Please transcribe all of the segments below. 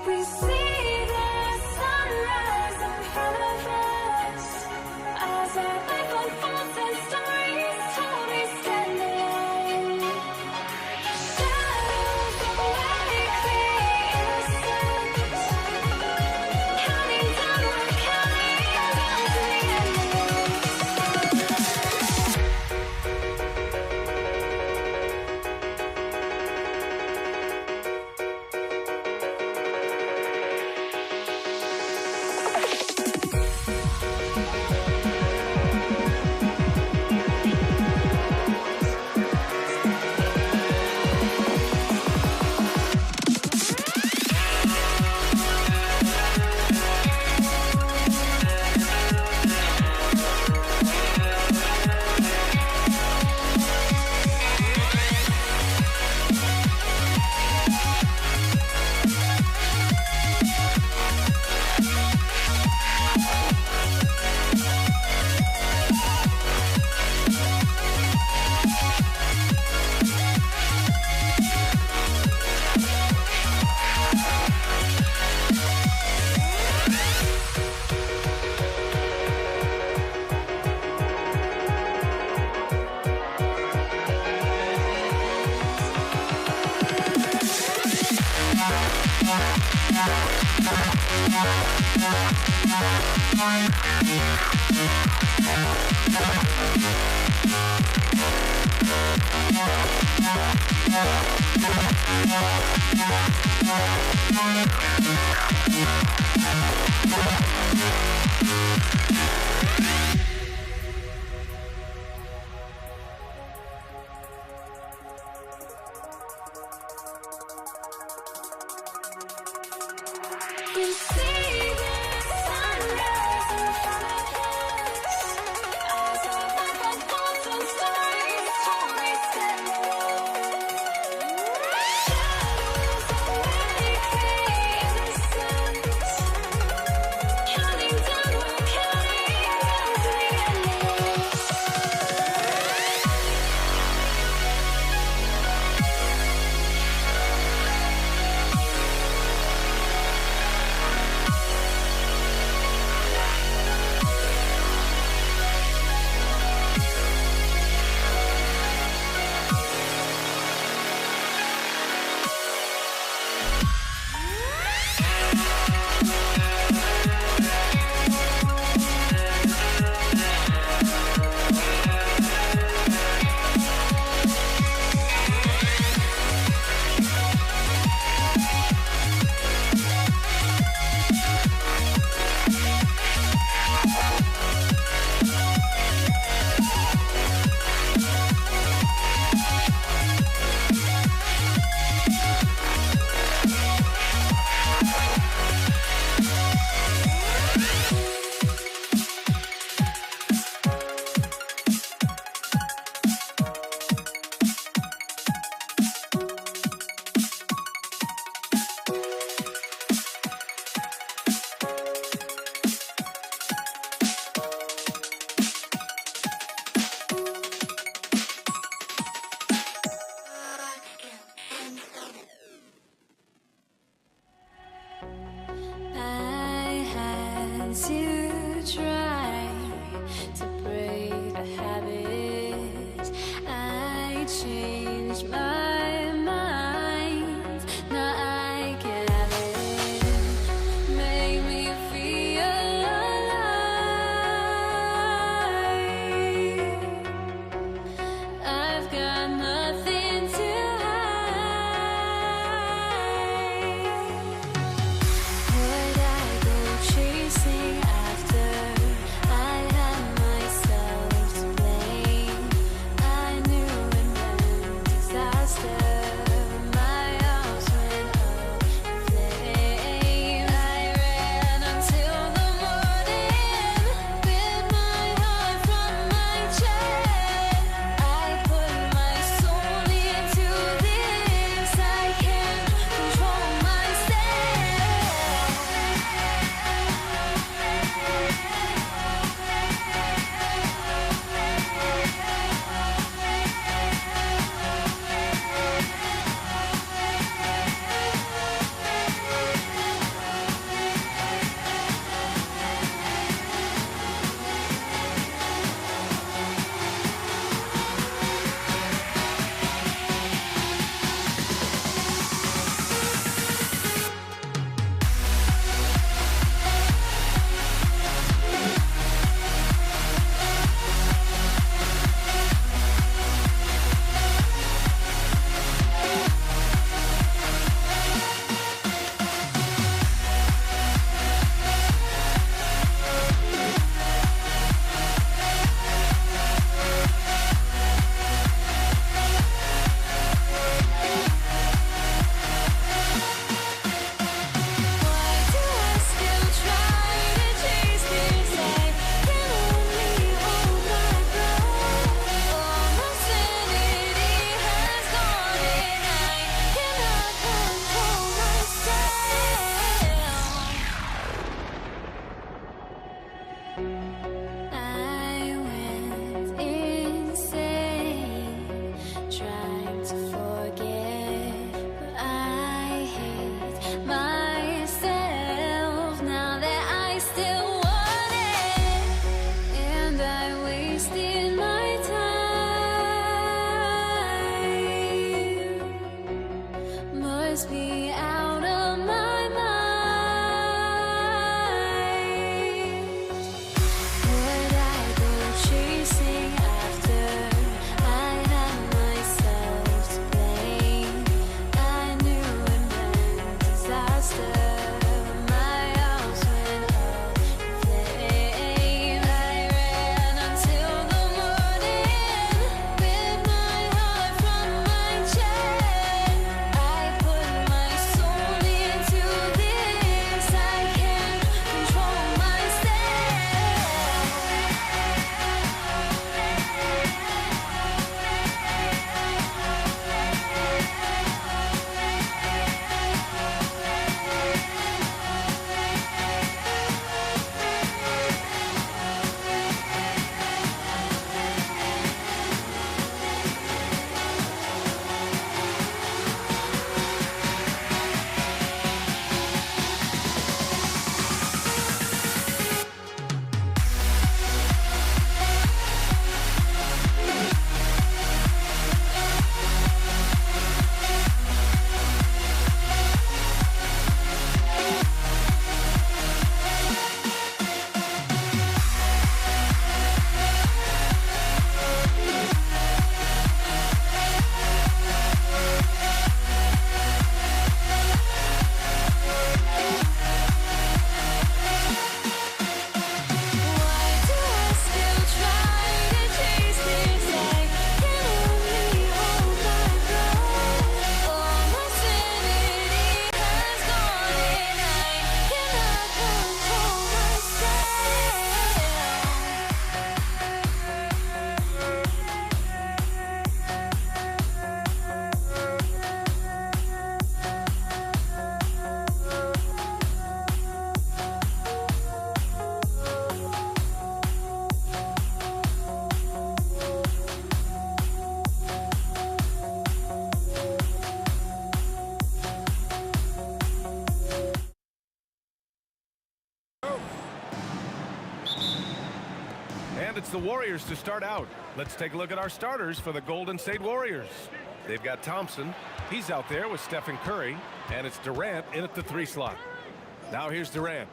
We see the sunrise in front of us as our life unfolds and stories told. We stand alone. Shadows awake the innocent, counting down, we're counting down to the end. We see the sunrise in front of us as our life unfolds and stories told. We stand alone. Shadows awake the innocent, counting down, we're counting down to the end. And it's the Warriors to start out. Let's take a look at our starters for the Golden State Warriors. They've got Thompson. He's out there with Stephen Curry. And it's Durant in at the 3 slot. Now here's Durant.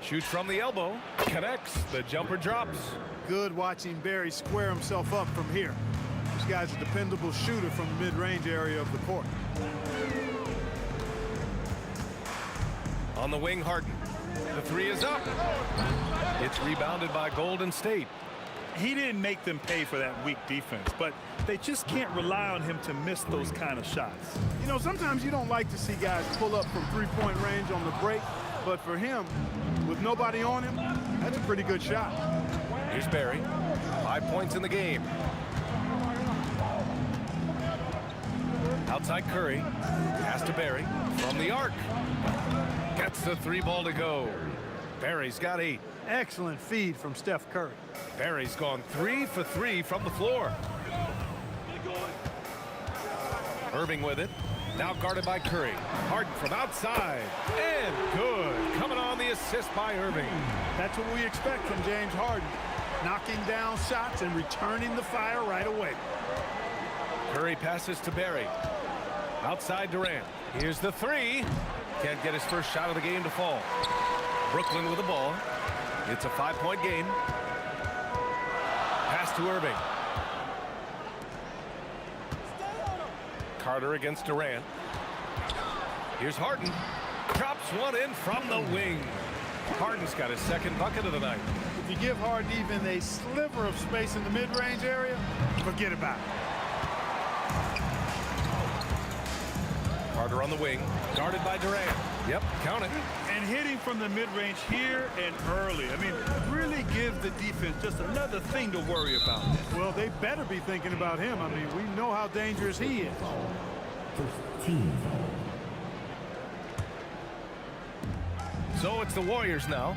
Shoots from the elbow. Connects. The jumper drops. Good watching Barry square himself up from here. This guy's a dependable shooter from the mid-range area of the court. On the wing, Harden. The 3 is up. It's rebounded by Golden State. He didn't make them pay for that weak defense, but they just can't rely on him to miss those kind of shots. You know, sometimes you don't like to see guys pull up from three-point range on the break, but for him, with nobody on him, that's a pretty good shot. Here's Barry. 5 points in the game. Outside Curry. Pass to Barry. From the arc. Gets the 3 ball to go. Barry's got 8. Excellent feed from Steph Curry. Barry's gone 3 for 3 from the floor. Irving with it. Now guarded by Curry. Harden from outside. And good. Coming on the assist by Irving. That's what we expect from James Harden. Knocking down shots and returning the fire right away. Curry passes to Barry. Outside Durant. Here's the 3. Can't get his first shot of the game to fall. Brooklyn with the ball. It's a 5-point game. Pass to Irving. Carter against Durant. Here's Harden. Drops one in from the wing. Harden's got his second bucket of the night. If you give Harden even a sliver of space in the mid-range area, forget about it. Carter on the wing, guarded by Durant. Yep, count it. And hitting from the mid-range here and early. I mean, really gives the defense just another thing to worry about. Well, they better be thinking about him. I mean, we know how dangerous he is. So it's the Warriors now.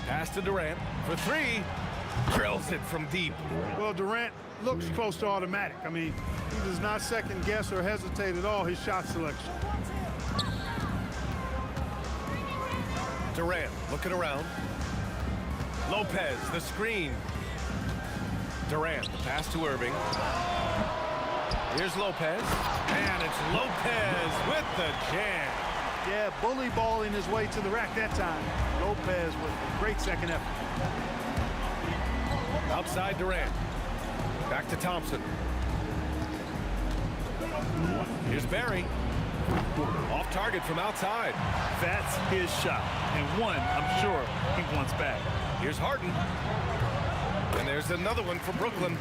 Pass to Durant for 3. Drills it from deep. Well, Durant looks close to automatic. I mean, he does not second guess or hesitate at all his shot selection. Durant looking around. Lopez, the screen. Durant, the pass to Irving. Here's Lopez. And it's Lopez with the jam. Yeah, bully balling his way to the rack that time. Lopez with a great second effort. Outside Durant. Back to Thompson. Here's Barry. Off target from outside. That's his shot. And one, I'm sure, he wants back. Here's Harden. And there's another one for Brooklyn.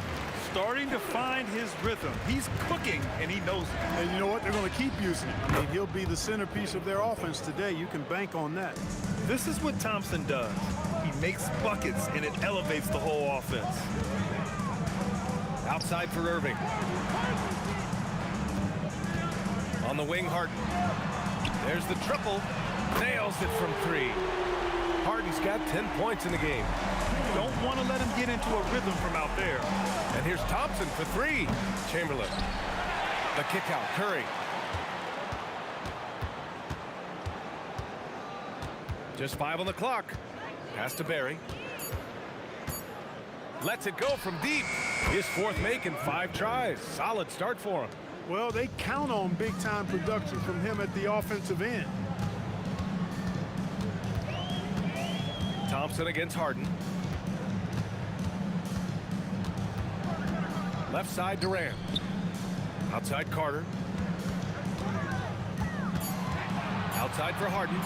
Starting to find his rhythm. He's cooking, and he knows it. And you know what? They're going to keep using him. I mean, he'll be the centerpiece of their offense today. You can bank on that. This is what Thompson does. He makes buckets, and it elevates the whole offense. Outside for Irving. On the wing, Harden. There's the triple. Nails it from 3. Harden's got 10 points in the game. Don't want to let him get into a rhythm from out there. And here's Thompson for 3. Chamberlain. The kick out. Curry. Just 5 on the clock. Pass to Barry. Lets it go from deep. His 4th make in 5 tries. Solid start for him. Well, they count on big-time production from him at the offensive end. Thompson against Harden. Left side Durant. Outside Carter. Outside for Harden.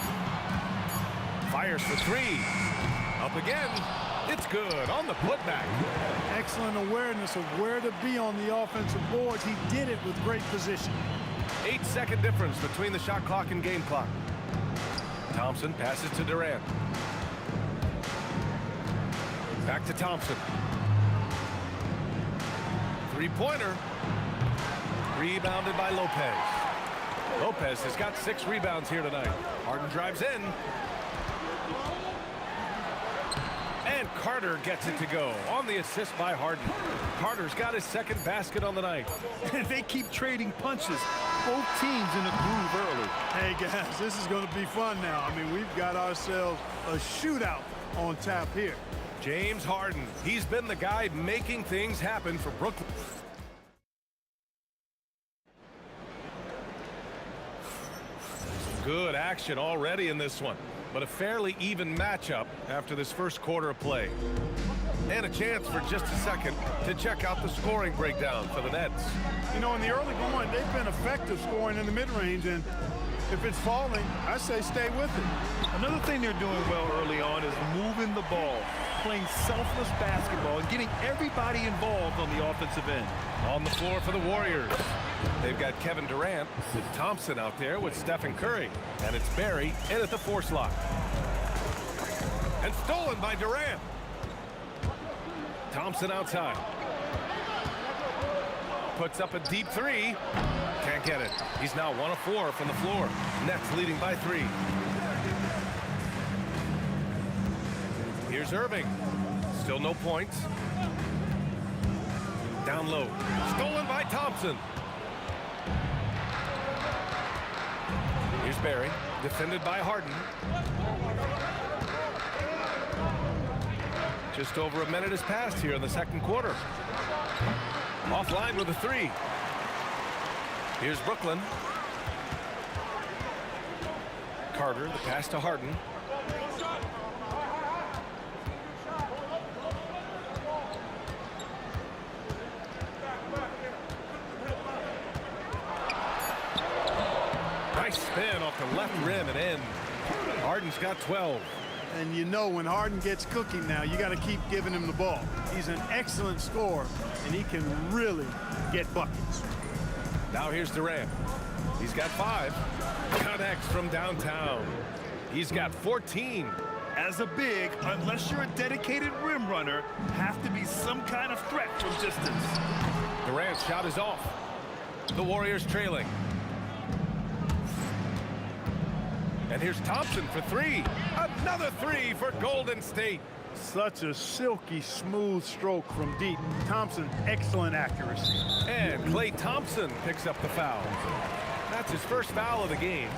Fires for 3. Up again. It's good on the putback. Excellent awareness of where to be on the offensive boards. He did it with great position. 8-second difference between the shot clock and game clock. Thompson passes to Durant. Back to Thompson. 3-pointer. Rebounded by Lopez. Lopez has got 6 rebounds here tonight. Harden drives in. And Carter gets it to go on the assist by Harden. Carter's got his 2nd basket on the night. They keep trading punches. Both teams in a groove early. Hey, guys, this is going to be fun now. I mean, we've got ourselves a shootout on tap here. James Harden. He's been the guy making things happen for Brooklyn. Good action already in this one, but a fairly even matchup after this first quarter of play. And a chance for just a second to check out the scoring breakdown for the Nets. You know, in the early going, they've been effective scoring in the mid-range, and if it's falling, I say stay with it. Another thing they're doing well early on is moving the ball, playing selfless basketball, and getting everybody involved on the offensive end. On the floor for the Warriors, they've got Kevin Durant with Thompson out there with Stephen Curry, and it's Barry in at the 4 slot. And stolen by Durant. Thompson outside. Puts up a deep 3. Can't get it. He's now 1 of 4 from the floor. Nets leading by 3. Here's Irving. Still no points. Down low. Stolen by Thompson. Here's Barry. Defended by Harden. Just over a minute has passed here in the second quarter. Offline with a 3. Here's Brooklyn. Carter, the pass to Harden. Nice spin off the left rim and in. Harden's got 12. And you know when Harden gets cooking now, you got to keep giving him the ball. He's an excellent scorer, and he can really get buckets. Now here's Durant. He's got 5. Connects from downtown. He's got 14. As a big, unless you're a dedicated rim runner, have to be some kind of threat from distance. Durant's shot is off. The Warriors trailing. And here's Thompson for 3. Another 3 for Golden State. Such a silky, smooth stroke from deep. Thompson, excellent accuracy. And Klay Thompson picks up the foul. That's his first foul of the game.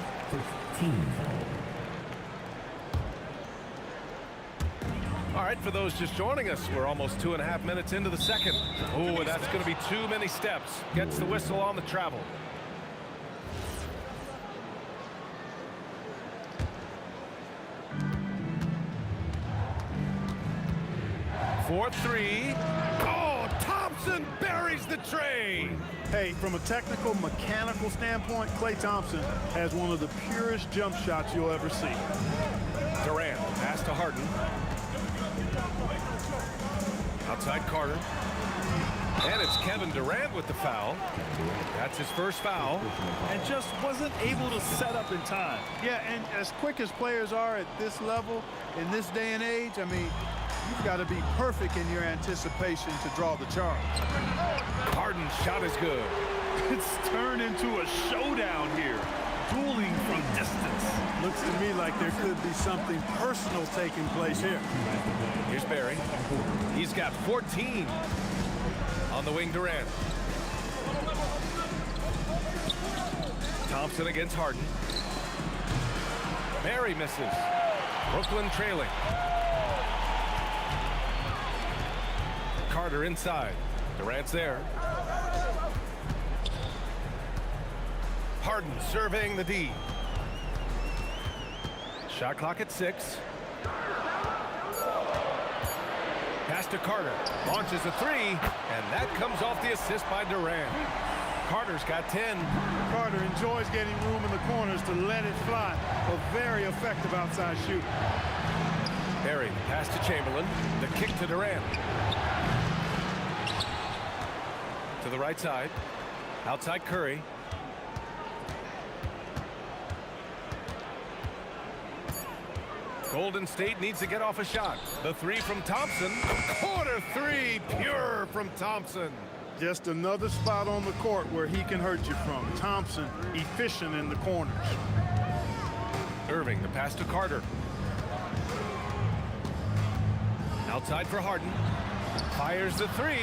15. All right, for those just joining us, we're almost 2.5 minutes into the second. Oh, that's going to be too many steps. Gets the whistle on the travel. 4-3. Oh, Thompson buries the tray. Hey, from a technical, mechanical standpoint, Klay Thompson has one of the purest jump shots you'll ever see. Durant, pass to Harden. Outside Carter. And it's Kevin Durant with the foul. That's his first foul. And just wasn't able to set up in time. Yeah, and as quick as players are at this level, in this day and age, I mean, you've got to be perfect in your anticipation to draw the charge. Harden's shot is good. It's turned into a showdown here. Dueling from distance. Looks to me like there could be something personal taking place here. Here's Barry. He's got 14. On the wing, Durant. Thompson against Harden. Barry misses. Brooklyn trailing. Carter inside. Durant's there. Harden surveying the D. Shot clock at 6. Pass to Carter. Launches a 3. And that comes off the assist by Durant. Carter's got 10. Carter enjoys getting room in the corners to let it fly. A very effective outside shoot. Barry, pass to Chamberlain. The kick to Durant. To the right side. Outside Curry. Golden State needs to get off a shot. The 3 from Thompson. Corner 3, pure from Thompson. Just another spot on the court where he can hurt you from. Thompson, efficient in the corners. Irving, the pass to Carter. Outside for Harden. Fires the 3,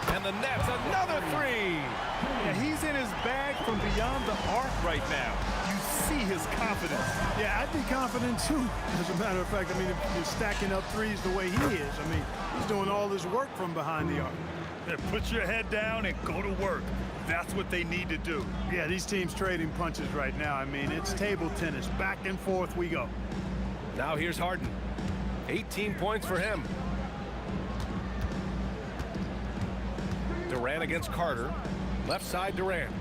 and the Nets another 3. Yeah, he's in his bag from beyond the arc right now. You see his confidence. Yeah, I'd be confident too. As a matter of fact, I mean, if you're stacking up threes the way he is, I mean, he's doing all this work from behind the arc. Yeah, put your head down and go to work. That's what they need to do. Yeah, these teams trading punches right now. I mean, it's table tennis. Back and forth we go. Now here's Harden. 18 points for him. Durant against Carter. Left side Durant.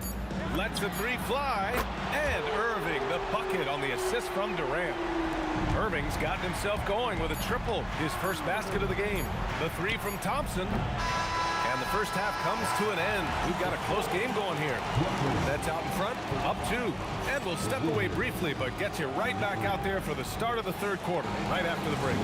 Lets the three fly. And Irving, the bucket on the assist from Durant. Irving's gotten himself going with a triple. His first basket of the game. The three from Thompson. And the first half comes to an end. We've got a close game going here. That's out in front, up 2. And we'll step away briefly, but get you right back out there for the start of the third quarter, right after the break.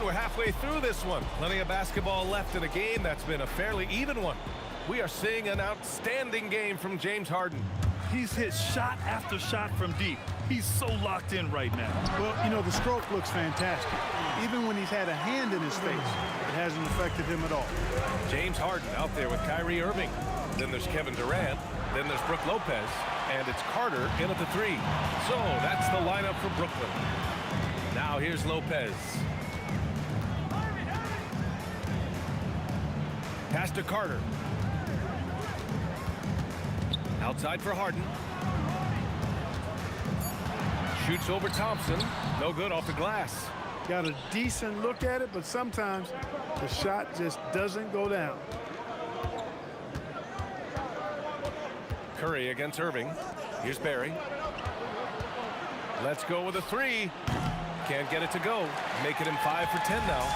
We're halfway through this one. Plenty of basketball left in a game that's been a fairly even one. We are seeing an outstanding game from James Harden. He's hit shot after shot from deep. He's so locked in right now. Well, you know, the stroke looks fantastic. Even when he's had a hand in his face, it hasn't affected him at all. James Harden out there with Kyrie Irving. Then there's Kevin Durant. Then there's Brook Lopez. And it's Carter in at the 3. So that's the lineup for Brooklyn. Now here's Lopez. Pass to Carter. Outside for Harden. Shoots over Thompson. No good off the glass. Got a decent look at it, but sometimes the shot just doesn't go down. Curry against Irving. Here's Barry. Let's go with a 3. Can't get it to go. Making him 5 for 10 now.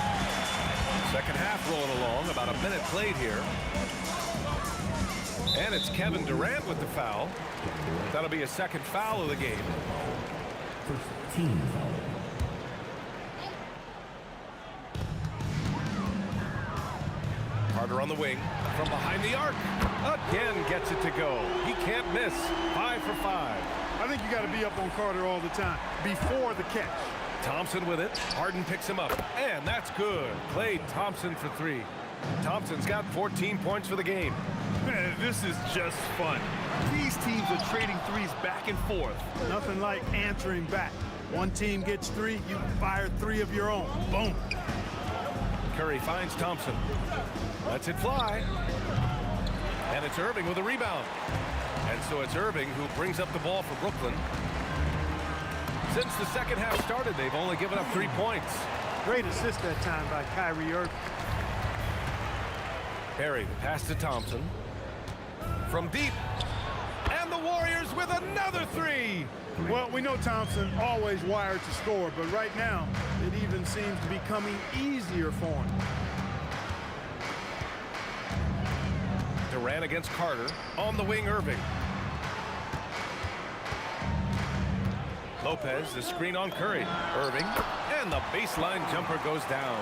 Second half rolling along, about a minute played here. And it's Kevin Durant with the foul. That'll be a second foul of the game. First team foul. Carter on the wing, from behind the arc. Again gets it to go. He can't miss. 5 for 5. I think you got to be up on Carter all the time, before the catch. Thompson with it. Harden picks him up. And that's good. Klay Thompson for 3. Thompson's got 14 points for the game. Man, this is just fun. These teams are trading threes back and forth. Nothing like answering back. One team gets 3, you fire 3 of your own. Boom. Curry finds Thompson. Lets it fly. And it's Irving with a rebound. And so it's Irving who brings up the ball for Brooklyn. Since the second half started, they've only given up 3 points. Great assist that time by Kyrie Irving. Barry, the pass to Thompson. From deep. And the Warriors with another 3. Well, we know Thompson always wired to score, but right now, it even seems to be coming easier for him. Durant against Carter. On the wing, Irving. Lopez, the screen on Curry. Irving, and the baseline jumper goes down.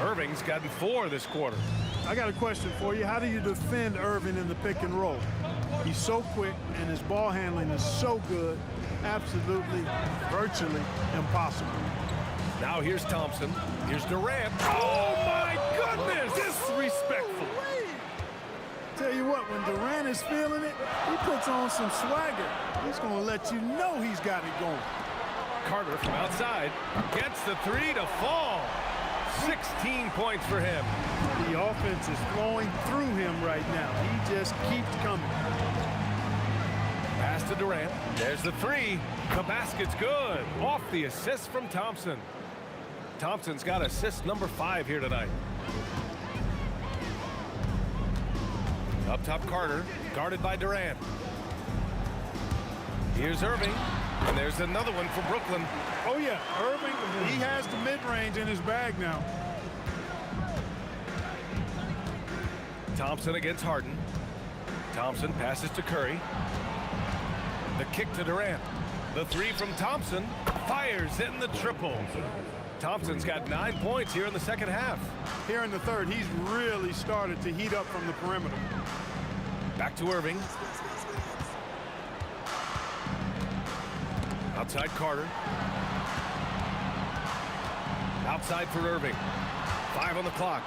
Irving's gotten 4 this quarter. I got a question for you. How do you defend Irving in the pick and roll? He's so quick, and his ball handling is so good. Absolutely, virtually impossible. Now here's Thompson. Here's Durant. Oh, my goodness! Disrespectful. Tell you what, when Durant is feeling it, he puts on some swagger. He's going to let you know he's got it going. Carter from outside gets the 3 to fall. 16 points for him. The offense is flowing through him right now. He just keeps coming. Pass to Durant. There's the 3. The basket's good. Off the assist from Thompson. Thompson's got assist number 5 here tonight. Up top, Carter, guarded by Durant. Here's Irving, and there's another one for Brooklyn. Oh, yeah, Irving, he has the mid-range in his bag now. Thompson against Harden. Thompson passes to Curry. The kick to Durant. The 3 from Thompson fires in the triple. Thompson's got 9 points here in the second half. Here in the third, he's really started to heat up from the perimeter. Back to Irving. Outside Carter. Outside for Irving. 5 on the clock.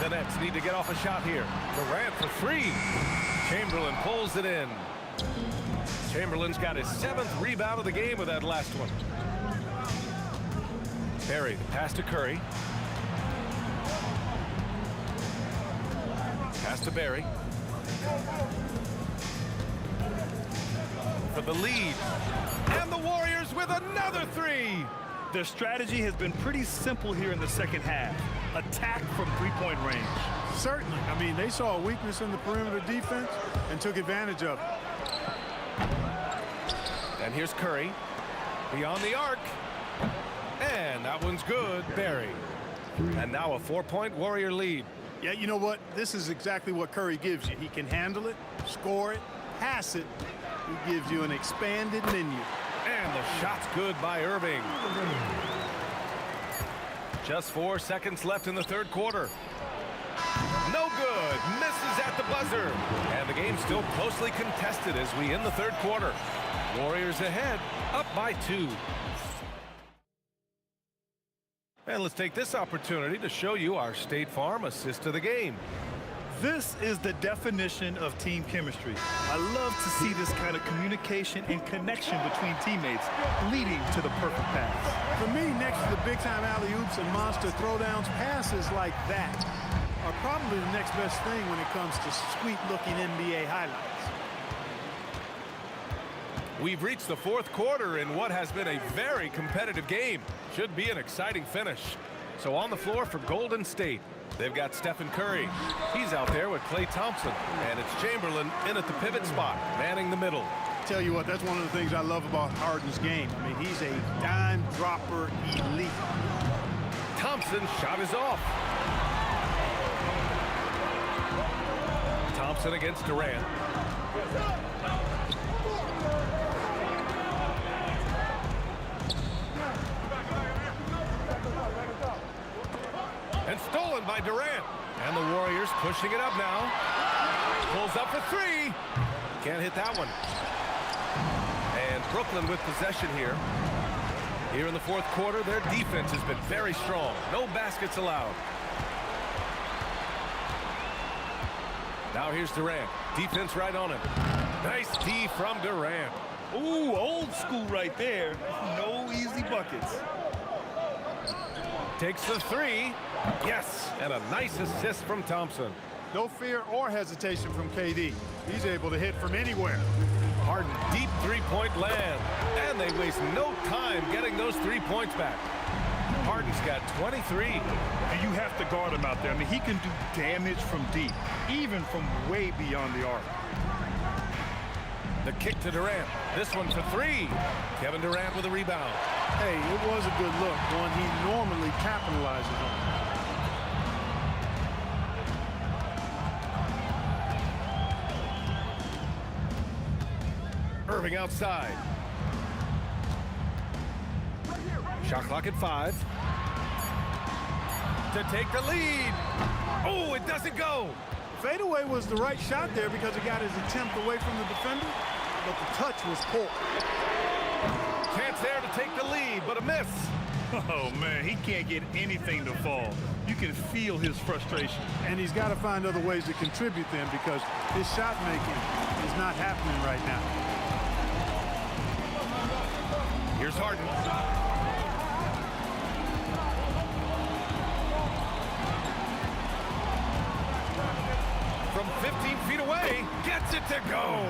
The Nets need to get off a shot here. Durant for 3. Chamberlain pulls it in. Chamberlain's got his 7th rebound of the game with that last one. Perry, the pass to Curry. Pass to Barry. For the lead. And the Warriors with another 3. Their strategy has been pretty simple here in the second half. Attack from three-point range. Certainly. I mean, they saw a weakness in the perimeter defense and took advantage of it. And here's Curry. Beyond the arc. And that one's good. Barry. And now a 4-point Warrior lead. Yeah, you know what? This is exactly what Curry gives you. He can handle it, score it, pass it. He gives you an expanded menu. And the shot's good by Irving. Just 4 seconds left in the third quarter. No good. Misses at the buzzer. And the game's still closely contested as we end the third quarter. Warriors ahead, up by 2. And let's take this opportunity to show you our State Farm assist of the game. This is the definition of team chemistry. I love to see this kind of communication and connection between teammates leading to the perfect pass. For me, next to the big-time alley-oops and monster throwdowns, passes like that are probably the next best thing when it comes to sweet-looking NBA highlights. We've reached the fourth quarter in what has been a very competitive game. Should be an exciting finish. So on the floor for Golden State, they've got Stephen Curry. He's out there with Klay Thompson. And it's Chamberlain in at the pivot spot, manning the middle. Tell you what, that's one of the things I love about Harden's game. I mean, he's a dime dropper elite. Thompson's shot is off. Thompson against Durant. And stolen by Durant. And the Warriors pushing it up now. Pulls up for 3. Can't hit that one. And Brooklyn with possession here. Here in the fourth quarter, their defense has been very strong. No baskets allowed. Now here's Durant. Defense right on him. Nice D from Durant. Ooh, old school right there. No easy buckets. Takes the 3. Yes, and a nice assist from Thompson. No fear or hesitation from KD. He's able to hit from anywhere. Harden, deep three-point land. And they waste no time getting those 3 points back. Harden's got 23. And you have to guard him out there. I mean, he can do damage from deep, even from way beyond the arc. The kick to Durant. This one for 3. Kevin Durant with a rebound. Hey, it was a good look, one he normally capitalizes on. Irving outside. Shot clock at 5. To take the lead. Oh, it doesn't go. Fadeaway was the right shot there because it got his attempt away from the defender, but the touch was poor. Chance there to take the lead, but a miss. Oh, man, he can't get anything to fall. You can feel his frustration. And he's got to find other ways to contribute them because his shot making is not happening right now. Here's Harden. From 15 feet away, gets it to go.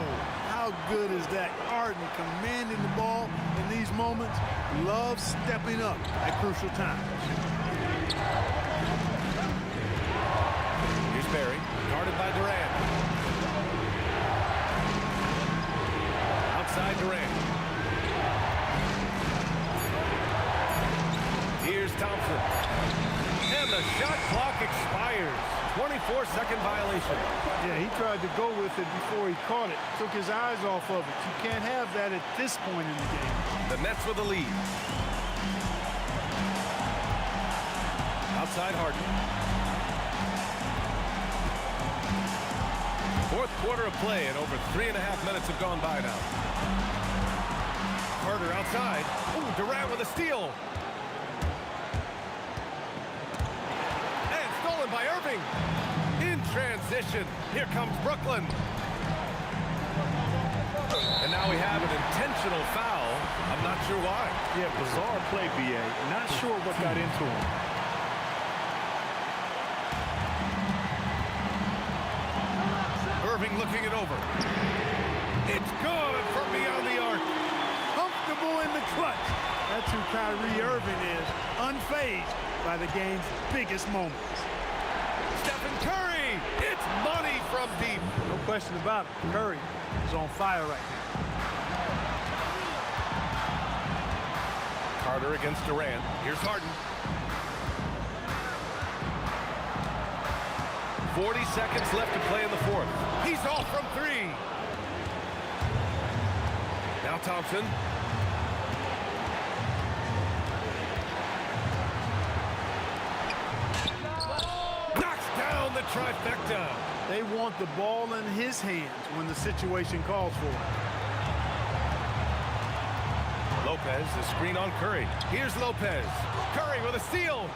How good is that? Harden commanding the ball in these moments. Loves stepping up at crucial times. Here's Barry, guarded by Durant. Outside Durant. Here's Thompson. And the shot clock expires. 24-second violation. Yeah, he tried to go with it before he caught it. Took his eyes off of it. You can't have that at this point in the game. The Nets with the lead. outside Harden. Fourth quarter of play, and over 3.5 minutes have gone by now. Carter outside. Ooh, Durant with a steal. And stolen by Irving. In transition, here comes Brooklyn. And now we have an intentional foul. I'm not sure why. Yeah, bizarre play, B.A. Not sure what got into him. Irving looking it over. It's good from beyond the arc. Comfortable in the clutch. That's who Kyrie Irving is, unfazed by the game's biggest moments. Stephen Curry, it's money from deep. No question about it. Curry is on fire right now. Carter against Durant. Here's Harden. 40 seconds left to play in the fourth. He's off from three. Now Thompson. Knocks down the trifecta. They want the ball in his hands when the situation calls for it. Lopez, the screen on Curry. Here's Lopez. Curry with a steal.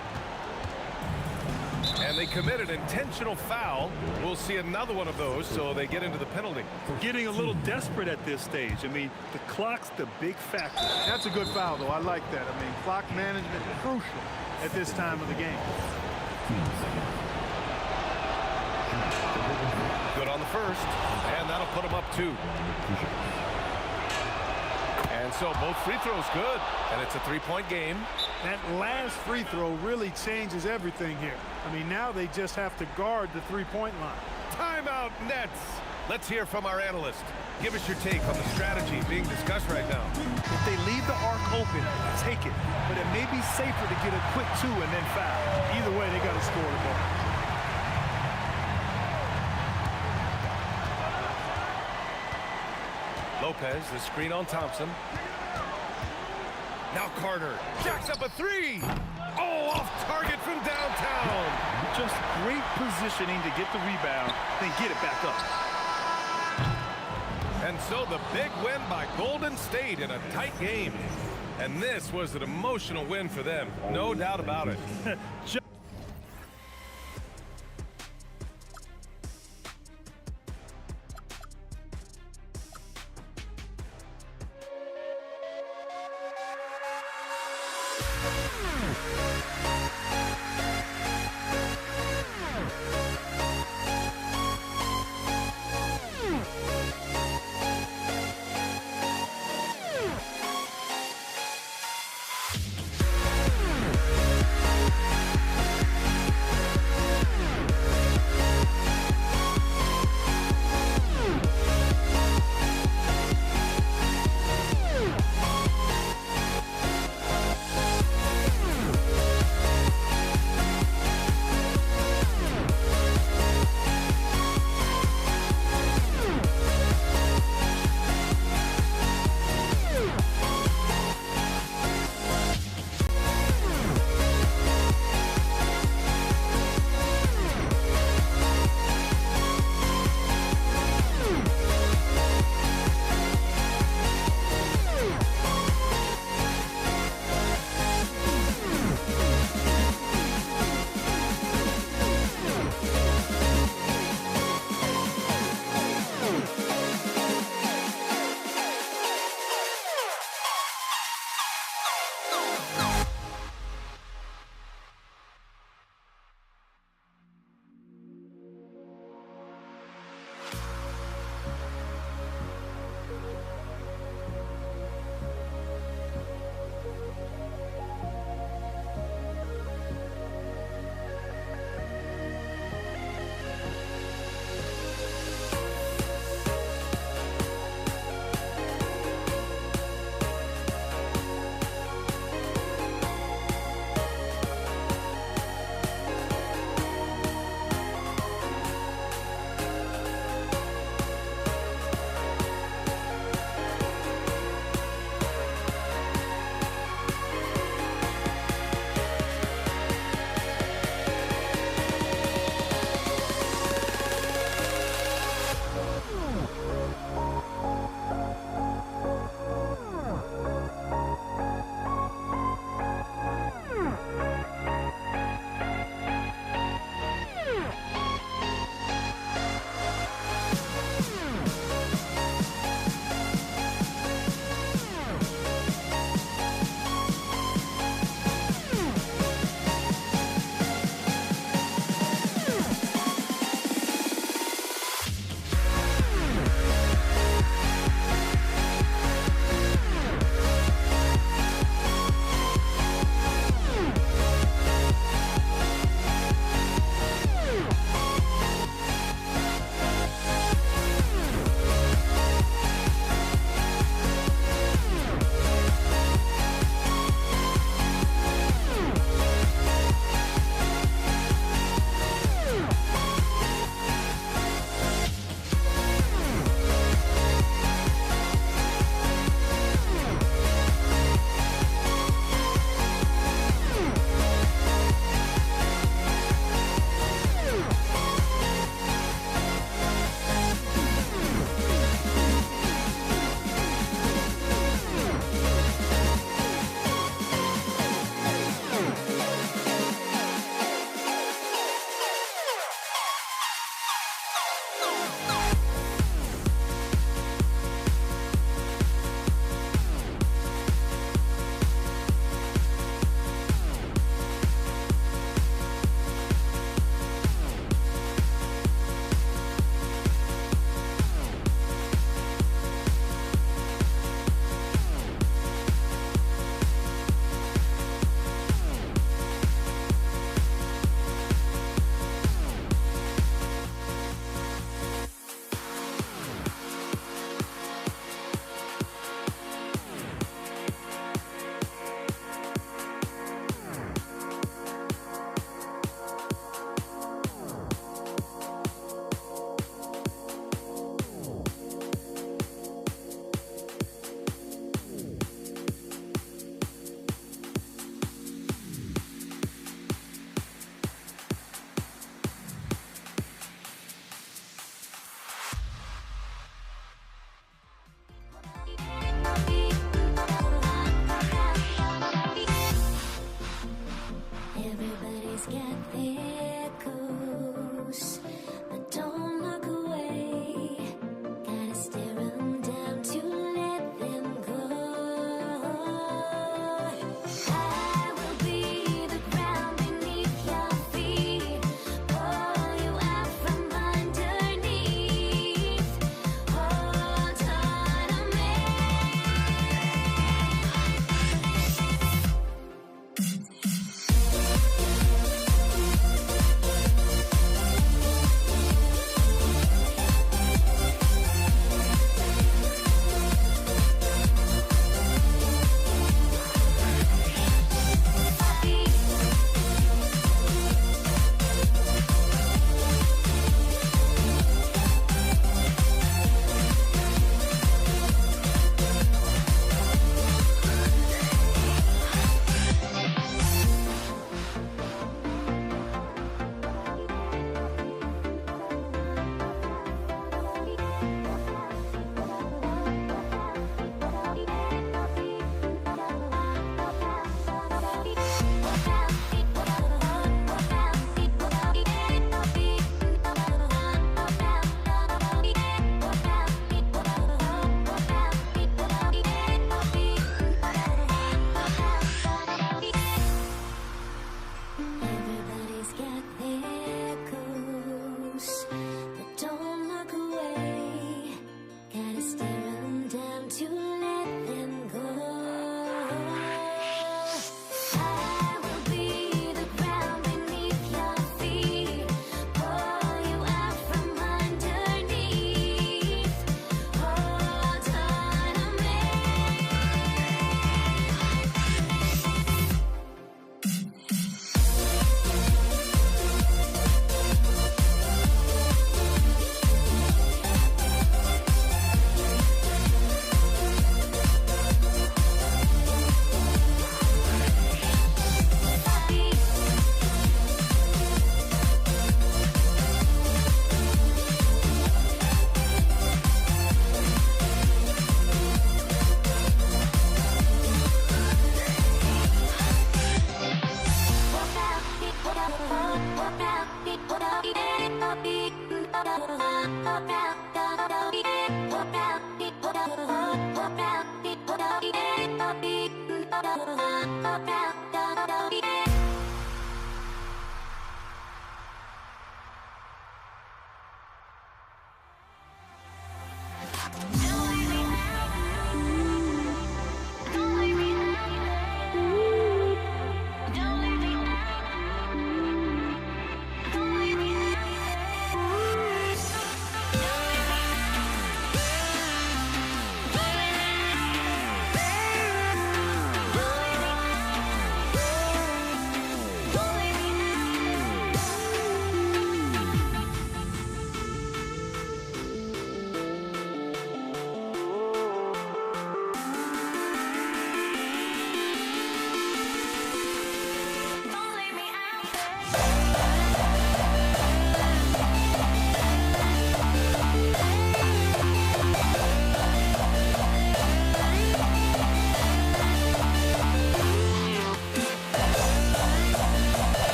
And they committed intentional foul. We'll see another one of those, so they get into the penalty. Getting a little desperate at this stage. I mean, the clock's the big factor. That's a good foul, though. I like that. I mean, clock management is crucial at this time of the game. 15 seconds. Good on the first, and that'll put them up 2. And so both free throws good, and it's a 3-point game. That last free throw really changes everything here. I mean, now they just have to guard the three-point line. Timeout Nets. Let's hear from our analyst. Give us your take on the strategy being discussed right now. If they leave the arc open, take it. But it may be safer to get a quick 2 and then foul. Either way, they got to score the ball. Lopez, the screen on Thompson. Now Carter jacks up a 3. Oh, off target from downtown. Just great positioning to get the rebound, then get it back up. And so the big win by Golden State in a tight game. And this was an emotional win for them, no doubt about it.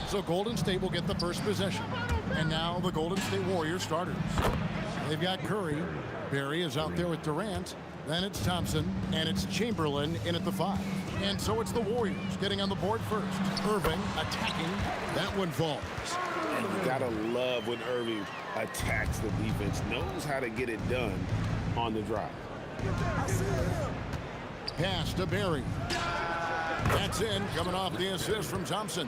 So Golden State will get the first possession. And now the Golden State Warriors starters. They've got Curry. Barry is out there with Durant. Then it's Thompson, and it's Chamberlain in at the 5. And so it's the Warriors getting on the board first. Irving attacking. That one falls. And you gotta love when Irving attacks the defense, knows how to get it done on the drive. Pass to Barry. That's in, coming off the assist from Thompson.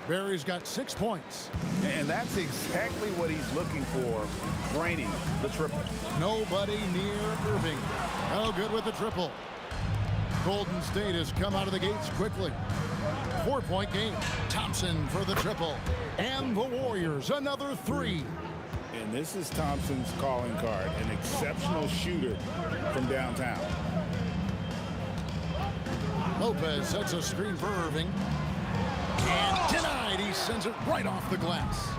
Barry's got 6 points. And that's exactly what he's looking for, draining the triple. Nobody near Irving. No good with the triple. Golden State has come out of the gates quickly. 4-point game. Thompson for the triple. And the Warriors, another 3. And this is Thompson's calling card, an exceptional shooter from downtown. Lopez sets a screen for Irving. And denied. He sends it right off the glass.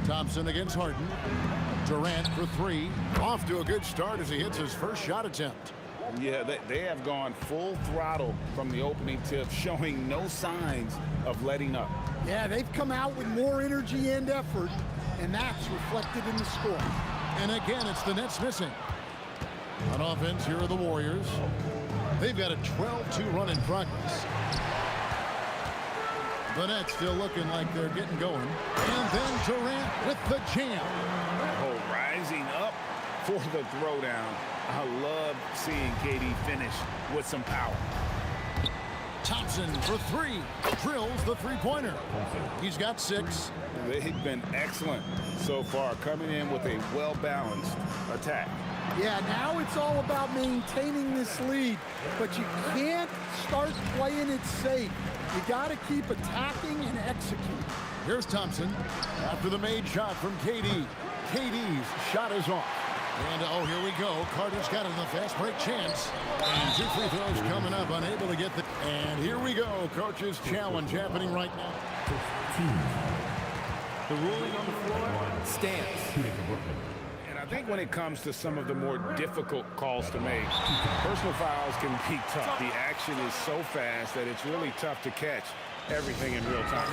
Thompson against Harden. Durant for 3. Off to a good start as he hits his first shot attempt. Yeah, they have gone full throttle from the opening tip, showing no signs of letting up. Yeah, they've come out with more energy and effort, and that's reflected in the score. And again, it's the Nets missing. On offense, here are the Warriors. They've got a 12-2 run in progress. The Nets still looking like they're getting going. And then Durant with the jam. Oh, rising up for the throwdown. I love seeing KD finish with some power. Thompson for 3. Drills the three-pointer. He's got 6. They've been excellent so far, coming in with a well-balanced attack. Yeah, now it's all about maintaining this lead, but you can't start playing it safe. You got to keep attacking and executing. Here's Thompson after the made shot from KD. KD's shot is off. And, oh, here we go. Carter's got it in the fast break chance. And 2 free throws coming up, unable to get the... And here we go. Coach's challenge happening right now. The ruling on the floor stands. And I think when it comes to some of the more difficult calls to make, personal fouls can be tough. The action is so fast that it's really tough to catch everything in real time.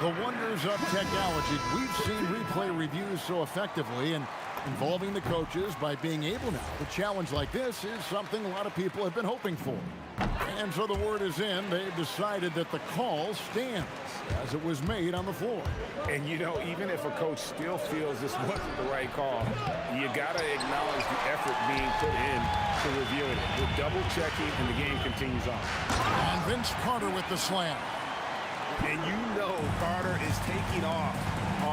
The wonders of technology. We've seen replay reviews so effectively, and involving the coaches by being able now to challenge like this is something a lot of people have been hoping for. And so the word is in. They've decided that the call stands as it was made on the floor. And, you know, even if a coach still feels this wasn't the right call, you got to acknowledge the effort being put in to reviewing it. We're double-checking, and the game continues on. And Vince Carter with the slam. And you know Carter is taking off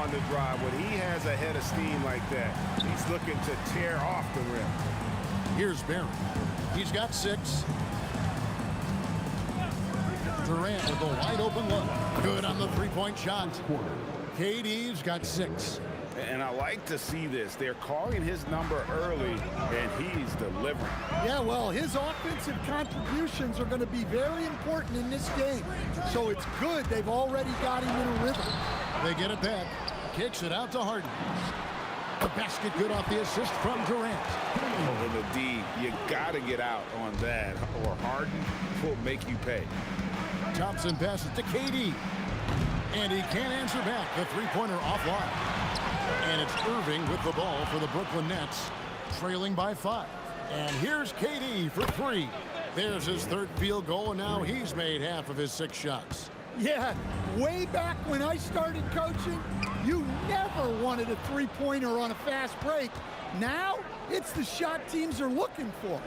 on the drive. When he has a head of steam like that, he's looking to tear off the rim. Here's Barry. He's got 6. Durant with a wide open look. Good on the three-point shot. KD's got 6. And I like to see this. They're calling his number early, and he's delivering. Yeah, well, his offensive contributions are going to be very important in this game. So it's good they've already got him in a rhythm. They get it back. Kicks it out to Harden. The basket good off the assist from Durant. Oh, in the D, you got to get out on that, or Harden will make you pay. Thompson passes to KD. And he can't answer back. The three-pointer offline. And it's Irving with the ball for the Brooklyn Nets, trailing by 5. And here's KD for 3. There's his 3rd field goal, and now he's made half of his 6 shots. Yeah, way back when I started coaching, you never wanted a three-pointer on a fast break. Now, it's the shot teams are looking for.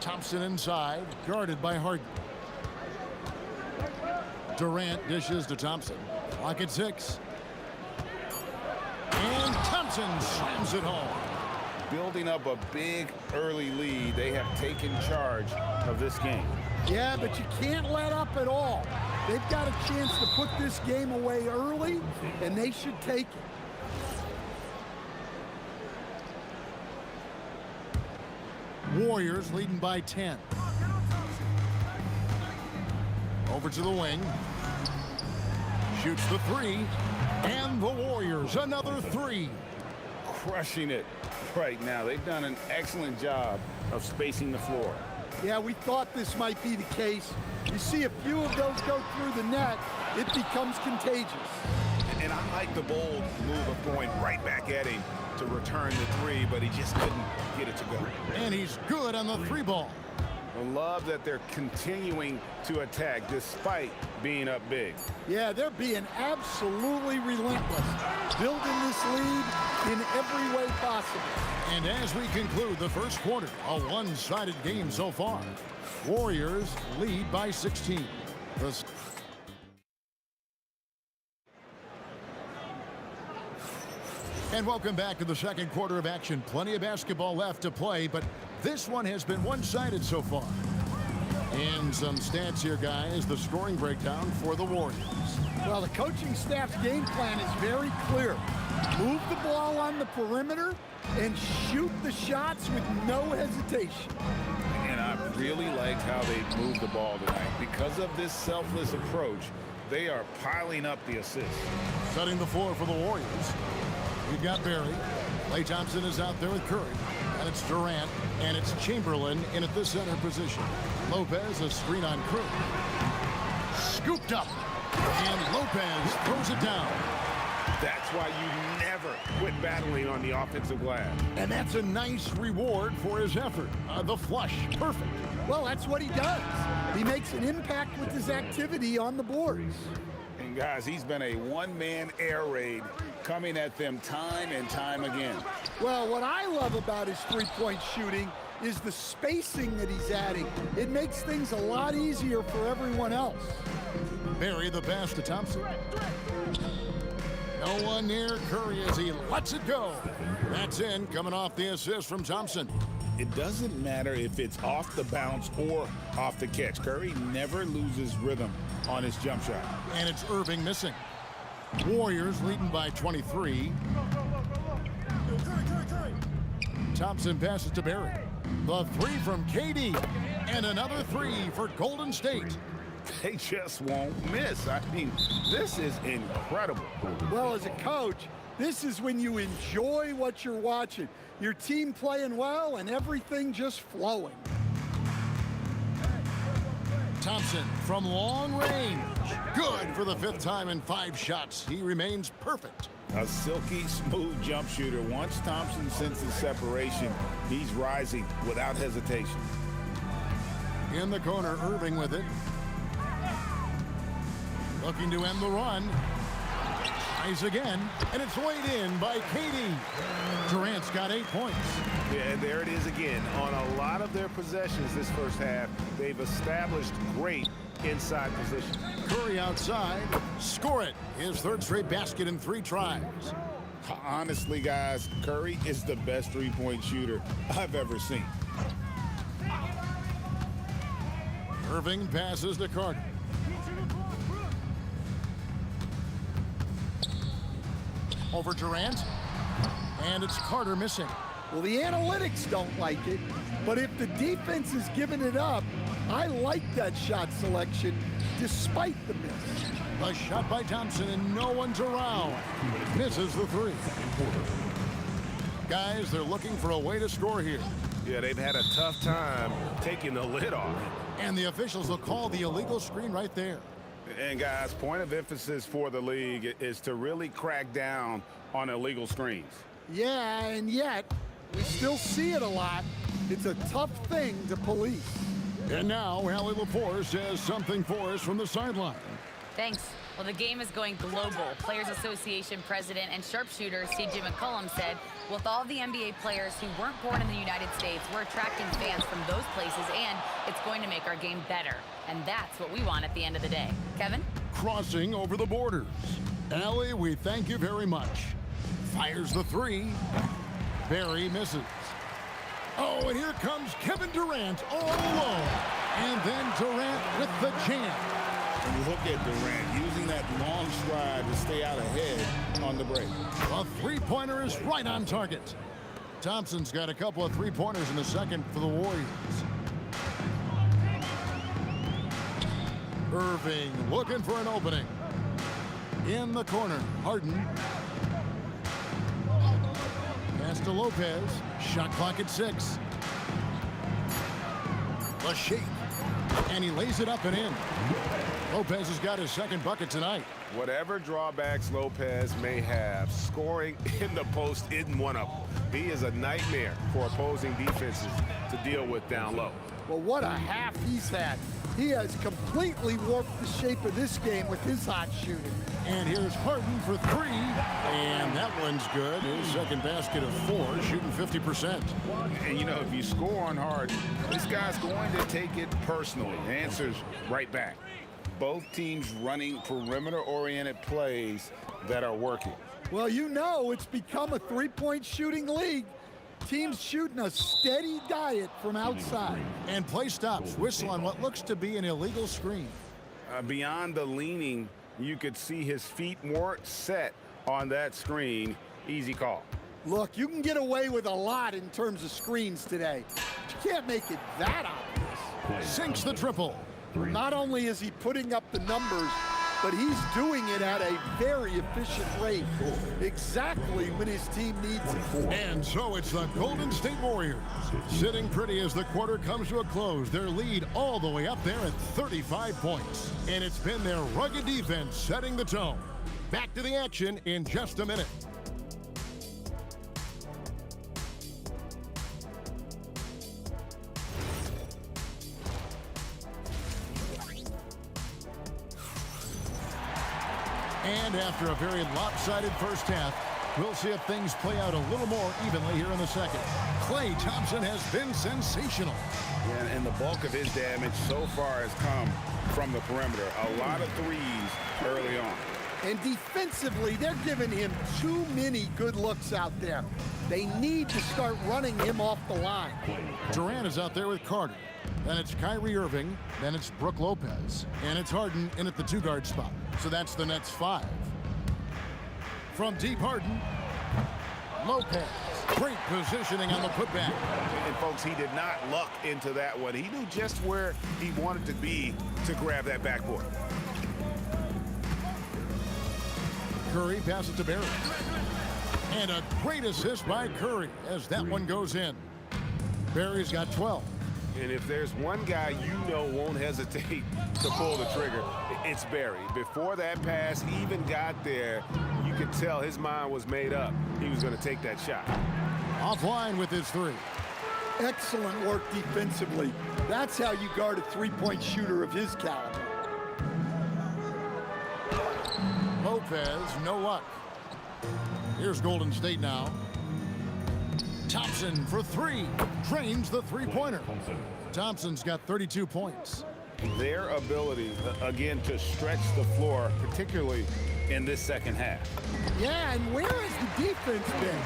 Thompson inside, guarded by Harden. Durant dishes to Thompson. Clock at 6. And Thompson slams it home. Building up a big early lead, they have taken charge of this game. Yeah, but you can't let up at all. They've got a chance to put this game away early, and they should take it. Warriors leading by 10. Over to the wing. Shoots the 3. And the Warriors, another 3. Crushing it right now. They've done an excellent job of spacing the floor. Yeah, we thought this might be the case. You see a few of those go through the net, it becomes contagious. And I like the bold move of going right back at him to return the 3, but he just couldn't get it to go. And he's good on the 3 ball. I love that they're continuing to attack despite being up big. Yeah, they're being absolutely relentless, building this lead in every way possible. And as we conclude the first quarter, a one-sided game so far. Warriors lead by 16. And welcome back to the second quarter of action. Plenty of basketball left to play, but this one has been one-sided so far. And some stats here, guys. The scoring breakdown for the Warriors. Well, the coaching staff's game plan is very clear. Move the ball on the perimeter and shoot the shots with no hesitation. And I really liked how they moved the ball tonight. Because of this selfless approach, they are piling up the assists. Setting the floor for the Warriors. We've got Barry. Klay Thompson is out there with Curry. And it's Durant. And it's Chamberlain in at the center position. Lopez, a screen on Curry. Scooped up. And Lopez throws it down. That's why you never quit battling on the offensive glass. And that's a nice reward for his effort. The flush. Perfect. Well, that's what he does. He makes an impact with his activity on the boards. And guys, he's been a one-man air raid coming at them time and time again. Well, what I love about his three-point shooting is the spacing that he's adding. It makes things a lot easier for everyone else. Barry the pass to Thompson. No one near Curry as he lets it go. That's in, coming off the assist from Thompson. It doesn't matter if it's off the bounce or off the catch. Curry never loses rhythm on his jump shot. And it's Irving missing. Warriors leading by 23. Thompson passes to Barry. The 3 from KD. And another 3 for Golden State. They just won't miss. I mean, this is incredible. Well, as a coach, this is when you enjoy what you're watching. Your team playing well and everything just flowing. Thompson from long range. Good for the 5th time in 5 shots. He remains perfect. A silky smooth jump shooter. Once Thompson senses separation, he's rising without hesitation. In the corner, Irving with it. Looking to end the run. Tries again, and it's weighed in by KD. Durant's got 8 points. Yeah, and there it is again. On a lot of their possessions this first half, they've established great inside position. Curry outside. Score it. His third straight basket in 3 tries. Honestly, guys, Curry is the best three-point shooter I've ever seen. Irving passes to Carter. Over Durant. And it's Carter missing. Well, the analytics don't like it, but if the defense is giving it up, I like that shot selection despite the miss. A shot by Thompson and no one's around. Misses the 3. Guys, they're looking for a way to score here. Yeah, they've had a tough time taking the lid off. And the officials will call the illegal screen right there. And guys, point of emphasis for the league is to really crack down on illegal screens. Yeah, and yet we still see it a lot. It's a tough thing to police. And now, Allie Laforce has something for us from the sideline. Thanks. Well, the game is going global. Players Association president and sharpshooter C.J. McCollum said, with all the NBA players who weren't born in the United States, we're attracting fans from those places, and it's going to make our game better. And that's what we want at the end of the day. Kevin? Crossing over the borders. Allie, we thank you very much. Fires the 3. Barry misses. Oh, and here comes Kevin Durant all alone. And then Durant with the jam. And look at Durant using that long stride to stay out ahead on the break. A 3-pointer is right on target. Thompson's got a couple of 3-pointers in the second for the Warriors. Irving looking for an opening. In the corner, Harden. Pass to Lopez. Shot clock at 6. A shake. And he lays it up and in. Lopez has got his second bucket tonight. Whatever drawbacks Lopez may have, scoring in the post isn't one of them. He is a nightmare for opposing defenses to deal with down low. Well, what a half he's had. He has completely warped the shape of this game with his hot shooting. And here's Harden for 3. And that one's good. His second basket of 4, shooting 50%. And, you know, if you score on Harden, this guy's going to take it personally. The answer's right back. Both teams running perimeter-oriented plays that are working. Well, you know, it's become a 3-point shooting league. Teams shooting a steady diet from outside. And play stops. Whistle on what looks to be an illegal screen. Beyond the leaning, you could see his feet more set on that screen. Easy call. Look, you can get away with a lot in terms of screens today. But you can't make it that obvious. Sinks the triple. Not only is he putting up the numbers, but he's doing it at a very efficient rate. Exactly when his team needs it. And so it's the Golden State Warriors sitting pretty as the quarter comes to a close. Their lead all the way up there at 35 points. And it's been their rugged defense setting the tone. Back to the action in just a minute. And after a very lopsided first half, we'll see if things play out a little more evenly here in the second. Klay Thompson has been sensational. Yeah, and the bulk of his damage so far has come from the perimeter. A lot of threes early on. And defensively, they're giving him too many good looks out there. They need to start running him off the line. Durant is out there with Carter. Then it's Kyrie Irving. Then it's Brook Lopez. And it's Harden in at the 2-guard spot. So that's the Nets 5. From deep, Harden. Lopez. Great positioning on the putback. And folks, he did not luck into that one. He knew just where he wanted to be to grab that backboard. Curry passes to Barry. And a great assist by Curry as that one goes in. Barry's got 12. And if there's one guy you know won't hesitate to pull the trigger, it's Barry. Before that pass even got there, you could tell his mind was made up. He was going to take that shot. Offline with his 3. Excellent work defensively. That's how you guard a 3-point shooter of his caliber. Lopez, no luck. Here's Golden State now. Thompson for 3. Drains the 3-pointer. Thompson's got 32 points. their ability, again, to stretch the floor, particularly in this second half. Yeah, and where has the defense been?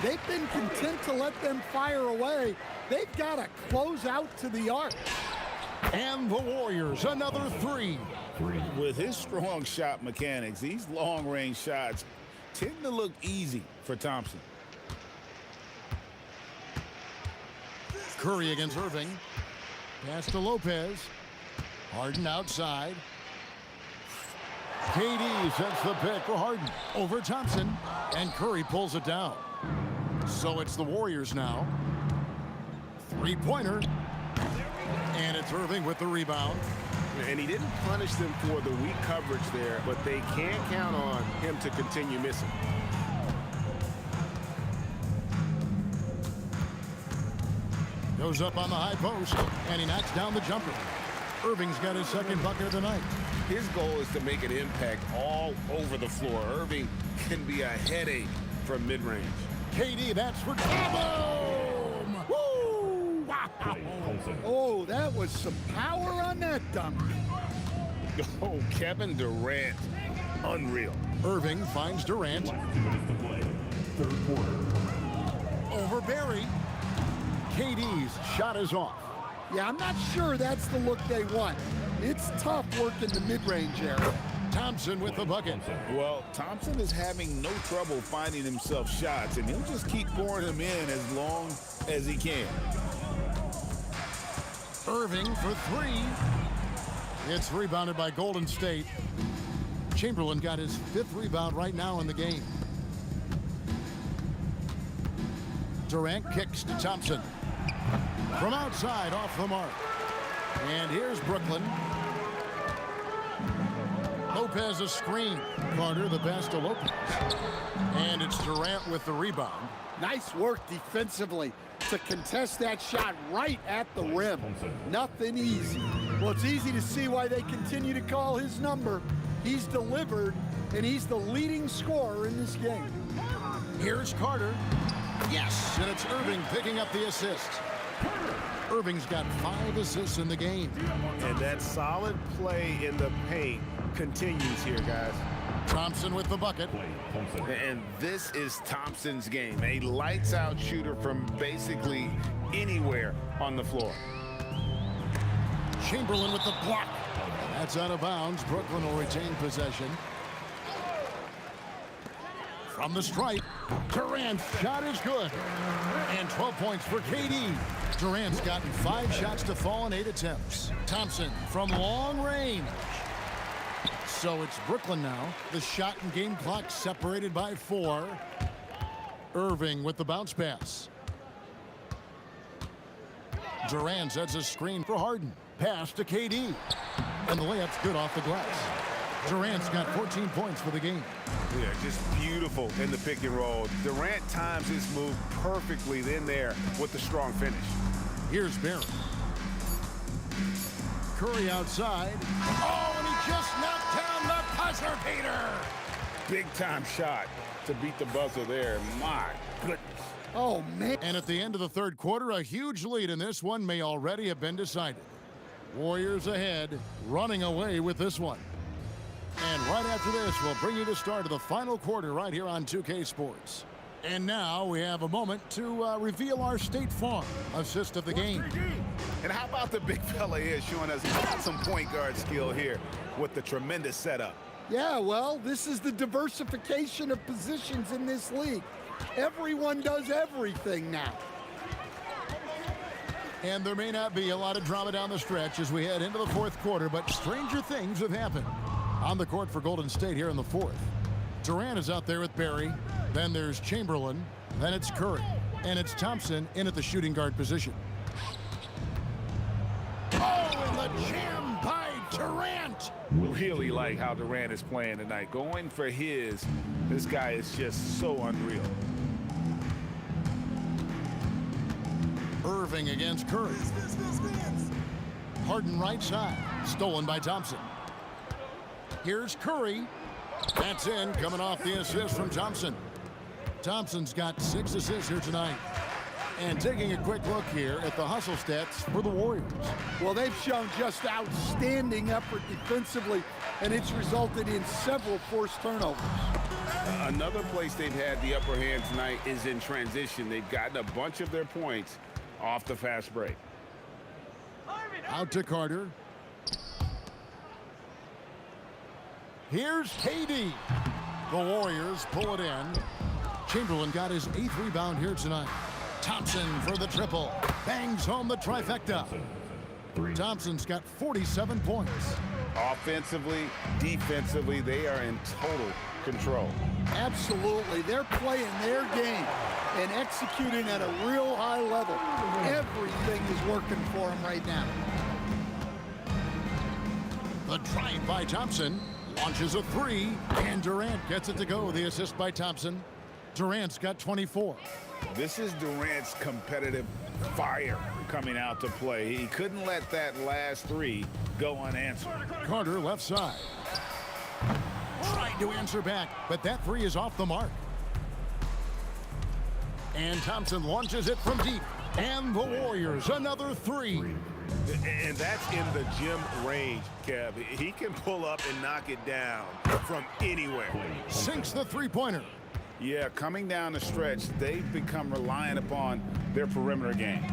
They've been content to let them fire away. They've got to close out to the arc. And the Warriors, another three. With his strong shot mechanics, these long-range shots tend to look easy for Thompson. Curry against Irving. Pass to Lopez. Harden outside. KD sets the pick for Harden. Over Thompson. And Curry pulls it down. So it's the Warriors now. Three-pointer. And it's Irving with the rebound. And he didn't punish them for the weak coverage there, but they can't count on him to continue missing. Goes up on the high post, and he knocks down the jumper. Irving's got his second bucket of the night. His goal is to make an impact all over the floor. Irving can be a headache from mid-range. KD, that's for boom! Woo! Wow! Oh, that was some power on that dunk. Oh, Kevin Durant, unreal. Irving finds Durant. Third quarter. Over Barry. KD's shot is off. Yeah, I'm not sure that's the look they want. It's tough working the mid-range area. Thompson with the bucket. Well, Thompson is having no trouble finding himself shots, and he'll just keep pouring them in as long as he can. Irving for three. It's rebounded by Golden State. Chamberlain got his fifth rebound right now in the game. Durant kicks to Thompson. From outside, off the mark. And here's Brooklyn. Lopez a screen. Carter the pass to Lopez. And it's Durant with the rebound. Nice work defensively to contest that shot right at the rim. Nothing easy. Well, it's easy to see why they continue to call his number. He's delivered, and he's the leading scorer in this game. Here's Carter. Yes, and it's Irving picking up the assist. Irving's got 5 assists in the game. And that solid play in the paint continues here, guys. Thompson with the bucket. And this is Thompson's game. A lights-out shooter from basically anywhere on the floor. Chamberlain with the block. That's out of bounds. Brooklyn will retain possession. From the stripe, Durant's shot is good. And 12 points for KD. Durant's gotten 5 shots to fall in 8 attempts. Thompson from long range. So it's Brooklyn now. The shot and game clock separated by 4. Irving with the bounce pass. Durant sets a screen for Harden. Pass to KD. And the layup's good off the glass. Durant's got 14 points for the game. Yeah, just beautiful in the pick and roll. Durant times his move perfectly then there with the strong finish. Here's Barry. Curry outside. Oh, and he just knocked down the buzzer beater. Big-time shot to beat the buzzer there. My goodness. Oh, man. And at the end of the third quarter, a huge lead in this one may already have been decided. Warriors ahead, running away with this one. And right after this, we'll bring you the start of the final quarter right here on 2K Sports. And now we have a moment to reveal our State Farm assist of the game. And how about the big fella here showing us he's got some point guard skill here with the tremendous setup. Yeah, well, this is the diversification of positions in this league. Everyone does everything now. And there may not be a lot of drama down the stretch as we head into the fourth quarter, but stranger things have happened. On the court for Golden State here in the fourth. Durant is out there with Barry. Then there's Chamberlain. Then it's Curry. And it's Thompson in at the shooting guard position. Oh, and the jam by Durant. Really like how Durant is playing tonight. Going for his. This guy is just so unreal. Irving against Curry. Harden right side. Stolen by Thompson. Here's Curry. That's in, coming off the assist from Thompson. Thompson's got 6 assists here tonight. And taking a quick look here at the hustle stats for the Warriors. Well, they've shown just outstanding effort defensively, and it's resulted in several forced turnovers. Another place they've had the upper hand tonight is in transition. They've gotten a bunch of their points off the fast break. Out to Carter. Here's KD. The Warriors pull it in. Chamberlain got his 8th rebound here tonight. Thompson for the triple. Bangs home the trifecta. Thompson's got 47 points. Offensively, defensively, they are in total control. Absolutely. They're playing their game and executing at a real high level. Everything is working for them right now. The drive by Thompson. Launches a 3, and Durant gets it to go. The assist by Thompson. Durant's got 24. This is Durant's competitive fire coming out to play. He couldn't let that last 3 go unanswered. Carter left side. Trying to answer back, but that 3 is off the mark. And Thompson launches it from deep. And the Warriors, another 3. And that's in the gym range, Kev. He can pull up and knock it down from anywhere. Sinks the three-pointer. Yeah, coming down the stretch, they've become reliant upon their perimeter game.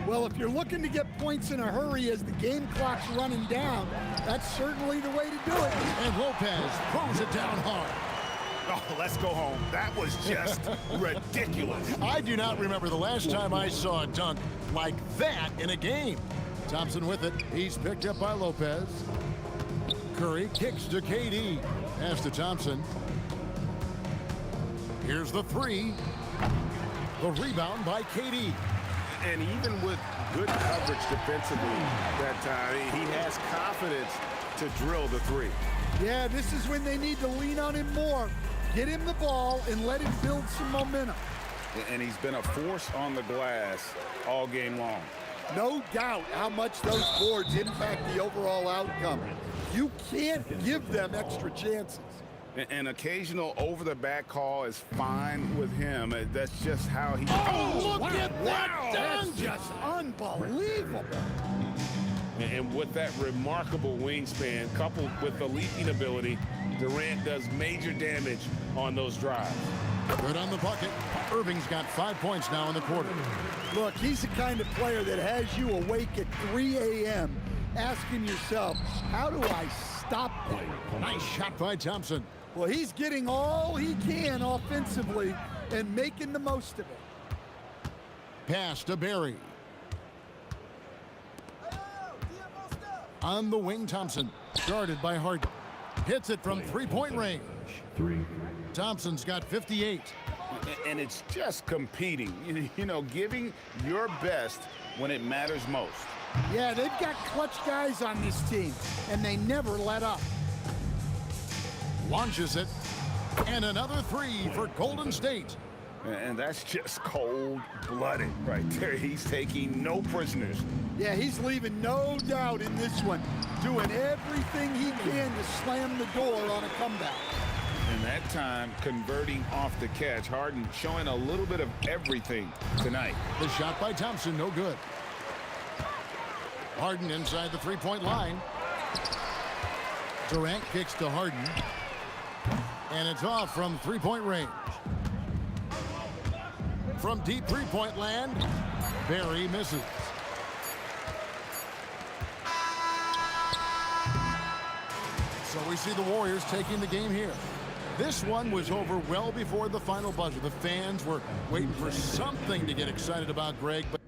Well, if you're looking to get points in a hurry as the game clock's running down, that's certainly the way to do it. And Lopez throws it down hard. Oh, let's go home. That was just ridiculous. I do not remember the last time I saw a dunk like that in a game. Thompson with it. He's picked up by Lopez. Curry kicks to KD. Pass to Thompson. Here's the 3. The rebound by KD. And even with good coverage defensively that time, he has confidence to drill the 3. Yeah, this is when they need to lean on him more. Get him the ball and let him build some momentum. And he's been a force on the glass all game long. No doubt how much those boards impact the overall outcome. You can't give them extra chances. An occasional over-the-back call is fine with him. That's just how he... Oh, look at that! That's just unbelievable. And with that remarkable wingspan, coupled with the leaping ability, Durant does major damage on those drives. Good on the bucket. Irving's got 5 points now in the quarter. Look, he's the kind of player that has you awake at 3 a.m. asking yourself, how do I stop that? Nice shot by Thompson. Well, he's getting all he can offensively and making the most of it. Pass to Barry. On the wing, Thompson. Guarded by Harden. Hits it from three-point range. Thompson's got 58. And it's just competing, you know, giving your best when it matters most. Yeah, they've got clutch guys on this team, and they never let up. Launches it. And another 3 for Golden State. And that's just cold-blooded right there. He's taking no prisoners. Yeah, he's leaving no doubt in this one, doing everything he can to slam the door on a comeback. And that time, converting off the catch. Harden showing a little bit of everything tonight. The shot by Thompson, no good. Harden inside the three-point line. Durant kicks to Harden. And it's off from three-point range. From deep three-point land, Barry misses. So we see the Warriors taking the game here. This one was over well before the final buzzer. The fans were waiting for something to get excited about, Greg. But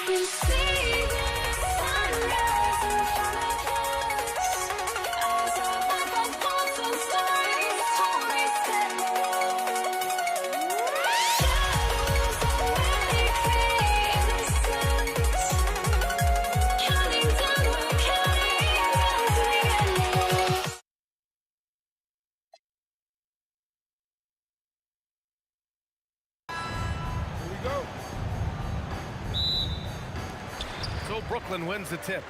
We see the sunrise in front of us. Eyes are like constant stories told in the world. Shadows of many innocence. Counting down, we're counting down to the end. Here we go. So Brooklyn wins the tip.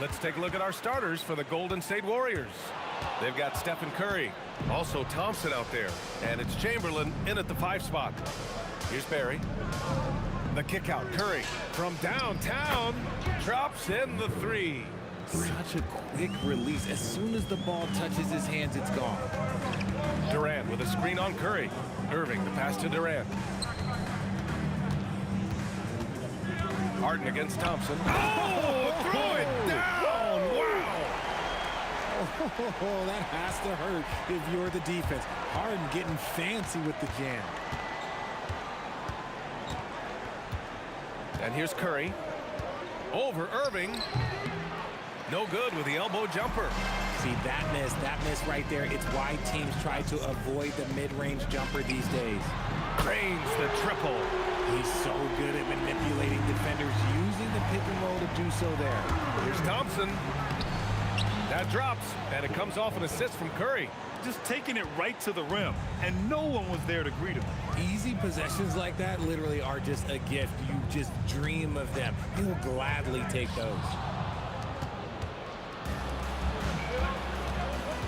Let's take a look at our starters for the Golden State Warriors. They've got Stephen Curry, also Thompson out there, and it's Chamberlain in at the 5 spot. Here's Barry. The kick out, Curry from downtown, drops in the 3. Such a quick release. As soon as the ball touches his hands, it's gone. Durant with a screen on Curry. Irving, the pass to Durant. Harden against Thompson. Oh, throw it down! Wow! Oh, that has to hurt if you're the defense. Harden getting fancy with the jam. And here's Curry. Over Irving. No good with the elbow jumper. See, that miss right there, it's why teams try to avoid the mid-range jumper these days. Drains the triple. He's so good at manipulating defenders, using the pick and roll to do so there. Here's Thompson. That drops, and it comes off an assist from Curry. Just taking it right to the rim, and no one was there to greet him. Easy possessions like that literally are just a gift. You just dream of them. He'll gladly take those.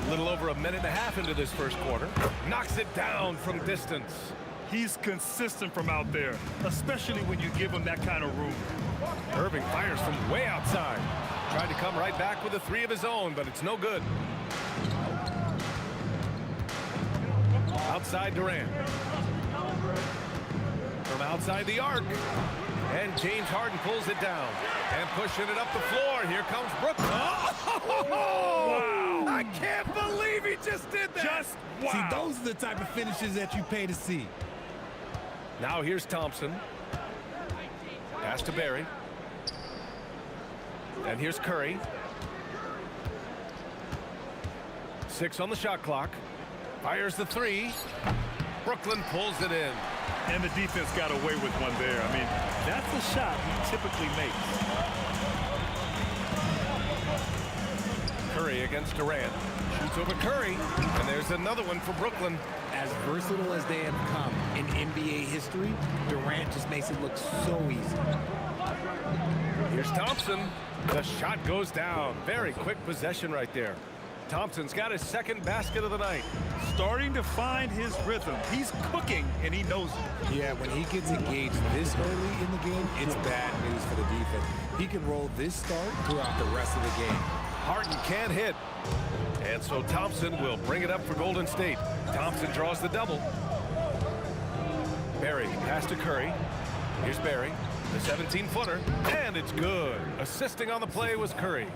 A little over a minute and a half into this first quarter. Knocks it down from distance. He's consistent from out there, especially when you give him that kind of room. Irving fires from way outside. Tried to come right back with a 3 of his own, but it's no good. Outside Durant. From outside the arc. And James Harden pulls it down. And pushing it up the floor. Here comes Brooklyn. Oh! Wow! I can't believe he just did that. Just wow. See, those are the type of finishes that you pay to see. Now here's Thompson. Pass to Barry. And here's Curry. 6 on the shot clock. Fires the 3. Brooklyn pulls it in. And the defense got away with one there. I mean, that's a shot he typically makes. Curry against Durant. Shoots over Curry. And there's another one for Brooklyn. As versatile as they have come in NBA history, Durant just makes it look so easy. Here's Thompson. The shot goes down. Very quick possession right there. Thompson's got his second basket of the night. Starting to find his rhythm. He's cooking, and he knows it. Yeah, when he gets engaged this early in the game, it's bad news for the defense. He can roll this start throughout the rest of the game. Harden can't hit. And so Thompson will bring it up for Golden State. Thompson draws the double. Barry, pass to Curry. Here's Barry, the 17-footer, and it's good. Assisting on the play was Curry.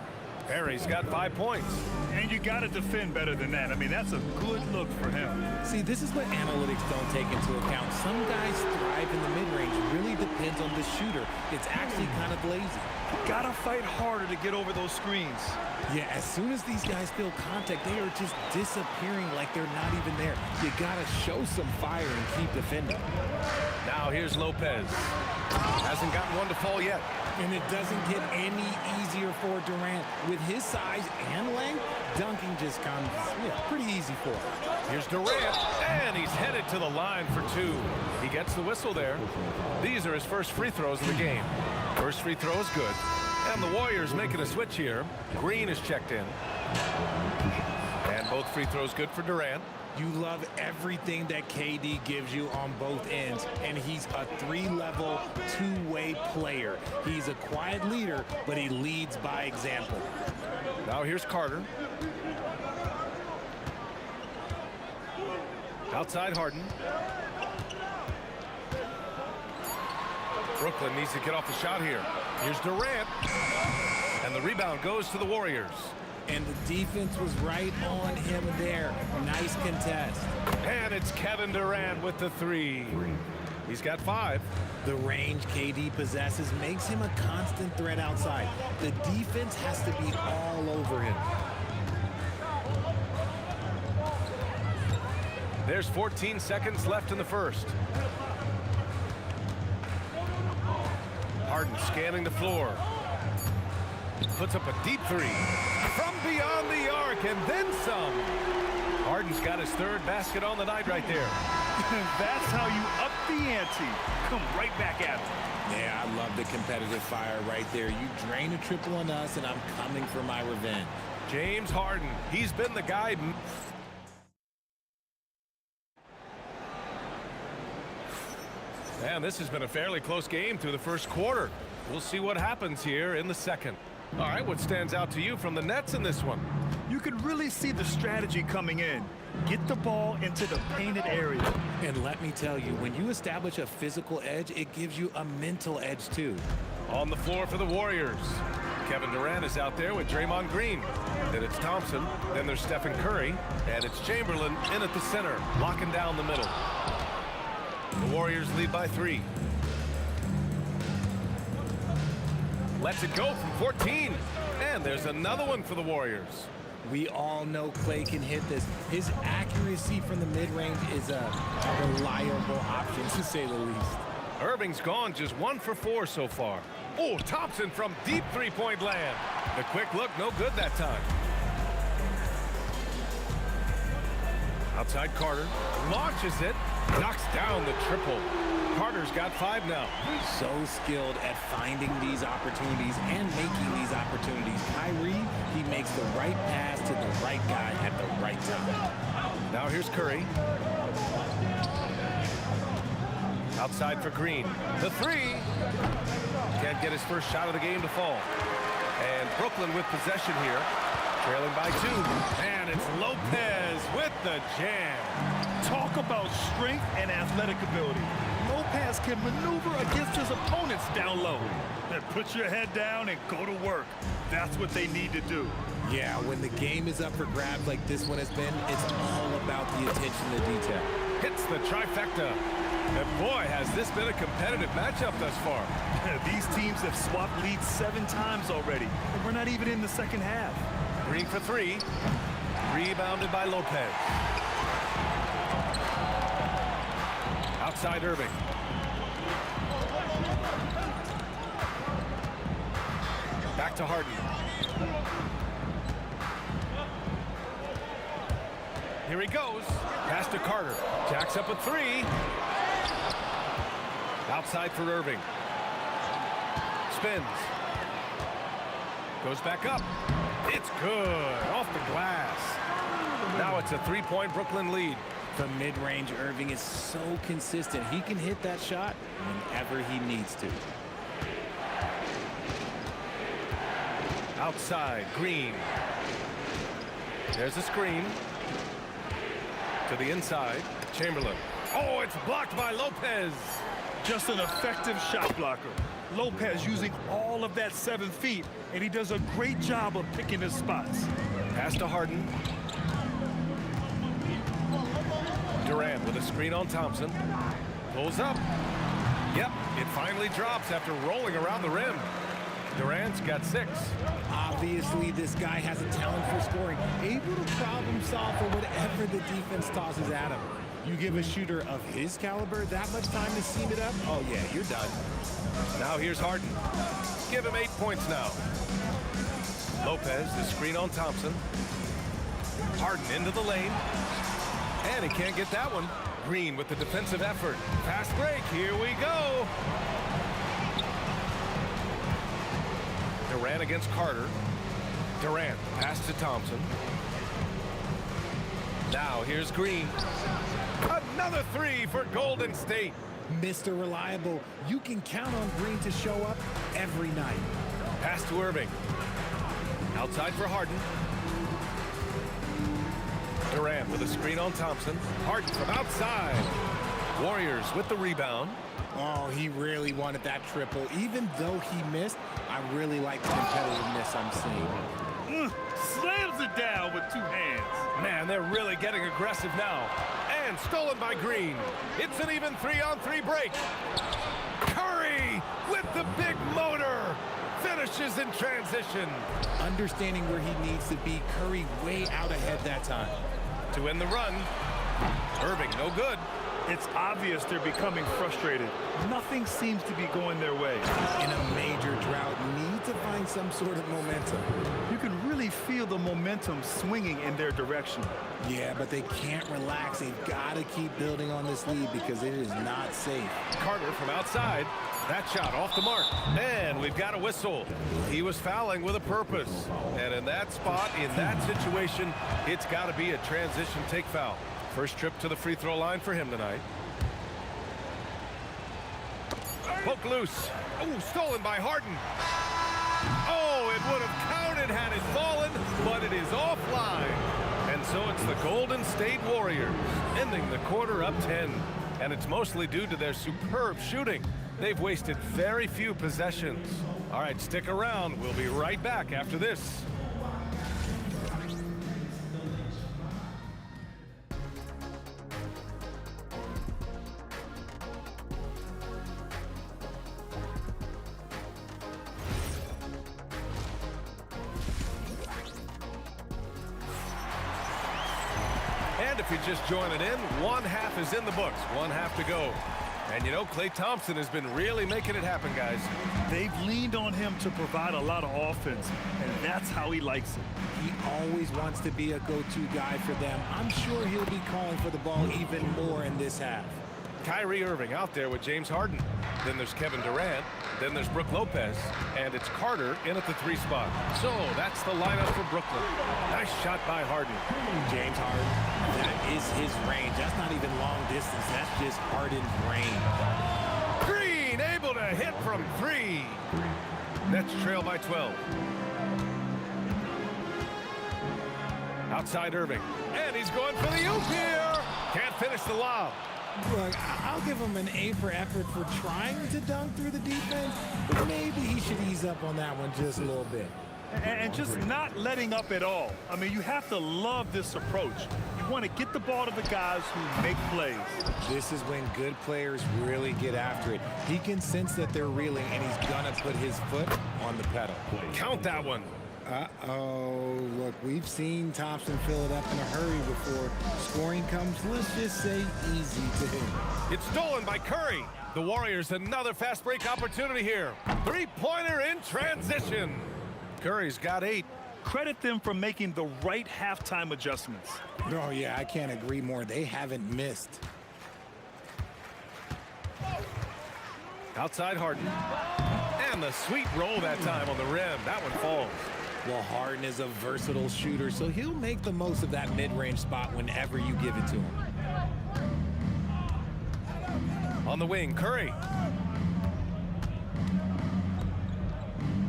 Barry's got 5 points. And you got to defend better than that. I mean, that's a good look for him. See, this is what analytics don't take into account. Some guys thrive in the mid-range. Really depends on the shooter. It's actually kind of lazy. Got to fight harder to get over those screens. Yeah, as soon as these guys feel contact, they are just disappearing like they're not even there. You got to show some fire and keep defending. Now here's Lopez. Hasn't gotten one to fall yet. And it doesn't get any easier for Durant. With his size and length, dunking just comes pretty easy for him. Here's Durant, and he's headed to the line for 2. He gets the whistle there. These are his first free throws of the game. First free throw is good. And the Warriors making a switch here. Green is checked in. And both free throws good for Durant. You love everything that KD gives you on both ends, and he's a three-level, two-way player. He's a quiet leader, but he leads by example. Now here's Carter. Outside Harden. Brooklyn needs to get off the shot here. Here's Durant. And the rebound goes to the Warriors. And the defense was right on him there. Nice contest. And it's Kevin Durant with the three. He's got 5. The range KD possesses makes him a constant threat outside. The defense has to be all over him. There's 14 seconds left in the first. Harden scanning the floor. Puts up a deep three. From beyond the arc and then some. Harden's got his 3rd basket on the night right there. That's how you up the ante. Come right back at it. Yeah, I love the competitive fire right there. You drain a triple on us, and I'm coming for my revenge. James Harden. He's been the guy. And this has been a fairly close game through the first quarter. We'll see what happens here in the second. All right, what stands out to you from the Nets in this one? You could really see the strategy coming in. Get the ball into the painted area. And let me tell you, when you establish a physical edge, it gives you a mental edge too. On the floor for the Warriors. Kevin Durant is out there with Draymond Green. Then it's Thompson. Then there's Stephen Curry. And it's Chamberlain in at the center, locking down the middle. The Warriors lead by 3. Lets it go from 14. And there's another one for the Warriors. We all know Clay can hit this. His accuracy from the mid-range is a reliable option, to say the least. Irving's gone just 1 for 4 so far. Oh, Thompson from deep three-point land. The quick look, no good that time. Outside Carter, launches it, knocks down the triple. Carter's got 5 now. So skilled at finding these opportunities and making these opportunities. Kyrie, he makes the right pass to the right guy at the right time. Now here's Curry. Outside for Green. The 3. Can't get his first shot of the game to fall. And Brooklyn with possession here. Trailing by 2. And it's Lopez with the jam. Talk about strength and athletic ability. Lopez can maneuver against his opponents down low. Then put your head down and go to work. That's what they need to do. Yeah, when the game is up for grabs like this one has been, it's all about the attention to detail. Hits the trifecta. And boy, has this been a competitive matchup thus far. These teams have swapped leads 7 times already, and we're not even in the second half. Green for 3. Rebounded by Lopez. Outside Irving. Back to Harden. Here he goes. Pass to Carter. Jacks up a 3. Outside for Irving. Spins. Goes back up. It's good. Off the glass. Now it's a 3-point Brooklyn lead. From mid-range, Irving is so consistent. He can hit that shot whenever he needs to. Outside, Green. There's a screen. To the inside, Chamberlain. Oh, it's blocked by Lopez. Just an effective shot blocker. Lopez using all of that 7 feet, and he does a great job of picking his spots. Pass to Harden. Durant with a screen on Thompson. Pulls up. Yep, it finally drops after rolling around the rim. Durant's got 6. Obviously, this guy has a talent for scoring, able to problem solve for whatever the defense tosses at him. You give a shooter of his caliber that much time to seam it up, oh yeah, you're done. Now here's Harden. Give him 8 points now. Lopez, the screen on Thompson. Harden into the lane. And he can't get that one. Green with the defensive effort. Fast break, here we go. Durant against Carter. Durant, pass to Thompson. Now here's Green. Another three for Golden State. Mr. Reliable, you can count on Green to show up every night. Pass to Irving. Outside for Harden. Durant with a screen on Thompson. Harden from outside. Warriors with the rebound. Oh, he really wanted that triple. Even though he missed, I really like the competitiveness I'm seeing. Slams it down with 2 hands. Man, they're really getting aggressive now. And stolen by Green. It's an even 3-on-3 break. Curry with the big motor. Finishes in transition. Understanding where he needs to be, Curry way out ahead that time. To end the run, Irving no good. It's obvious they're becoming frustrated. Nothing seems to be going their way. In a major drought, need to find some sort of momentum. You can really feel the momentum swinging in their direction. Yeah, but they can't relax. They've got to keep building on this lead because it is not safe. Carter from outside. That shot off the mark. And we've got a whistle. He was fouling with a purpose. And in that spot, in that situation, it's got to be a transition take foul. First trip to the free throw line for him tonight. Poke loose. Oh, stolen by Harden. Oh, it would have counted had it fallen, but it is offline. And so it's the Golden State Warriors ending the quarter up 10. And it's mostly due to their superb shooting. They've wasted very few possessions. All right, stick around. We'll be right back after this. And if you're just joining in, one half is in the books, one half to go. And you know, Klay Thompson has been really making it happen, guys. They've leaned on him to provide a lot of offense, and that's how he likes it. He always wants to be a go-to guy for them. I'm sure he'll be calling for the ball even more in this half. Kyrie Irving out there with James Harden. Then there's Kevin Durant. Then there's Brook Lopez. And it's Carter in at the 3 spot. So that's the lineup for Brooklyn. Nice shot by Harden. James Harden, that is his range. That's not even long distance. That's just Harden's range. Green able to hit from 3. Nets trail by 12. Outside Irving. And he's going for the oop here. Can't finish the lob. Look, I'll give him an A for effort for trying to dunk through the defense, but maybe he should ease up on that one just a little bit. And just not letting up at all. I mean, you have to love this approach. You want to get the ball to the guys who make plays. This is when good players really get after it. He can sense that they're reeling, and he's going to put his foot on the pedal. Count that one. Uh-oh. Look, we've seen Thompson fill it up in a hurry before. Scoring comes, let's just say, easy to him. It's stolen by Curry. The Warriors another fast break opportunity here. 3-pointer in transition. Curry's got 8. Credit them for making the right halftime adjustments. Oh, yeah, I can't agree more. They haven't missed. Outside Harden. And the sweet roll that time on the rim. That one falls. Well, Harden is a versatile shooter, so he'll make the most of that mid-range spot whenever you give it to him. On the wing, Curry.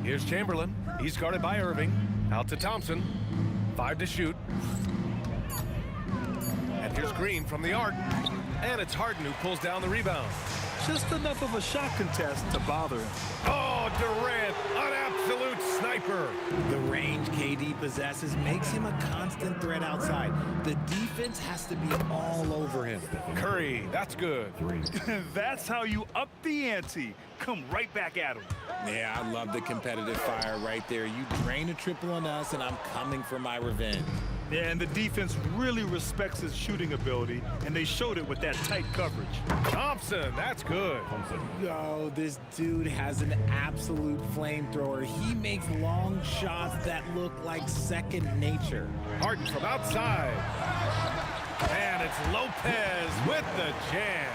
Here's Chamberlain. He's guarded by Irving. Out to Thompson. 5 to shoot. And here's Green from the arc. And it's Harden who pulls down the rebound. Just enough of a shot contest to bother him. Oh, Durant, an absolute sniper. The range KD possesses makes him a constant threat outside. The defense has to be all over him. Curry, that's good. That's how you up the ante. Come right back at him. Yeah, I love the competitive fire right there. You drain a triple on us, and I'm coming for my revenge. Yeah, and the defense really respects his shooting ability, and they showed it with that tight coverage. Thompson, that's good. Yo, this dude has an absolute flamethrower. He makes long shots that look like second nature. Harden from outside. And it's Lopez with the jam.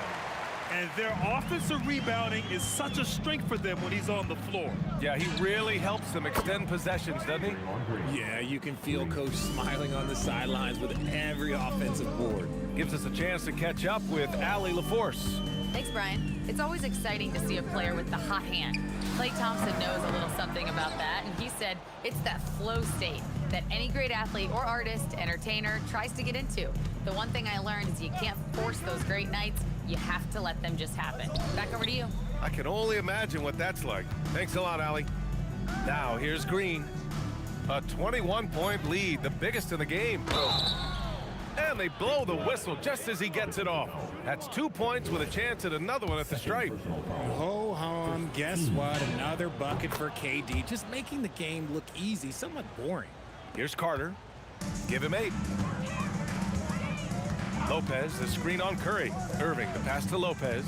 And their offensive rebounding is such a strength for them when he's on the floor. Yeah, he really helps them extend possessions, doesn't he? Yeah, you can feel Coach smiling on the sidelines with every offensive board. Gives us a chance to catch up with Allie LaForce. Thanks, Brian. It's always exciting to see a player with the hot hand. Klay Thompson knows a little something about that, and he said it's that flow state that any great athlete or artist, entertainer, tries to get into. The one thing I learned is you can't force those great nights. You have to let them just happen. Back over to you. I can only imagine what that's like. Thanks a lot, Allie. Now, here's Green. A 21-point lead, the biggest in the game. And they blow the whistle just as he gets it off. That's 2 points with a chance at another one at the stripe. Ho-hum, guess what? Another bucket for KD, just making the game look easy, somewhat boring. Here's Carter. Give him 8. Lopez, the screen on Curry. Irving, the pass to Lopez.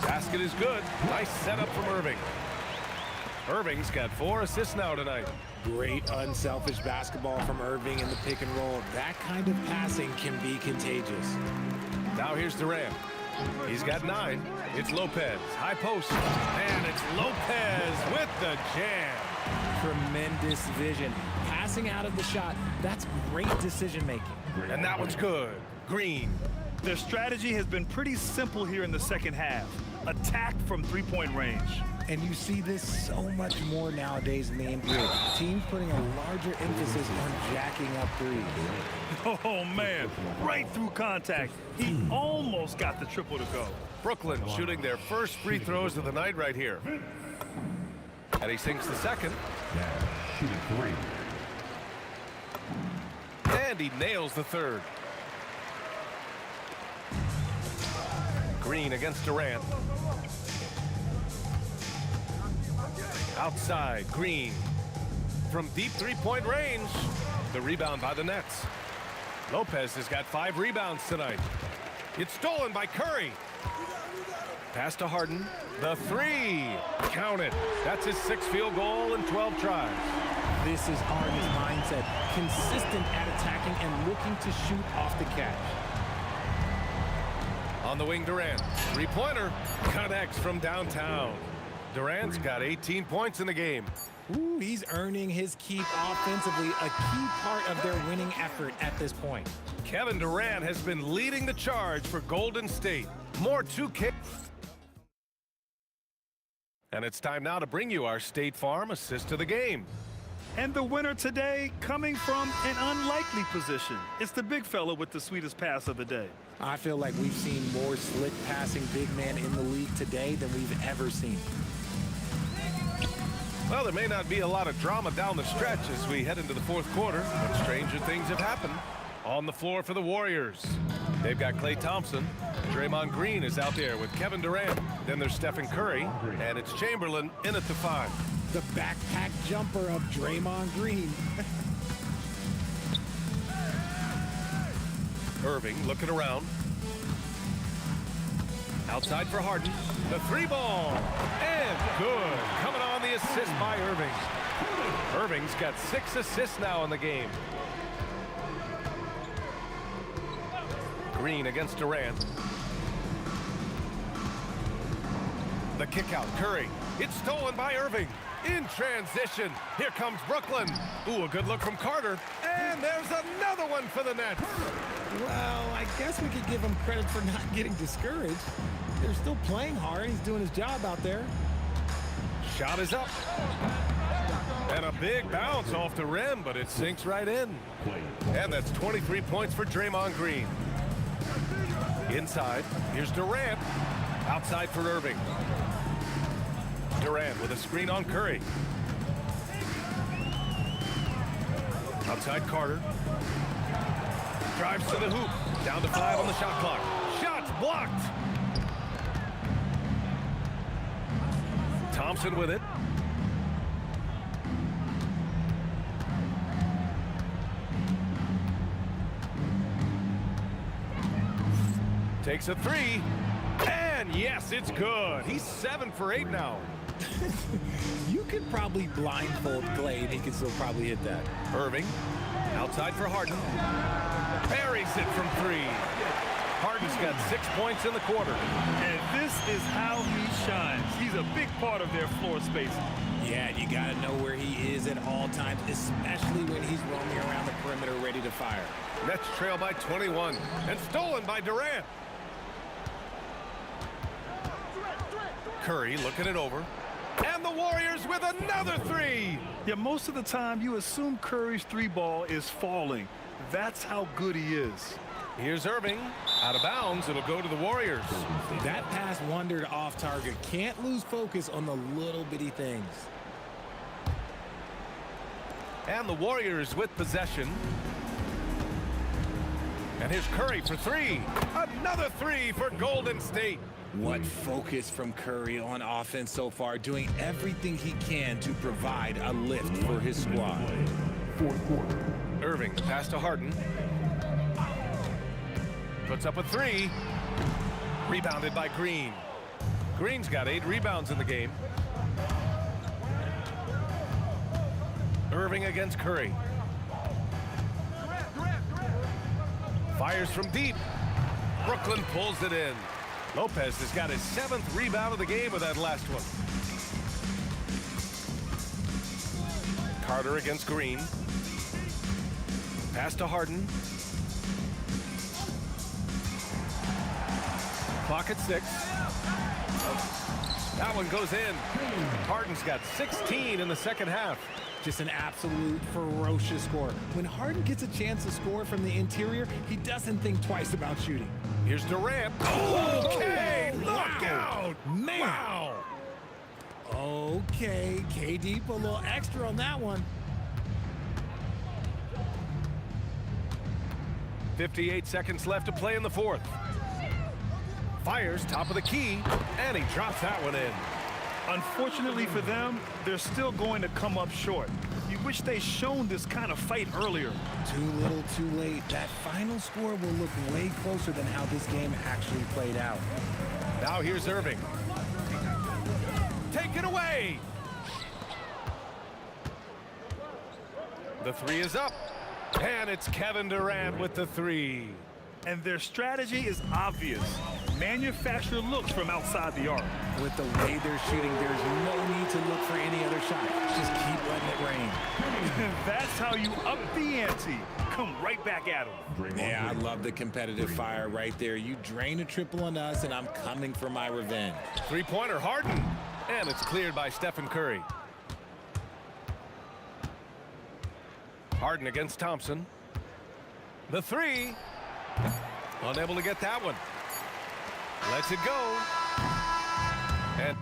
Basket is good. Nice setup from Irving. Irving's got 4 assists now tonight. Great unselfish basketball from Irving in the pick and roll. That kind of passing can be contagious. Now here's Durant. He's got 9. It's Lopez. High post. And it's Lopez with the jam. Tremendous vision. Passing out of the shot, that's great decision making. And that one's good. Green. Their strategy has been pretty simple here in the second half. Attack from three-point range. And you see this so much more nowadays in the NBA. Teams putting a larger emphasis on jacking up threes. Oh, man. Right through contact. He almost got the triple to go. Brooklyn shooting their first free throws of the night right here. And he sinks the second. Nash shooting 3. And he nails the third. Green against Durant. Outside, Green. From deep three-point range. The rebound by the Nets. Lopez has got 5 rebounds tonight. It's stolen by Curry. Pass to Harden. The 3. Count it. That's his 6th field goal in 12 tries. This is Harden's mindset. Consistent at attacking and looking to shoot off the catch. On the wing, Durant. Three-pointer. Connects from downtown. Durant's got 18 points in the game. Ooh, he's earning his keep offensively, a key part of their winning effort at this point. Kevin Durant has been leading the charge for Golden State. More 2K. And it's time now to bring you our State Farm assist of the game. And the winner today coming from an unlikely position. It's the big fella with the sweetest pass of the day. I feel like we've seen more slick passing big men in the league today than we've ever seen. Well, there may not be a lot of drama down the stretch as we head into the fourth quarter, but stranger things have happened. On the floor for the Warriors, they've got Klay Thompson. Draymond Green is out there with Kevin Durant. Then there's Stephen Curry, and it's Chamberlain in at the 5. The backpack jumper of Draymond Green. Irving looking around. Outside for Harden. The 3-ball. And good. Coming on the assist by Irving. Irving's got 6 assists now in the game. Green against Durant. The kick out. Curry. It's stolen by Irving. In transition. Here comes Brooklyn. Ooh, a good look from Carter. And there's another one for the Nets. Well, I guess we could give him credit for not getting discouraged. They're still playing hard. He's doing his job out there. Shot is up. And a big bounce off the rim, but it sinks right in. And that's 23 points for Draymond Green. Inside, here's Durant. Outside for Irving. Durant with a screen on Curry. Outside Carter. Drives to the hoop. Down to 5 on the shot clock. Shots blocked. Thompson with it. Takes a 3. And yes, it's good. He's 7 for 8 now. You could probably blindfold Klay and he could still probably hit that. Irving. Outside for Harden. Buries it from 3. Harden's got 6 points in the quarter. And this is how he shines. He's a big part of their floor space. Yeah, you got to know where he is at all times, especially when he's roaming around the perimeter ready to fire. Nets trail by 21 and stolen by Durant. Curry looking it over. And the Warriors with another three. Yeah, most of the time you assume Curry's three ball is falling. That's how good he is. Here's Irving. Out of bounds. It'll go to the Warriors. That pass wandered off target. Can't lose focus on the little bitty things. And the Warriors with possession. And here's Curry for three. Another three for Golden State. What focus from Curry on offense so far, doing everything he can to provide a lift for his squad. Fourth quarter. Irving pass to Harden. Puts up a three. Rebounded by Green. Green's got 8 rebounds in the game. Irving against Curry. Fires from deep. Brooklyn pulls it in. Lopez has got his 7th rebound of the game with that last one. Carter against Green. Pass to Harden. Clock at 6. That one goes in. Harden's got 16 in the second half. Just an absolute ferocious score. When Harden gets a chance to score from the interior, he doesn't think twice about shooting. Here's Durant. Okay, look out. Man. Wow. Okay, KD put a little extra on that one. 58 seconds left to play in the fourth. Fires top of the key, and he drops that one in. Unfortunately for them, they're still going to come up short. You wish they'd shown this kind of fight earlier. Too little, too late. That final score will look way closer than how this game actually played out. Now here's Irving. Take it away. The three is up. And it's Kevin Durant with the three. And their strategy is obvious. Manufacture looks from outside the arc. With the way they're shooting, there's no need to look for any other shot. Just keep letting it rain. That's how you up the ante. Come right back at them. Yeah, I love the competitive fire right there. You drain a triple on us, and I'm coming for my revenge. Three-pointer, Harden. And it's cleared by Stephen Curry. Harden against Thompson. The three. Unable to get that one. Lets it go. And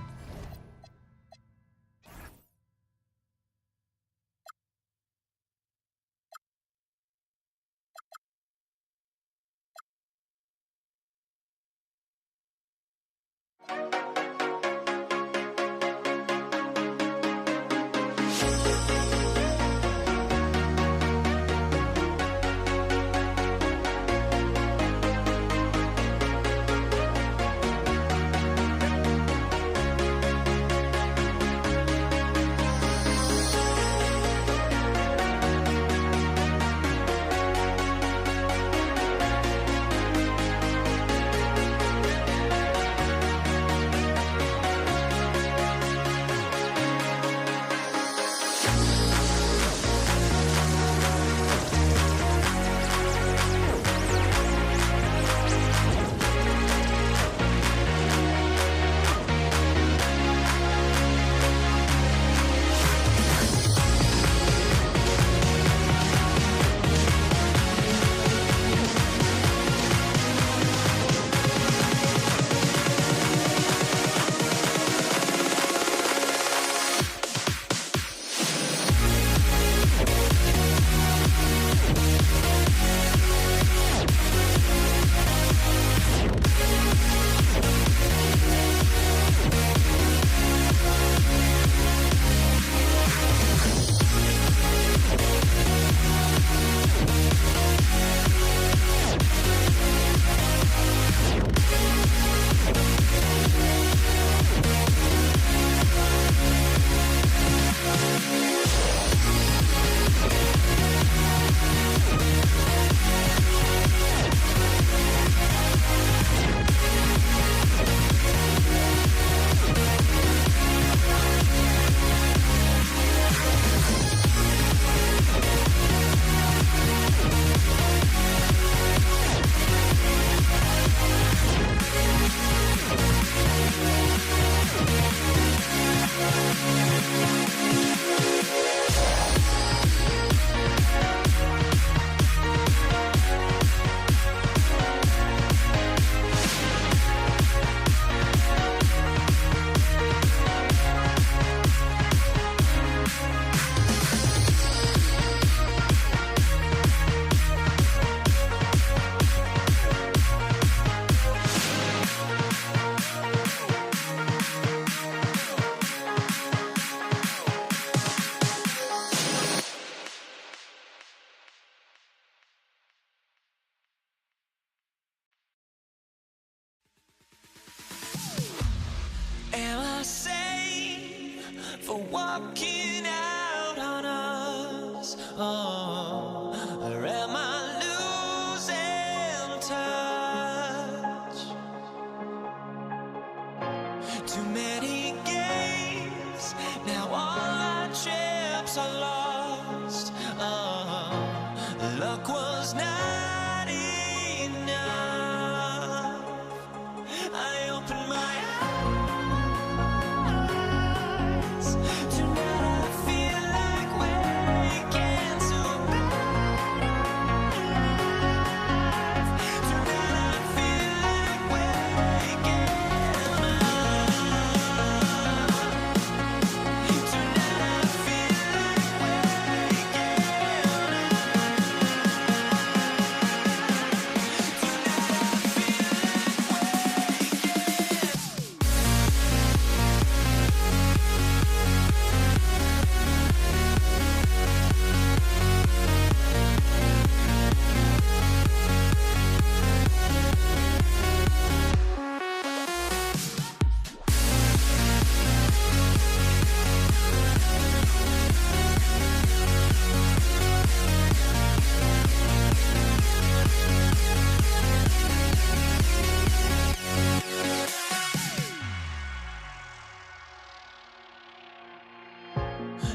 for walking out on us. Oh, or am I losing touch? Too many games, now all our chips are lost. Oh, luck was not enough. I opened my eyes. Tonight I feel like waking to life. Tonight I feel like waking up. Tonight I feel like waking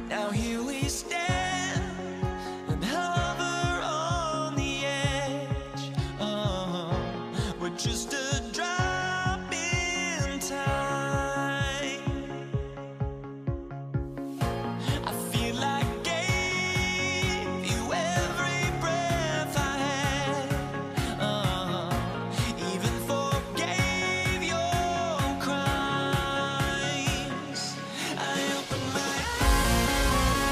Now here we stand and hover on the edge. We're just a drop in time. I feel like I gave you every breath I had. Even forgave your crimes. I opened my eyes.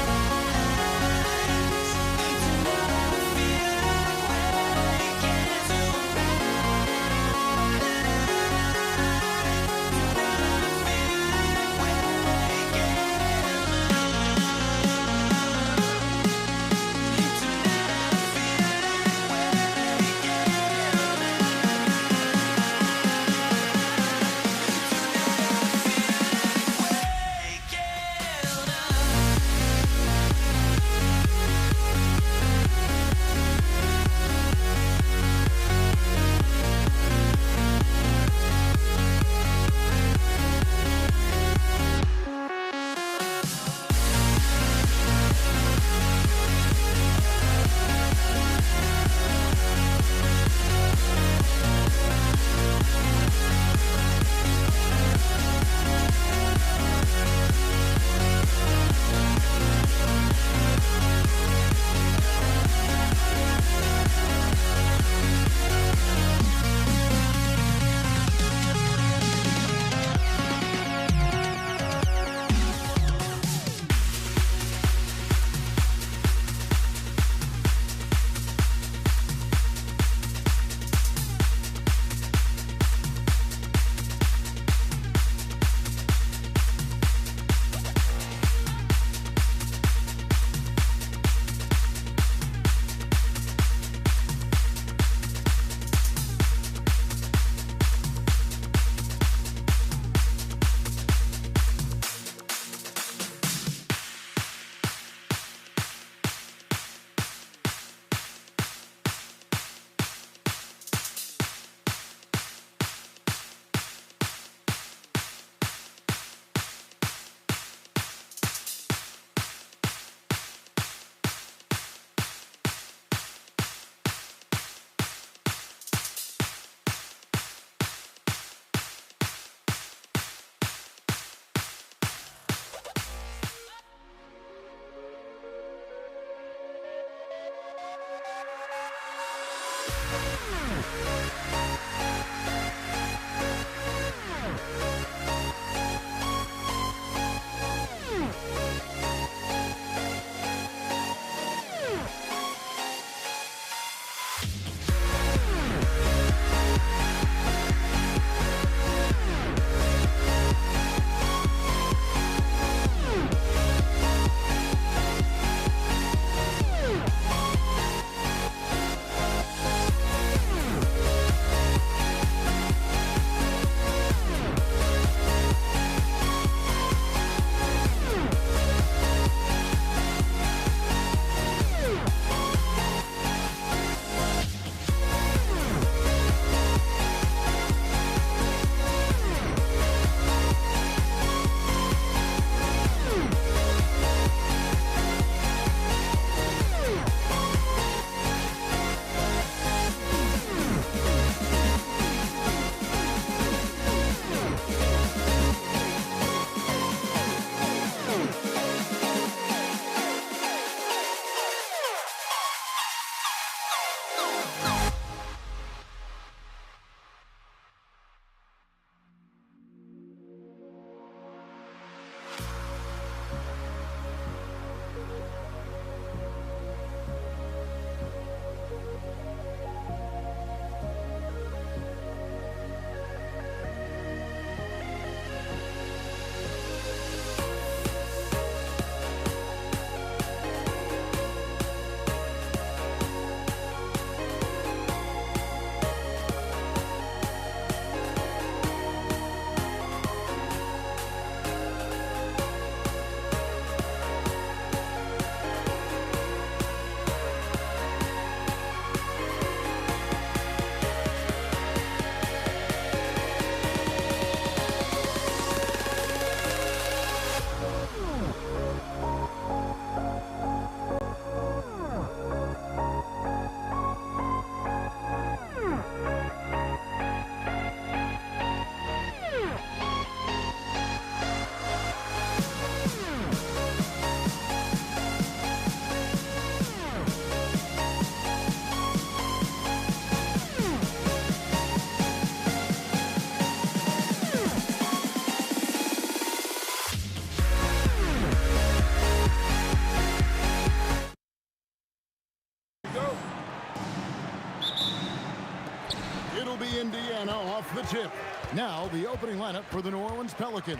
Indiana off the tip. Now the opening lineup for the New Orleans Pelicans.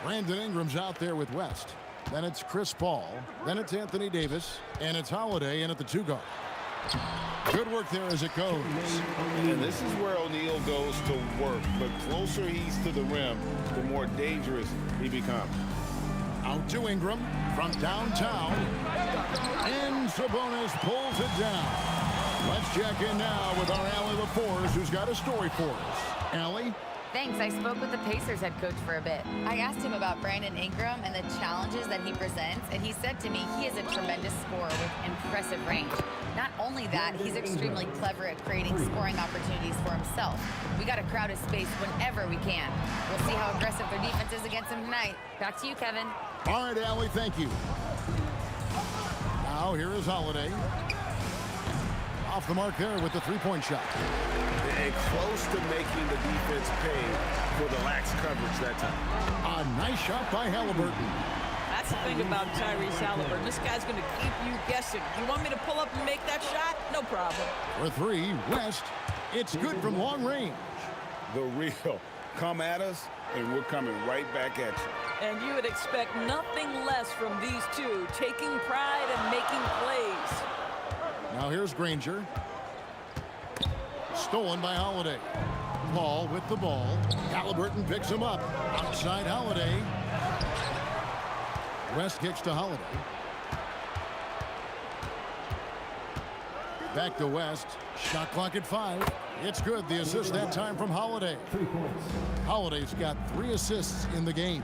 Brandon Ingram's out there with West. Then it's Chris Paul. Then it's Anthony Davis. And it's Holiday in at the 2 guard. Good work there as it goes. And this is where O'Neal goes to work. The closer he's to the rim, the more dangerous he becomes. Out to Ingram from downtown. And Sabonis pulls it down. Let's check in now with our Allie LaForce, who's got a story for us. Allie? Thanks. I spoke with the Pacers head coach for a bit. I asked him about Brandon Ingram and the challenges that he presents, and he said to me he is a tremendous scorer with impressive range. Not only that, he's extremely clever at creating scoring opportunities for himself. We got to crowd his space whenever we can. We'll see how aggressive their defense is against him tonight. Back to you, Kevin. All right, Allie, thank you. Now here is Holiday. Off the mark there with the three-point shot. And close to making the defense pay for the lax coverage that time. A nice shot by Halliburton. That's the thing about Tyrese Halliburton. This guy's going to keep you guessing. You want me to pull up and make that shot? No problem. For 3, West. It's good from long range. The real. Come at us, and we're coming right back at you. And you would expect nothing less from these two, taking pride and making plays. Now here's Granger. Stolen by Holiday. Paul with the ball. Halliburton picks him up. Outside Holiday. West kicks to Holiday. Back to West. Shot clock at 5. It's good. The assist that time from Holiday. Holiday's got 3 assists in the game.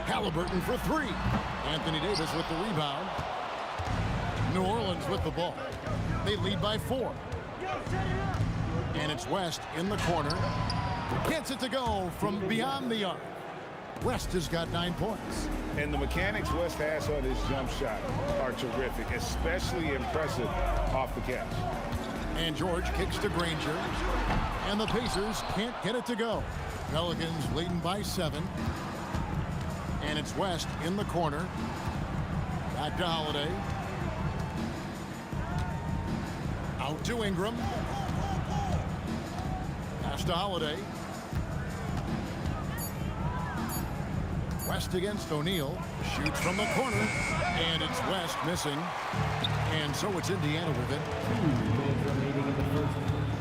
Halliburton for 3. Anthony Davis with the rebound. New Orleans with the ball. They lead by 4. And it's West in the corner. Gets it to go from beyond the arc. West has got 9 points. And the mechanics West has on his jump shot are terrific, especially impressive off the catch. And George kicks to Granger. And the Pacers can't get it to go. Pelicans leading by 7. And it's West in the corner. Back to Holiday. Out to Ingram. Pass to Holiday. West against O'Neal. Shoots from the corner. And it's West missing. And so it's Indiana with it. 2 minutes remaining in the first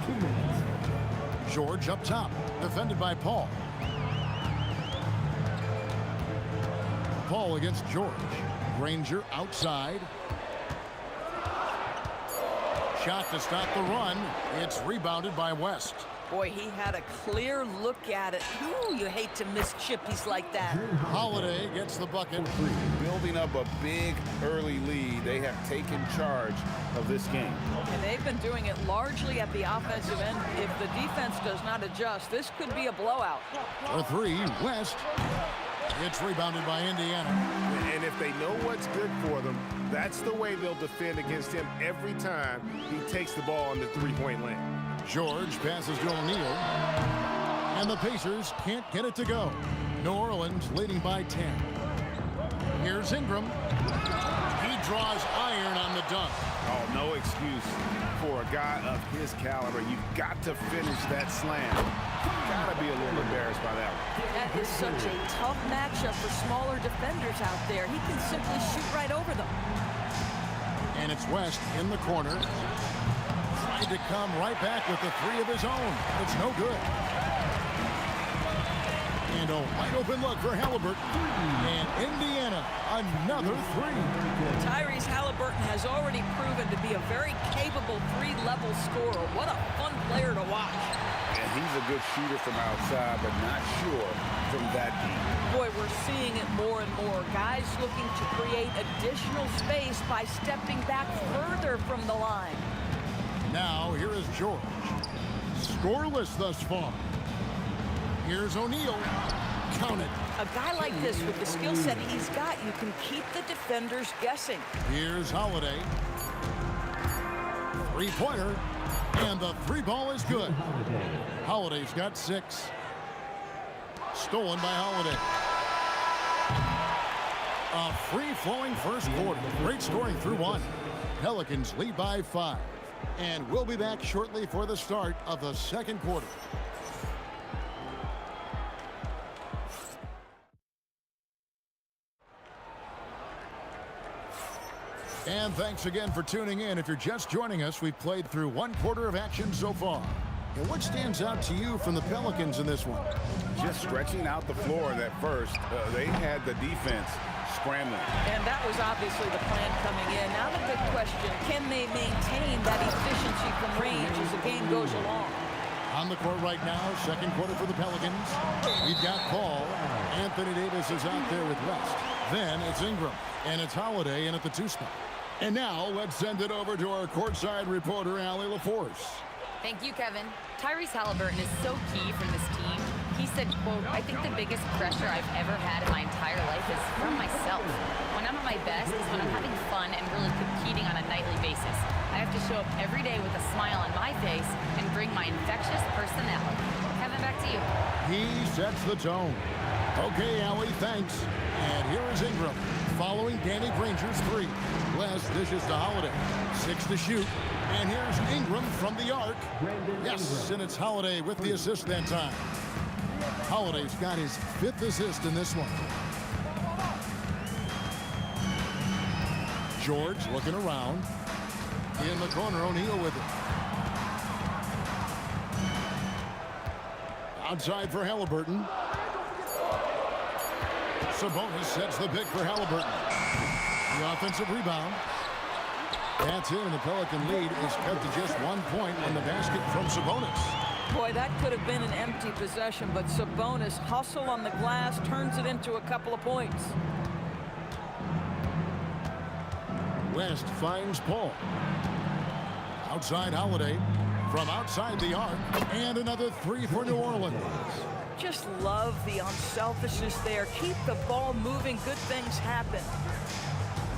2 minutes. George up top. Defended by Paul. Paul against George. Granger outside. Shot to stop the run. It's rebounded by West. Boy, he had a clear look at it. Ooh, you hate to miss chippies like that. Holiday gets the bucket. Building up a big early lead, they have taken charge of this game. And they've been doing it largely at the offensive end. If the defense does not adjust, this could be a blowout. For 3, West. It's rebounded by Indiana. And if they know what's good for them, that's the way they'll defend against him every time he takes the ball on the three-point line. George passes to O'Neal. And the Pacers can't get it to go. New Orleans leading by 10. Here's Ingram. He draws iron on the dunk. Oh, no excuse for a guy of his caliber. You've got to finish that slam. Gotta be a little embarrassed by that one. That is such a tough matchup for smaller defenders out there. He can simply shoot right over them. And it's West in the corner. Tried to come right back with the 3 of his own. It's no good. And a wide open look for Halliburton. And Indiana, another 3. Tyrese Halliburton has already proven to be a very capable 3-level scorer. What a fun player to watch. And he's a good shooter from outside, but not sure from that deep. Boy, we're seeing it more and more. Guys looking to create additional space by stepping back further from the line. Now, here is George. Scoreless thus far. Here's O'Neal. Count it. A guy like this with the skill set he's got, you can keep the defenders guessing. Here's Holiday. 3-pointer. And the 3 ball is good. Holiday's got 6. Stolen by Holiday. A free-flowing first quarter. Great scoring through 1. Pelicans lead by 5. And we'll be back shortly for the start of the second quarter. And thanks again for tuning in. If you're just joining us, we've played through one quarter of action so far. And what stands out to you from the Pelicans in this one? Just stretching out the floor that first. They had the defense scrambling. And that was obviously the plan coming in. Now the big question, can they maintain that efficiency from range as the game goes along? On the court right now, second quarter for the Pelicans. We've got Paul. Anthony Davis is out there with West. Then it's Ingram. And it's Holiday in at the 2 spot. And now let's send it over to our courtside reporter, Allie LaForce. Thank you, Kevin. Tyrese Halliburton is so key for this team. He said, quote, "I think the biggest pressure I've ever had in my entire life is from myself. When I'm at my best is when I'm having fun and really competing on a nightly basis. I have to show up every day with a smile on my face and bring my infectious personality." Kevin, back to you. He sets the tone. Okay, Allie, thanks. And here is Ingram following Danny Granger's 3. West dishes to Holiday. 6 to shoot. And here's Ingram from the arc. Yes, and it's Holiday with the assist that time. Holiday's got his 5th assist in this one. George looking around. In the corner, O'Neal with it. Outside for Halliburton. Sabonis sets the pick for Halliburton. The offensive rebound. That's it, and the Pelican lead is cut to just 1 point on the basket from Sabonis. Boy, that could have been an empty possession, but Sabonis hustle on the glass, turns it into a couple of points. West finds Paul. Outside Holiday. From outside the arc. And another 3 for New Orleans. Just love the unselfishness there. Keep the ball moving. Good things happen.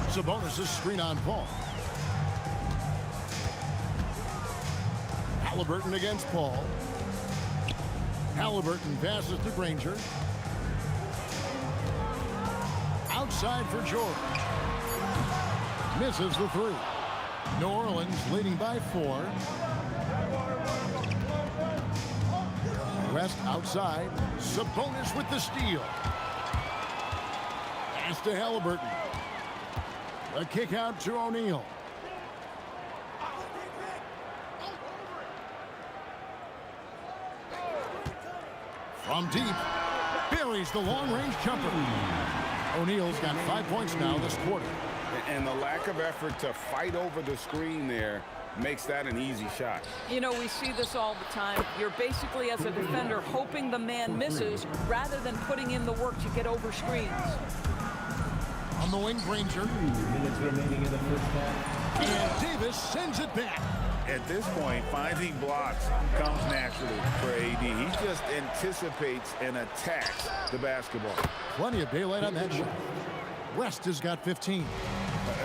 Sabonis' screen on Paul. Halliburton against Paul. Halliburton passes to Granger. Outside for George. Misses the 3. New Orleans leading by 4. West outside. Sabonis with the steal. Pass to Halliburton. A kick out to O'Neal. From deep, buries the long-range jumper. O'Neal's got 5 points now this quarter. And the lack of effort to fight over the screen there makes that an easy shot. You know, we see this all the time. You're basically, as a defender, hoping the man misses rather than putting in the work to get over screens. On the wing, Granger. 3 minutes remaining in the first half. And Davis sends it back. At this point, finding blocks comes naturally for AD. He just anticipates and attacks the basketball. Plenty of daylight on that shot. West has got 15.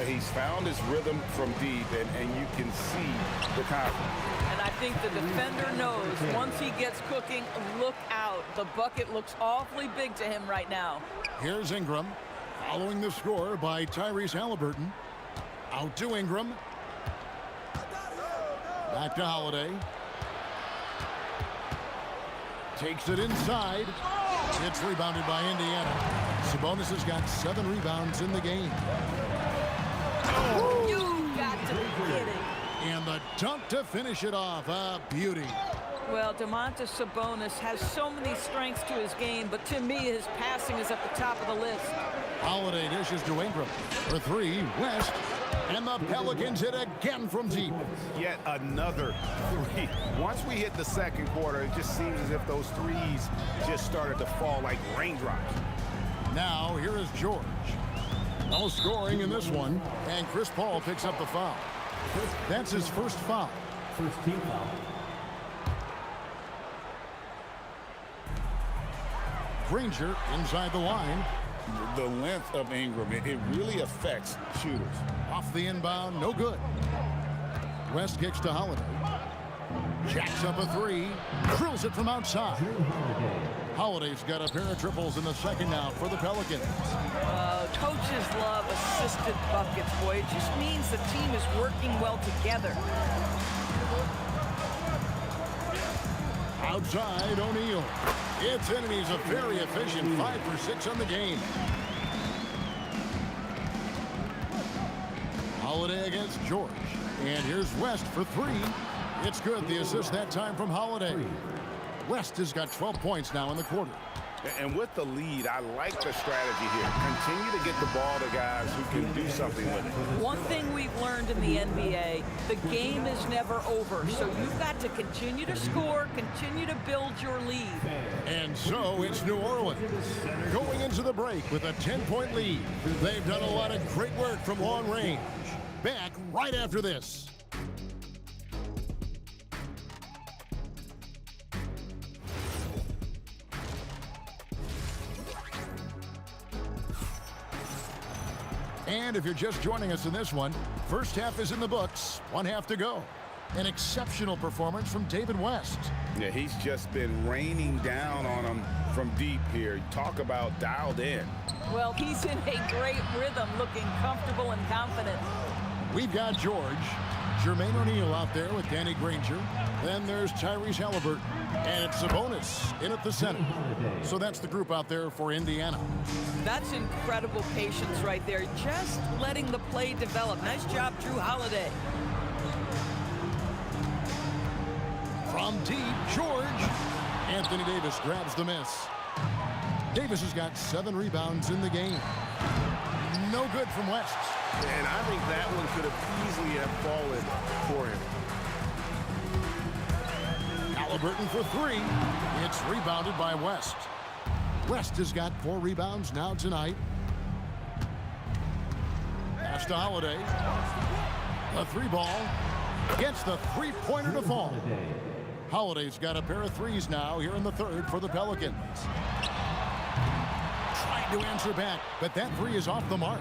He's found his rhythm from deep, and you can see the confidence. And I think the defender knows once he gets cooking, look out. The bucket looks awfully big to him right now. Here's Ingram, following the score by Tyrese Halliburton. Out to Ingram. Back to Holiday. Takes it inside. It's rebounded by Indiana. Sabonis has got 7 rebounds in the game. Oh, you got to be kidding. And the dunk to finish it off. A beauty. Well, Domantas Sabonis has so many strengths to his game, but to me, his passing is at the top of the list. Holiday dishes to Ingram. For 3, West. And the Pelicans hit again from deep. Yet another 3. Once we hit the second quarter, it just seems as if those threes just started to fall like raindrops. Now, here is George. No scoring in this one. And Chris Paul picks up the foul. That's his first foul. First team foul. Granger inside the line. The length of Ingram, it really affects shooters. Off the inbound, no good. West kicks to Holiday. Jacks up a 3. Drills it from outside. Holiday's got a pair of triples in the second now for the Pelicans. Coaches love assisted buckets, boy. It just means the team is working well together. Outside, O'Neal. It's in, and he's a very efficient 5 for 6 on the game. Holiday against George. And here's West for 3. It's good. The assist that time from Holiday. West has got 12 points now in the quarter. And with the lead, I like the strategy here. Continue to get the ball to guys who can do something with it. One thing we've learned in the NBA, the game is never over. So you've got to continue to score, continue to build your lead. And so it's New Orleans going into the break with a 10-point lead. They've done a lot of great work from long range. Back right after this. And if you're just joining us in this one, first half is in the books, 1 half to go. An exceptional performance from David West. Yeah, he's just been raining down on them from deep here. Talk about dialed in. Well, he's in a great rhythm, looking comfortable and confident. We've got George, Jermaine O'Neal out there with Danny Granger. Then there's Tyrese Halliburton. And it's Sabonis in at the center. So that's the group out there for Indiana. That's incredible patience right there. Just letting the play develop. Nice job, Drew Holiday. From deep, George. Anthony Davis grabs the miss. Davis has got 7 rebounds in the game. No good from West. And I think that one could have easily have fallen for him. Halliburton for 3. It's rebounded by West. West has got 4 rebounds now tonight. Pass to Holiday. The 3 ball gets the 3-pointer to fall. Holiday's got a pair of 3s now here in the third for the Pelicans. Trying to answer back, but that 3 is off the mark.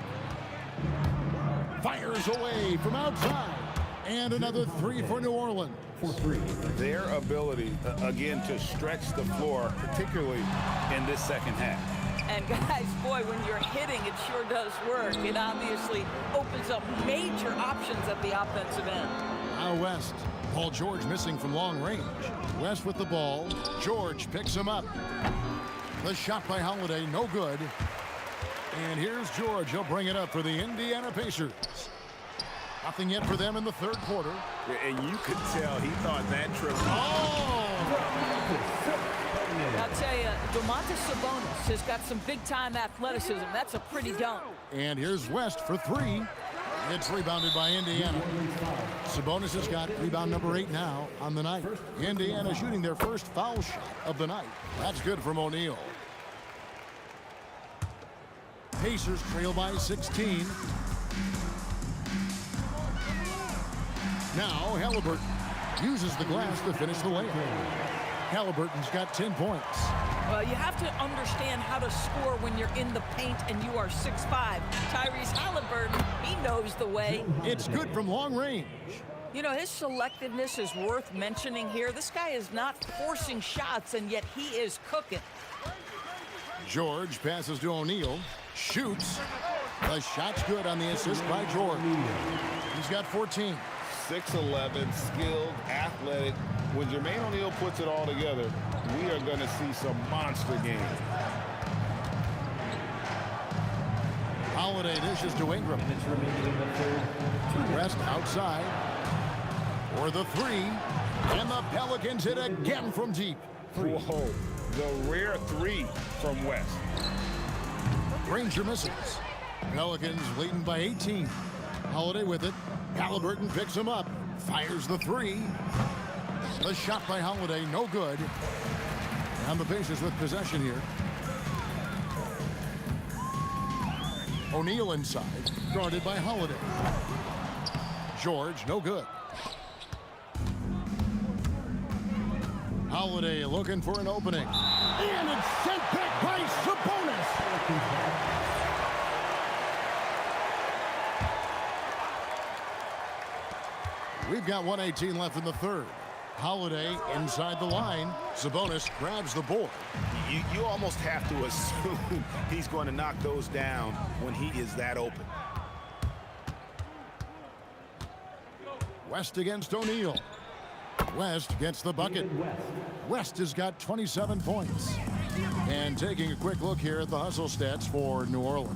Fires away from outside. And another 3 for New Orleans. For 3. Their ability, again, to stretch the floor, particularly in this second half. And guys, boy, when you're hitting, it sure does work. It obviously opens up major options at the offensive end. Now West. Paul George missing from long range. West with the ball. George picks him up. The shot by Holiday, no good. And here's George. He'll bring it up for the Indiana Pacers. Nothing yet for them in the third quarter. And you could tell he thought that trip. Oh! I'll tell you, Domantas Sabonis has got some big-time athleticism. That's a pretty dunk. And here's West for 3. It's rebounded by Indiana. Sabonis has got rebound number 8 now on the night. Indiana shooting their first foul shot of the night. That's good from O'Neal. Pacers trail by 16. Now Halliburton uses the glass to finish the layup. Halliburton's got 10 points. Well, you have to understand how to score when you're in the paint and you are 6'5". Tyrese Halliburton, he knows the way. It's good from long range. You know, his selectiveness is worth mentioning here. This guy is not forcing shots, and yet he is cooking. George passes to O'Neal. Shoots. The shot's good on the assist by George. He's got 14. 6'11", skilled, athletic. When Jermaine O'Neal puts it all together, we are going to see some monster games. Holiday dishes to Ingram. West outside. For the 3. And the Pelicans hit again from deep. Whoa, the rare 3 from West. Granger misses. Pelicans leading by 18. Holiday with it. Halliburton picks him up. Fires the 3. The shot by Holiday, no good. And the Pacers with possession here. O'Neal inside, guarded by Holiday. George, no good. Holiday looking for an opening. And it's sent back by Sabonis. We've got 1:18 left in the third. Holiday inside the line. Sabonis grabs the board. You almost have to assume he's going to knock those down when he is that open. West against O'Neal. West gets the bucket. West has got 27 points. And taking a quick look here at the hustle stats for New Orleans.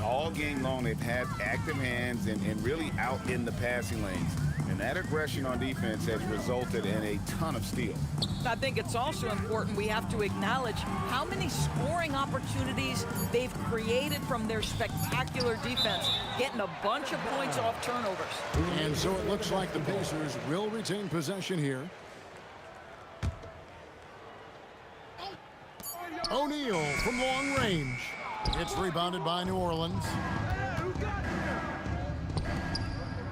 All game long, they've had active hands and really out in the passing lanes. And that aggression on defense has resulted in a ton of steals. I think it's also important we have to acknowledge how many scoring opportunities they've created from their spectacular defense, getting a bunch of points off turnovers. And so it looks like the Pacers will retain possession here. O'Neal from long range. It's rebounded by New Orleans.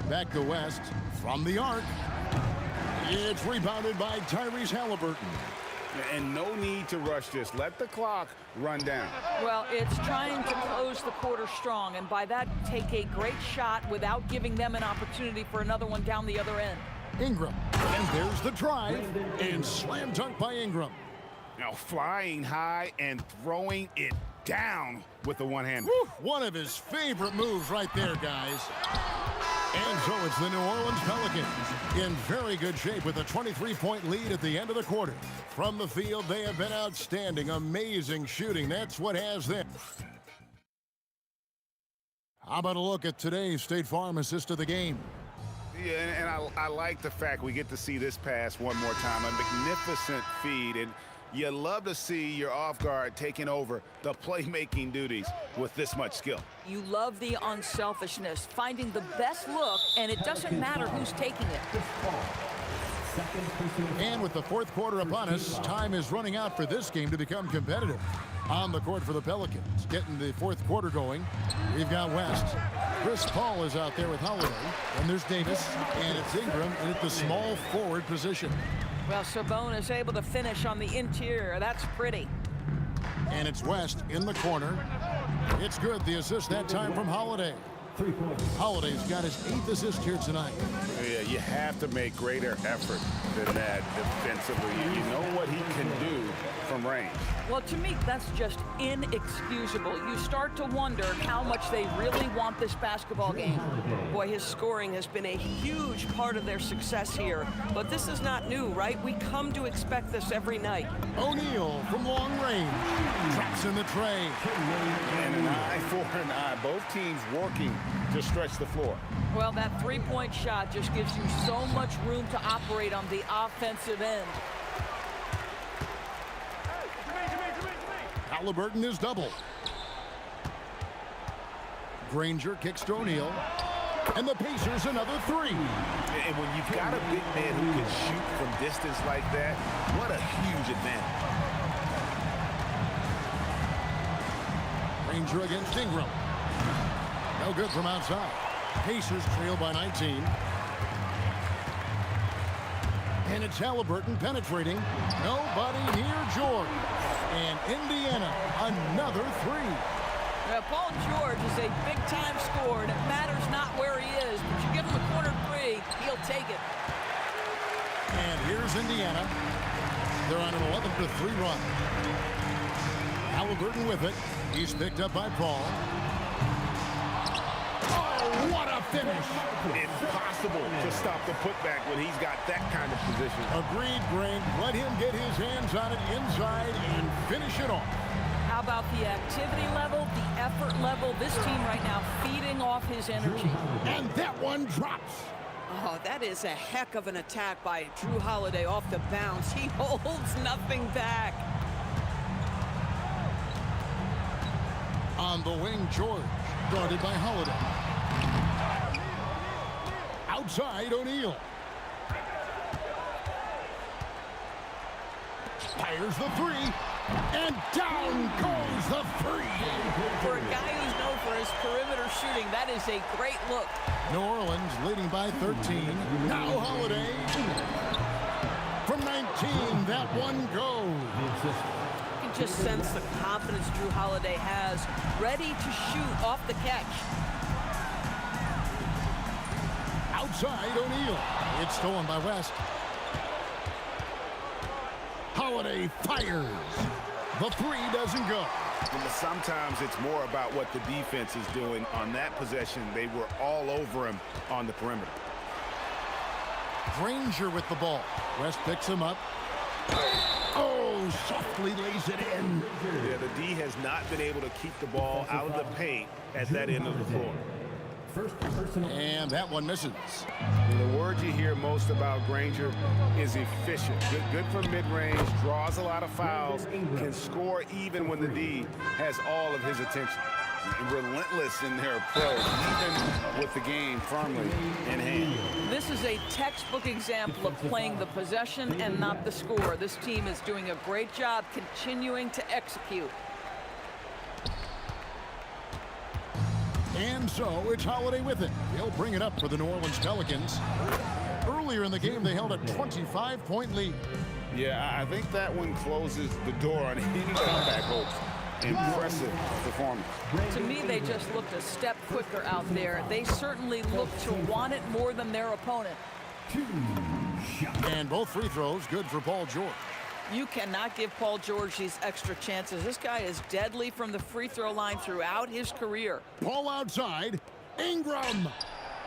Back to West from the arc. It's rebounded by Tyrese Halliburton. And no need to rush this. Let the clock run down. Well, it's trying to close the quarter strong, and by that, take a great shot without giving them an opportunity for another one down the other end. Ingram. And there's the drive. And slam dunk by Ingram. Now flying high and throwing it down with the one-hander. One of his favorite moves right there, guys. And so it's the New Orleans Pelicans in very good shape with a 23-point lead at the end of the quarter. From the field, they have been outstanding. Amazing shooting. That's what has them. How about a look at today's State Farm assist of the game? Yeah, and I like the fact we get to see this pass one more time. A magnificent feed, and you love to see your off guard taking over the playmaking duties with this much skill. You love the unselfishness, finding the best look, and it doesn't matter who's taking it. And with the fourth quarter upon us, time is running out for this game to become competitive. On the court for the Pelicans, getting the fourth quarter going. We've got West. Chris Paul is out there with Holiday. And there's Davis, and it's Ingram in at the small forward position. Well, Sabonis able to finish on the interior. That's pretty. And it's West in the corner. It's good. The assist that time from Holiday. Holiday's got his 8th assist here tonight. Yeah, you have to make greater effort than that defensively. You know what he can do from range. Well, to me, that's just inexcusable. You start to wonder how much they really want this basketball game. Boy, his scoring has been a huge part of their success here. But this is not new, right? We come to expect this every night. O'Neal from long range. Traps in the tray. And an eye for an eye. Both teams working to stretch the floor. Well, that three-point shot just gives you so much room to operate on the offensive end. Halliburton is double. Granger kicks to O'Neal. And the Pacers another three. And when you've got a big man who can shoot from distance like that, what a huge advantage. Granger against Ingram. No good from outside. Pacers trail by 19. And it's Halliburton penetrating. Nobody near George. And Indiana, another three. Paul George is a big-time scorer, and it matters not where he is, but you give him a corner three, he'll take it. And here's Indiana. They're on an 11-3 run. Halliburton with it. He's picked up by Paul. Oh, what a finish! Impossible to stop the putback when he's got that kind of position. Agreed, Greg. Let him get his hands on it inside and finish it off. How about the activity level, the effort level? This team right now feeding off his energy. And that one drops. Oh, that is a heck of an attack by Drew Holiday off the bounce. He holds nothing back. On the wing, George, guarded by Holiday. Outside, O'Neal. Fires the three. And down goes the three. For a guy who's known for his perimeter shooting, that is a great look. New Orleans leading by 13. Now Holiday. From 19, that one goes. You can just sense the confidence Drew Holiday has, ready to shoot off the catch. Outside, O'Neal. It's stolen by West. Holiday fires. The three doesn't go. Sometimes it's more about what the defense is doing. On that possession, they were all over him on the perimeter. Granger with the ball. West picks him up. Oh, softly lays it in. Yeah, the D has not been able to keep the ball out of the paint at that end of the floor. And that one misses. The word you hear most about Granger is efficient. Good from mid-range, draws a lot of fouls, can score even when the D has all of his attention. Relentless in their approach, even with the game firmly in hand. This is a textbook example of playing the possession and not the score. This team is doing a great job continuing to execute. And so it's Holiday with it. He'll bring it up for the New Orleans Pelicans. Earlier in the game, they held a 25-point lead. Yeah, I think that one closes the door on any comeback hopes. Impressive performance. To me, they just looked a step quicker out there. They certainly looked to want it more than their opponent. And both free throws good for Paul George. You cannot give Paul George these extra chances. This guy is deadly from the free throw line throughout his career. Paul outside. Ingram.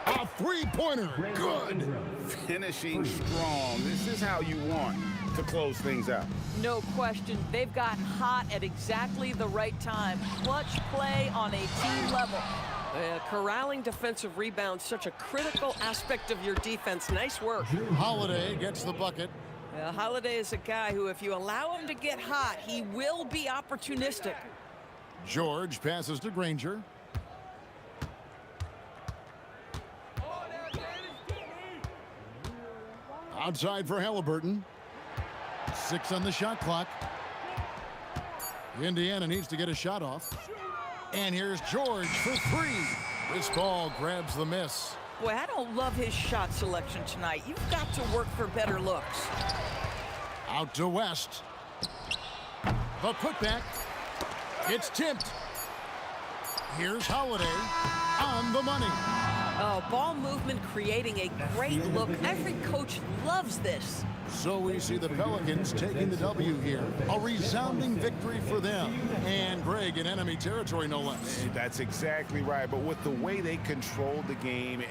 A three-pointer. Good. Finishing strong. This is how you want to close things out. No question. They've gotten hot at exactly the right time. Clutch play on a team level. Corralling defensive rebounds, such a critical aspect of your defense. Nice work. Holiday gets the bucket. Holiday is a guy who, if you allow him to get hot, he will be opportunistic. George passes to Granger. Outside for Halliburton. 6 on the shot clock. Indiana needs to get a shot off. And here's George for 3. This ball grabs the miss. Boy, I don't love his shot selection tonight. You've got to work for better looks. Out to West. The putback. It's tipped. Here's Holiday on the money. Oh, ball movement creating a great look. Every coach loves this. So we see the Pelicans taking the W here. A resounding victory for them. And Greg in enemy territory, no less. That's exactly right. But with the way they controlled the game.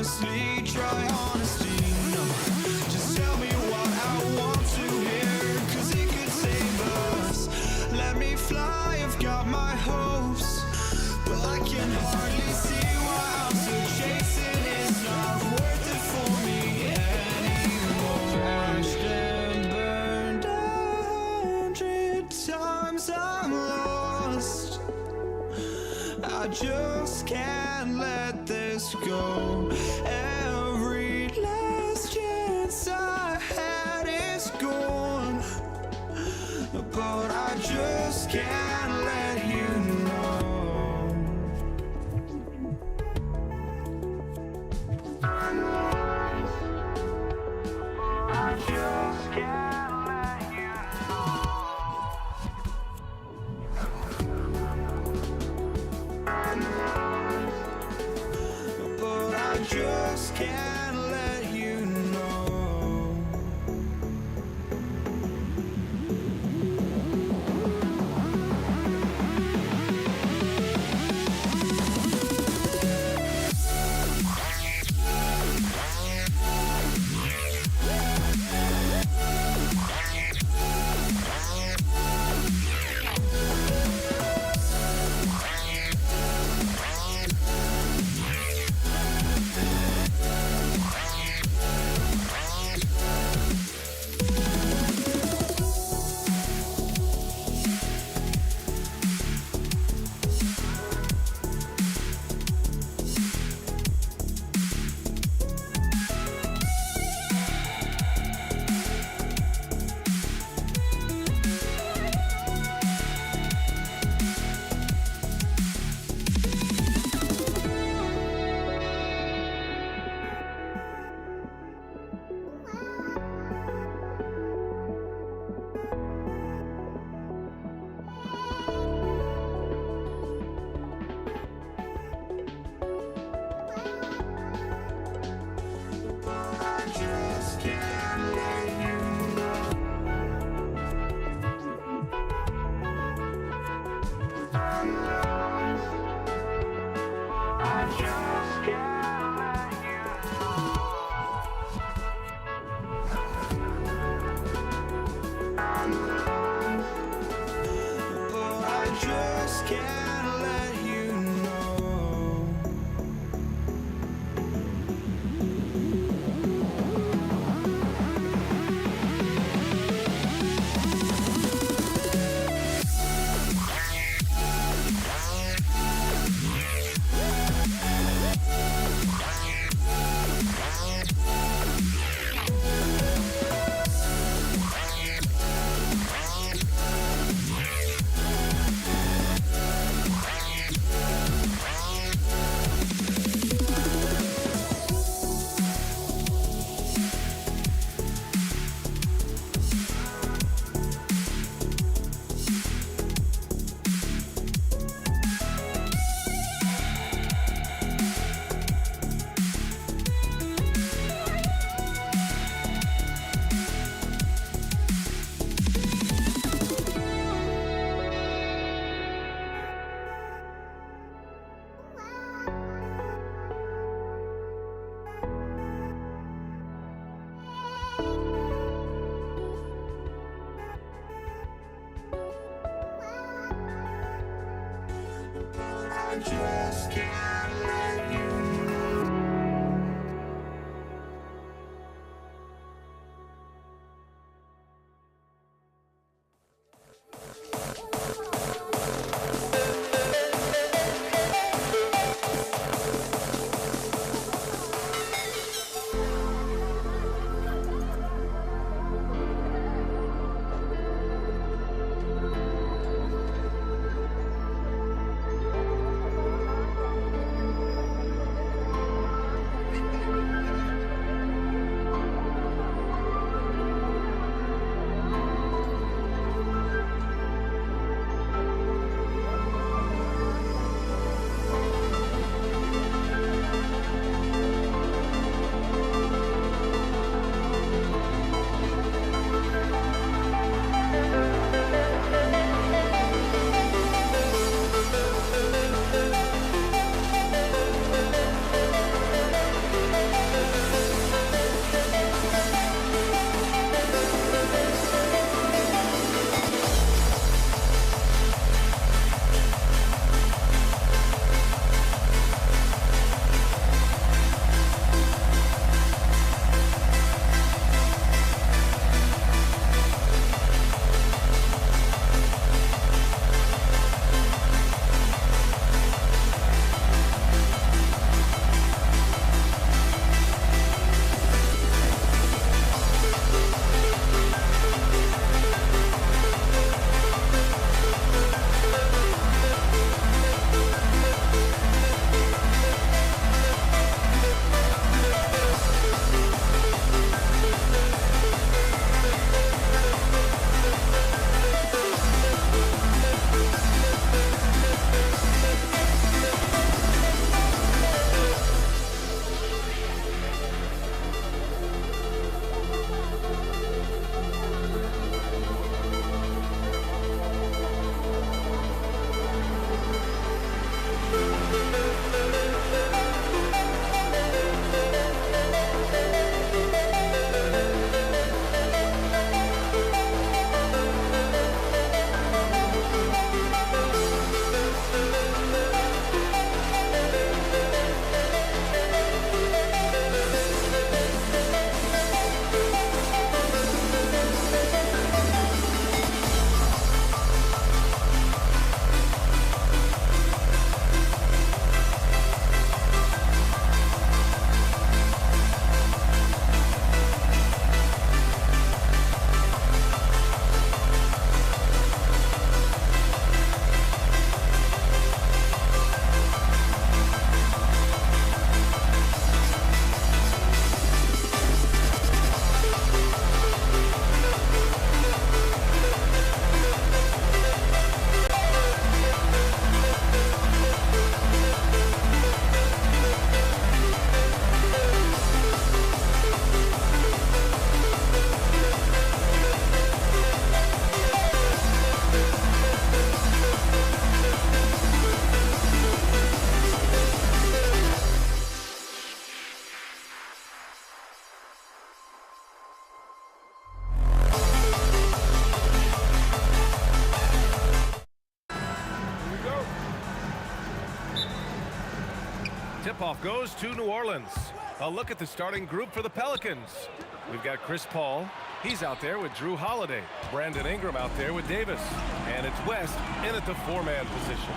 honestly, try honesty, no. Just tell me what I want to hear, 'cause it could save us. Let me fly, I've got my hopes, but I can hardly see why I'm still chasing. It's not worth it for me anymore. Crashed and burned 100 times, I'm lost. I just can't let this go. Every last chance I had is gone, but I just can't let you know. can't let you know. Just can't let you know. Tip-off goes to New Orleans. A look at the starting group for the Pelicans. We've got Chris Paul. He's out there with Drew Holiday. Brandon Ingram out there with Davis. And it's West in at the 4-man position.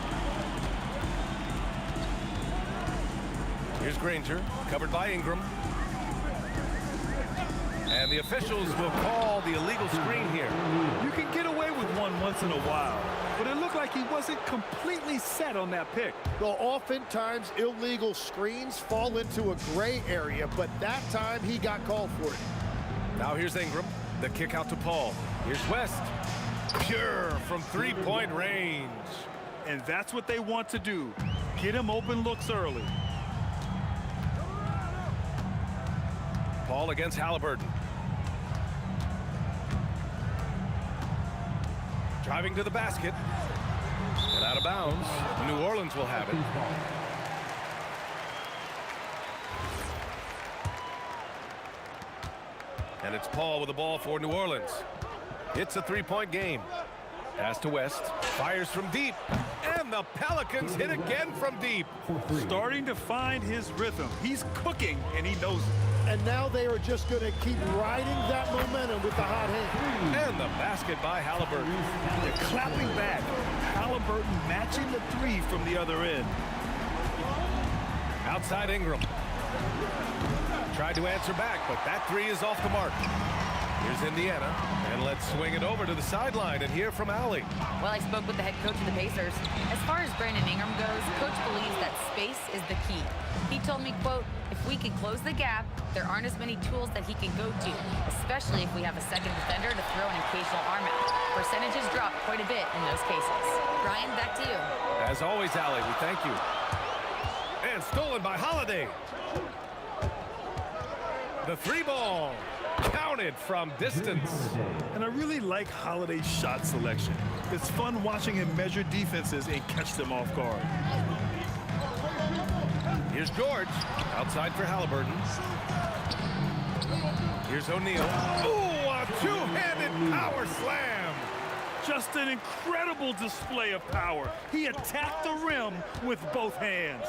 Here's Granger, covered by Ingram. And the officials will call the illegal screen here. You can get away with one once in a while, but it looked like he wasn't completely set on that pick. Well, oftentimes illegal screens fall into a gray area, but that time he got called for it. Now here's Ingram. The kick out to Paul. Here's West. Pure from three-point range. And that's what they want to do. Get him open looks early. Paul against Halliburton. Driving to the basket. And out of bounds. New Orleans will have it. And it's Paul with the ball for New Orleans. It's a three-point game. Pass to West. Fires from deep. And the Pelicans hit again from deep. Starting to find his rhythm. He's cooking, and he knows it. And now they are just going to keep riding that momentum with the hot hand. And the basket by Halliburton. They're clapping back. Halliburton matching the three from the other end. Outside Ingram. Tried to answer back, but that three is off the mark. Here's Indiana, and let's swing it over to the sideline and hear from Allie. Well, I spoke with the head coach of the Pacers. As far as Brandon Ingram goes, coach believes that space is the key. He told me, quote, if we can close the gap, there aren't as many tools that he can go to, especially if we have a second defender to throw an occasional arm out. Percentages drop quite a bit in those cases. Brian, back to you. As always, Allie, we thank you. And stolen by Holiday. The three ball. Counted from distance. And I really like Holiday's shot selection. It's fun watching him measure defenses and catch them off guard. Here's George. Outside for Halliburton. Here's O'Neal. Ooh, a two-handed power slam. Just an incredible display of power. He attacked the rim with both hands.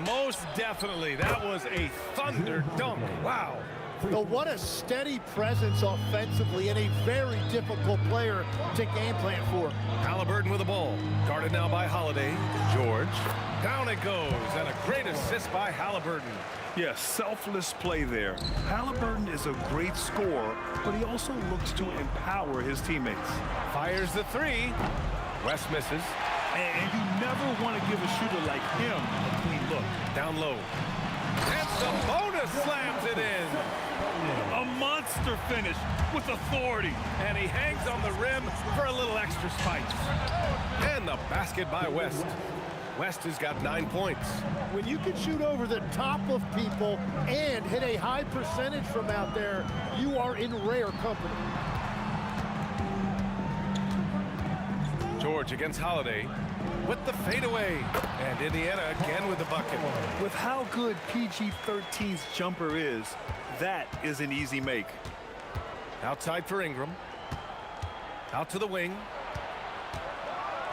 Most definitely. That was a thunder dunk. Wow. But what a steady presence offensively and a very difficult player to game plan for. Halliburton with the ball. Guarded now by Holiday. George. Down it goes. And a great assist by Halliburton. Yeah, selfless play there. Halliburton is a great scorer, but he also looks to empower his teammates. Fires the three. West misses. And you never want to give a shooter like him a clean look. Down low. And Sabonis slams it in. A monster finish with authority. And he hangs on the rim for a little extra spice. And the basket by West. West has got 9 points. When you can shoot over the top of people and hit a high percentage from out there, you are in rare company. George against Holiday with the fadeaway. And Indiana again with the bucket. With how good PG-13's jumper is, that is an easy make. Outside for Ingram. Out to the wing.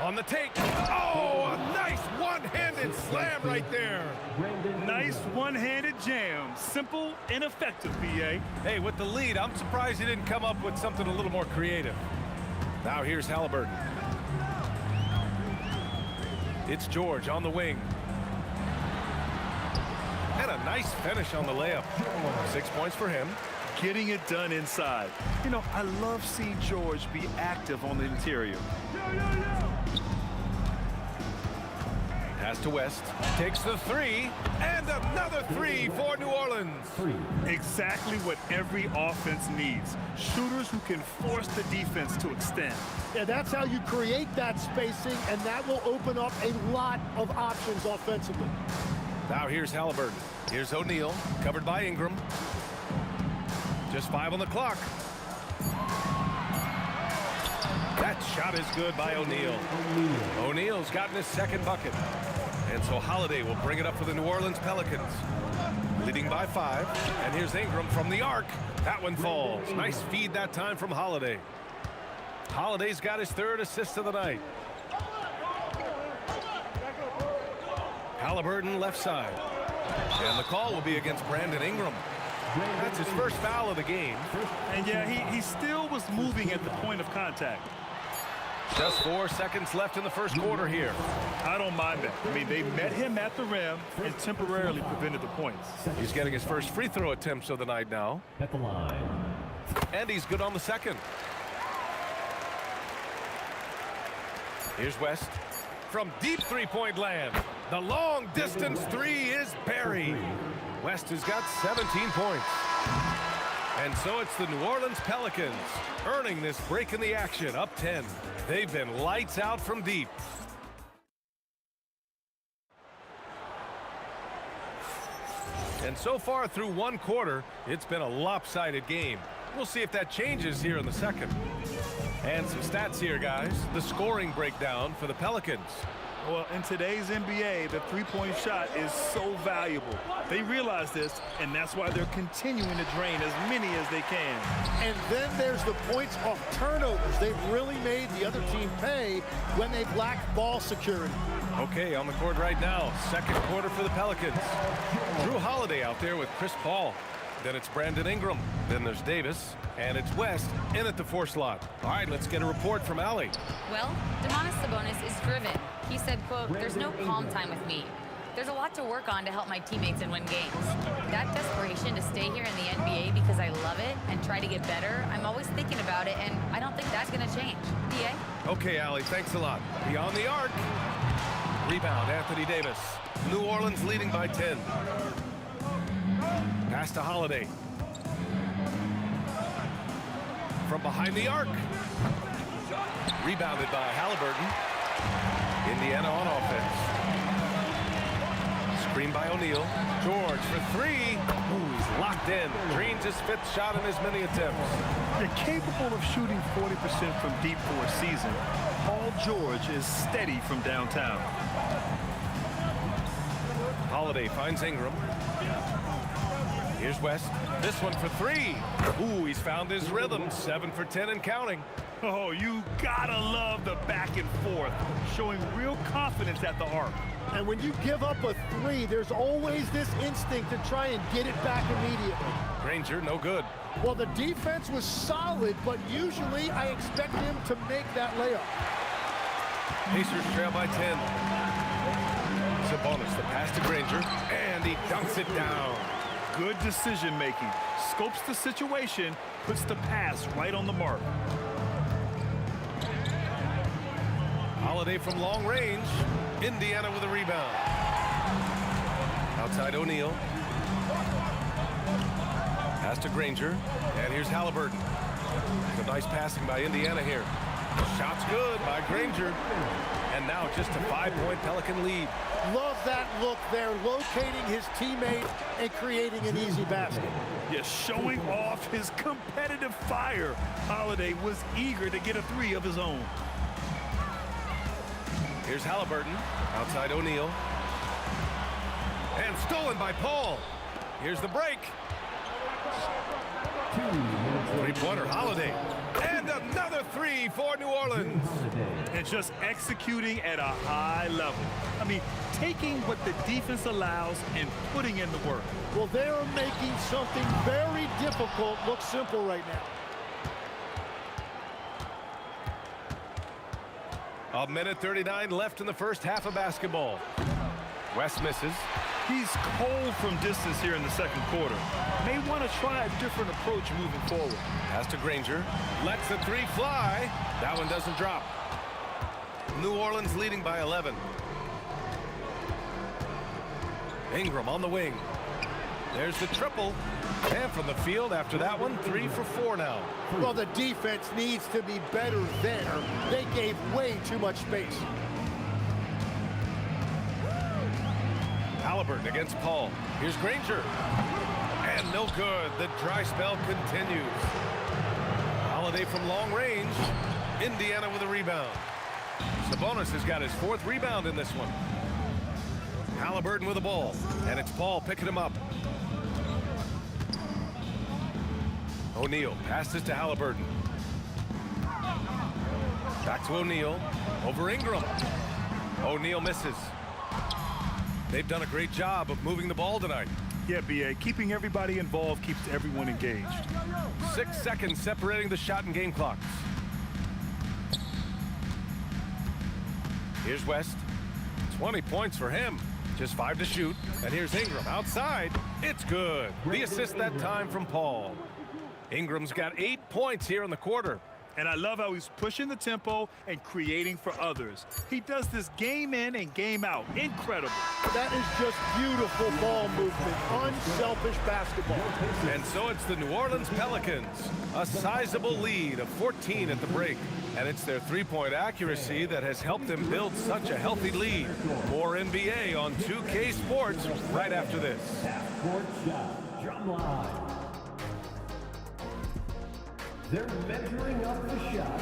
On the take. Oh, a nice one-handed slam right there. Nice one-handed jam. Simple and effective, BA. Hey, with the lead, I'm surprised he didn't come up with something a little more creative. Now here's Halliburton. It's George on the wing. And a nice finish on the layup. 6 points for him. Getting it done inside. You know, I love seeing George be active on the interior. Pass to West. Takes the three. And another three for New Orleans. Exactly what every offense needs. Shooters who can force the defense to extend. Yeah, that's how you create that spacing, and that will open up a lot of options offensively. Now here's Halliburton. Here's O'Neal, covered by Ingram. Just 5 on the clock. That shot is good by O'Neal. O'Neal's gotten his second bucket. And so Holiday will bring it up for the New Orleans Pelicans. Leading by 5. And here's Ingram from the arc. That one falls. Nice feed that time from Holiday. Holiday's got his 3rd assist of the night. Halliburton left side. And the call will be against Brandon Ingram. That's his first foul of the game. And yeah, he still was moving at the point of contact. Just 4 seconds left in the first quarter here. I don't mind that. I mean, they met him at the rim and temporarily prevented the points. He's getting his first free throw attempts of the night now. At the line. And he's good on the second. Here's West. From deep three-point land, the long-distance three is buried. West has got 17 points. And so it's the New Orleans Pelicans earning this break in the action, up 10. They've been lights out from deep. And so far through one quarter, it's been a lopsided game. We'll see if that changes here in the second. And some stats here, guys. The scoring breakdown for the Pelicans. Well, in today's NBA, the three-point shot is so valuable. They realize this, and that's why they're continuing to drain as many as they can. And then there's the points off turnovers. They've really made the other team pay when they've lacked ball security. Okay, on the court right now, second quarter for the Pelicans. Drew Holiday out there with Chris Paul. Then it's Brandon Ingram. Then there's Davis. And it's West in at the 4 slot. All right, let's get a report from Allie. Well, Domantas Sabonis is driven. He said, quote, "There's no calm time with me. There's a lot to work on to help my teammates and win games. That desperation to stay here in the NBA because I love it and try to get better, I'm always thinking about it, and I don't think that's going to change." PA? Okay, Allie, thanks a lot. Beyond the arc. Rebound, Anthony Davis. New Orleans leading by 10. Pass to Holiday. From behind the arc. Rebounded by Halliburton. Indiana on offense. Screen by O'Neal. George for 3. Ooh, he's locked in. Dreams his 5th shot in as many attempts. They're capable of shooting 40% from deep for a season. Paul George is steady from downtown. Holiday finds Ingram. Here's West. This one for 3. Ooh, he's found his rhythm. 7 for 10 and counting. Oh, you gotta love the back and forth, showing real confidence at the arc. And when you give up a 3, there's always this instinct to try and get it back immediately. Granger, no good. Well, the defense was solid, but usually I expect him to make that layup. Pacers trail by 10. Sabonis, the pass to Granger, and he dunks it down. Good decision making. Scopes the situation, puts the pass right on the mark. Holiday from long range. Indiana with a rebound. Outside O'Neal. Pass to Granger. And here's Halliburton. Some nice passing by Indiana here. Shot's good by Granger. And now just a 5-point Pelican lead. Love that look there, locating his teammate and creating an easy basket. Yeah, showing off his competitive fire. Holiday was eager to get a 3 of his own. Here's Halliburton. Outside O'Neal. And stolen by Paul. Here's the break. 3-pointer Holiday. And another 3 for New Orleans. And just executing at a high level. I mean, taking what the defense allows and putting in the work. Well, they're making something very difficult look simple right now. 1:39 left in the first half of basketball. West misses. He's cold from distance here in the second quarter. May want to try a different approach moving forward. Pass to Granger. Lets the 3 fly. That one doesn't drop. New Orleans leading by 11. Ingram on the wing. There's the triple. And from the field after that one, 3 for 4 now. Well, the defense needs to be better there. They gave way too much space. Halliburton against Paul. Here's Granger. And no good. The dry spell continues. Holiday from long range. Indiana with a rebound. Sabonis has got his 4th rebound in this one. Halliburton with the ball. And it's Paul picking him up. O'Neal passes to Halliburton. Back to O'Neal. Over Ingram. O'Neal misses. They've done a great job of moving the ball tonight. Yeah, B.A., keeping everybody involved keeps everyone engaged. 6 seconds separating the shot and game clocks. Here's West. 20 points for him. Just 5 to shoot. And here's Ingram outside. It's good. The assist that time from Paul. Ingram's got 8 points here in the quarter. And I love how he's pushing the tempo and creating for others. He does this game in and game out. Incredible. That is just beautiful ball movement, unselfish basketball. And so it's the New Orleans Pelicans. A sizable lead of 14 at the break. And it's their three-point accuracy that has helped them build such a healthy lead. More NBA on 2K Sports right after this. Half-court shot. Drum line. They're measuring up the shot.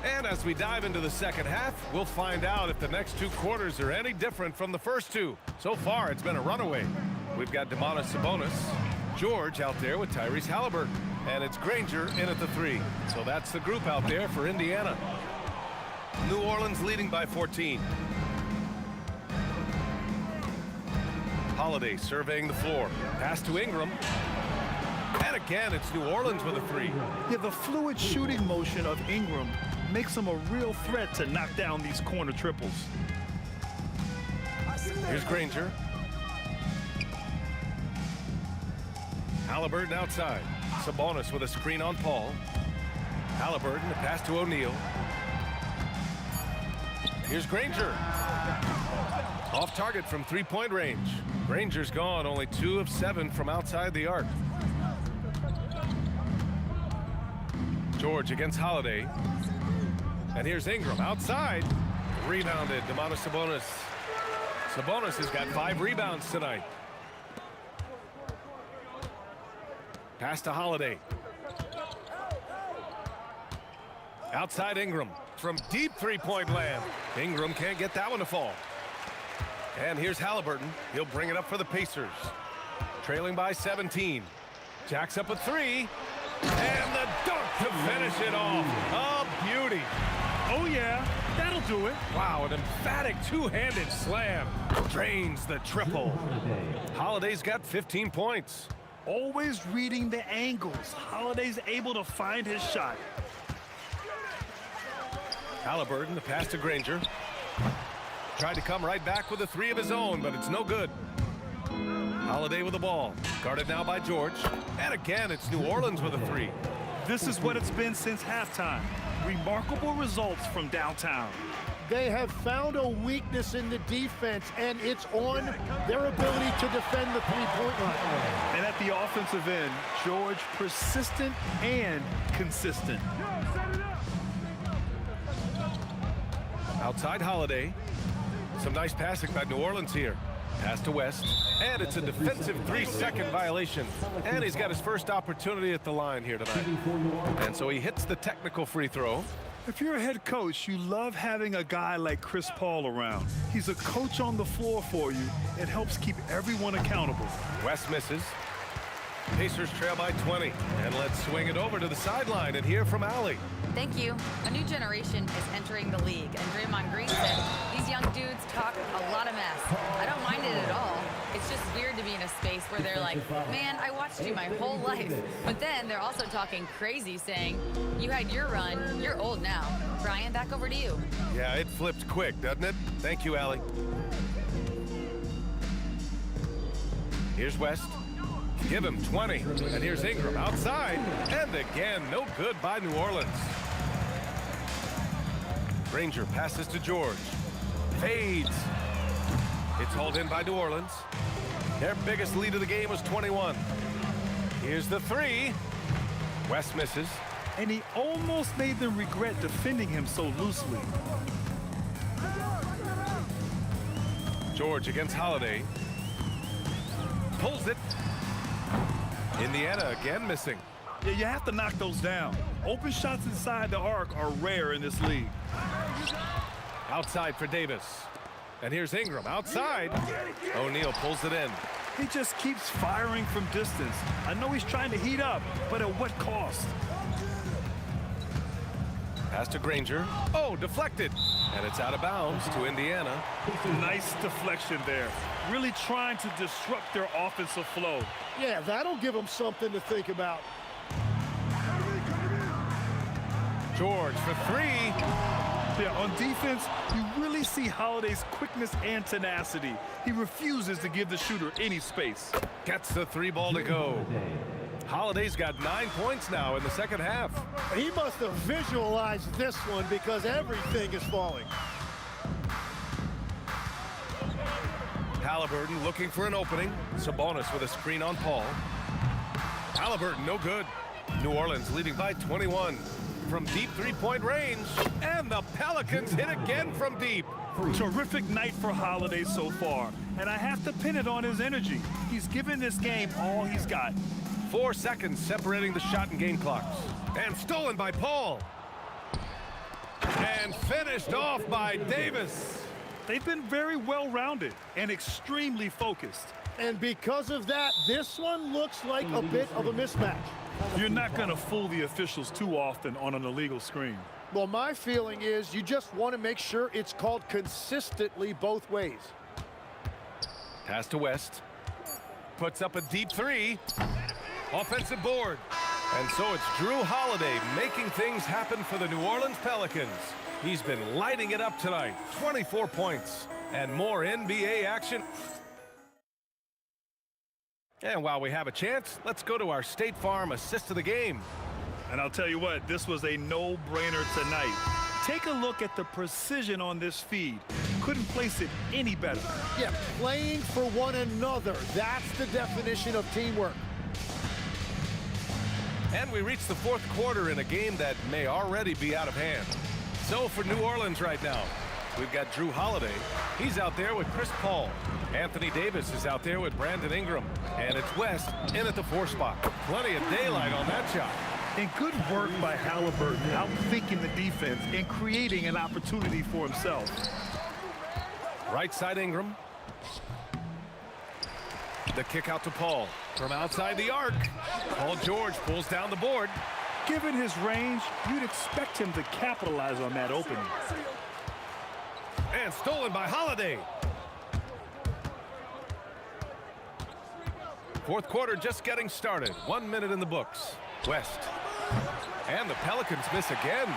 And as we dive into the second half, we'll find out if the next 2 quarters are any different from the first 2. So far, it's been a runaway. We've got Domantas Sabonis, George out there with Tyrese Halliburton, and it's Granger in at the 3. So that's the group out there for Indiana. New Orleans leading by 14. Holiday surveying the floor. Pass to Ingram. And again, it's New Orleans with a 3. Yeah, the fluid shooting motion of Ingram makes him a real threat to knock down these corner triples. Here's Granger. Halliburton outside. Sabonis with a screen on Paul. Halliburton, a pass to O'Neal. Here's Granger. Off target from 3-point range. Granger's gone, only 2 of 7 from outside the arc. George against Holiday. And here's Ingram outside. Rebounded, Domantas Sabonis. Sabonis has got 5 rebounds tonight. Pass to Holiday. Outside Ingram from deep 3-point land. Ingram can't get that one to fall. And here's Halliburton. He'll bring it up for the Pacers. Trailing by 17. Jacks up a 3. And the dunk to finish it off. A beauty. Oh, yeah, that'll do it. Wow, an emphatic 2-handed slam. Drains the triple. Holiday's got 15 points. Always reading the angles. Holiday's able to find his shot. Halliburton, the pass to Granger. Tried to come right back with a 3 of his own, but it's no good. Holiday with the ball. Guarded now by George. And again, it's New Orleans with a 3. This is what it's been since halftime. Remarkable results from downtown. They have found a weakness in the defense, and it's on their ability to defend the three-point line. And at the offensive end, George persistent and consistent. Outside Holiday. Some nice passing by New Orleans here. Pass to West. And it's a defensive 3-second violation. And he's got his first opportunity at the line here tonight. And so he hits the technical free throw. If you're a head coach, you love having a guy like Chris Paul around. He's a coach on the floor for you. It helps keep everyone accountable. West misses. Pacers trail by 20. And let's swing it over to the sideline and hear from Allie. Thank you. A new generation is entering the league, and Draymond Green said these young dudes talk a lot of mess. I don't mind it at all. It's just weird to be in a space where they're like, man, I watched you my whole life. But then they're also talking crazy, saying, you had your run, you're old now. Brian, back over to you. Yeah, it flipped quick, doesn't it? Thank you, Allie. Here's West. Give him 20. And here's Ingram outside. And again, no good by New Orleans. Granger passes to George. Fades. It's hauled in by New Orleans. Their biggest lead of the game was 21. Here's the 3. West misses. And he almost made them regret defending him so loosely. George against Holiday. Pulls it. Indiana again missing. Yeah, you have to knock those down. Open shots inside the arc are rare in this league. Outside for Davis. And here's Ingram outside. O'Neal pulls it in. He just keeps firing from distance. I know he's trying to heat up, but at what cost? Pass to Granger. Oh, deflected. And it's out of bounds to Indiana. Nice deflection there. Really trying to disrupt their offensive flow. Yeah, that'll give them something to think about. George for three. Yeah, on defense, you really see Holiday's quickness and tenacity. He refuses to give the shooter any space. Gets the three ball to go. Holiday's got 9 points now in the second half. He must have visualized this one because everything is falling. Halliburton looking for an opening. Sabonis with a screen on Paul. Halliburton no good. New Orleans leading by 21. From deep three-point range, and the Pelicans hit again from deep. Terrific night for Holiday so far, and I have to pin it on his energy. He's given this game all he's got. 4 seconds separating the shot and game clocks. And stolen by Paul. And finished off by Davis. They've been very well-rounded and extremely focused. And because of that, this one looks like a bit of a mismatch. You're not going to fool the officials too often on an illegal screen. Well, my feeling is you just want to make sure it's called consistently both ways. Pass to West. Puts up a deep three. Offensive board. And so it's Drew Holiday making things happen for the New Orleans Pelicans. He's been lighting it up tonight. 24 points and more NBA action. And while we have a chance, let's go to our State Farm assist of the game. And I'll tell you what, this was a no-brainer tonight. Take a look at the precision on this feed. Couldn't place it any better. Yeah, playing for one another. That's the definition of teamwork. And we reach the fourth quarter in a game that may already be out of hand. So for New Orleans right now, we've got Drew Holiday. He's out there with Chris Paul. Anthony Davis is out there with Brandon Ingram. And it's West in at the 4 spot. Plenty of daylight on that shot. And good work by Halliburton, outthinking the defense and creating an opportunity for himself. Right side Ingram. The kick out to Paul from outside the arc. Paul George pulls down the board. Given his range, you'd expect him to capitalize on that opening. And stolen by Holiday. Fourth quarter just getting started. 1 minute in the books. West. And the Pelicans miss again.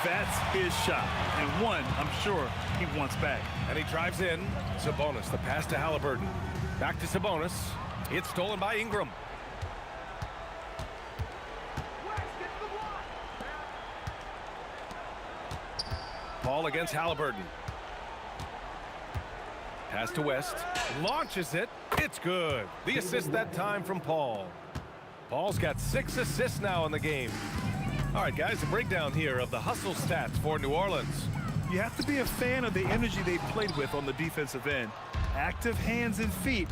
That's his shot. And one, I'm sure, he wants back. And he drives in. Sabonis, the pass to Halliburton. Back to Sabonis. It's stolen by Ingram. Paul against Halliburton. Pass to West. Launches it. It's good. The assist that time from Paul. Paul's got 6 assists now in the game. All right, guys, a breakdown here of the hustle stats for New Orleans. You have to be a fan of the energy they played with on the defensive end. Active hands and feet,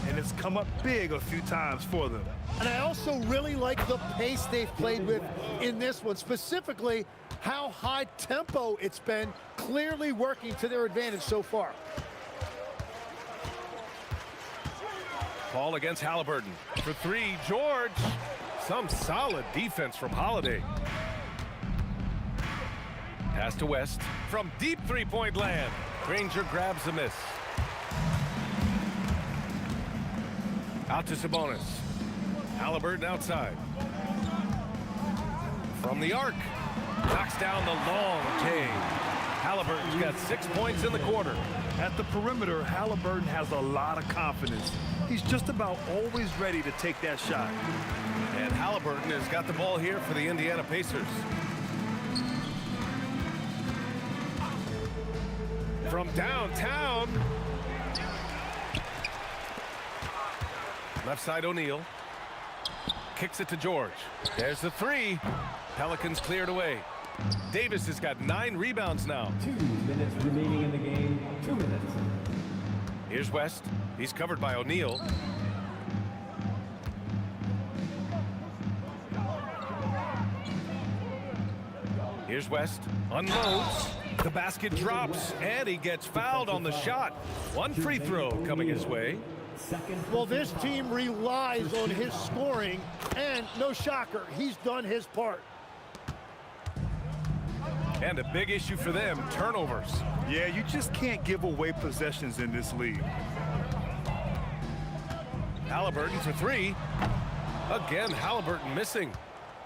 and it's come up big a few times for them. And I also really like the pace they've played with in this one, specifically how high tempo it's been, clearly working to their advantage so far. Paul against Halliburton. For 3, George. Some solid defense from Holiday. Pass to West. From deep three-point land. Granger grabs the miss. Out to Sabonis. Halliburton outside. From the arc. Knocks down the long K. Halliburton's got 6 points in the quarter. At the perimeter, Halliburton has a lot of confidence. He's just about always ready to take that shot. And Halliburton has got the ball here for the Indiana Pacers. From downtown. Left side O'Neal. Kicks it to George. There's the 3. Pelicans cleared away. Davis has got 9 rebounds now. 2 minutes remaining in the game. 2 minutes. Here's West. He's covered by O'Neal. Here's West. Unloads. The basket drops, and he gets fouled on the shot. 1 free throw coming his way. Well, this team relies on his scoring, and no shocker, he's done his part. And a big issue for them, turnovers. Yeah, you just can't give away possessions in this league. Halliburton for three. Again, Halliburton missing.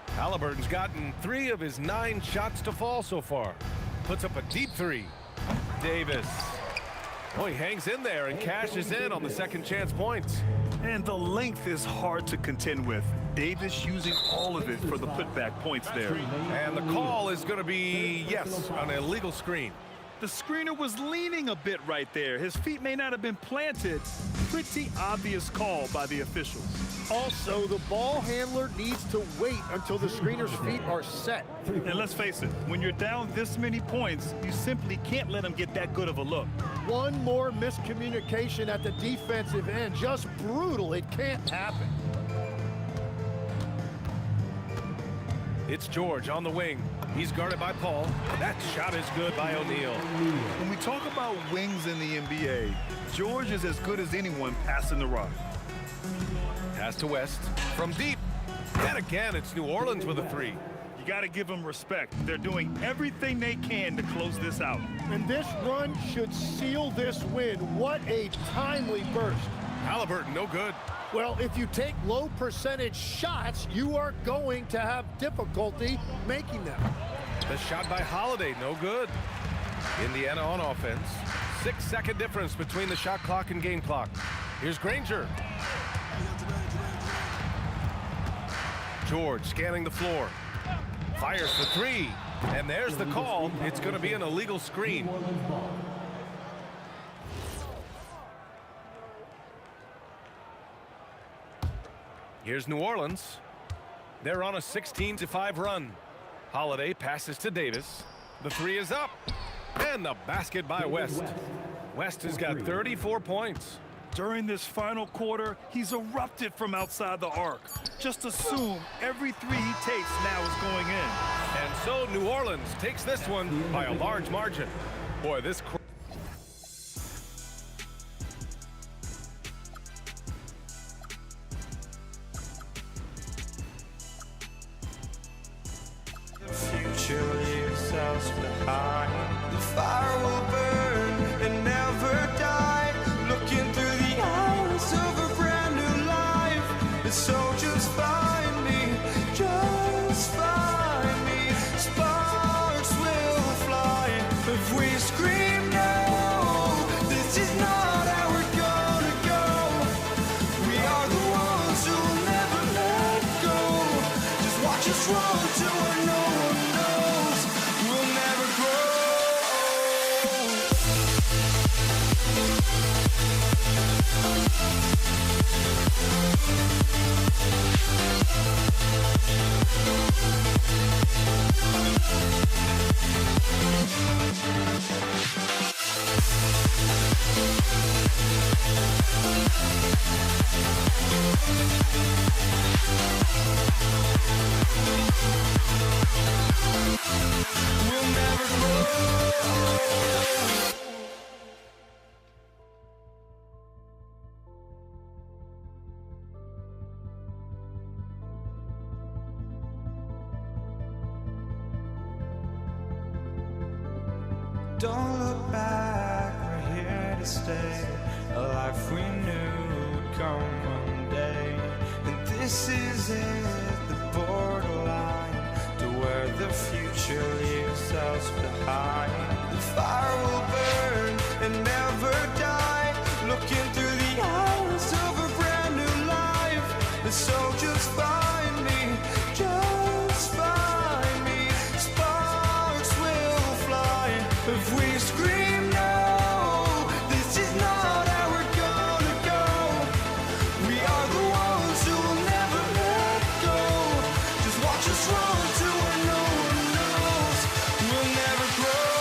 Halliburton's gotten 3 of his 9 shots to fall so far. Puts up a deep three. Davis. Oh, he hangs in there and cashes in on the second chance points. And the length is hard to contend with. Davis using all of it for the putback points there. And the call is going to be, yes, an illegal screen. The screener was leaning a bit right there. His feet may not have been planted. Pretty obvious call by the officials. Also, the ball handler needs to wait until the screener's feet are set. And let's face it, when you're down this many points, you simply can't let him get that good of a look. One more miscommunication at the defensive end. Just brutal. It can't happen. It's George on the wing. He's guarded by Paul. That shot is good by O'Neal. When we talk about wings in the NBA, George is as good as anyone passing the rock. Pass to West from deep. And again, it's New Orleans with a three. You got to give them respect. They're doing everything they can to close this out. And this run should seal this win. What a timely burst. Halliburton, no good. Well, if you take low percentage shots, you are going to have difficulty making them. The shot by Holiday, no good. Indiana on offense. 6-second difference between the shot clock and game clock. Here's Granger. George scanning the floor. Fires for three. And there's the call. It's going to be an illegal screen. Here's New Orleans. They're on a 16-5 run. Holiday passes to Davis. The three is up. And the basket by West. West has got 34 points. During this final quarter, he's erupted from outside the arc. Just assume every three he takes now is going in. And so New Orleans takes this one by a large margin. Boy, this... future leaves us behind. The fire will burn and never die. Looking through the eyes of a brand new life. So just find me, just find me. Sparks will fly if we scream no. This is not how we're gonna go. We are the ones who'll never let go. Just watch us run to our no. We'll never grow. Don't look back, we're here to stay. A life we knew would come one day. And this is it, the borderline to where the future leaves us behind. The fire will burn and never die. Looking through the eyes of a brand new life. And so just find me, just find me. Sparks will fly if we scream no. This is not how we're gonna go. We are the ones who will never let go. Just watch us run to where no one knows. We'll never grow.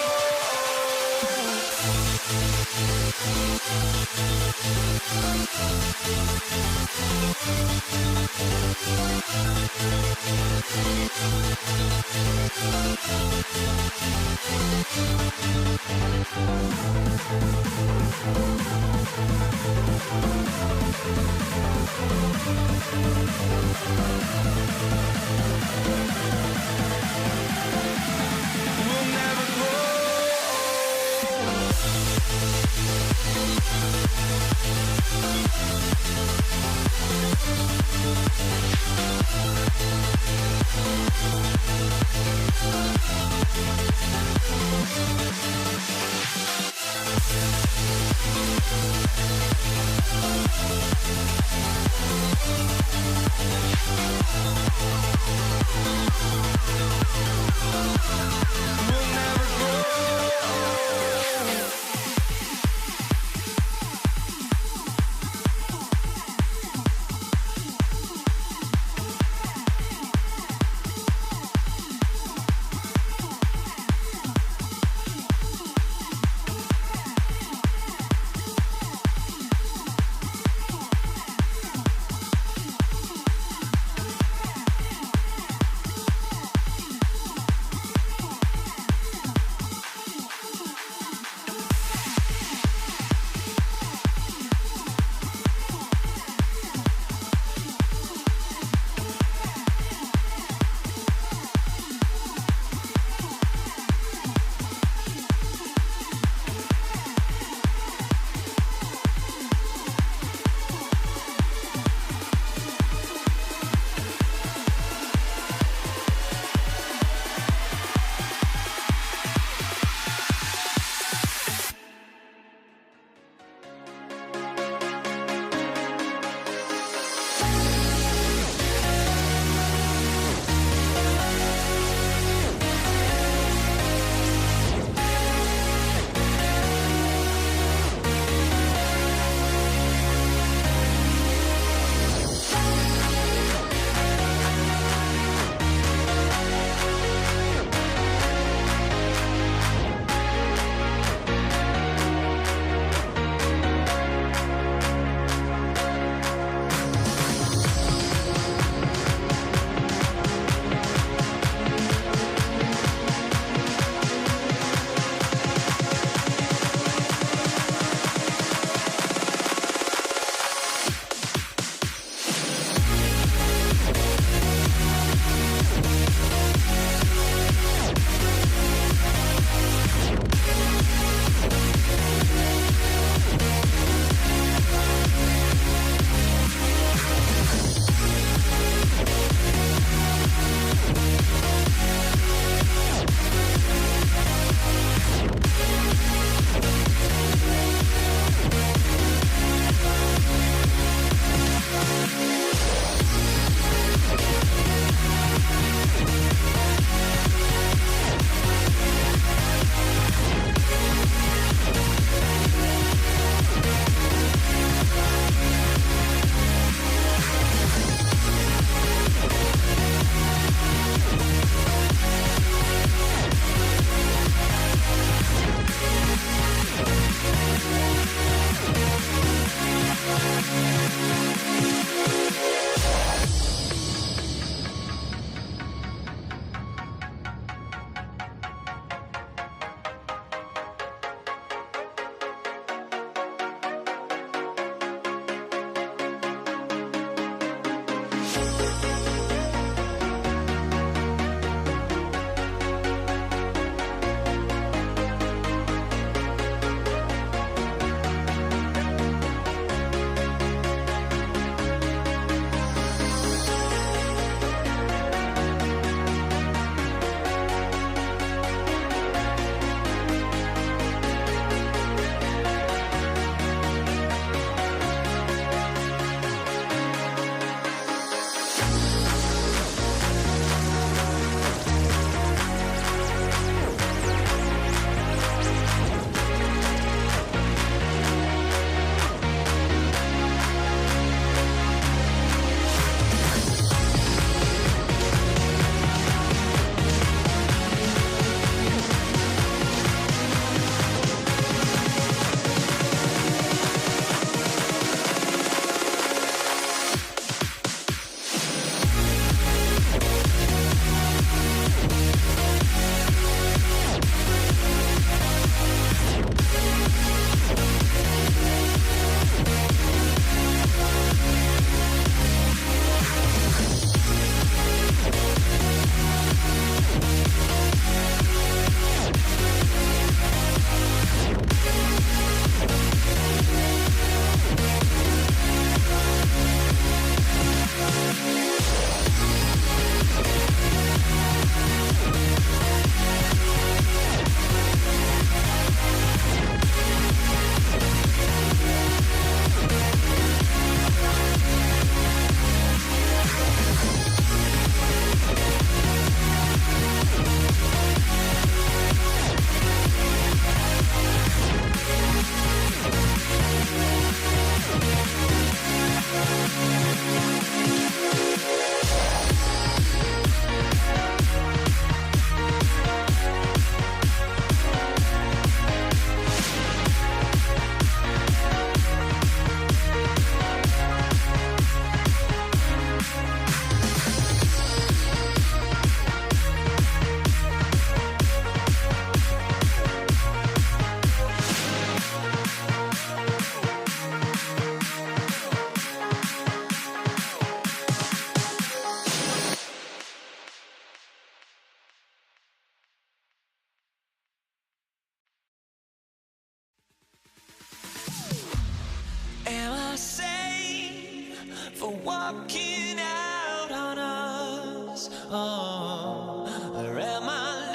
looking out on us? Oh, or am I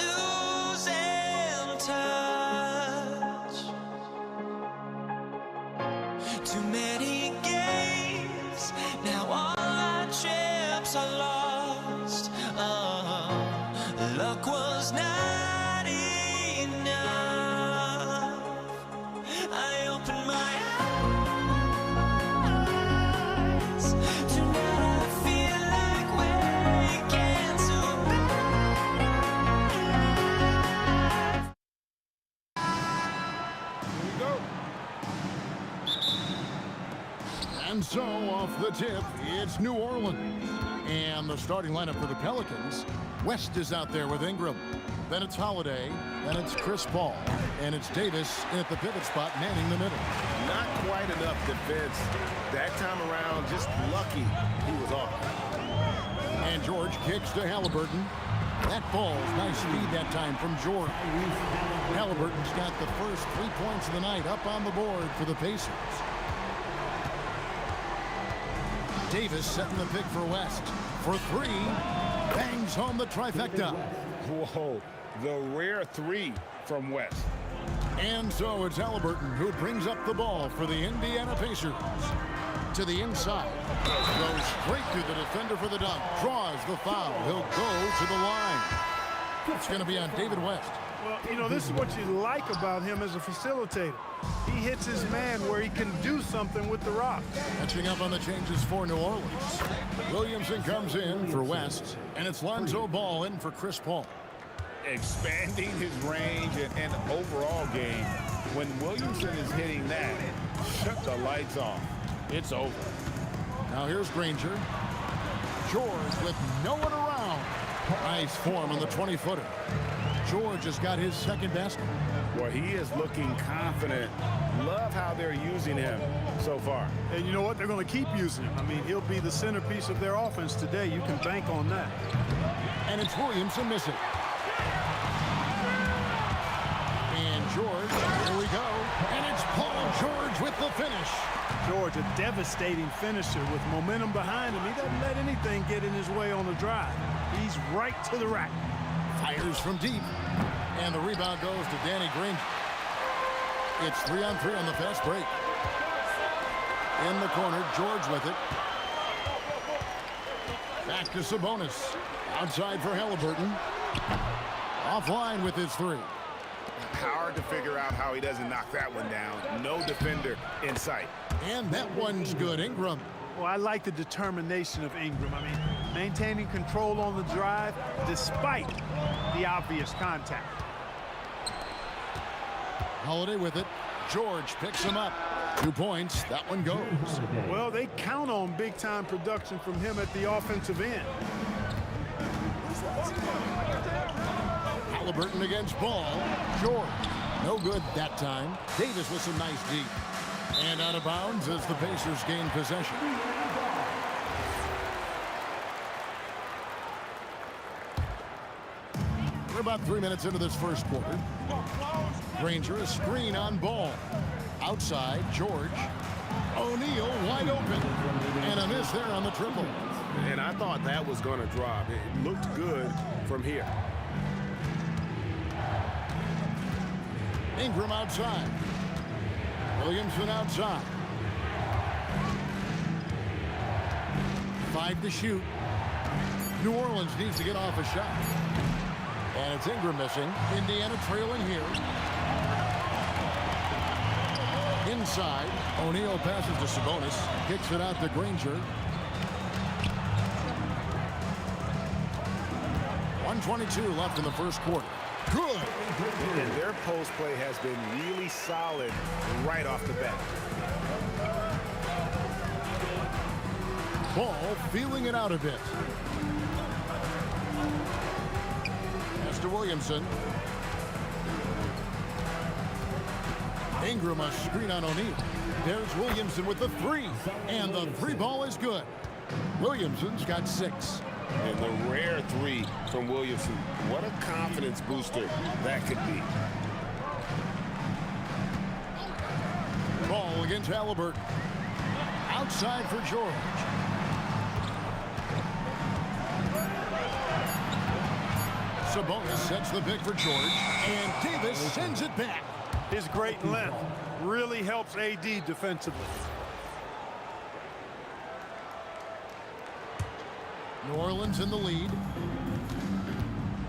losing touch? Too many games, now all our chips are lost. Oh, luck was not enough. I opened my eyes. Tonight I feel like waking to And so off the tip, it's New Orleans. And the starting lineup for the Pelicans, West is out there with Ingram. Then it's Holiday, then it's Chris Paul, and it's Davis in at the pivot spot manning the middle. Not quite enough defense. That time around, just lucky he was off. And George kicks to Halliburton. That ball's nice speed that time from George. Halliburton's got the first 3 points of the night up on the board for the Pacers. Davis setting the pick for West. For three, bangs home the trifecta. Whoa, the rare three from West. And so it's Halliburton who brings up the ball for the Indiana Pacers. To the inside. Goes straight through the defender for the dunk. Draws the foul. He'll go to the line. It's going to be on David West. Well, you know, this is what you like about him as a facilitator. He hits his man where he can do something with the rock. Catching up on the changes for New Orleans. Williamson comes in for West, and it's Lonzo Ball in for Chris Paul. Expanding his range and overall game. When Williamson is hitting that, shut the lights off. It's over. Now here's Granger. George with no one around. Nice form on the 20-footer. George has got his second basket. Well, he is looking confident. Love how they're using him so far. And you know what? They're going to keep using him. I mean, he'll be the centerpiece of their offense today. You can bank on that. And it's Williamson missing. And George, here we go. And it's Paul George with the finish. George, a devastating finisher with momentum behind him. He doesn't let anything get in his way on the drive. He's right to the rack. Fires from deep. And the rebound goes to Danny Granger. It's 3-on-3 on the fast break. In the corner, George with it. Back to Sabonis. Outside for Halliburton. Offline with his three. Hard to figure out how he doesn't knock that one down. No defender in sight. And that one's good. Ingram. Well, I like the determination of Ingram. I mean, maintaining control on the drive despite the obvious contact. Holiday with it. George picks him up. 2 points. That one goes. Well, they count on big-time production from him at the offensive end. Halliburton against Ball. George. No good that time. Davis with some nice deep. And out of bounds as the Pacers gain possession. We're about 3 minutes into this first quarter. Granger, a screen on Ball. Outside, George. O'Neal wide open. And a miss there on the triple. And I thought that was going to drop. It looked good from here. Ingram outside. Williamson outside. 5 to shoot. New Orleans needs to get off a shot. And it's Ingram missing. Indiana trailing here. Inside. O'Neal passes to Sabonis. Kicks it out to Granger. 1:22 left in the first quarter. Good. And their post play has been really solid right off the bat. Ball feeling it out a bit. Pass to Williamson. Ingram a screen on O'Neal. There's Williamson with the three. And the three ball is good. Williamson's got 6. And the rare three from Williamson. What a confidence booster that could be. Ball against Halliburton. Outside for George. Sabonis sets the pick for George, and Davis sends it back. His great length really helps AD defensively. New Orleans in the lead.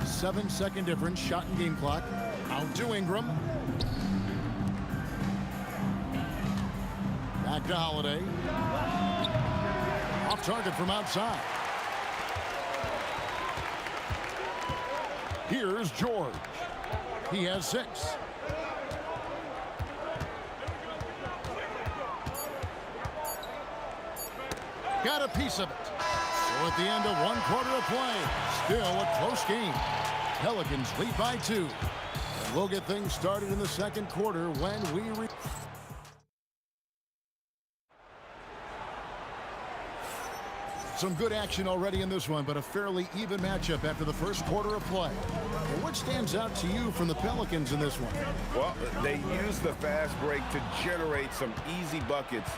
7-second difference, shot and game clock. Out to Ingram. Back to Holiday. Off target from outside. Here's George. He has 6. Got a piece of it. So at the end of 1 quarter of play, still a close game. Pelicans lead by 2. And we'll get things started in the second quarter when we Some good action already in this one, but a fairly even matchup after the first quarter of play. And what stands out to you from the Pelicans in this one? Well, they used the fast break to generate some easy buckets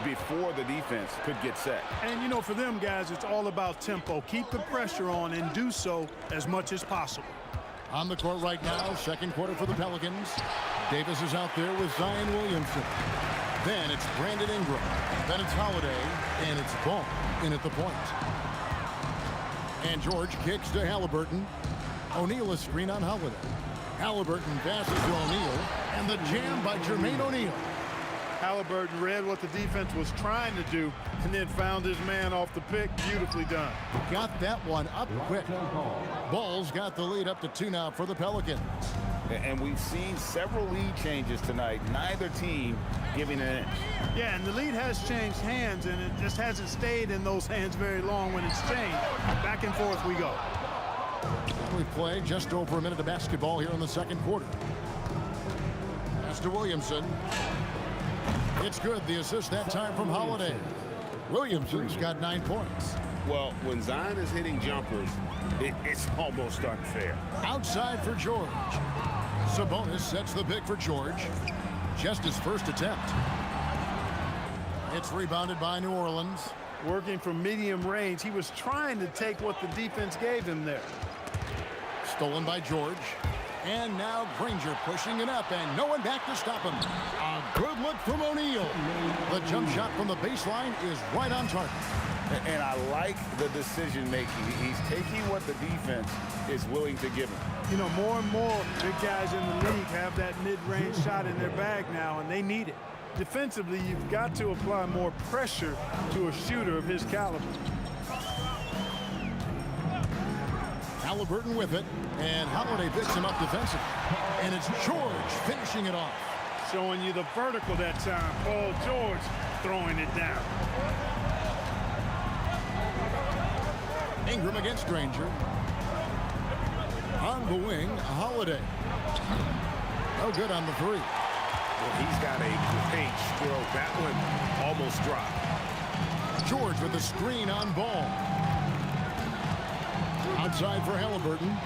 before the defense could get set. And, you know, for them guys, it's all about tempo. Keep the pressure on and do so as much as possible. On the court right now, second quarter for the Pelicans. Davis is out there with Zion Williamson. Then it's Brandon Ingram. Then it's Holiday. And it's Ball in at the point. And George kicks to Halliburton. O'Neal a screen on Holiday. Halliburton passes to O'Neal. And the jam by Jermaine O'Neal. Halliburton read what the defense was trying to do and then found his man off the pick. Beautifully done. Got that one up quick. Ball's got the lead up to 2 now for the Pelicans. And we've seen several lead changes tonight. Neither team giving an inch. Yeah, and the lead has changed hands, and it just hasn't stayed in those hands very long when it's changed. Back and forth we go. We've played just over a minute of basketball here in the second quarter. Pass to Williamson. It's good. The assist that time from Holiday. Williamson's got 9 points. Well, when Zion is hitting jumpers, it's almost unfair. Outside for George. Sabonis sets the pick for George. Just his first attempt. It's rebounded by New Orleans. Working from medium range, he was trying to take what the defense gave him there. Stolen by George. And now Granger pushing it up, and no one back to stop him. A good look from O'Neal. The jump shot from the baseline is right on target. And I like the decision-making. He's taking what the defense is willing to give him. You know, more and more big guys in the league have that mid-range shot in their bag now, and they need it. Defensively, you've got to apply more pressure to a shooter of his caliber. Halliburton with it, and Holiday picks him up defensively. And it's George finishing it off. Showing you the vertical that time. Paul George throwing it down. Ingram against Granger. On the wing, Holiday. No good on the 3. Well, he's got a great stroke. That one almost dropped. George with the screen on Ball. Outside for Halliburton.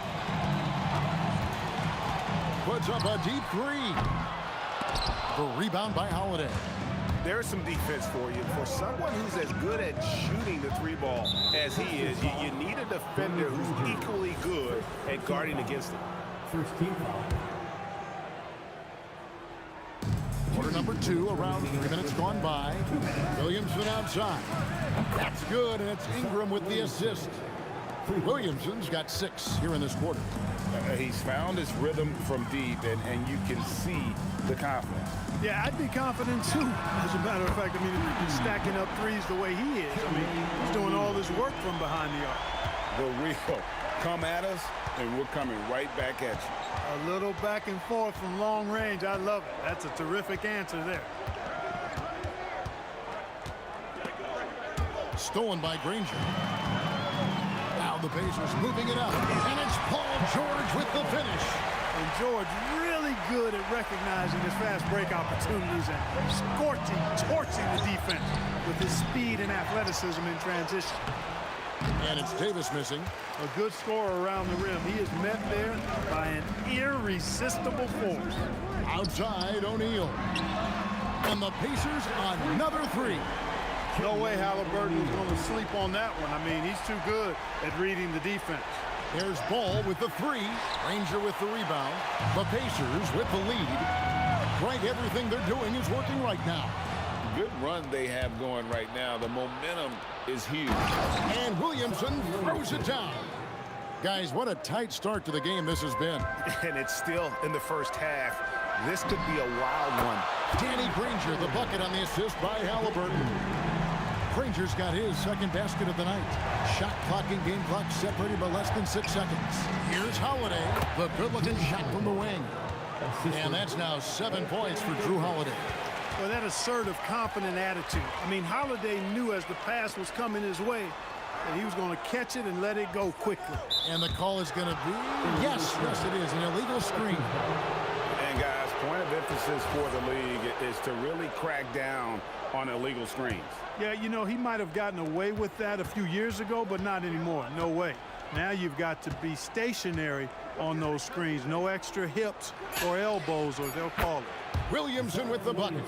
Puts up a deep 3. The rebound by Holiday. There's some defense for you. For someone who's as good at shooting the 3-ball as he is, you need a defender who's equally good at guarding against it. First team foul. Quarter number 2, around 3 minutes gone by. Williamson outside. That's good, and it's Ingram with the assist. Williamson's got 6 here in this quarter. He's found his rhythm from deep, and you can see the confidence. Yeah, I'd be confident too. As a matter of fact, I mean, if he's stacking up threes the way he is. I mean, he's doing all this work from behind the arc. The real come at us, and we're coming right back at you. A little back and forth from long range. I love it. That's a terrific answer there. Stolen by Granger. Now the Pacers moving it up. And it's Paul George with the finish. And George really good at recognizing his fast break opportunities and torching the defense with his speed and athleticism in transition. And it's Davis missing. A good scorer around the rim. He is met there by an irresistible force. Outside, O'Neal. And the Pacers on another 3. No way Halliburton is going to sleep on that one. I mean, he's too good at reading the defense. Here's Ball with the three. Ranger with the rebound. The Pacers with the lead. Right, everything they're doing is working right now. Good run they have going right now. The momentum is huge. And Williamson throws it down. Guys, what a tight start to the game this has been. And it's still in the first half. This could be a wild one. Danny Granger, the bucket on the assist by Halliburton. Granger's got his second basket of the night. Shot clock and game clock separated by less than 6 seconds. Here's Holiday, the good-looking shot from the wing. And that's now 7 points for Drew Holiday. Well, that assertive, confident attitude. I mean, Holiday knew as the pass was coming his way that he was going to catch it and let it go quickly. And the call is going to be, yes, it is, an illegal screen. And guys, point of emphasis for the league is to really crack down on illegal screens. Yeah, you know, he might have gotten away with that a few years ago, but not anymore. No way. Now you've got to be stationary on those screens. No extra hips or elbows, or they'll call it. Williamson with the bucket.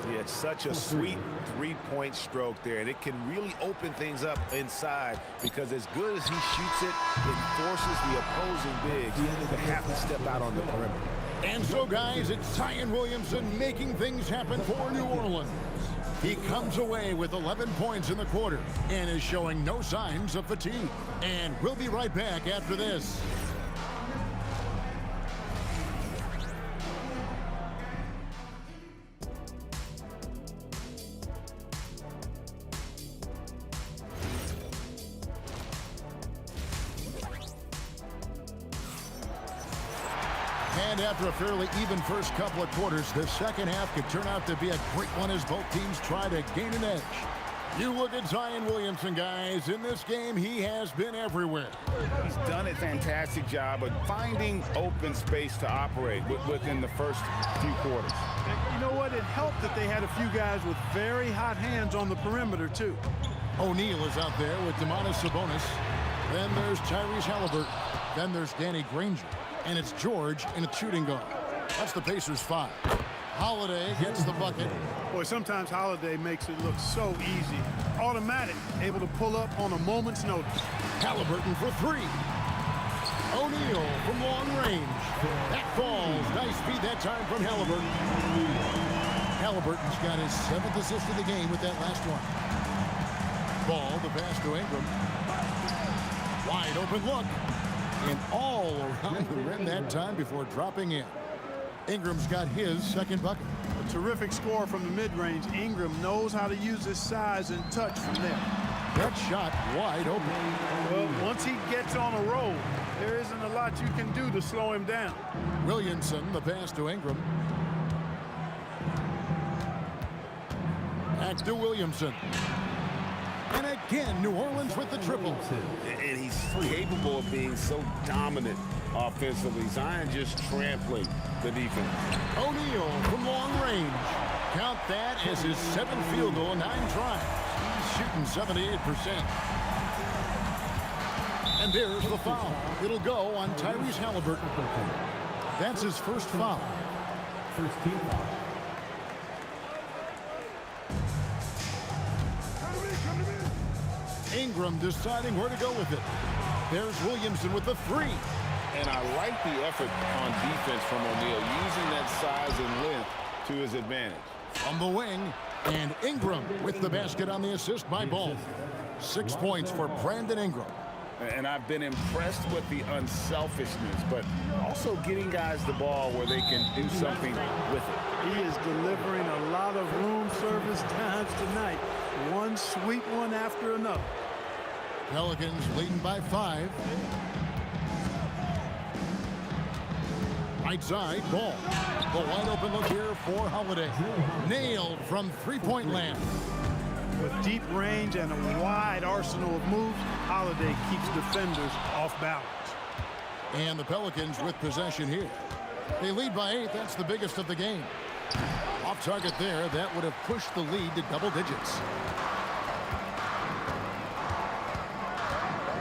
Yeah, it's such a sweet three-point stroke there, and it can really open things up inside because as good as he shoots it, it forces the opposing bigs to have to step out on the perimeter. And so, guys, it's Zion Williamson making things happen for New Orleans. He comes away with 11 points in the quarter and is showing no signs of fatigue. And we'll be right back after this. And after a fairly even first couple of quarters, the second half could turn out to be a great one as both teams try to gain an edge. You look at Zion Williamson, guys. In this game, he has been everywhere. He's done a fantastic job of finding open space to operate within the first few quarters. And you know what? It helped that they had a few guys with very hot hands on the perimeter, too. O'Neal is out there with Domantas Sabonis. Then there's Tyrese Halliburton. Then there's Danny Granger. And it's George in a shooting guard. That's the Pacers' 5. Holiday gets the bucket. Boy, sometimes Holiday makes it look so easy. Automatic, able to pull up on a moment's notice. Halliburton for 3. O'Neal from long range. That falls. Nice feed that time from Halliburton. Halliburton's got his 7th assist of the game with that last one. Ball, the pass to Ingram. Wide open look. And all around the rim that time before dropping in. Ingram's got his second bucket. A terrific score from the mid-range. Ingram knows how to use his size and touch from there. That shot wide open. Well, once he gets on a roll, there isn't a lot you can do to slow him down. Williamson, the pass to Ingram. Back to Williamson. And again, New Orleans with the triple. And he's capable of being so dominant offensively. Zion just trampling the defense. O'Neal from long range. Count that as his 7th field goal, 9 tries. He's shooting 78%. And there's the foul. It'll go on Tyrese Halliburton. That's his first foul. First team foul. Ingram deciding where to go with it. There's Williamson with the 3. And I like the effort on defense from O'Neal, using that size and length to his advantage. From the wing, and Ingram with the basket on the assist by Ball. 6 points for Brandon Ingram. And I've been impressed with the unselfishness, but also getting guys the ball where they can do something with it. He is delivering a lot of room service times tonight. One sweet one after another. Pelicans leading by 5. Right side, Ball. The wide open look here for Holiday. Nailed from three-point land. With deep range and a wide arsenal of moves, Holiday keeps defenders off balance. And the Pelicans with possession here. They lead by 8. That's the biggest of the game. Off target there. That would have pushed the lead to double digits.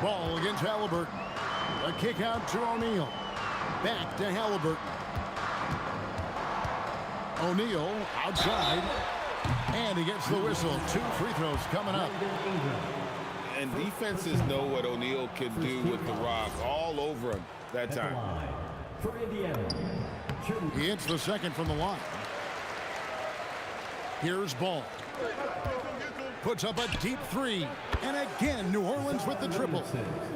Ball against Halliburton. A kick out to O'Neal. Back to Halliburton. O'Neal outside. And he gets the whistle. 2 free throws coming up. and defenses know what O'Neal can do with the rock all over him that time. For Indiana, He hits the second from the line. Here's Ball. Puts up a deep three. And again, New Orleans with the triple.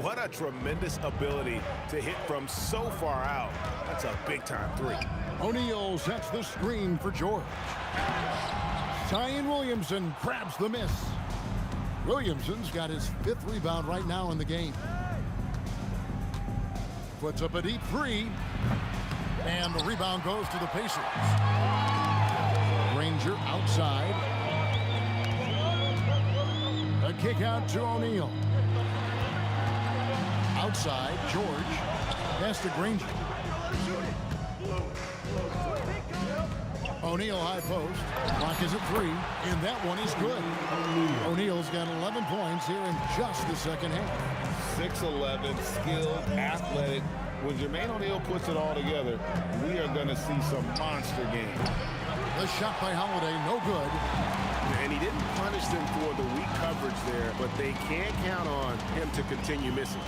What a tremendous ability to hit from so far out. That's a big-time three. O'Neal sets the screen for George. Zion Williamson grabs the miss. Williamson's got his 5th rebound right now in the game. Puts up a deep three. And the rebound goes to the Pacers. Granger outside. A kick out to O'Neal. Outside, George. Pass to Granger. O'Neal high post. Clock is at 3. And that one is good. O'Neal's got 11 points here in just the second half. 6'11", skilled, athletic. When Jermaine O'Neal puts it all together, we are going to see some monster games. The shot by Holiday, no good. And he didn't punish them for the weak coverage there, but they can't count on him to continue missing.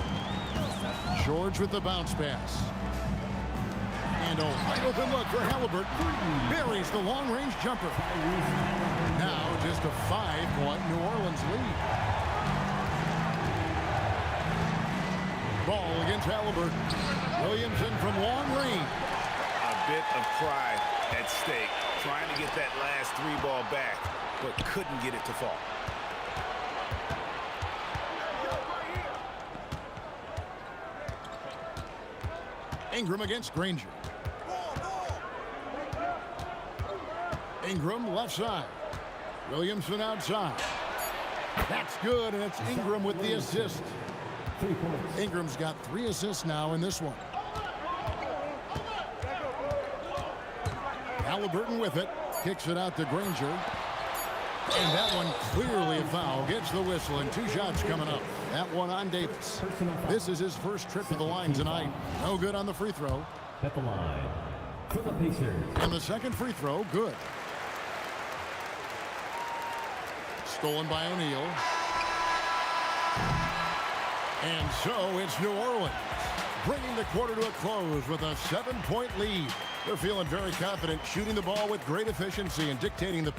George with the bounce pass. And a wide open look for Halliburton. Buries the long-range jumper. Now just a 5-point New Orleans lead. Ball against Halliburton. Williamson from long range. A bit of pride at stake, trying to get that last 3-ball back, but couldn't get it to fall. Ingram against Granger. Ingram left side. Williamson outside. That's good, and it's Ingram with the assist. Ingram's got 3 assists now in this one. Halliburton with it. Kicks it out to Granger. And that one clearly a foul. Gets the whistle, and 2 shots coming up. That one on Davis. This is his first trip to the line tonight. No good on the free throw. At the line for the Pacers. And the second free throw, good. Stolen by O'Neal. And so it's New Orleans, bringing the quarter to a close with a 7-point lead. They're feeling very confident, shooting the ball with great efficiency and dictating the...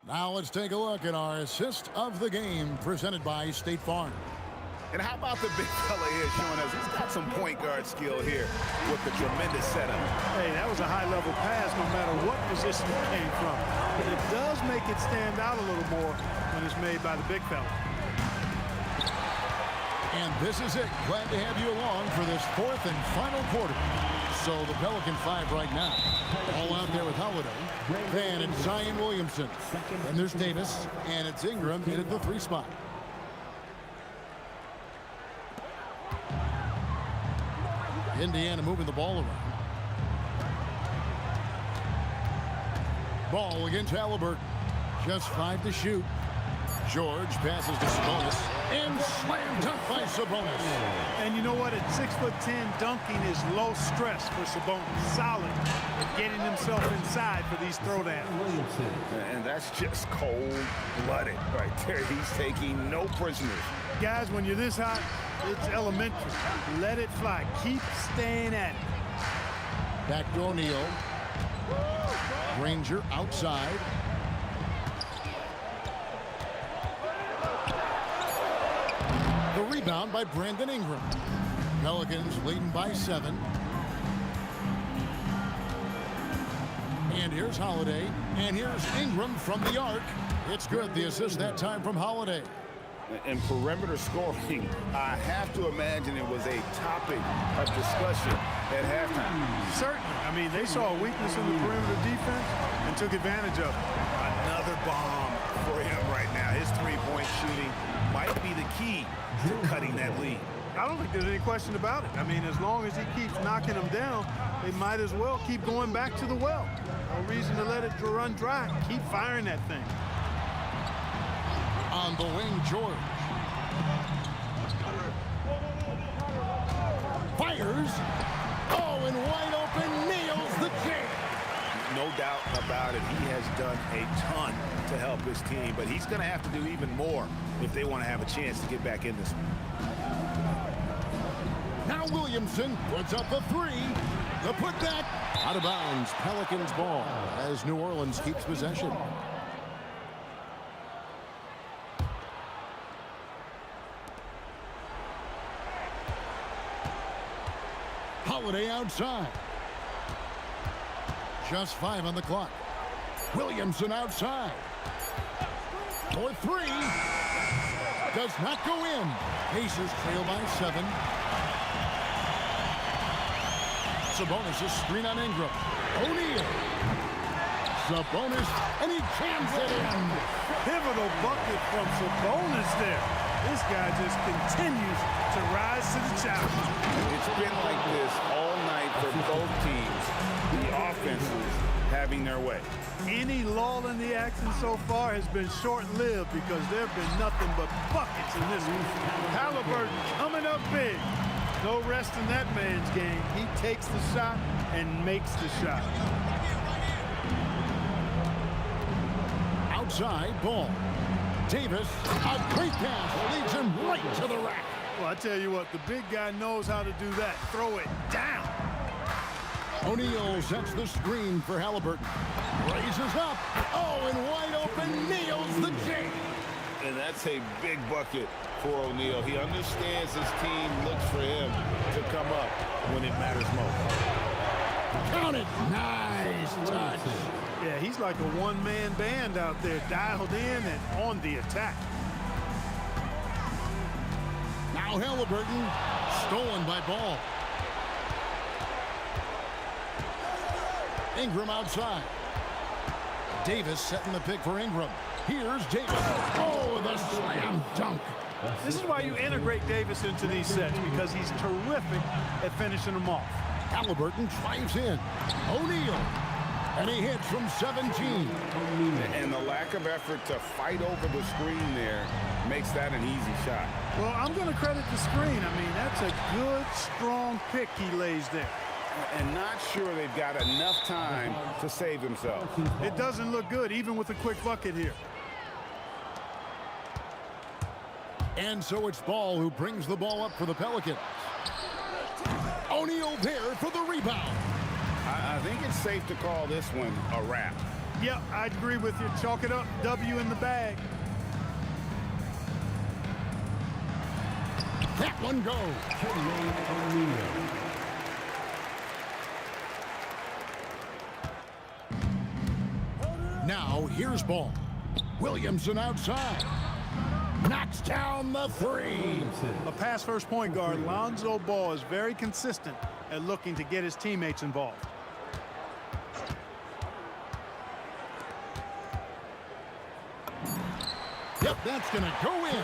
Now let's take a look at our assist of the game, presented by State Farm. And how about the big fella here showing us he's got some point guard skill here with the tremendous setup. Hey, that was a high-level pass no matter what position it came from. But it does make it stand out a little more when it's made by the big fella. And this is it. Glad to have you along for this 4th and final quarter. So the Pelican 5 right now. All out there with Holiday. Then it's Zion Williamson. And there's Davis. And it's Ingram in at the 3 spot. Indiana moving the ball around. Ball against Halliburton. Just 5 to shoot. George passes to Sabonis. And slam dunk by Sabonis. And you know what? At 6'10", dunking is low stress for Sabonis. Solid at getting himself inside for these throwdowns. And that's just cold-blooded right there. He's taking no prisoners. Guys, when you're this hot, it's elementary. Let it fly. Keep staying at it. Back to O'Neal. Granger outside. The rebound by Brandon Ingram. Pelicans leading by 7. And here's Holiday. And here's Ingram from the arc. It's good. The assist that time from Holiday. And perimeter scoring, I have to imagine it was a topic of discussion at halftime. Certainly. I mean, they saw a weakness in the perimeter defense and took advantage of it. Another bomb for him right now. His 3-point shooting might be the key to cutting that lead. I don't think there's any question about it. I mean, as long as he keeps knocking them down, they might as well keep going back to the well. No reason to let it run dry. Keep firing that thing. On the wing, George. Fires. Oh, and wide open, nails the jam. no doubt about it. He has done a ton to help his team, but he's going to have to do even more if they want to have a chance to get back in this one. Now Williamson puts up a three. The putback out of bounds. Pelicans ball as New Orleans keeps possession. Holiday outside. Just 5 on the clock. Williamson outside. For three. Does not go in. Pacers trail by 7. Sabonis' screen on Ingram. O'Neal. Sabonis, and he jams it in. Pivotal bucket from Sabonis there. This guy just continues to rise to the challenge. It's been like this all night for both teams. The offenses having their way. Any lull in the action so far has been short-lived because there have been nothing but buckets in this one. Halliburton coming up big. No rest in that man's game. He takes the shot and makes the shot. Outside ball. Davis, a great pass, leads him right to the rack. Well, I tell you what, the big guy knows how to do that. Throw it down. O'Neal sets the screen for Halliburton. Raises up. Oh, and wide open, nails the J. And that's a big bucket for O'Neal. He understands his team looks for him to come up when it matters most. Count it. Nice touch. Yeah, he's like a one-man band out there, dialed in and on the attack. Now Halliburton, stolen by Ball. Ingram outside. Davis setting the pick for Ingram. Here's Davis. Oh, the slam dunk. This is why you integrate Davis into these sets, because he's terrific at finishing them off. Halliburton drives in. O'Neal. And he hits from 17. And the lack of effort to fight over the screen there makes that an easy shot. Well, I'm going to credit the screen. I mean, that's a good, strong pick he lays there. And not sure they've got enough time to save themselves. It doesn't look good, even with a quick bucket here. And so it's Ball who brings the ball up for the Pelicans. O'Neal there for the rebound. I think it's safe to call this one a wrap. Yep, I'd agree with you. Chalk it up. W in the bag. That one goes. Now here's Ball. Williamson outside. Knocks down the three. A pass-first point guard, Lonzo Ball, is very consistent at looking to get his teammates involved. Yep, that's going to go in.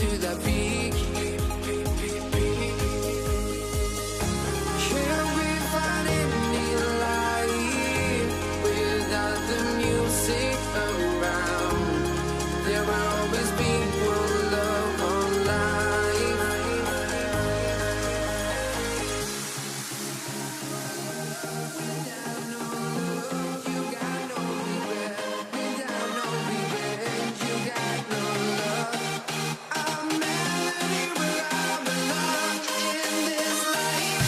to the peak. Can we find any light without the music around? There will always be one love on life. Without no love, you got no regret. Without no regret, you got no love. A melody where I belong in this life.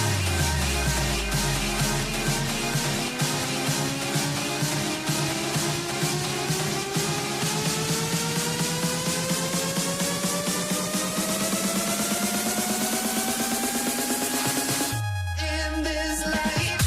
In this life.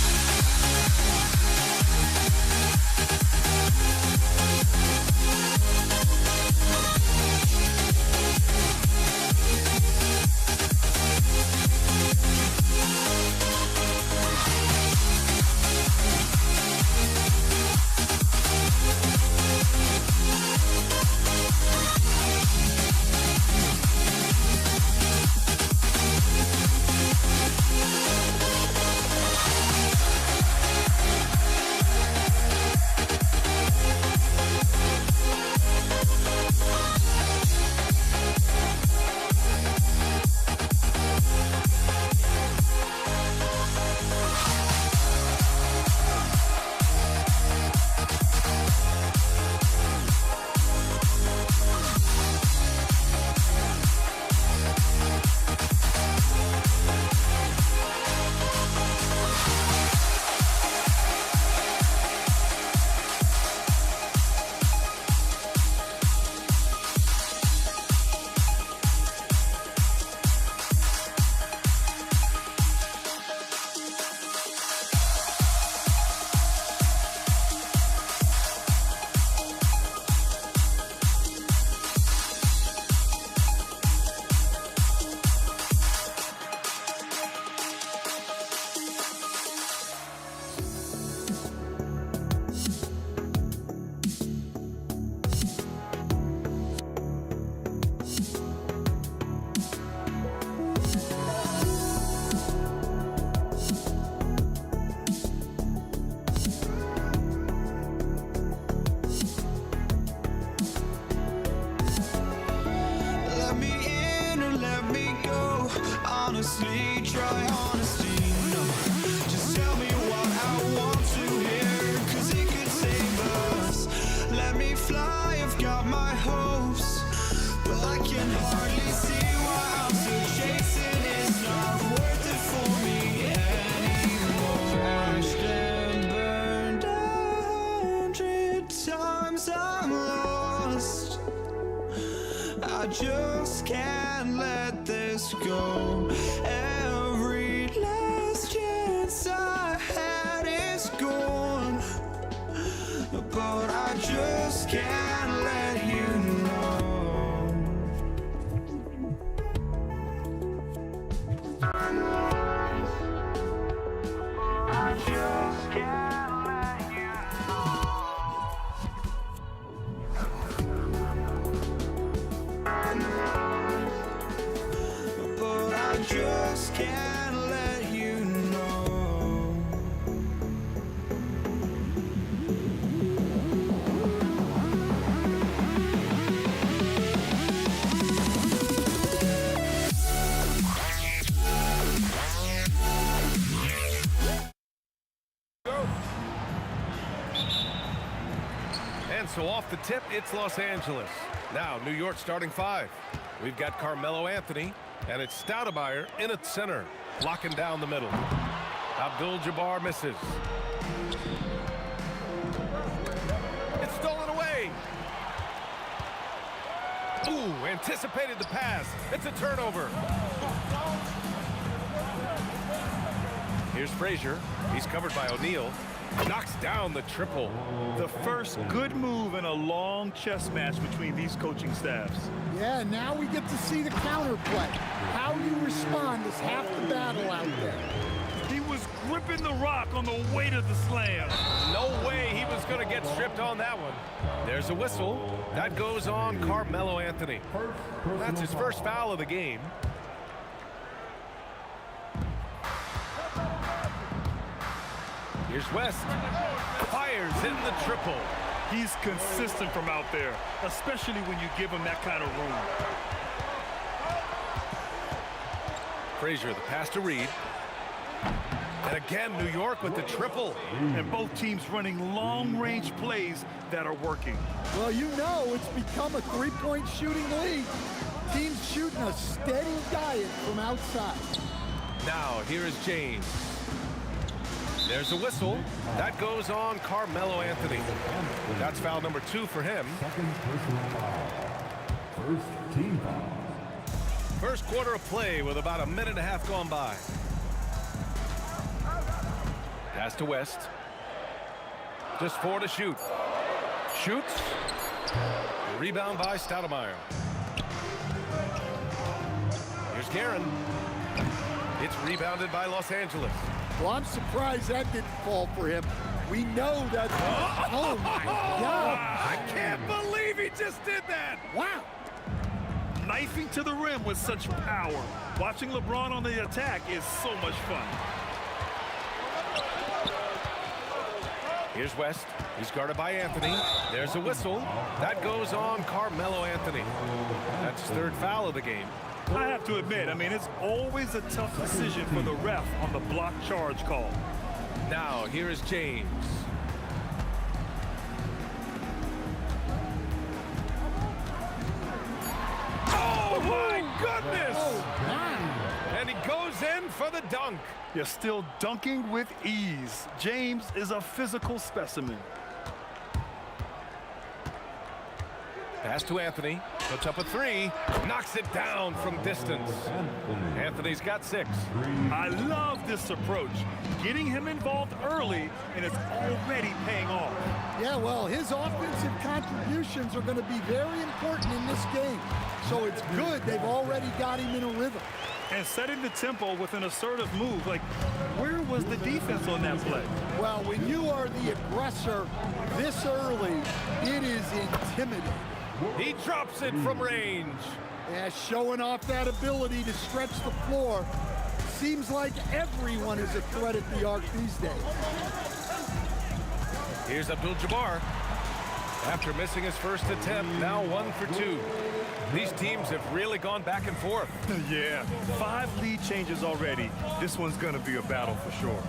Let me in or let me go. Honestly, try honesty. No, just tell me what I want to hear, 'cause it could save us. Let me fly, I've got my hopes, but I can hardly see why I'm still chasing. It's not worth it for me anymore. Crashed and burned 100 times, I'm lost. I just can't let this go. Every last chance I had is gone, but I just can't let you know. I just can't let you know. But I just can't let you know. And so off the tip, it's Los Angeles. Now, New York starting five. We've got Carmelo Anthony, and it's Stoudemire in at center, locking down the middle. Abdul-Jabbar misses. It's stolen away. Ooh, anticipated the pass. It's a turnover. Here's Frazier. He's covered by O'Neal. Knocks down the triple. The first good move in a long chess match between these coaching staffs. Yeah, now we get to see the counterplay. How you respond is half the battle out there. He was great stripping the rock on the weight of the slam. No way he was going to get stripped on that one. There's a whistle. That goes on Carmelo Anthony. That's his first foul of the game. Here's West. Fires in the triple. He's consistent from out there, especially when you give him that kind of room. Frazier, the pass to Reed. And again, New York with the triple. And both teams running long-range plays that are working. Well, you know it's become a three-point shooting league. Teams shooting a steady diet from outside. Now, here is James. There's a whistle. That goes on Carmelo Anthony. That's foul number 2 for him. Second personal foul. First team foul. First quarter of play with about a minute and a half gone by. Pass to West. Just 4 to shoot. Shoots. Rebound by Stoudemire. Here's Guerin. It's rebounded by Los Angeles. Well, I'm surprised that didn't fall for him. We know that. Oh, my God. I can't believe he just did that. Wow. Knifing to the rim with such power. Watching LeBron on the attack is so much fun. Here's West. He's guarded by Anthony. There's a whistle. That goes on Carmelo Anthony. That's his 3rd foul of the game. I have to admit, I mean, it's always a tough decision for the ref on the block charge call. Now, here is James. Oh, my goodness! And he goes in for the dunk. You're still dunking with ease. James is a physical specimen. Pass to Anthony. Puts up a 3. Knocks it down from distance. Anthony's got 6. I love this approach. Getting him involved early, and it's already paying off. Yeah, well, his offensive contributions are going to be very important in this game. So it's good they've already got him in a rhythm. And setting the tempo with an assertive move. Like, where was the defense on that play? Well, when you are the aggressor this early, it is intimidating. He drops it from range. Yeah, showing off that ability to stretch the floor. Seems like everyone is a threat at the arc these days. Here's Abdul-Jabbar. After missing his first attempt, now 1 for 2. These teams have really gone back and forth. Yeah, 5 lead changes already. This one's going to be a battle for sure.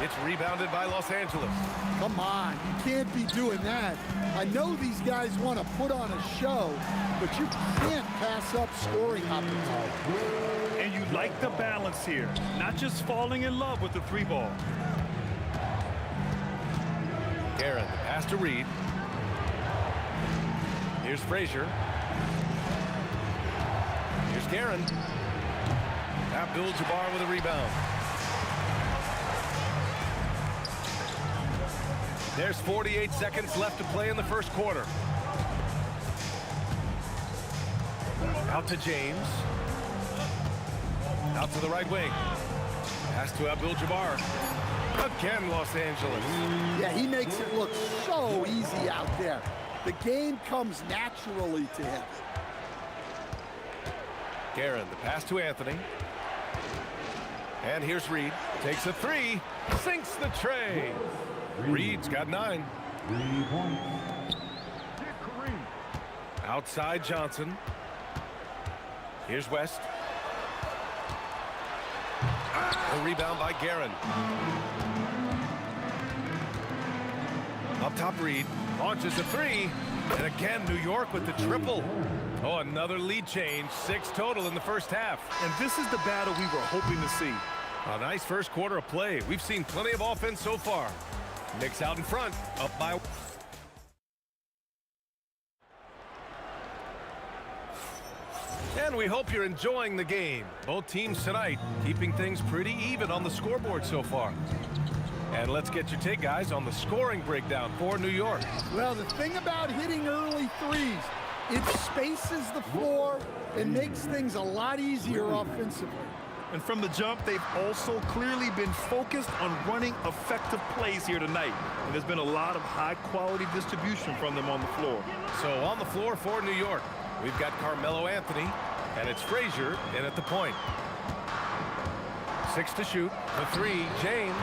It's rebounded by Los Angeles. Come on, you can't be doing that. I know these guys want to put on a show, but you can't pass up scoring opportunities. And you like the balance here, not just falling in love with the 3-ball. Guerin, pass to Reed. Here's Frazier. Here's Guerin. Abdul-Jabbar with a rebound. There's 48 seconds left to play in the first quarter. Out to James. Out to the right wing. Pass to Abdul-Jabbar. Again, Los Angeles. Yeah, he makes it look so easy out there. The game comes naturally to him. Guerin, the pass to Anthony. And here's Reed. Takes a 3. Sinks the tray. Reed's got 9. 3 points. Outside Johnson. Here's West. A rebound by Guerin. Up top Reed. Launches a 3. And again, New York with the triple. Oh, another lead change. 6 total in the first half. And this is the battle we were hoping to see. A nice first quarter of play. We've seen plenty of offense so far. Knicks out in front, up by... And we hope you're enjoying the game. Both teams tonight keeping things pretty even on the scoreboard so far. And let's get your take, guys, on the scoring breakdown for New York. Well, the thing about hitting early threes, It spaces the floor and makes things a lot easier offensively. And from the jump, they've also clearly been focused on running effective plays here tonight. And there's been a lot of high-quality distribution from them on the floor. So on the floor for New York, we've got Carmelo Anthony, and it's Frazier in at the point. 6 to shoot. The 3, James.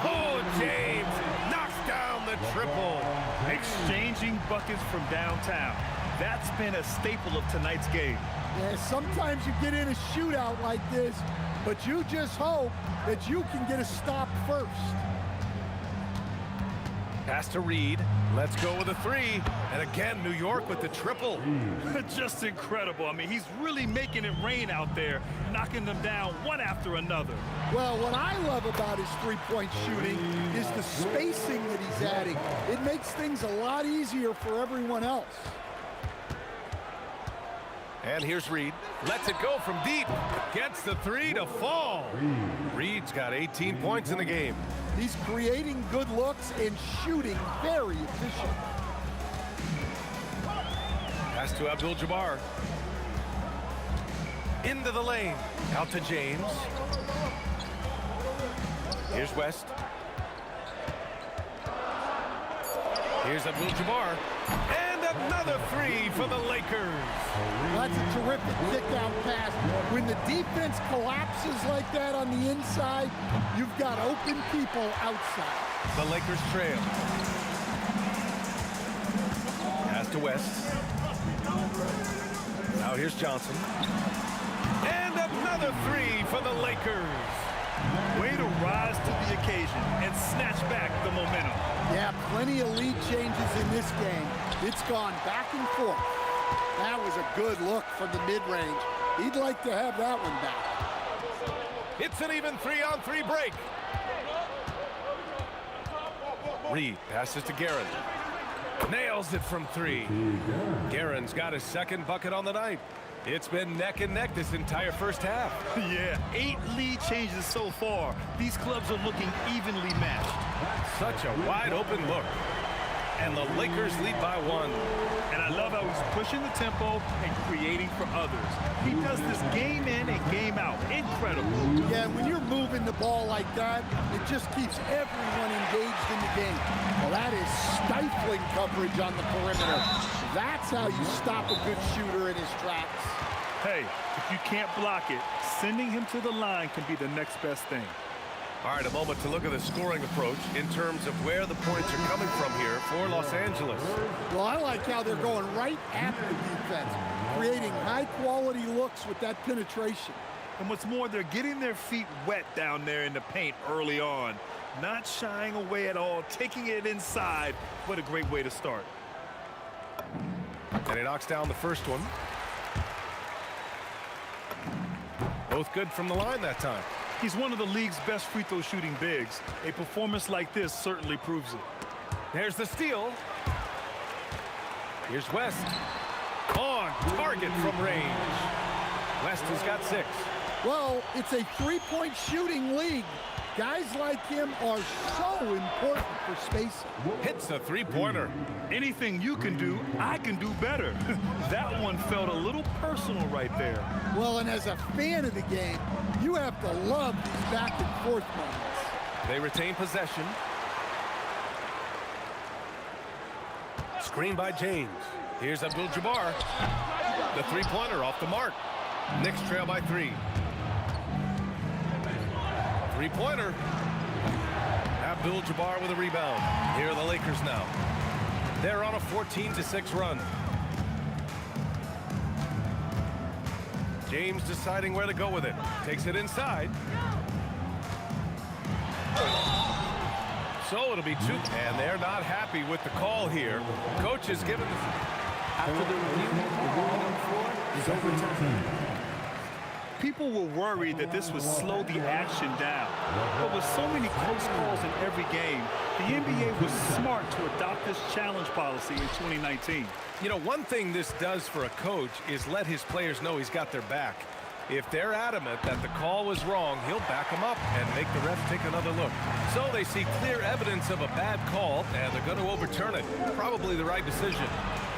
Oh, James knocks down the triple. Exchanging buckets from downtown. That's been a staple of tonight's game. Yeah, sometimes you get in a shootout like this, but you just hope that you can get a stop first. Pass to Reed. Let's go with a 3. And again, New York with the triple. Just incredible. I mean, he's really making it rain out there, knocking them down one after another. Well, what I love about his three-point shooting is the spacing that he's adding. It makes things a lot easier for everyone else. And here's Reed. Lets it go from deep. Gets the 3 to fall. Reed's got 18 points in the game. He's creating good looks and shooting very efficient. Pass to Abdul-Jabbar. Into the lane. Out to James. Here's West. Here's Abdul-Jabbar. And another 3 for the Lakers. That's a terrific kick-out pass. When the defense collapses like that on the inside, you've got open people outside. The Lakers trail. Pass to West. Now here's Johnson. And another 3 for the Lakers. Way to rise to the occasion and snatch back the momentum. Yeah, plenty of lead changes in this game. It's gone back and forth. That was a good look from the mid-range. He'd like to have that one back. It's an even 3-on-3 break. Reed passes to Guerin. Nails it from 3. Guerin's got his second bucket on the night. It's been neck and neck this entire first half. Yeah, 8 lead changes so far. These clubs are looking evenly matched. Such a wide open look. And the Lakers lead by 1. And I love how he's pushing the tempo and creating for others. He does this game in and game out. Incredible. Yeah, when you're moving the ball like that, it just keeps everyone engaged in the game. Well, that is stifling coverage on the perimeter. That's how you stop a good shooter in his tracks. Hey, if you can't block it, sending him to the line can be the next best thing. All right, a moment to look at the scoring approach in terms of where the points are coming from here for Los Angeles. Well, I like how they're going right at the defense, creating high-quality looks with that penetration. And what's more, they're getting their feet wet down there in the paint early on. Not shying away at all, taking it inside. What a great way to start. And he knocks down the first one. Both good from the line that time. He's one of the league's best free throw shooting bigs. A performance like this certainly proves it. There's the steal. Here's West. On target from range. West has got 6. Well, it's a three-point shooting league. Guys like him are so important for spacing. Hits a 3-pointer. Anything you can do, I can do better. That one felt a little personal right there. Well, and as a fan of the game, you have to love these back-and-forth moments. They retain possession. Screen by James. Here's Abdul-Jabbar. The 3-pointer off the mark. Knicks trail by 3. 3-pointer. Abdul-Jabbar with a rebound. Here are the Lakers now. They're on a 14-6 run. James deciding where to go with it. Takes it inside. So it'll be 2. And they're not happy with the call here. Coach has given the... After the review, the ruling on the floor is overturned. People were worried that this would slow the action down. But with so many close calls in every game, the NBA was smart to adopt this challenge policy in 2019. You know, one thing this does for a coach is let his players know he's got their back. If they're adamant that the call was wrong, he'll back them up and make the refs take another look. So they see clear evidence of a bad call, and they're going to overturn it. Probably the right decision.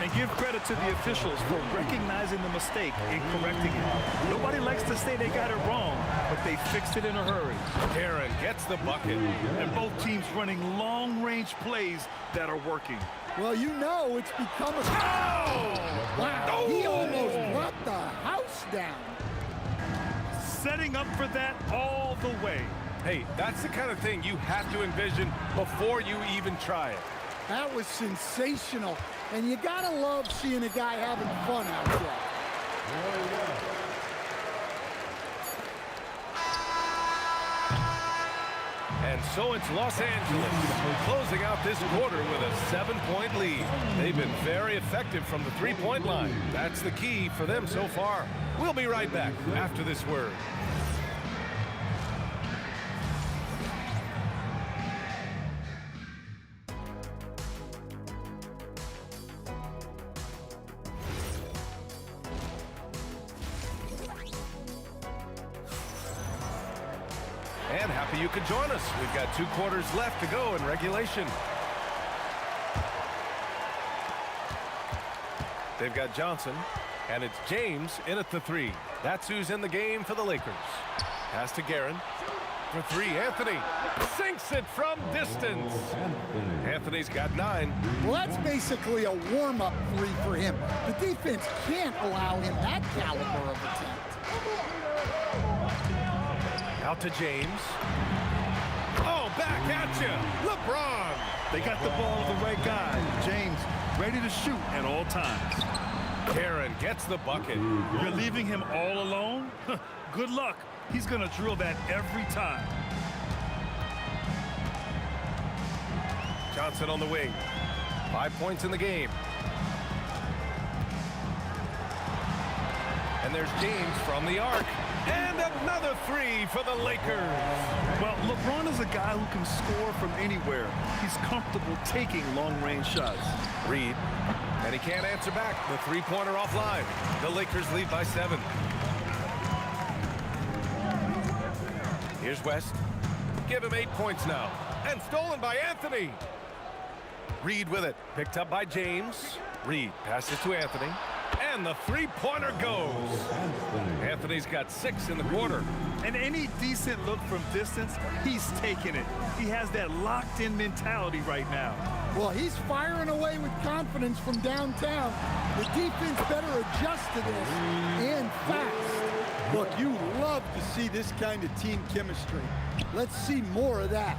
And give credit to the officials for recognizing the mistake and correcting it. Nobody likes to say they got it wrong, but they fixed it in a hurry. Aaron gets the bucket. And both teams running long-range plays that are working. Well, you know it's become a... Oh! Wow, he almost brought the house down. Setting up for that all the way. Hey, that's the kind of thing you have to envision before you even try it. That was sensational. And you gotta love seeing a guy having fun out there. And so it's Los Angeles closing out this quarter with a 7-point lead. They've been very effective from the three-point line. That's the key for them so far. We'll be right back after this word. And happy you could join us. We've got 2 quarters left to go in regulation. They've got Johnson, and it's James in at the 3. That's who's in the game for the Lakers. Pass to Guerin. For 3, Anthony sinks it from distance. Anthony's got 9. Well, that's basically a warm-up 3 for him. The defense can't allow him that caliber of attempt. Out to James. Oh, back at you. LeBron. They got the ball to the right guy. James ready to shoot at all times. Aaron gets the bucket. You're leaving him all alone? Good luck. He's going to drill that every time. Johnson on the wing. 5 points in the game. And there's James from the arc. And another 3 for the Lakers. Well, LeBron is a guy who can score from anywhere. He's comfortable taking long-range shots. Reed. And he can't answer back. The three-pointer offline. The Lakers lead by 7. Here's West. Give him 8 points now. And stolen by Anthony. Reed with it. Picked up by James. Reed passes to Anthony. And the three-pointer goes. Anthony's got 6 in the quarter. And any decent look from distance, he's taking it. He has that locked-in mentality right now. Well, he's firing away with confidence from downtown. The defense better adjust to this, and fast. Look, you love to see this kind of team chemistry. Let's see more of that.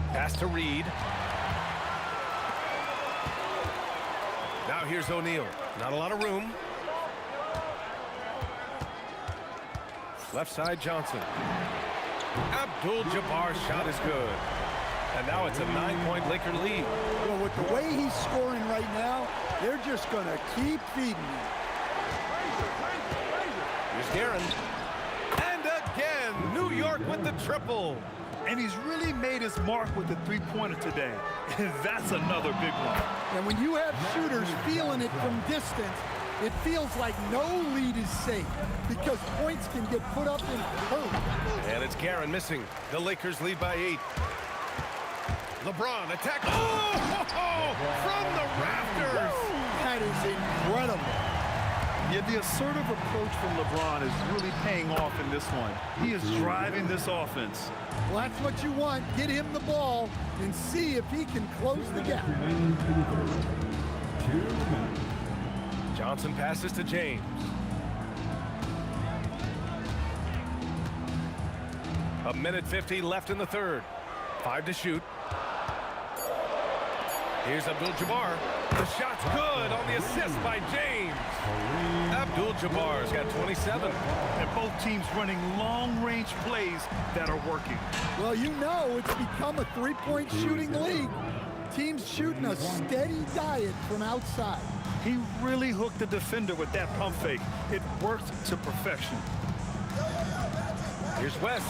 Pass to Reed. Now here's O'Neal. Not a lot of room. Left side, Johnson. Abdul-Jabbar's shot is good. And now it's a 9-point Laker lead. Well, with the way he's scoring right now, they're just going to keep feeding him. Here's Guerin. And again, New York with the triple. And he's really made his mark with the three-pointer today. And that's another big one. And when you have shooters feeling it from distance, it feels like no lead is safe because points can get put up in hurry. And it's Guerin missing. The Lakers lead by 8. LeBron attack. Oh! From the rafters. That is incredible. Yeah, the assertive approach from LeBron is really paying off in this one. He is driving this offense. Well, that's what you want. Get him the ball and see if he can close the gap. Johnson passes to James. A minute 50 left in the third. 5 to shoot. Here's Abdul-Jabbar. The shot's good on the assist by James. Abdul-Jabbar's got 27. And both teams running long-range plays that are working. Well, you know it's become a three-point shooting league. Teams shooting a steady diet from outside. He really hooked the defender with that pump fake. It worked to perfection. Here's West.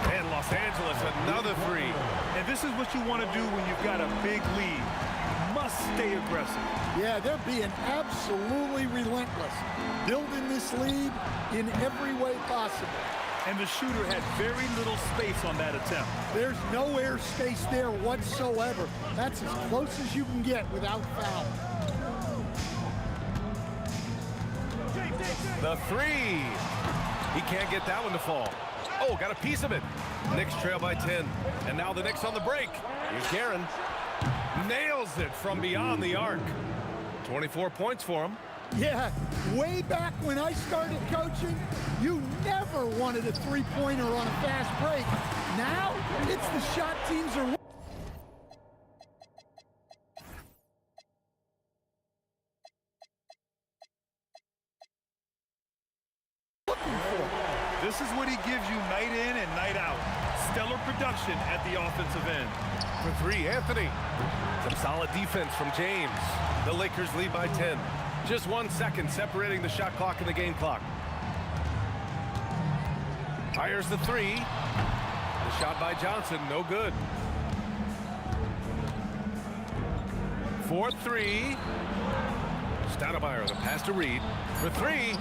And Los Angeles, another 3. And this is what you want to do when you've got a big lead. You must stay aggressive. Yeah, they're being absolutely relentless, building this lead in every way possible. And the shooter had very little space on that attempt. There's no air space there whatsoever. That's as close as you can get without foul. The three. He can't get that one to fall. Oh, got a piece of it. Knicks trail by 10. And now the Knicks on the break. Here's Guerin. Nails it from beyond the arc. 24 points for him. Yeah, way back when I started coaching, you never wanted a three-pointer on a fast break. Now, it's the shot teams are looking for. This is what he gives you night in and night out. Stellar production at the offensive end. For three, Anthony. Some solid defense from James. The Lakers lead by 10. Just 1 second separating the shot clock and the game clock. Fires the three. The shot by Johnson, no good. 4-3. Stoudemire, the pass to Reed. For three.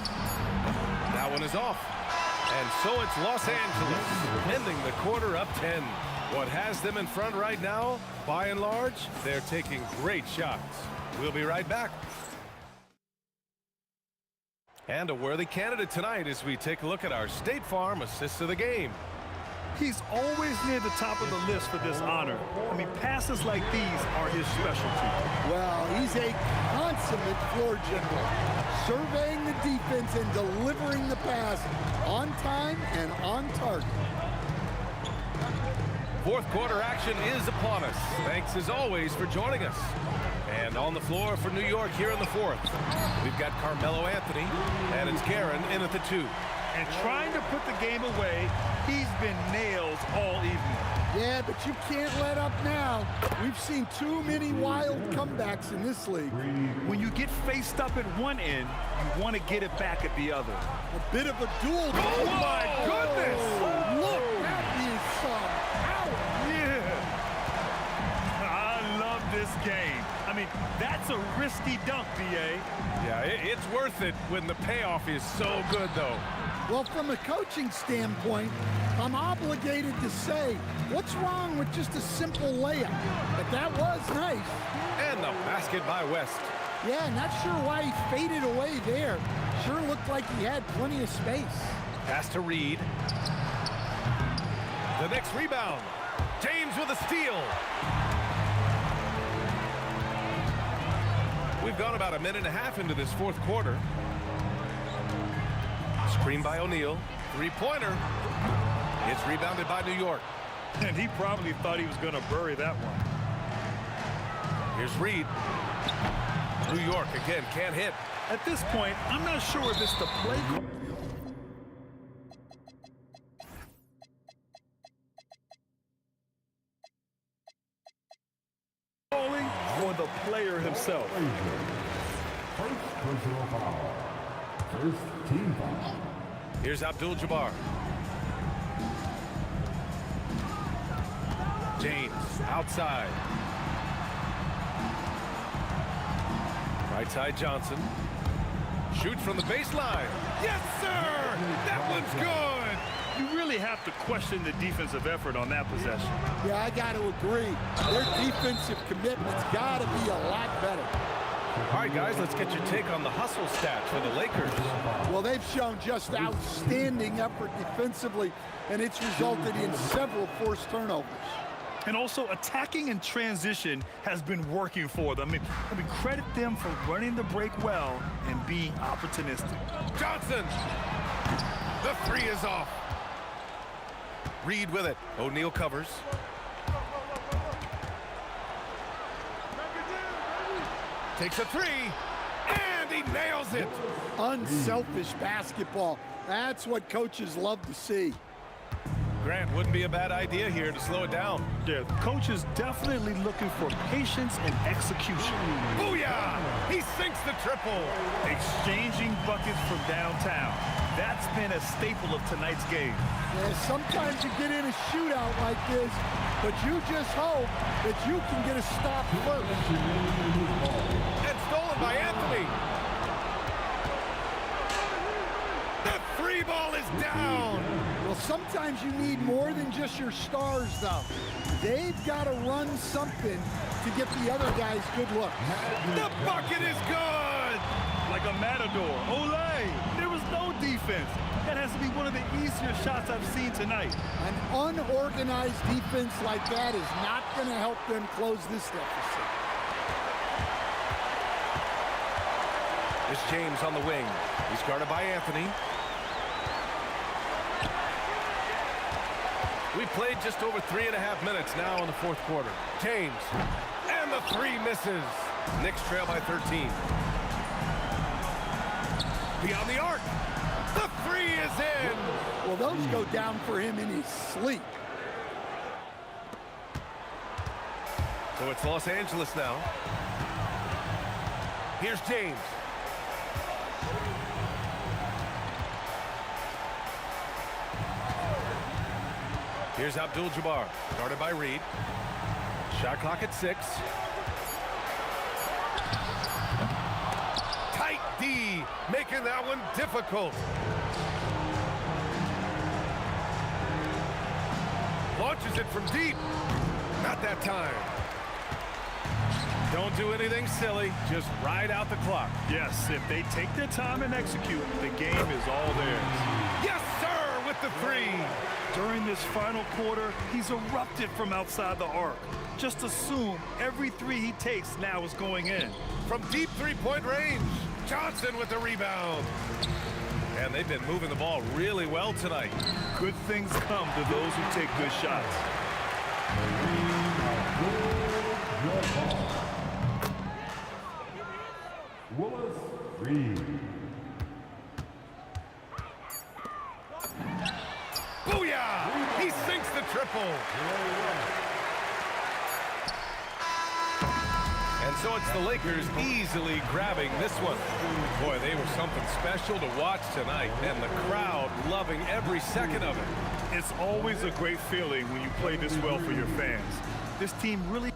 That one is off. And so it's Los Angeles, ending the quarter up 10. What has them in front right now, by and large, they're taking great shots. We'll be right back. And a worthy candidate tonight as we take a look at our State Farm assists of the game. He's always near the top of the list for this honor. I mean, passes like these are his specialty. Well, he's a consummate floor general, surveying the defense and delivering the pass on time and on target. Fourth quarter action is upon us. Thanks as always for joining us. And on the floor for New York here in the fourth, we've got Carmelo Anthony, and it's Guerin in at the two. And trying to put the game away, he's been nails all evening. Yeah, but you can't let up now. We've seen too many wild comebacks in this league. When you get faced up at one end, you want to get it back at the other. A bit of a duel. Oh, my goodness! Look, that is some power. Yeah. I love this game. I mean, that's a risky dunk, B.A. Yeah, it's worth it when the payoff is so good, though. Well, from a coaching standpoint, I'm obligated to say, what's wrong with just a simple layup? But that was nice. And the basket by West. Yeah, not sure why he faded away there. Sure looked like he had plenty of space. Pass to Reed. The next rebound. James with a steal. We've gone about a minute and a half into this fourth quarter. Screen by O'Neal. Three-pointer. It's rebounded by New York. And he probably thought he was going to bury that one. Here's Reed. New York again can't hit. At this point, I'm not sure if it's the play calling or the player himself. First personal foul. First team foul. Here's Abdul-Jabbar. James outside. Right side Johnson. Shoots from the baseline. Yes, sir! That one's good! You really have to question the defensive effort on that possession. Yeah, I got to agree. Their defensive commitment's got to be a lot better. All right, guys, let's get your take on the hustle stats for the Lakers. Well, they've shown just outstanding effort defensively, and it's resulted in several forced turnovers. And also, attacking in transition has been working for them. I mean, credit them for running the break well and being opportunistic. Johnson! The three is off. Reed with it. O'Neal covers. Takes a three, and he nails it. Unselfish basketball. That's what coaches love to see. Grant, wouldn't be a bad idea here to slow it down. Yeah, the coach is definitely looking for patience and execution. Booyah! He sinks the triple. Exchanging buckets from downtown. That's been a staple of tonight's game. Yeah, sometimes you get in a shootout like this, but you just hope that you can get a stop first. And stolen by Anthony. The three ball is down. Well, sometimes you need more than just your stars, though. They've got to run something to get the other guys good looks. The bucket is good! Like a matador. Olay! There was no defense. That has to be one of the easier shots I've seen tonight. An unorganized defense like that is not going to help them close this deficit. It's James on the wing. He's guarded by Anthony. We played just over 3.5 minutes now in the fourth quarter. James, and the three misses. Knicks trail by 13. Beyond the arc. The three is in. Well, those go down for him in his sleep. So it's Los Angeles now. Here's James. Here's Abdul-Jabbar, guarded by Reed. Shot clock at 6. Tight D, making that one difficult. Launches it from deep. Not that time. Don't do anything silly. Just ride out the clock. Yes, if they take their time and execute, the game is all theirs. Yes, sir, with the three. During this final quarter, he's erupted from outside the arc. Just assume every three he takes now is going in. From deep three-point range, Johnson with the rebound. And they've been moving the ball really well tonight. Good things come to those who take good shots. Willis Reed. Booyah! He sinks the triple. And so it's the Lakers easily grabbing this one. Boy, they were something special to watch tonight, and the crowd loving every second of it. It's always a great feeling when you play this well for your fans. This team really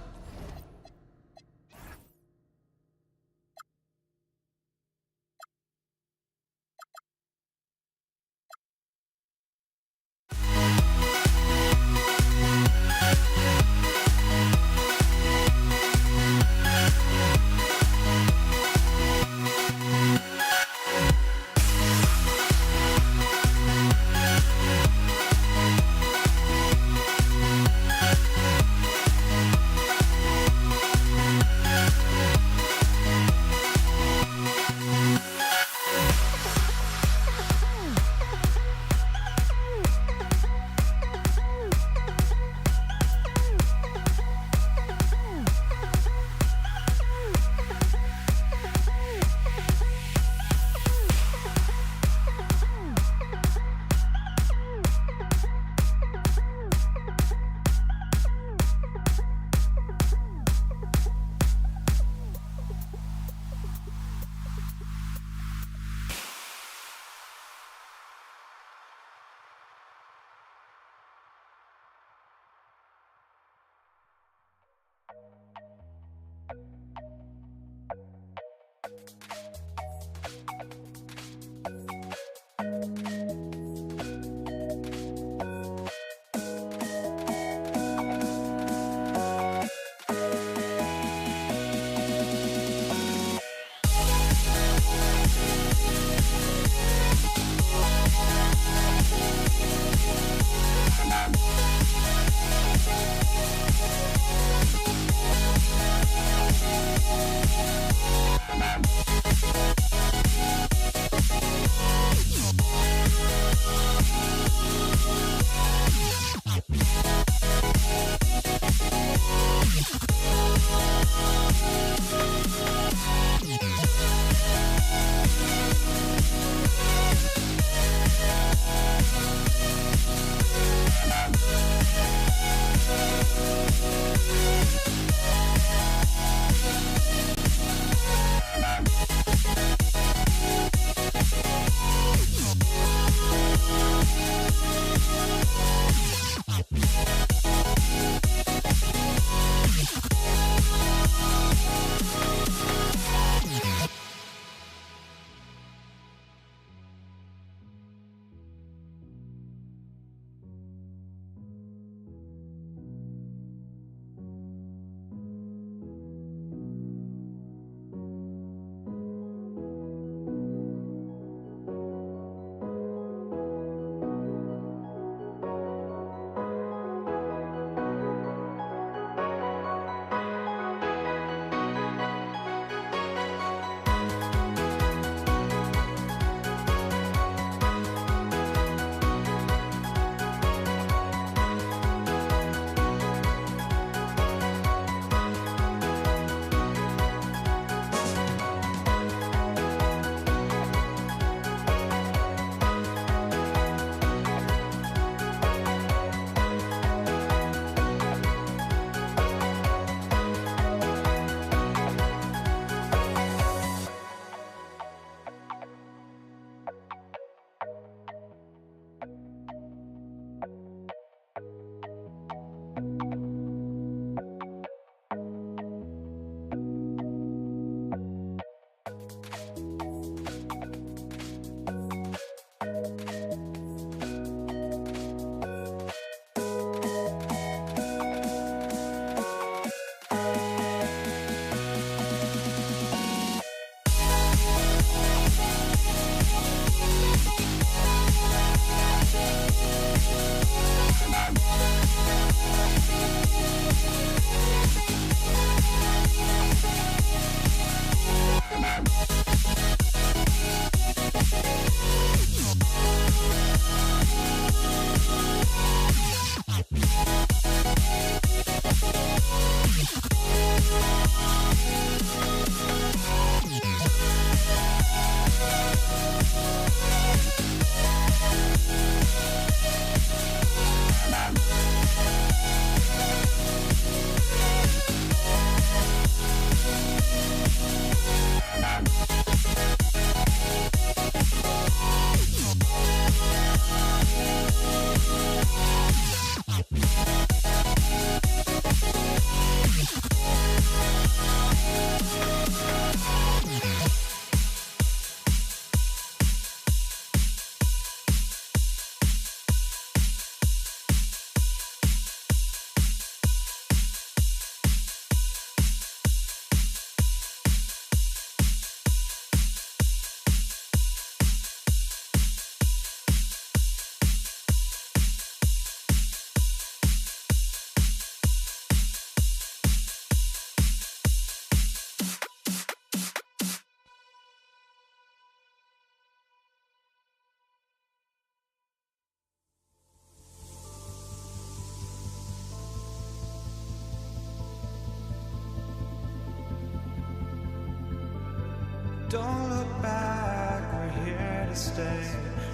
Don't look back, we're here to stay.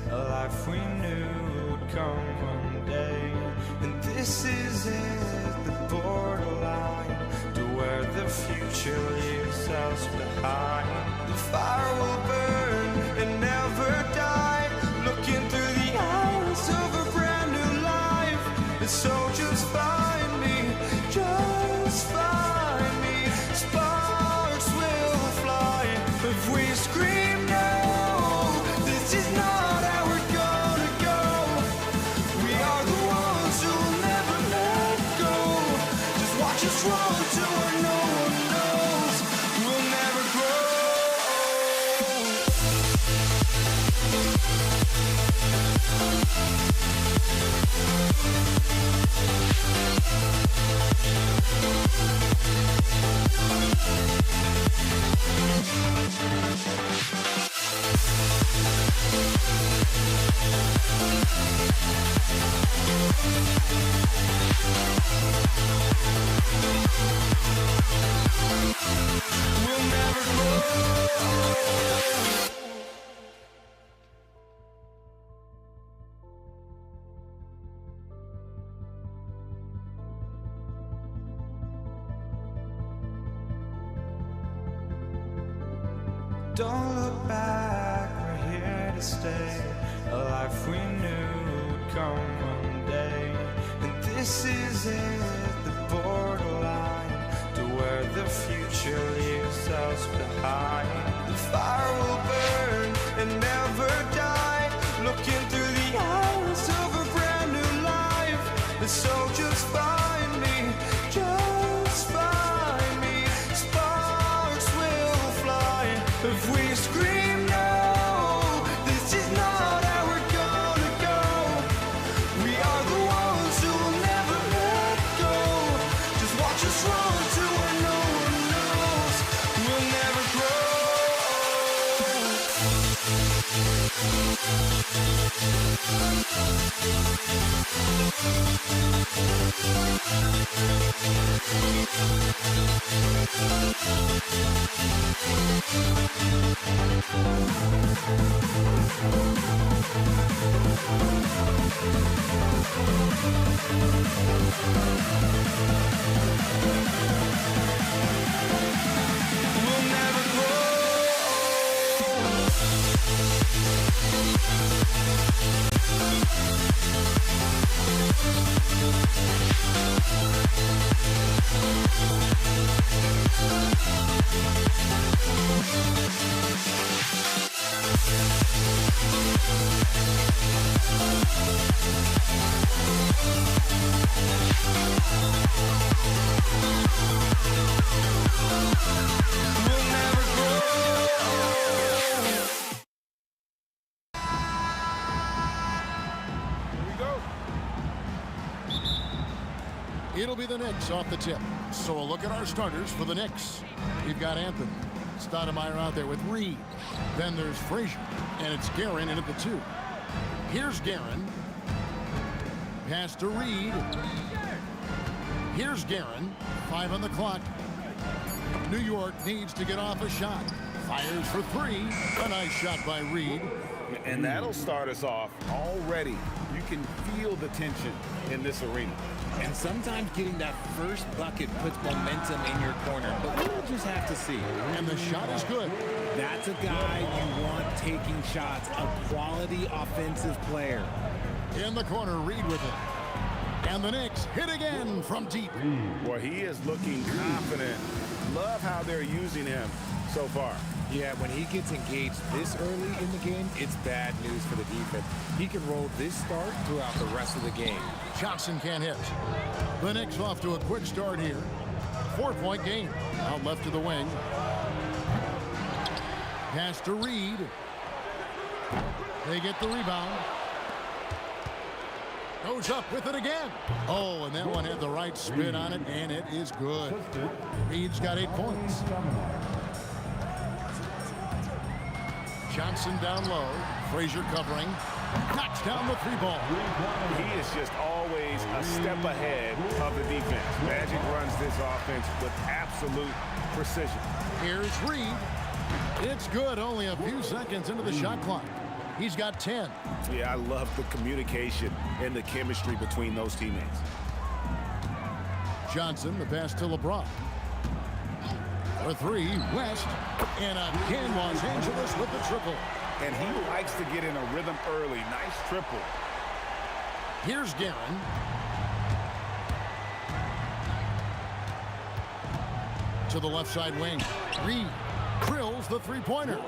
A life we knew would come one day. And this is it, the borderline to where the future leaves us behind. The fire will burn and never die, looking through the eyes of a brand new life. And so just find me, just find me. Sparks will fly if we scream no. This is not how we're gonna go. We are the ones who will never let go. Just watch us run to where no one knows. We'll never grow. We'll never grow. Don't look back, we're here to stay. A life we knew would come one day. And this is it, the borderline to where the future leaves us behind. The fire will burn and never die, looking through the eyes of a brand new life. And so just find me, just find me. Sparks will fly if we scream no. This is not how we're gonna go. We are the ones who will never let go. Just watch us run to where no one knows. We'll never grow. We'll never grow. We'll never grow. It'll be the Knicks off the tip. So a look at our starters for the Knicks. We've got Anthony. Stoudemire out there with Reed. Then there's Frazier. And it's Guerin in at the 2. Here's Guerin. Pass to Reed. Here's Guerin. 5 on the clock. New York needs to get off a shot. Fires for 3. A nice shot by Reed. And that'll start us off already. You can feel the tension in this arena. And sometimes getting that first bucket puts momentum in your corner. But we'll just have to see. And the shot is good. That's a guy you want taking shots. A quality offensive player. In the corner, Reed with it. And the Knicks hit again from deep. Boy, he is looking confident. Love how they're using him so far. Yeah, when he gets engaged this early in the game, it's bad news for the defense. He can roll this start throughout the rest of the game. Johnson can't hit. The Knicks off to a quick start here. 4-point game. Out left to the wing. Pass to Reed. They get the rebound. Goes up with it again. Oh, and that one had the right spin on it, and it is good. Reed's got 8 points. Johnson down low. Frazier covering. Knocks down the 3-ball. He is just always a step ahead of the defense. Magic runs this offense with absolute precision. Here's Reed. It's good. Only a few seconds into the shot clock. He's got 10. Yeah, I love the communication and the chemistry between those teammates. Johnson, the pass to LeBron. For 3, West. And again, Los Angeles with the triple. And he likes to get in a rhythm early. Nice triple. Here's Guerin. To the left side wing. Reed drills the 3-pointer.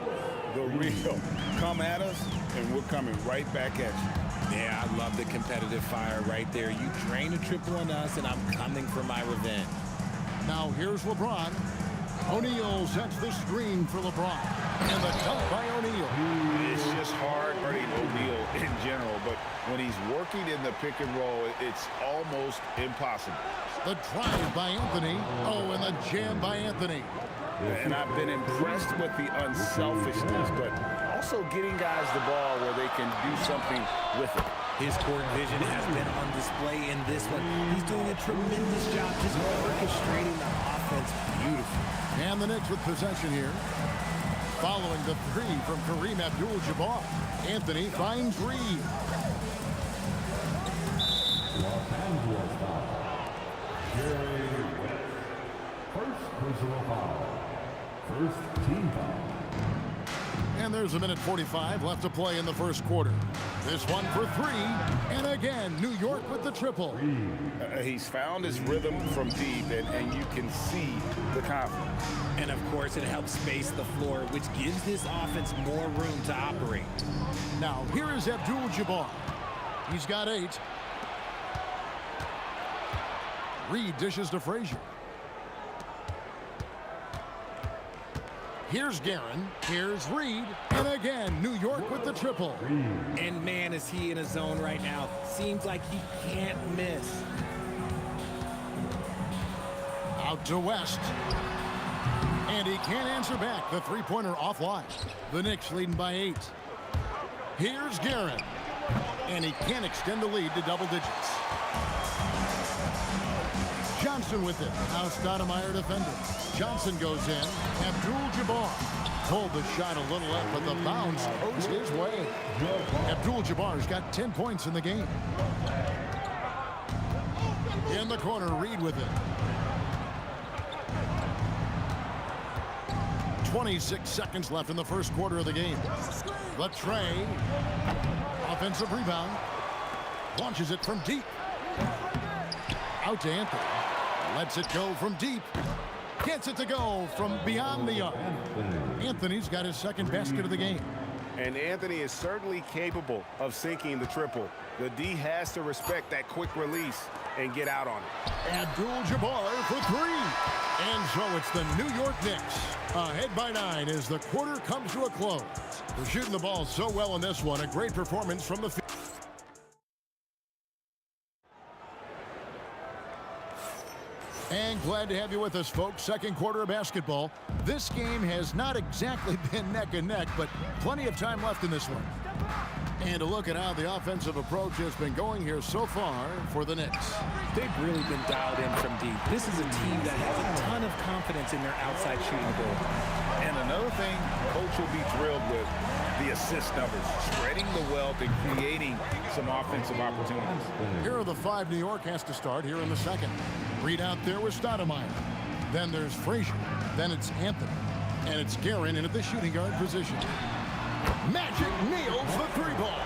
The real. Come at us, and we're coming right back at you. Yeah, I love the competitive fire right there. You drain a triple on us, and I'm coming for my revenge. Now here's LeBron. O'Neal sets the screen for LeBron. And the dunk by O'Neal. It's just hard guarding O'Neal in general, but when he's working in the pick and roll, it's almost impossible. The drive by Anthony. Oh, and the jam by Anthony. And I've been impressed with the unselfishness, but also getting guys the ball where they can do something with it. His court vision has been on display in this one. He's doing a tremendous job just orchestrating the offense beautifully. And the Knicks with possession here. Following the 3 from Kareem Abdul-Jabbar. Anthony finds Reed. Los Angeles foul. First personal foul. First team foul. And there's a minute 45 left to play in the first quarter. This one for 3. And again, New York with the triple. He's found his rhythm from deep, and you can see the confidence. And of course, it helps space the floor, which gives this offense more room to operate. Now, here is Abdul-Jabbar. He's got 8. Reed dishes to Frazier. Here's Guerin. Here's Reed. And again, New York with the triple. And man, is he in a zone right now. Seems like he can't miss. Out to West. And he can't answer back. The 3-pointer offline. The Knicks leading by 8. Here's Guerin. And he can't extend the lead to double digits. Johnson with it. Now Stoudemire defending. Johnson goes in. Abdul-Jabbar pulled the shot a little left, but the bounce goes his way. Abdul-Jabbar's got 10 points in the game. In the corner, Reed with it. 26 seconds left in the first quarter of the game. Latrey, offensive rebound, launches it from deep. Out to Anthony. Lets it go from deep. Gets it to go from beyond the arc. Anthony's got his second basket of the game. And Anthony is certainly capable of sinking the triple. The D has to respect that quick release and get out on it. Abdul-Jabbar for 3. And so it's the New York Knicks ahead by 9 as the quarter comes to a close. They're shooting the ball so well in this one. A great performance from the field. And glad to have you with us, folks. Second quarter of basketball. This game has not exactly been neck and neck, but plenty of time left in this one. And a look at how the offensive approach has been going here so far for the Knicks. They've really been dialed in from deep. This is a team that has a ton of confidence in their outside shooting ability. And another thing, Coach will be thrilled with the assist numbers, spreading the wealth and creating some offensive opportunities. Here are the 5 New York has to start here in the second. Reed out there with Stoudemire. Then there's Frazier. Then it's Anthony. And it's Guerin in at the shooting guard position. Magic nails the 3-ball.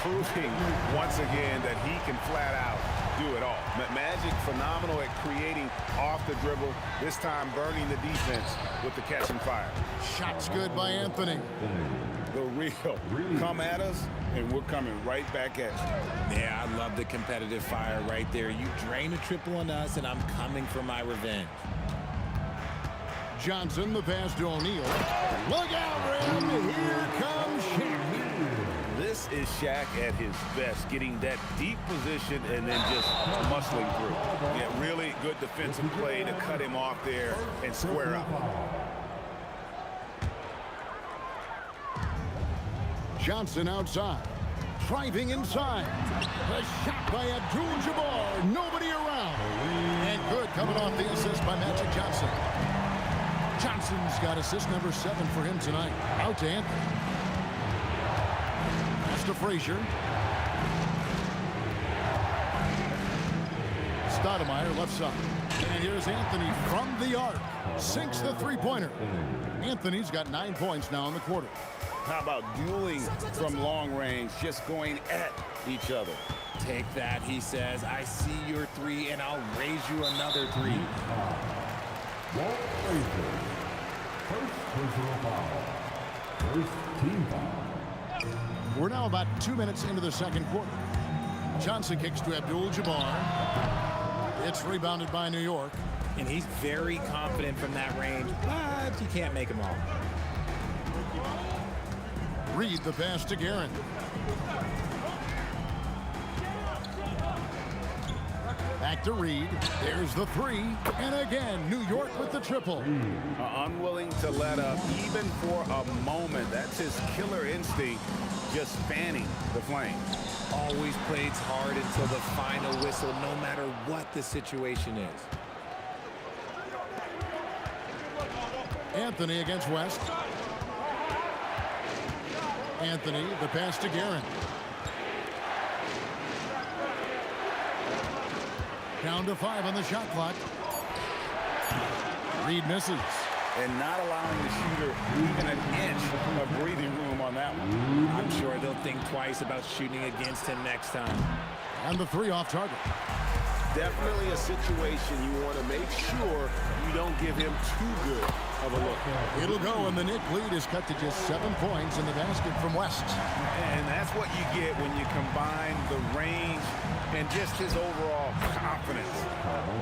Proving once again that he can flat out do it all. Magic phenomenal at creating off the dribble, this time burning the defense with the catch and fire. Shots good by Anthony. The real come at us, and we're coming right back at you. Yeah, I love the competitive fire right there. You drain a triple on us, and I'm coming for my revenge. Johnson, the pass to O'Neal. Look out, Rim. Here comes Shaq. This is Shaq at his best, getting that deep position and then just muscling through. Yeah, really good defensive play to cut him off there and square up. Johnson outside. Driving inside. A shot by Abdul-Jabbar. Nobody around. And good coming off the assist by Magic Johnson. Johnson's got assist number 7 for him tonight. Out to Anthony. Pass to Frazier. Stoudemire left side. And here's Anthony from the arc. Sinks the 3-pointer. Anthony's got 9 points now in the quarter. How about dueling from long range, just going at each other? Take that, he says. I see your 3, and I'll raise you another 3. First personal foul. First team foul. We're now about 2 minutes into the second quarter. Johnson kicks to Abdul-Jabbar. It's rebounded by New York. And he's very confident from that range, but you can't make him all. Reed the pass to Guerin. Back to Reed. There's the 3. And again, New York with the triple. Unwilling to let up even for a moment. That's his killer instinct, just fanning the flames. Always plays hard until the final whistle, no matter what the situation is. Anthony against West. Anthony, the pass to Guerin. Down to 5 on the shot clock. Reed misses. And not allowing the shooter even an inch of breathing room on that one. I'm sure they'll think twice about shooting against him next time. And the 3 off target. Definitely a situation you want to make sure you don't give him too good of a look. It'll go, and the Knick lead is cut to just 7 points in the basket from West. And that's what you get when you combine the range and just his overall confidence.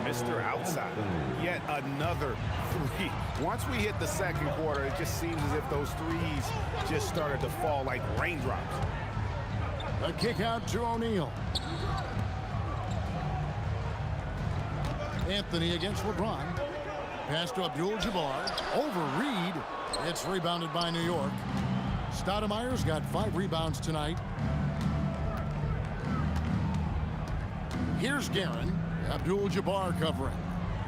Mr. Outside, yet another 3. Once we hit the second quarter, it just seems as if those 3s just started to fall like raindrops. A kick out to O'Neal. Anthony against LeBron. Pass to Abdul-Jabbar. Over Reed. It's rebounded by New York. Stoudemire's got 5 rebounds tonight. Here's Guerin. Abdul-Jabbar covering.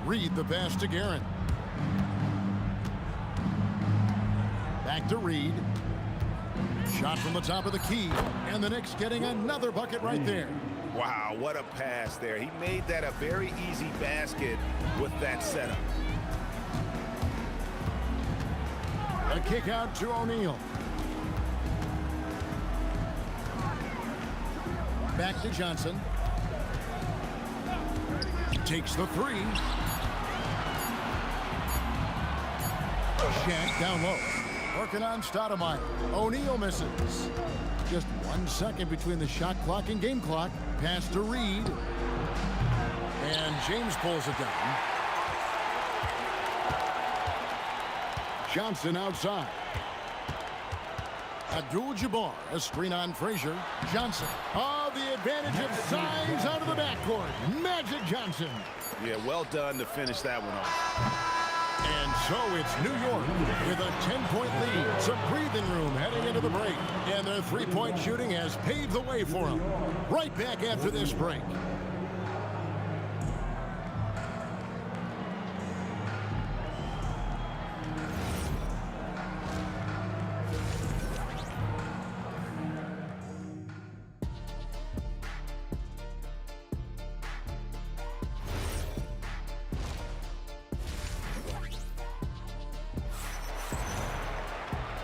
Reed the pass to Guerin. Back to Reed. Shot from the top of the key. And the Knicks getting another bucket right there. Wow, what a pass there. He made that a very easy basket with that setup. A kick out to O'Neal. Back to Johnson. Takes the 3. Shaq down low. Working on Stoudemire. O'Neal misses. Just 1 second between the shot clock and game clock. Pass to Reed. And James pulls it down. Johnson outside. Abdul-Jabbar, a screen on Frazier. Johnson. Oh, the advantage of size out of the backcourt. Magic Johnson. Yeah, well done to finish that one off. And so it's New York with a 10-point lead. Some breathing room heading into the break. And their three-point shooting has paved the way for them. Right back after this break.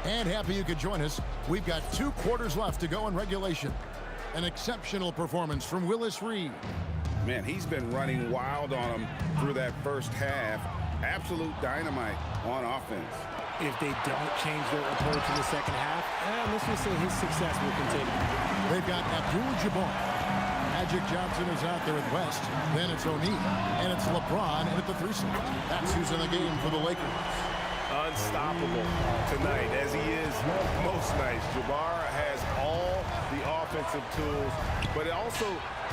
And happy you could join us. We've got 2 quarters left to go in regulation. An exceptional performance from Willis Reed. Man, he's been running wild on them through that first half. Absolute dynamite on offense. If they don't change their approach in the second half, let's just say his success will continue. They've got Abdul-Jabbar. Magic Johnson is out there with West. Then it's O'Neal. And it's LeBron at the 3 slot. That's who's in the game for the Lakers. Unstoppable tonight, as he is most nights. Jabbar has all the offensive tools, but it also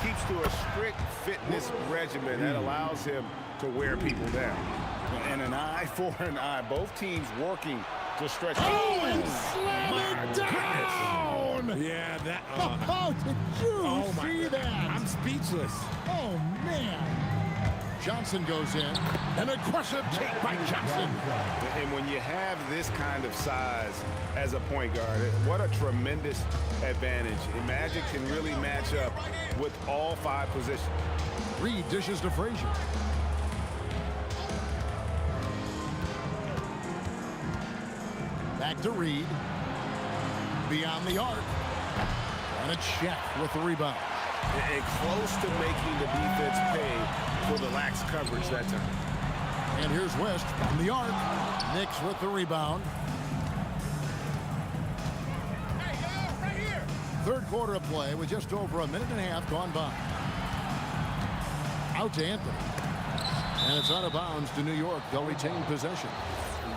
keeps to a strict fitness regimen that allows him to wear people down. And an eye for an eye. Both teams working to stretch. Oh, and slam it down! Yeah, that. Oh, did you see that? I'm speechless. Oh, man. Johnson goes in. An aggressive take by Johnson. And when you have this kind of size as a point guard, what a tremendous advantage. And Magic can really match up with all 5 positions. Reed dishes to Frazier. Back to Reed. Beyond the arc. And a check with the rebound. And close to making the defense pay for the lax coverage that time. And here's West from the arc. Knicks with the rebound. Third quarter of play with just over a minute and a half gone by. Out to Anthony. And it's out of bounds to New York. They'll retain possession.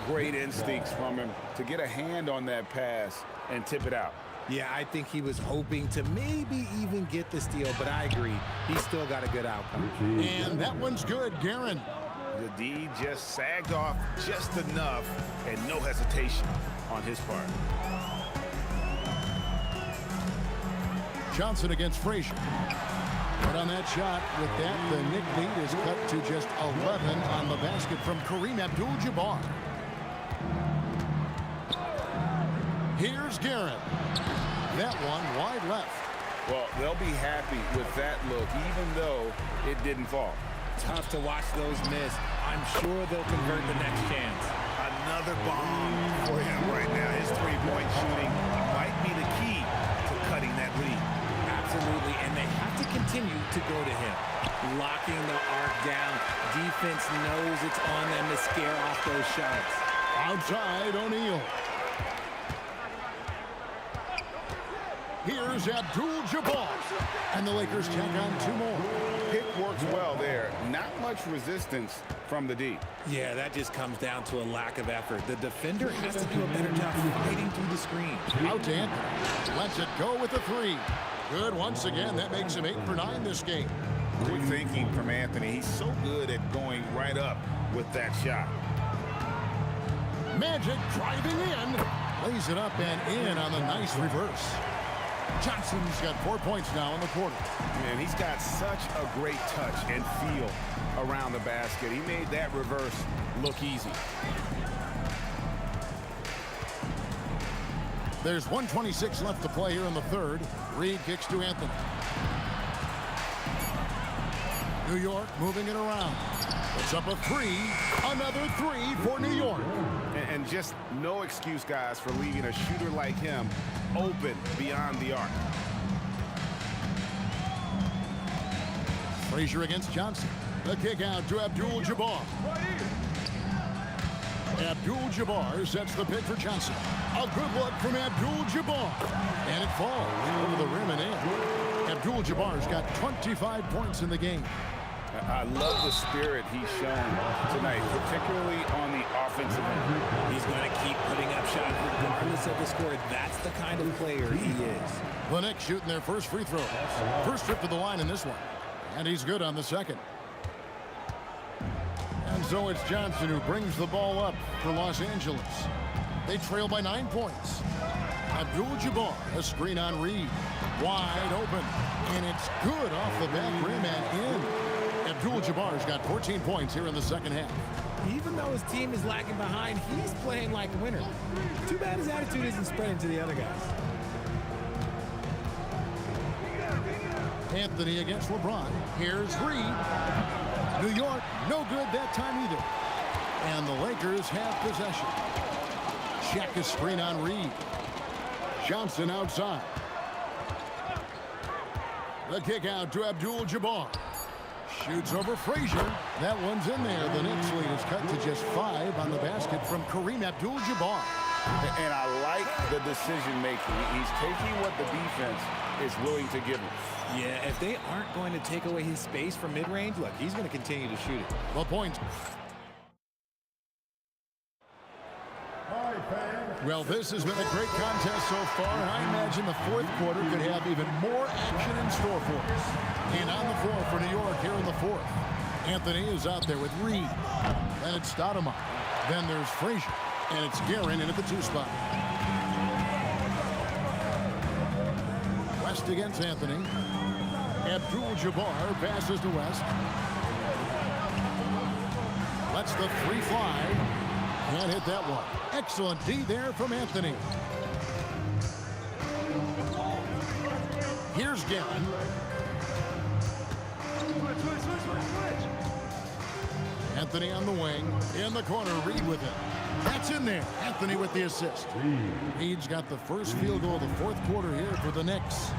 Great instincts from him to get a hand on that pass and tip it out. Yeah, I think he was hoping to maybe even get the steal, but I agree. He's still got a good outcome. And that one's good, Guerin. The D just sagged off just enough and no hesitation on his part. Johnson against Frazier. But on that shot, with that, the Knick lead is cut to just 11 on the basket from Kareem Abdul-Jabbar. Here's Guerin. That one wide left. Well, they'll be happy with that look, even though it didn't fall. Tough to watch those miss. I'm sure they'll convert the next chance. Another bomb for him right now. His three-point shooting might be the key to cutting that lead. Absolutely, and they have to continue to go to him. Locking the arc down. Defense knows it's on them to scare off those shots. Outside, O'Neal. Here's Abdul-Jabbar. And the Lakers tack on 2 more. Pick works well there. Not much resistance from the D. Yeah, that just comes down to a lack of effort. The defender has to do a better job fighting through the screen. Out to Anthony. Lets it go with the 3. Good once again. That makes him 8 for 9 this game. Quick thinking from Anthony. He's so good at going right up with that shot. Magic driving in. Lays it up and in on the nice reverse. Johnson's got 4 points now in the quarter. Man, he's got such a great touch and feel around the basket. He made that reverse look easy. There's 1:26 left to play here in the third. Reed kicks to Anthony. New York moving it around. It's up a 3. Another 3 for New York. And just no excuse, guys, for leaving a shooter like him open beyond the arc. Frazier against Johnson. The kick out to Abdul-Jabbar. Abdul-Jabbar sets the pick for Johnson. A good look from Abdul-Jabbar. And it falls over the rim and in. Abdul-Jabbar's got 25 points in the game. I love the spirit he's shown tonight, particularly on the offensive end. He's going to keep putting up shots regardless of the score. That's the kind of player he is. The Knicks shooting their first free throw. First trip to the line in this one. And he's good on the second. And so it's Johnson who brings the ball up for Los Angeles. They trail by 9 points. Abdul-Jabbar, a screen on Reed. Wide open. And it's good off the back rim and in. Abdul-Jabbar's got 14 points here in the second half. Even though his team is lagging behind, he's playing like a winner. Too bad his attitude isn't spreading to the other guys. Anthony against LeBron. Here's Reed. New York, no good that time either. And the Lakers have possession. Check a screen on Reed. Johnson outside. The kick out to Abdul-Jabbar. Shoots over Frazier. That one's in there. The Knicks lead is cut to just 5 on the basket from Kareem Abdul-Jabbar. And I like the decision making. He's taking what the defense is willing to give him. Yeah, if they aren't going to take away his space from mid-range, look, he's going to continue to shoot it. The point. Well, this has been a great contest so far. I imagine the fourth quarter could have even more action in store for us. And on the floor for New York here in the fourth. Anthony is out there with Reed. Then it's Stoudemire. Then there's Frazier. And it's Guerin in at the 2 spot. West against Anthony. Abdul-Jabbar passes to West. Lets the 3 fly. Can't hit that one. Excellent D there from Anthony. Here's Guerin. Anthony on the wing. In the corner, Reed with it. That's in there. Anthony with the assist. Reed's got the first field goal of the fourth quarter here for the Knicks.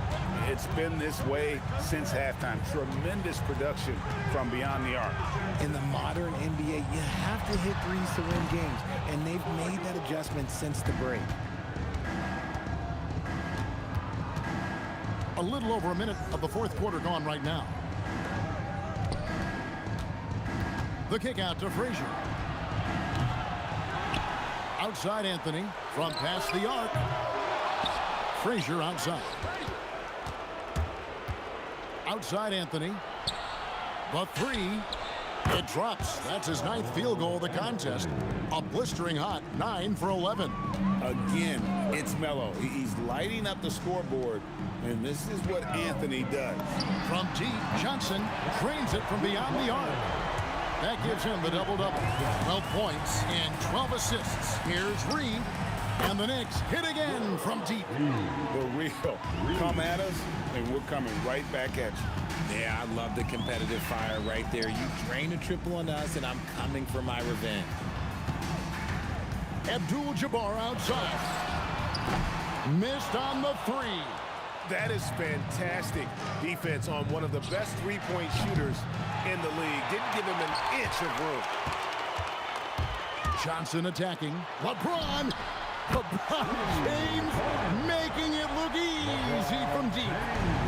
It's been this way since halftime. Tremendous production from beyond the arc. In the modern NBA, you have to hit threes to win games, and they've made that adjustment since the break. A little over a minute of the fourth quarter gone right now. The kick out to Frazier. Outside Anthony from past the arc. Frazier outside. Outside Anthony. The 3. It drops. That's his 9th field goal of the contest. A blistering hot 9 for 11. Again, it's Melo. He's lighting up the scoreboard, and this is what Anthony does. From deep, Johnson drains it from beyond the arc. That gives him the double-double. 12 points and 12 assists. Here's Reed. And the Knicks hit again from deep. The real. Come at us, and we're coming right back at you. Yeah, I love the competitive fire right there. You drain a triple on us, and I'm coming for my revenge. Abdul-Jabbar outside. Missed on the 3. That is fantastic defense on one of the best three-point shooters in the league. Didn't give him an inch of room. Johnson attacking. LeBron James making it look easy from deep.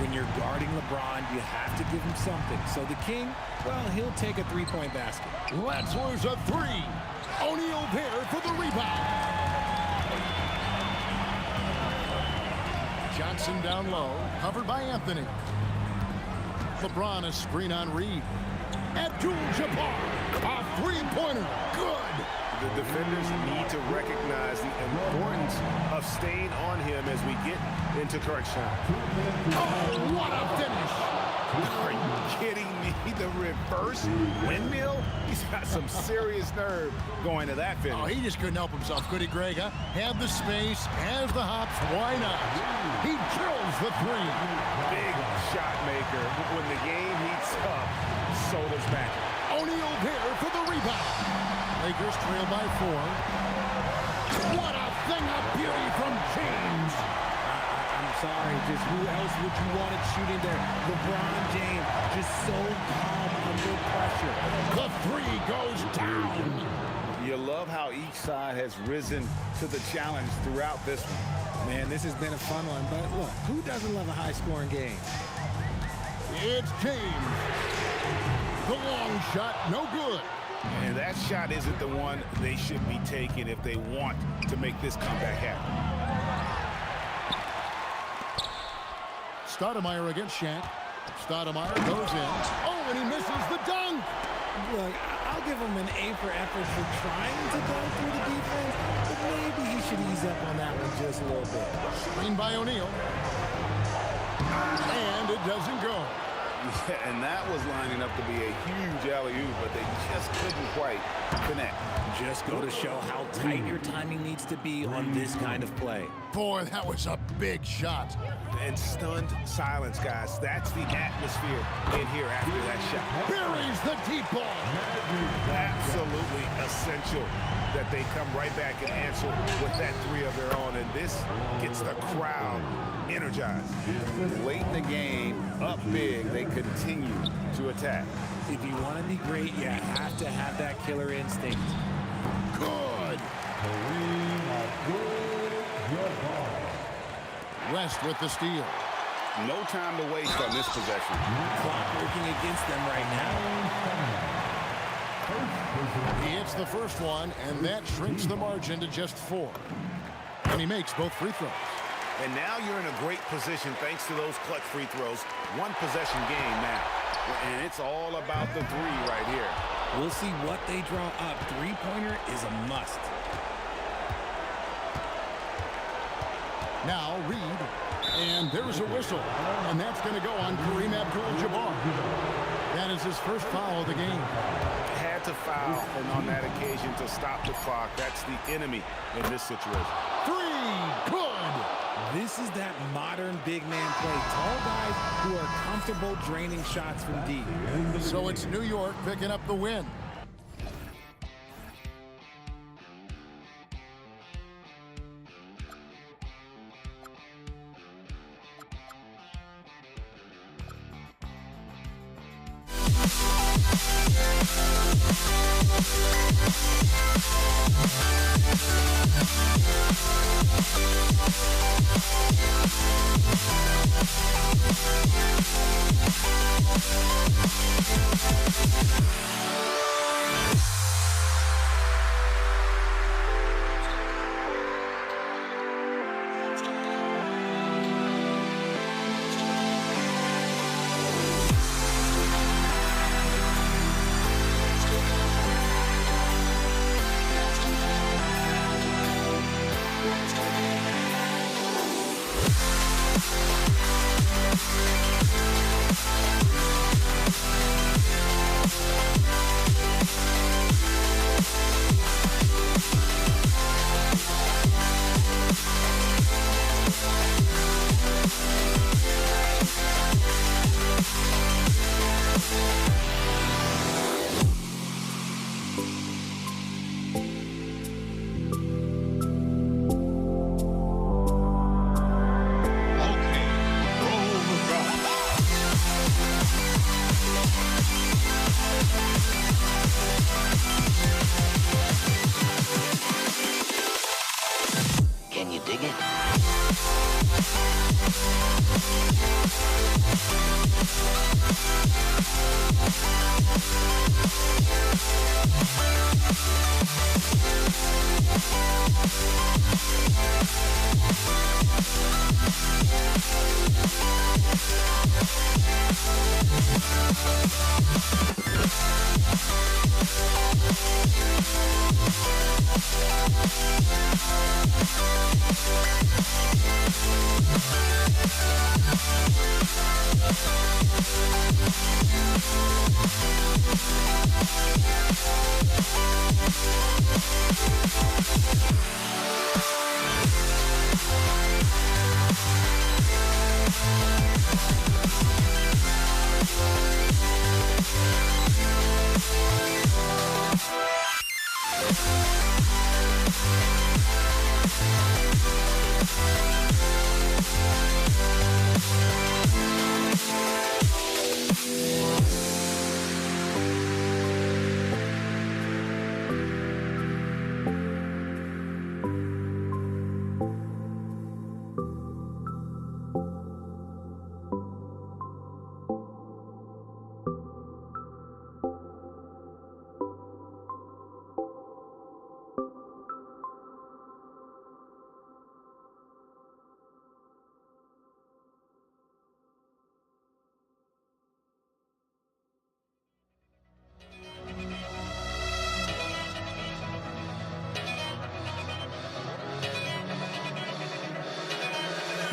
When you're guarding LeBron, you have to give him something. So the King, well, he'll take a 3-point basket. Let's lose a 3. O'Neal there for the rebound. Johnson down low, covered by Anthony. LeBron a screen on Reed. Abdul-Jabbar, a 3-pointer, good. The defenders need to recognize the importance of staying on him as we get into correction. Oh, what a finish. Are you kidding me? The reverse windmill? He's got some serious nerve going to that finish. Oh, he just couldn't help himself, could he, Greg? Huh? Had the space, has the hops, why not? He drills the 3. Big shot maker. When the game heats up, so does Mack. O'Neal there for the rebound. Lakers trail by 4. What a thing of beauty from James. I'm sorry, just who else would you want it shooting there? LeBron James, just so calm under pressure. The 3 goes down. You love how each side has risen to the challenge throughout this one. Man, this has been a fun one, but look, who doesn't love a high-scoring game? It's James. The long shot, no good. And that shot isn't the one they should be taking if they want to make this comeback happen. Stoudemire against Shaq. Stoudemire goes in. Oh, and he misses the dunk. Look, I'll I'll give him an A for effort for trying to go through the defense, but maybe he should ease up on that one just a little bit. Screen by O'Neal. And it doesn't go. Yeah, and that was lining up to be a huge alley-oop, but they just couldn't quite connect. Just go to show how tight your timing needs to be on this kind of play. Boy, that was a big shot. And stunned silence, guys. That's the atmosphere in here after that shot. Buries the deep ball. Absolutely essential that they come right back and answer with that three of their own, and this gets the crowd energized. Late in the game, up big, they continue to attack. If you want to be great, you have to have that killer instinct. Good. West with the steal. No time to waste on this possession. Clock working against them right now. He hits the first one, and that shrinks the margin to just 4. And he makes both free throws. And now you're in a great position thanks to those clutch free throws. One possession game now. And it's all about the three right here. We'll see what they draw up. Three-pointer is a must. Now Reed, and there's a whistle, and that's going to go on Kareem Abdul-Jabbar. That is his first foul of the game. Had to foul, and on that occasion to stop the clock. That's the enemy in this situation. 3, good. This is that modern big man play. Tall guys who are comfortable draining shots from deep. So it's New York picking up the win.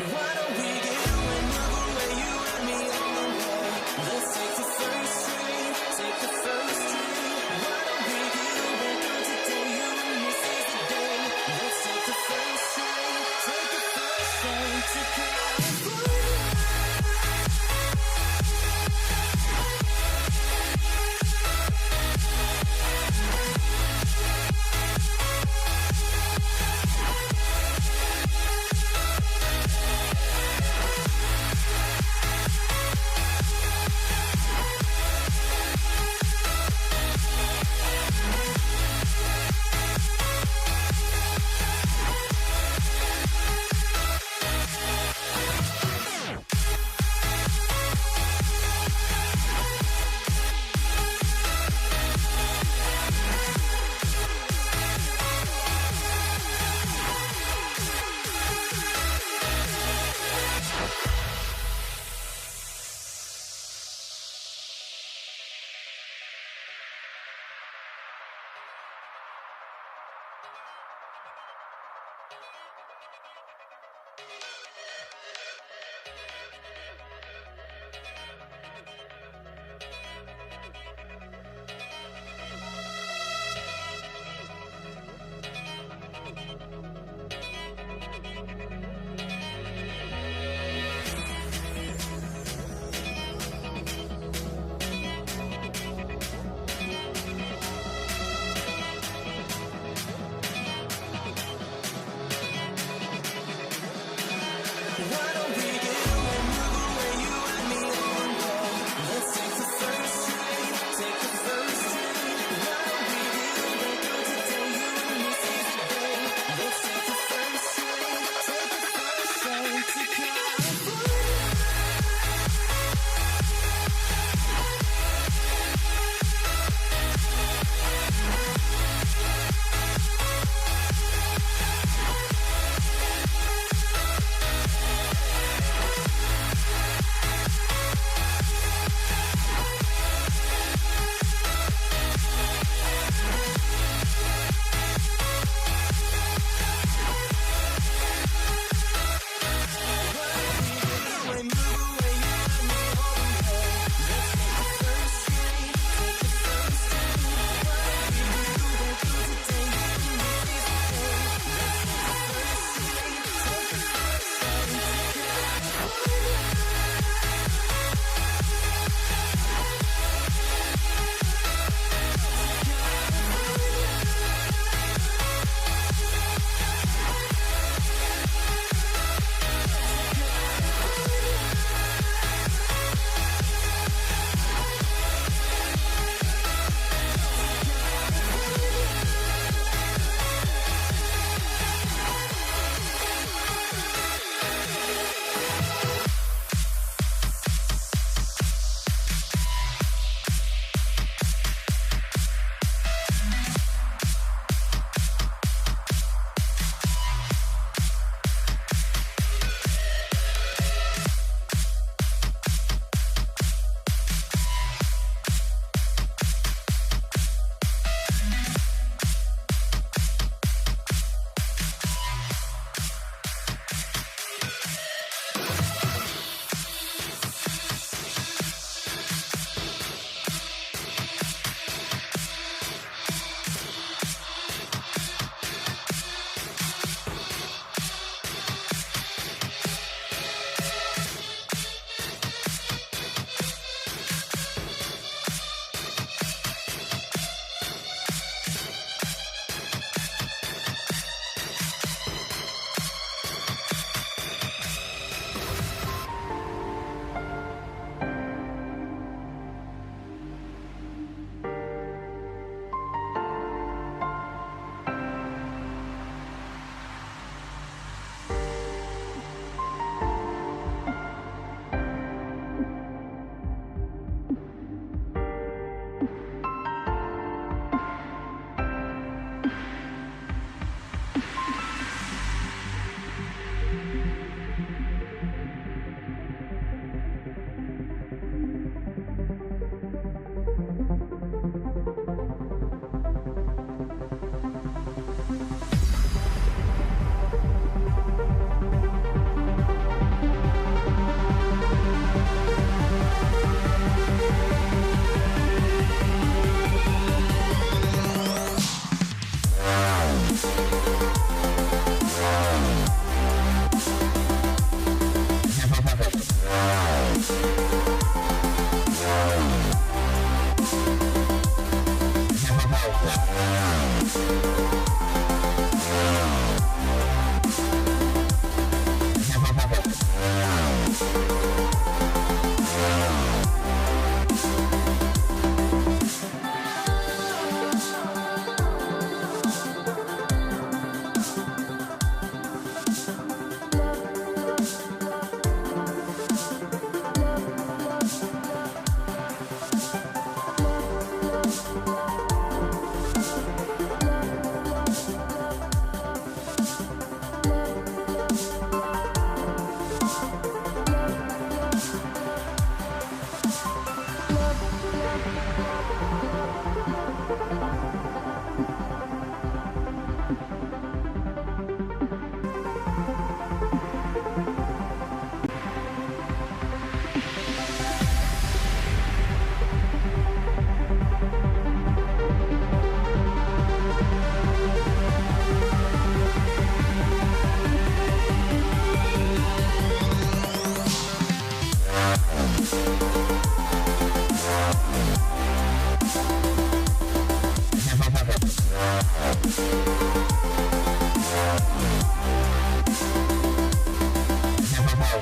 Why don't we get you and move away, you and me on the way? Let's take the first train, take the first train. Why don't we get you back on today, you and me seize the day? Let's take the first train, take the first train to California.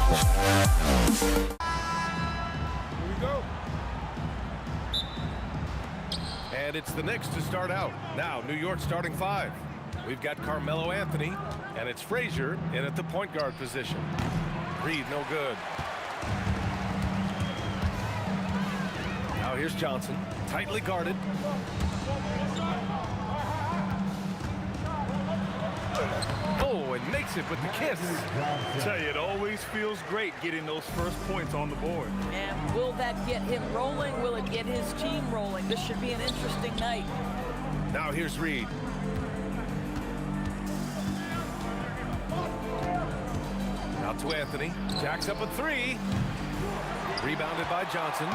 we go. And it's the Knicks to start out. Now, New York starting 5. We've got Carmelo Anthony, and it's Frazier in at the point guard position. Reed, no good. Now here's Johnson, tightly guarded. Oh, and makes it with the kiss. I tell you, it always feels great getting those first points on the board. And will that get him rolling? Will it get his team rolling? This should be an interesting night. Now here's Reed. Out to Anthony. Jacks up a 3. Rebounded by Johnson.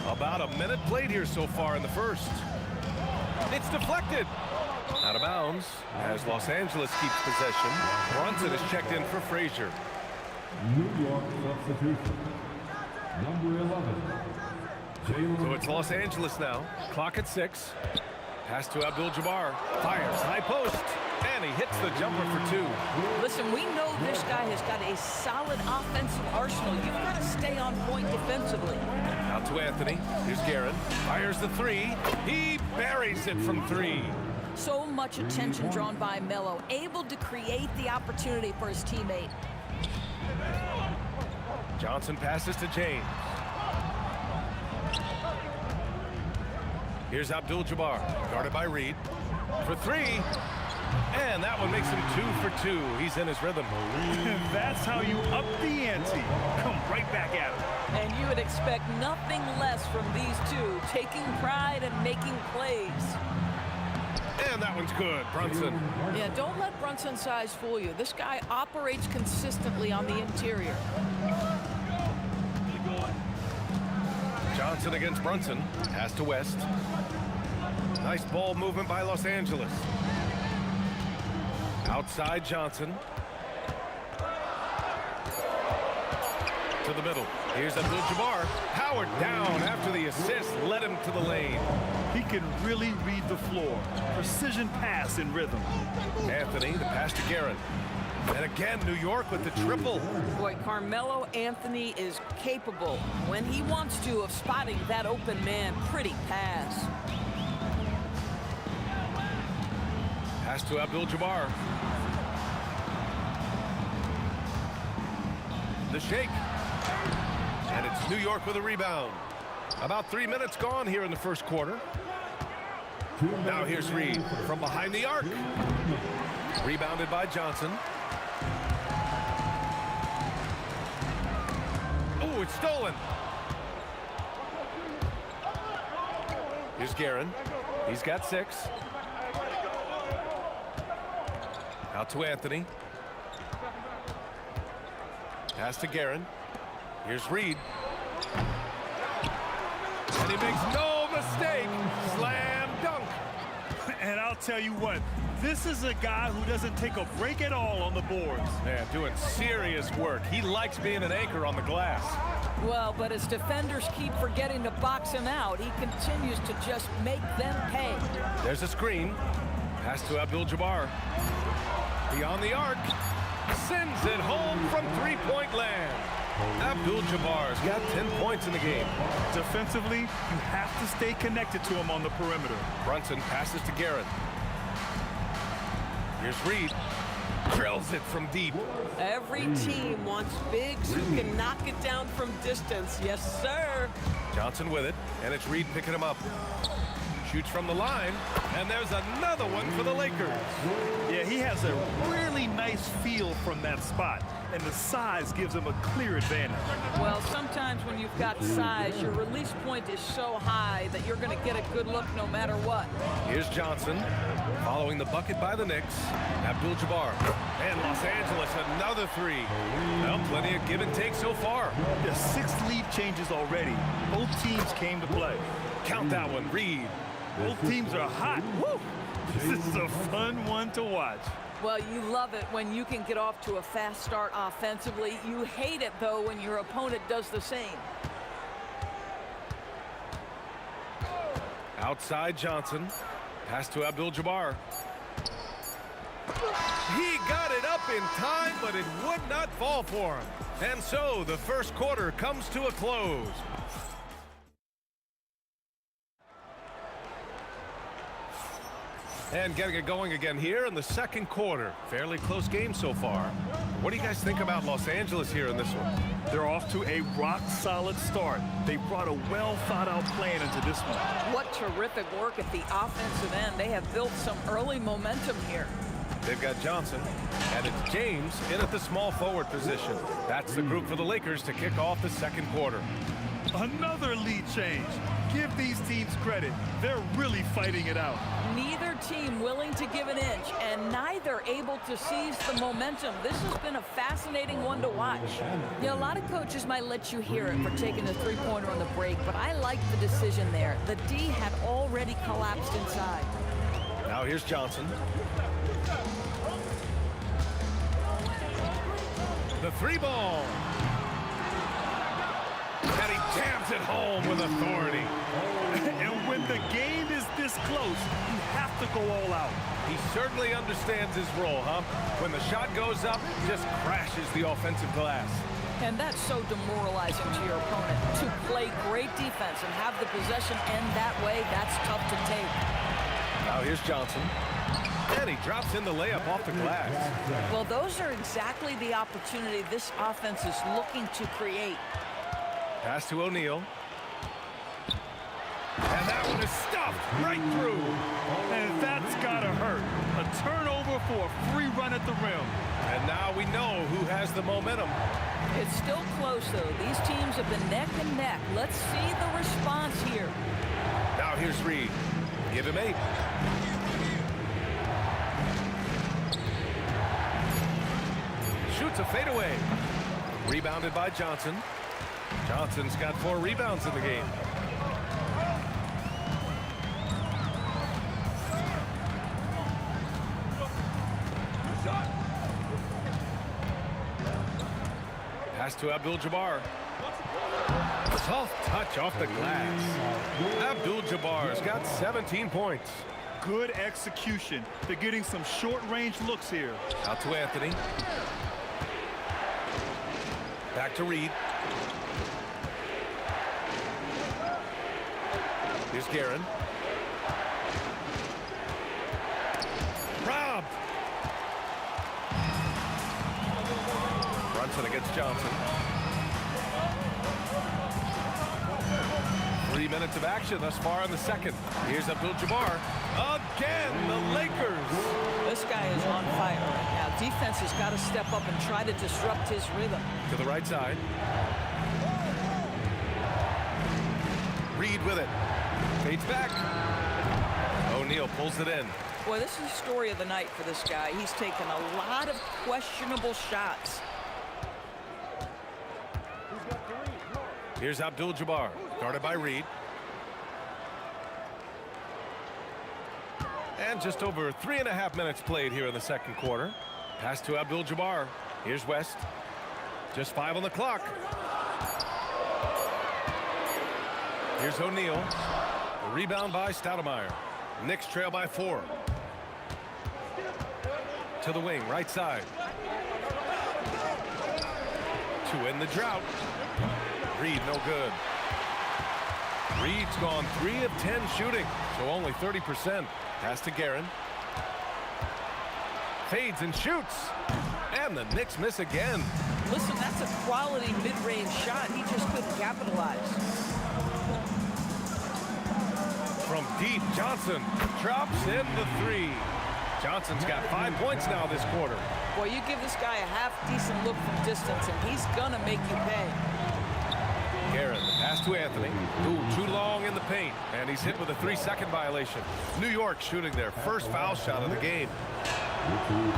About a minute played here so far in the first. It's deflected. Out of bounds as Los Angeles keeps possession. Brunson is checked in for Frazier. New York substitution. Number 11. So it's Los Angeles now. Clock at 6. Pass to Abdul-Jabbar. Fires high post. And he hits the jumper for 2. Listen, we know this guy has got a solid offensive arsenal. You've got to stay on point defensively. Out to Anthony. Here's Guerin. Fires the 3. He buries it from 3. So much attention drawn by Melo, able to create the opportunity for his teammate. Johnson passes to James. Here's Abdul-Jabbar, guarded by Reed. For 3. And that one makes him 2 for 2. He's in his rhythm. That's how you up the ante. Come right back at him. And you would expect nothing less from these two, taking pride and making plays. And that one's good, Brunson. Yeah, don't let Brunson's size fool you. This guy operates consistently on the interior. Johnson against Brunson. Pass to West. Nice ball movement by Los Angeles. Outside Johnson. To the middle. Here's Abdul-Jabbar. Powered down after the assist led him to the lane. He can really read the floor. Precision pass in rhythm. Anthony, the pass to Guerin. And again, New York with the triple. Boy, Carmelo Anthony is capable, when he wants to, of spotting that open man. Pretty pass. Pass to Abdul-Jabbar. The shake. And it's New York with a rebound. About 3 minutes gone here in the first quarter. Now here's Reed from behind the arc. Rebounded by Johnson. Oh, it's stolen. Here's Guerin. He's got 6. Out to Anthony. Pass to Guerin. Here's Reed. And he makes no mistake. Slam dunk. And I'll tell you what, this is a guy who doesn't take a break at all on the boards. Man, doing serious work. He likes being an anchor on the glass. Well, but as defenders keep forgetting to box him out, he continues to just make them pay. There's a screen. Pass to Abdul-Jabbar. Beyond the arc. Sends it home from three-point land. Abdul-Jabbar's got 10 points in the game. Defensively, you have to stay connected to him on the perimeter. Brunson passes to Guerin. Here's Reed. Drills it from deep. Every team wants bigs who can knock it down from distance. Yes, sir. Johnson with it, and it's Reed picking him up. Shoots from the line, and there's another one for the Lakers. Yeah, he has a really nice feel from that spot, and the size gives him a clear advantage. Well, sometimes when you've got size, your release point is so high that you're going to get a good look no matter what. Here's Johnson, following the bucket by the Knicks. Abdul-Jabbar, and Los Angeles, another 3. Well, plenty of give and take so far. There's 6 lead changes already. Both teams came to play. Count that one, Reed. Both teams are hot. Woo! This is a fun one to watch. Well, you love it when you can get off to a fast start offensively. You hate it, though, when your opponent does the same. Outside Johnson. Pass to Abdul-Jabbar. He got it up in time, but it would not fall for him. And so the first quarter comes to a close. And getting it going again here in the second quarter. Fairly close game so far. What do you guys think about Los Angeles here in this one? They're off to a rock-solid start. They brought a well-thought-out plan into this one. What terrific work at the offensive end. They have built some early momentum here. They've got Johnson, and it's James in at the small forward position. That's the group for the Lakers to kick off the second quarter. Another lead change. Give these teams credit. They're really fighting it out. Neither team willing to give an inch, and neither able to seize the momentum. This has been a fascinating one to watch. You know, a lot of coaches might let you hear it for taking the three-pointer on the break, but I like the decision there. The D had already collapsed inside. Now here's Johnson. The three ball. And he jams it home with authority. And when the game is this close, you have to go all out. He certainly understands his role, huh? When the shot goes up, just crashes the offensive glass. And that's so demoralizing to your opponent. To play great defense and have the possession end that way, that's tough to take. Now here's Johnson. And he drops in the layup off the glass. Well, those are exactly the opportunity this offense is looking to create. Pass to O'Neal. And that one is stuffed right through. And that's gotta hurt. A turnover for a free run at the rim. And now we know who has the momentum. It's still close, though. These teams have been neck and neck. Let's see the response here. Now here's Reed. Give him 8. Shoots a fadeaway. Rebounded by Johnson. Johnson's got 4 rebounds in the game. Pass to Abdul-Jabbar. Soft touch off the glass. Abdul-Jabbar's got 17 points. Good execution. They're getting some short-range looks here. Out to Anthony. Back to Reed. Here's Guerin. Robbed. Brunson against Johnson. 3 minutes of action thus far in the second. Here's Abdul-Jabbar. Again, the Lakers. This guy is on fire right now. Defense has got to step up and try to disrupt his rhythm. To the right side. Reed with it. Fades back. O'Neal pulls it in. Boy, this is the story of the night for this guy. He's taken a lot of questionable shots. Here's Abdul-Jabbar, guarded by Reed. And just over 3.5 minutes played here in the second quarter. Pass to Abdul-Jabbar. Here's West. Just 5 on the clock. Here's O'Neal. Rebound by Stoudemire. Knicks trail by 4. To the wing, right side. To end the drought. Reed, no good. Reed's gone 3 of 10 shooting, so only 30%. Pass to Guerin. Fades and shoots. And the Knicks miss again. Listen, that's a quality mid-range shot. He just couldn't capitalize. From deep, Johnson drops in the 3. Johnson's got 5 points now this quarter. Boy, you give this guy a half-decent look from distance, and he's gonna make you pay. Guerin, pass to Anthony. Ooh, too long in the paint, and he's hit with a 3-second violation. New York shooting their first foul shot of the game.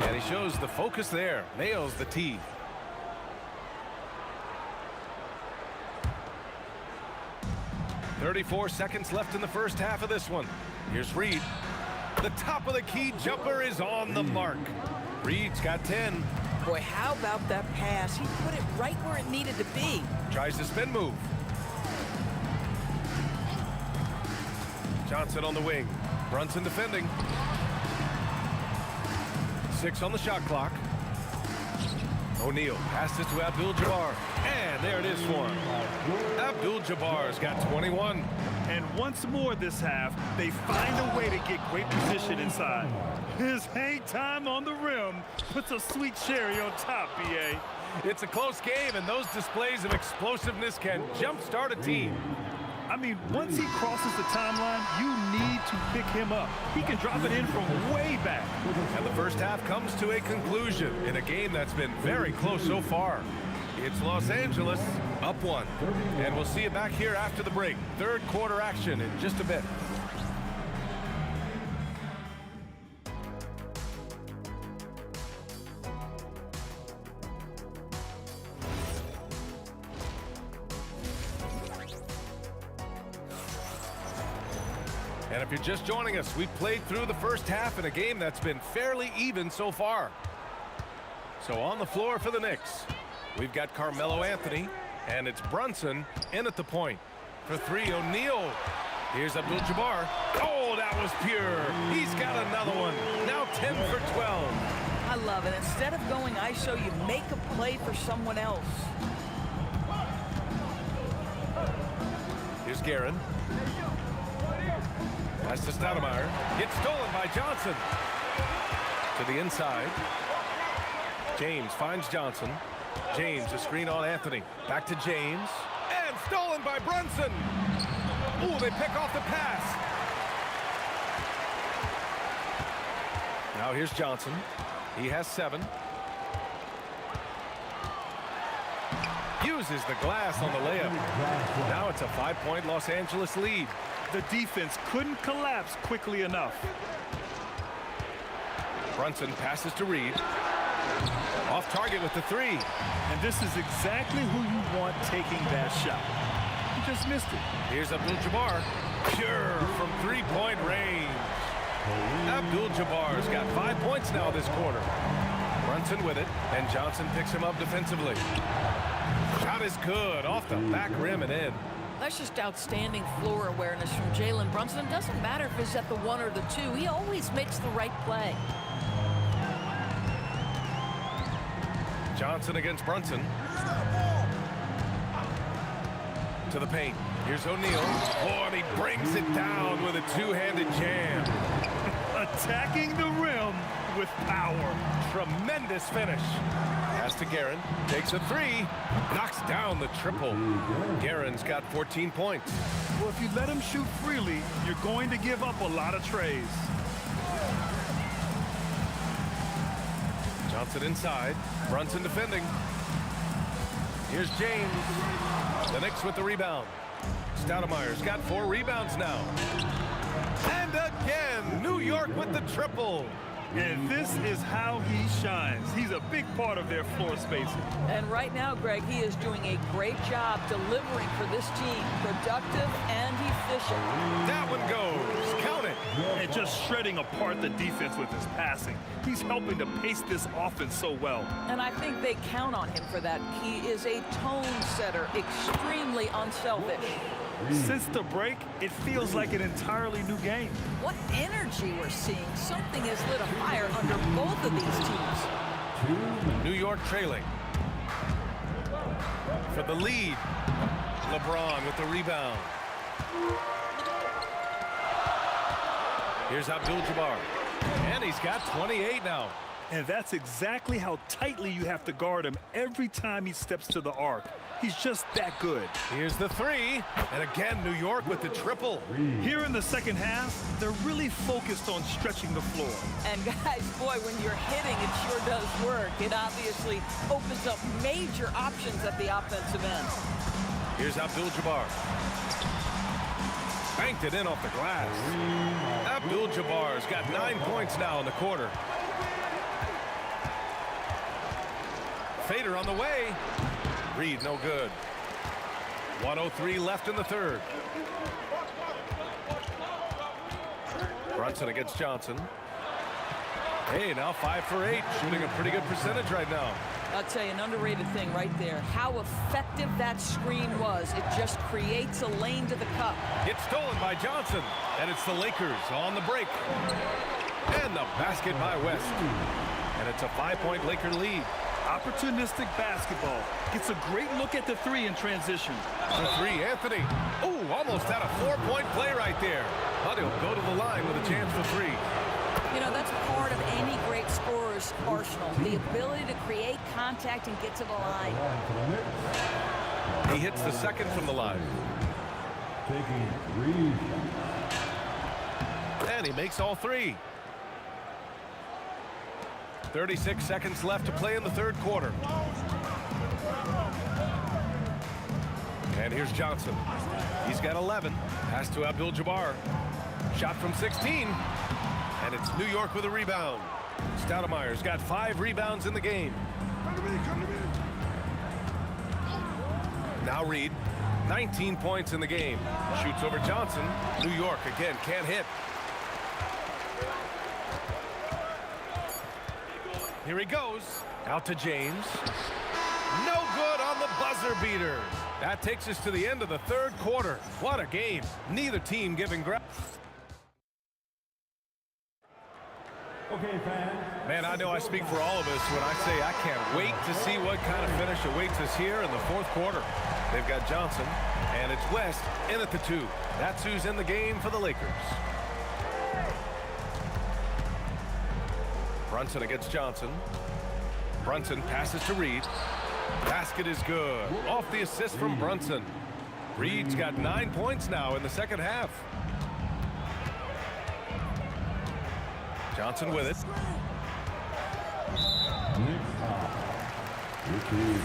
And he shows the focus there. Nails the tee. .34 seconds left in the first half of this one. Here's Reed. The top of the key jumper is on the mark. Reed's got 10. Boy, how about that pass? He put it right where it needed to be. Tries the spin move. Johnson on the wing. Brunson defending. 6 on the shot clock. O'Neal passes to Abdul-Jabbar. And there it is for him. Abdul-Jabbar's got 21. And once more this half, they find a way to get great position inside. His hang time on the rim puts a sweet cherry on top, B.A. It's a close game, and those displays of explosiveness can jumpstart a team. I mean, once he crosses the timeline, you need to pick him up. He can drop it in from way back. And the first half comes to a conclusion in a game that's been very close so far. It's Los Angeles up 1. And we'll see you back here after the break. Third quarter action in just a bit. And if you're just joining us, we played through the first half in a game that's been fairly even so far. So on the floor for the Knicks, we've got Carmelo Anthony, and it's Brunson in at the point. For 3, O'Neal. Here's Abdul-Jabbar. Oh, that was pure. He's got another one. Now 10 for 12. I love it. Instead of going ISO, you make a play for someone else. Here's Guerin. Pass to Stoudemire. Gets stolen by Johnson. To the inside. James finds Johnson. James, a screen on Anthony. Back to James. And stolen by Brunson. Ooh, they pick off the pass. Now here's Johnson. He has 7. Uses the glass on the layup. Now it's a 5-point Los Angeles lead. The defense couldn't collapse quickly enough. Brunson passes to Reed. Off target with the 3. And this is exactly who you want taking that shot. He just missed it. Here's Abdul-Jabbar. Pure from 3-point range. Abdul-Jabbar's got 5 points now this quarter. Brunson with it, and Johnson picks him up defensively. Shot is good, off the back rim and in. That's just outstanding floor awareness from Jalen Brunson. It doesn't matter if he's at the 1 or the 2. He always makes the right play. Johnson against Brunson. To the paint. Here's O'Neal. Oh, and he brings it down with a 2-handed jam. Attacking the rim with power. Tremendous finish. Pass to Guerin. Takes a 3. Knocks down the triple. Guerin's got 14 points. Well, if you let him shoot freely, you're going to give up a lot of trays. Johnson inside. Brunson defending. Here's James. The Knicks with the rebound. Stoudemire's got 4 rebounds now. And again, New York with the triple. And this is how he shines. He's a big part of their floor spacing. And right now, Greg, he is doing a great job delivering for this team. Productive and efficient. That one goes. Count it. And just shredding apart the defense with his passing. He's helping to pace this offense so well. And I think they count on him for that. He is a tone setter, extremely unselfish. Since the break, it feels like an entirely new game. What energy we're seeing. Something has lit a fire under both of these teams. New York trailing. For the lead. LeBron with the rebound. Here's Abdul-Jabbar. And he's got 28 now. And that's exactly how tightly you have to guard him every time he steps to the arc. He's just that good. Here's the 3. And again, New York with the triple. Here in the second half, they're really focused on stretching the floor. And guys, boy, when you're hitting, it sure does work. It obviously opens up major options at the offensive end. Here's Abdul-Jabbar. Banked it in off the glass. Abdul-Jabbar's got 9 points now in the quarter. Fader on the way. Reed, no good. 1:03 left in the third. Brunson against Johnson. Hey, now 5 for 8. Shooting a pretty good percentage right now. I'll tell you, an underrated thing right there. How effective that screen was. It just creates a lane to the cup. It's stolen by Johnson, and it's the Lakers on the break. And the basket by West. And it's a 5-point Laker lead. Opportunistic basketball. Gets a great look at the three in transition. The three, Anthony. Ooh, almost had a 4-point play right there. But he'll go to the line with a chance for three. You know, that's part of any great scorer's arsenal. The ability to create contact and get to the line. He hits the second from the line. Taking three. And he makes all three. 36 seconds left to play in the third quarter. And here's Johnson. He's got 11. Pass to Abdul-Jabbar. Shot from 16. And it's New York with a rebound. Stoudemire's got 5 rebounds in the game. Now Reed. 19 points in the game. Shoots over Johnson. New York again can't hit. Here he goes. Out to James. No good on the buzzer beater. That takes us to the end of the third quarter. What a game. Neither team giving ground. Okay, fans. Man, I know I speak for all of us when I say I can't wait to see what kind of finish awaits us here in the fourth quarter. They've got Johnson, and it's West in at the 2. That's who's in the game for the Lakers. Brunson against Johnson. Brunson passes to Reed. Basket is good. Off the assist from Brunson. Reed's got 9 points now in the second half. Johnson with it. Next foul. Which is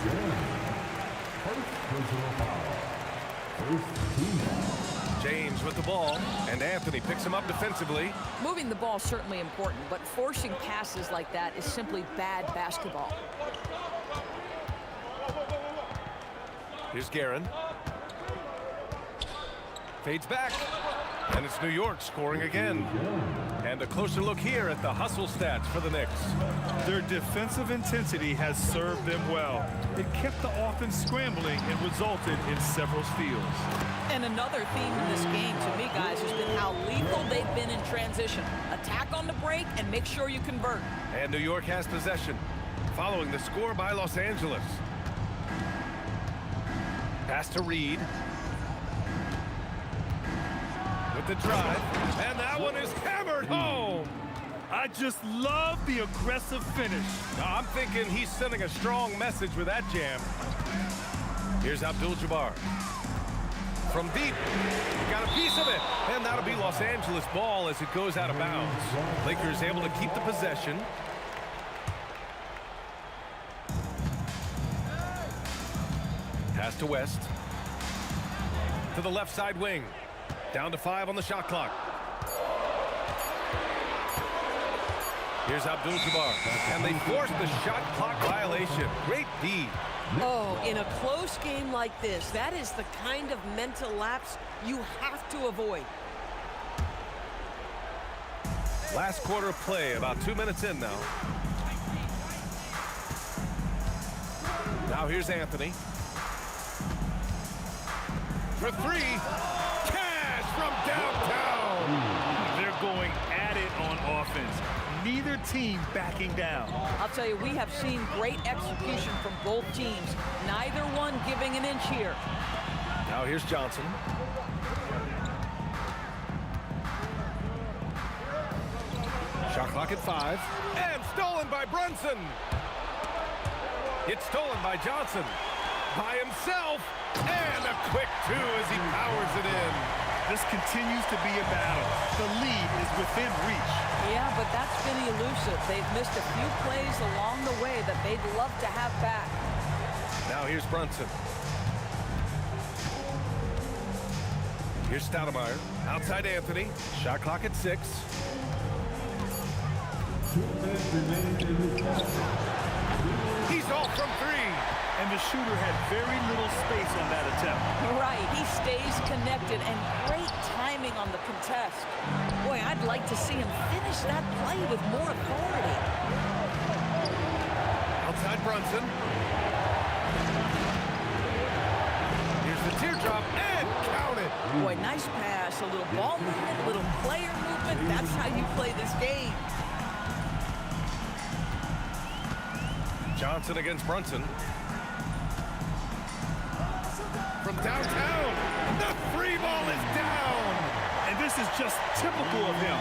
first personal foul. First team foul. James with the ball, and Anthony picks him up defensively. Moving the ball is certainly important, but forcing passes like that is simply bad basketball. Here's Guerin. Fades back, and it's New York scoring again. And a closer look here at the hustle stats for the Knicks. Their defensive intensity has served them well. It kept the offense scrambling and resulted in several steals. And another theme in this game, to me, guys, has been how lethal they've been in transition. Attack on the break and make sure you convert. And New York has possession, following the score by Los Angeles. Pass to Reed. With the drive, and that one is hammered home. I just love the aggressive finish. I'm thinking he's sending a strong message with that jam. Here's Abdul-Jabbar. From deep, got a piece of it, and that'll be Los Angeles ball as it goes out of bounds. Lakers able to keep the possession. Pass to West. To the left side wing. Down to 5 on the shot clock. Here's Abdul-Jabbar, and they forced the shot clock violation. Great D. Oh, in a close game like this, that is the kind of mental lapse you have to avoid. Last quarter of play, about 2 minutes in now. Now here's Anthony. For 3. Cash from downtown. They're going at it on offense. Neither team backing down. I'll tell you, we have seen great execution from both teams. Neither one giving an inch here. Now here's Johnson. Shot clock at 5. And stolen by Brunson. It's stolen by Johnson. By himself. And a quick 2 as he powers it in. This continues to be a battle. The lead is within reach. Yeah, but that's been elusive. They've missed a few plays along the way that they'd love to have back. Now here's Brunson. Here's Stoudemire. Outside Anthony. Shot clock at 6. 2 minutes remaining in this half. He's off from 3. And the shooter had very little space on that attempt. Right, he stays connected, and great timing on the contest. Boy, I'd like to see him finish that play with more authority. Outside Brunson. Brunson. Here's the teardrop and count it. Boy, nice pass. A little ball movement, a little player movement. That's how you play this game. Johnson against Brunson. From downtown, the free ball is down. And this is just typical of him.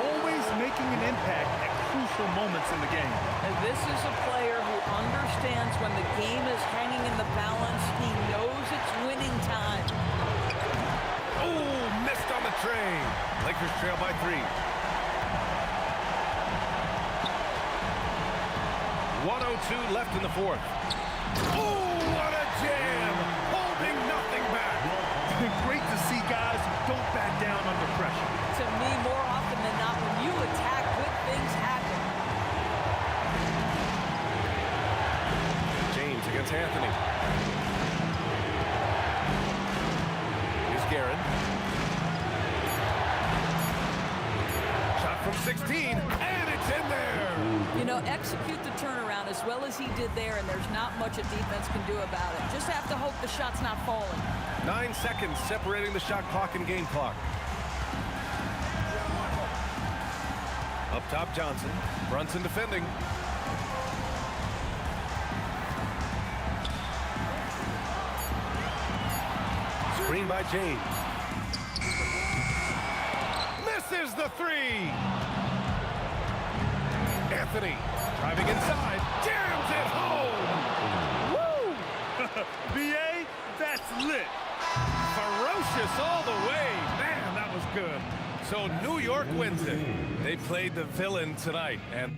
Always making an impact at crucial moments in the game. And this is a player who understands when the game is hanging in the balance. He knows it's winning time. Oh, missed on the train. Lakers trail by 3. 1:02 left in the fourth. Oh, what a jam! Holding nothing back. Great to see guys who don't back down under pressure. To me, more often than not, when you attack, good things happen. James against Anthony. Here's Guerin. Shot from 16, and it's in there. You know, execute the turnaround as well as he did there, and there's not much a defense can do about it. Just have to hope the shot's not falling. 9 seconds separating the shot clock and game clock. Up top, Johnson. Brunson defending. Screen by James. Misses the 3. Anthony driving inside. Jams it home. Woo! BA, that's lit. Ferocious all the way. Man, that was good. So New York wins it. They played the villain tonight, and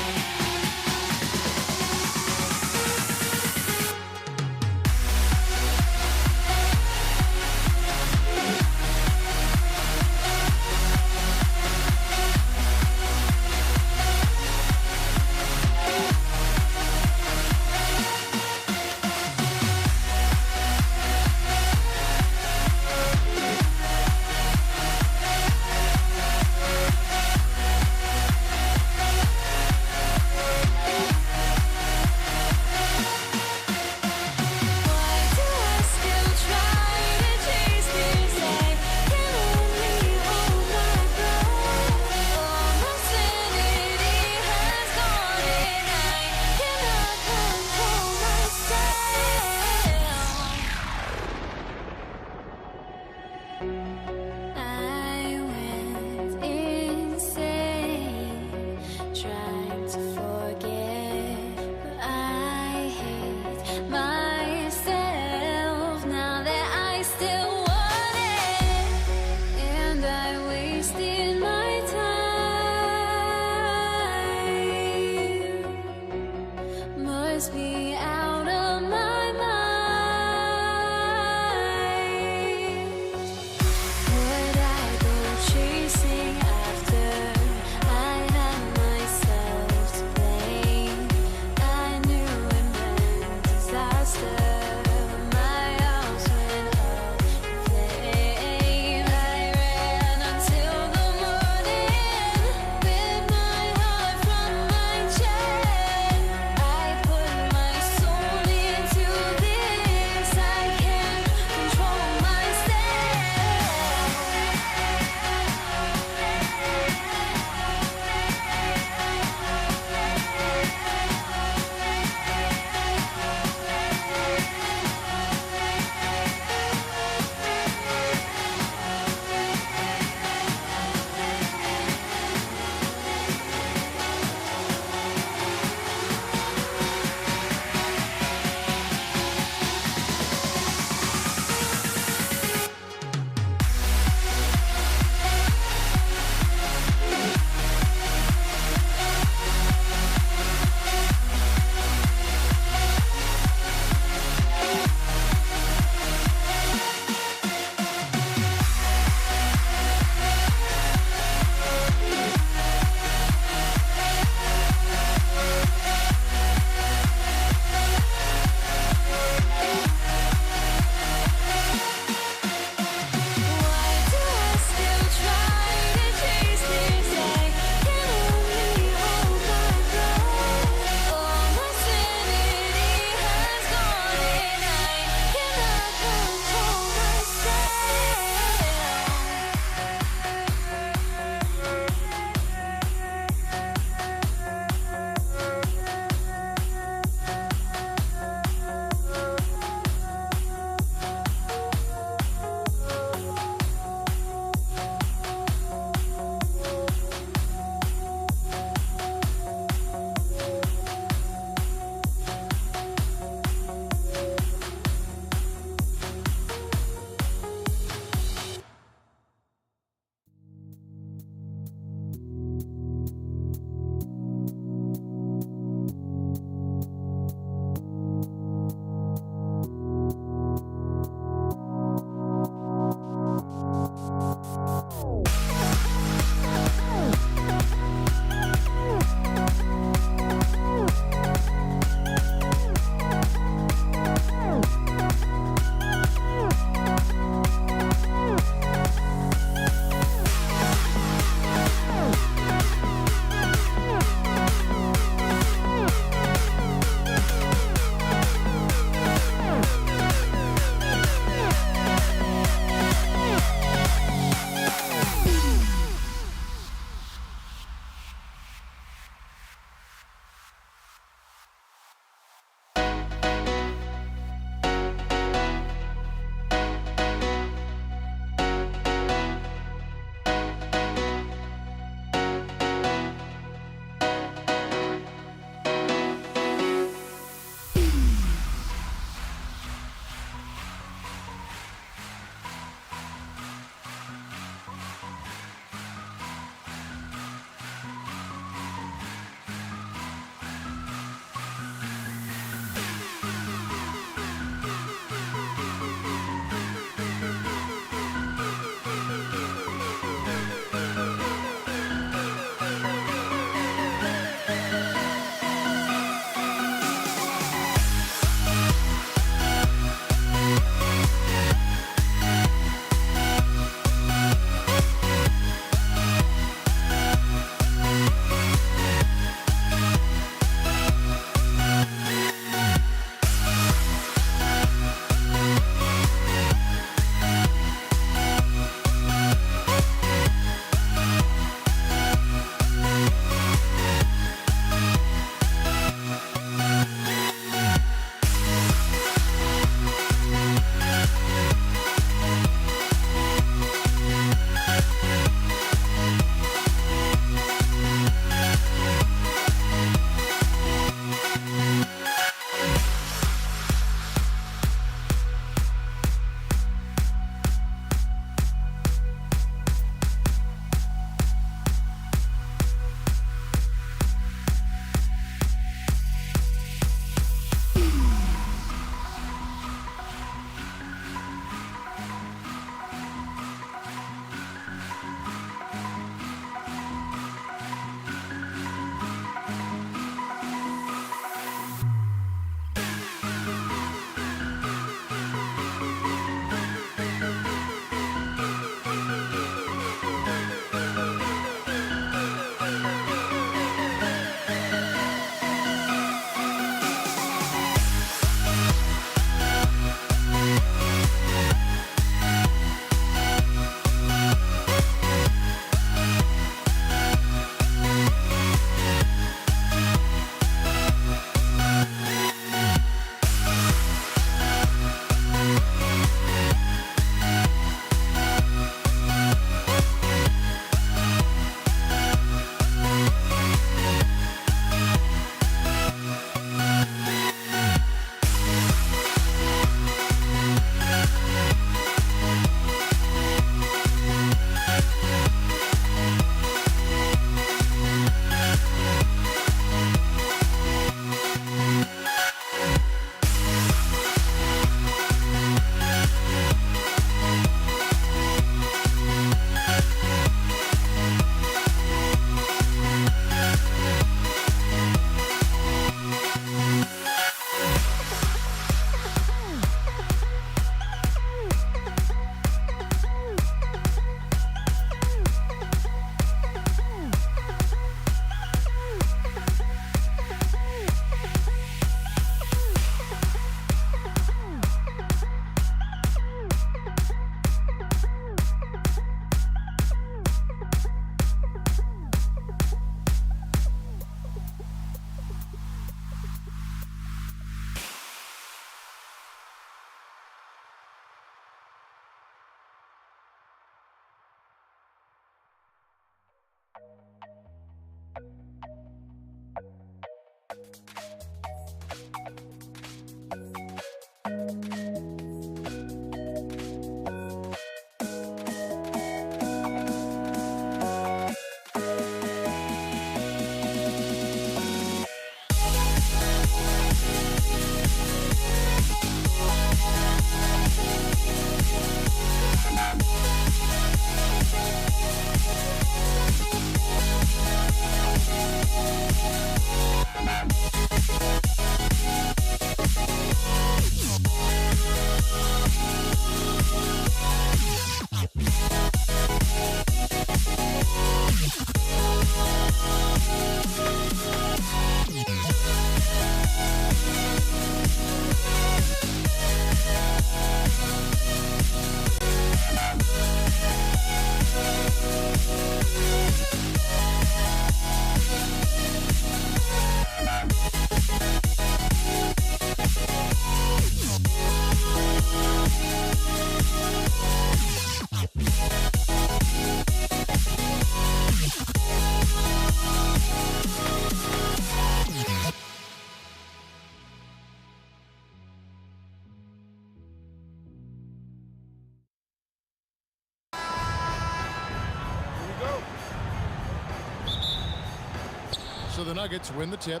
So the Nuggets win the tip.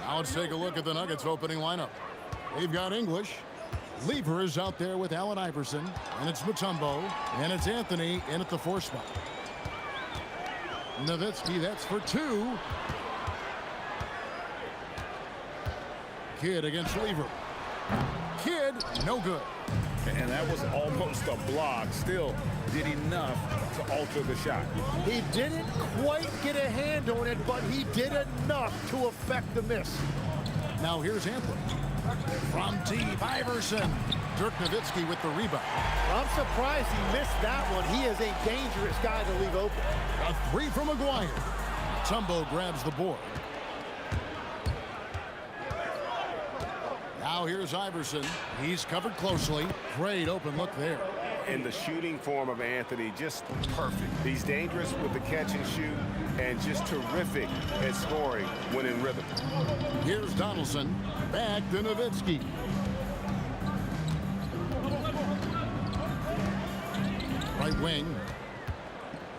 Now let's take a look at the Nuggets opening lineup. They've got English. Lever is out there with Allen Iverson. And it's Mutombo. And it's Anthony in at the 4 spot. Nowitzki, that's for 2. Kidd against Lever. Kidd, no good. And that was almost a block. Still did enough to alter the shot. He didn't quite get a hand on it, but he did enough to affect the miss. Now here's Anthony. From deep, Iverson. Dirk Nowitzki with the rebound. I'm surprised he missed that one. He is a dangerous guy to leave open. A 3 from McGuire. Tumbo grabs the board. Now here's Iverson. He's covered closely. Great open look there. And the shooting form of Anthony, just perfect. He's dangerous with the catch and shoot and just terrific at scoring when in rhythm. Here's Donaldson. Back to Nowitzki. Right wing.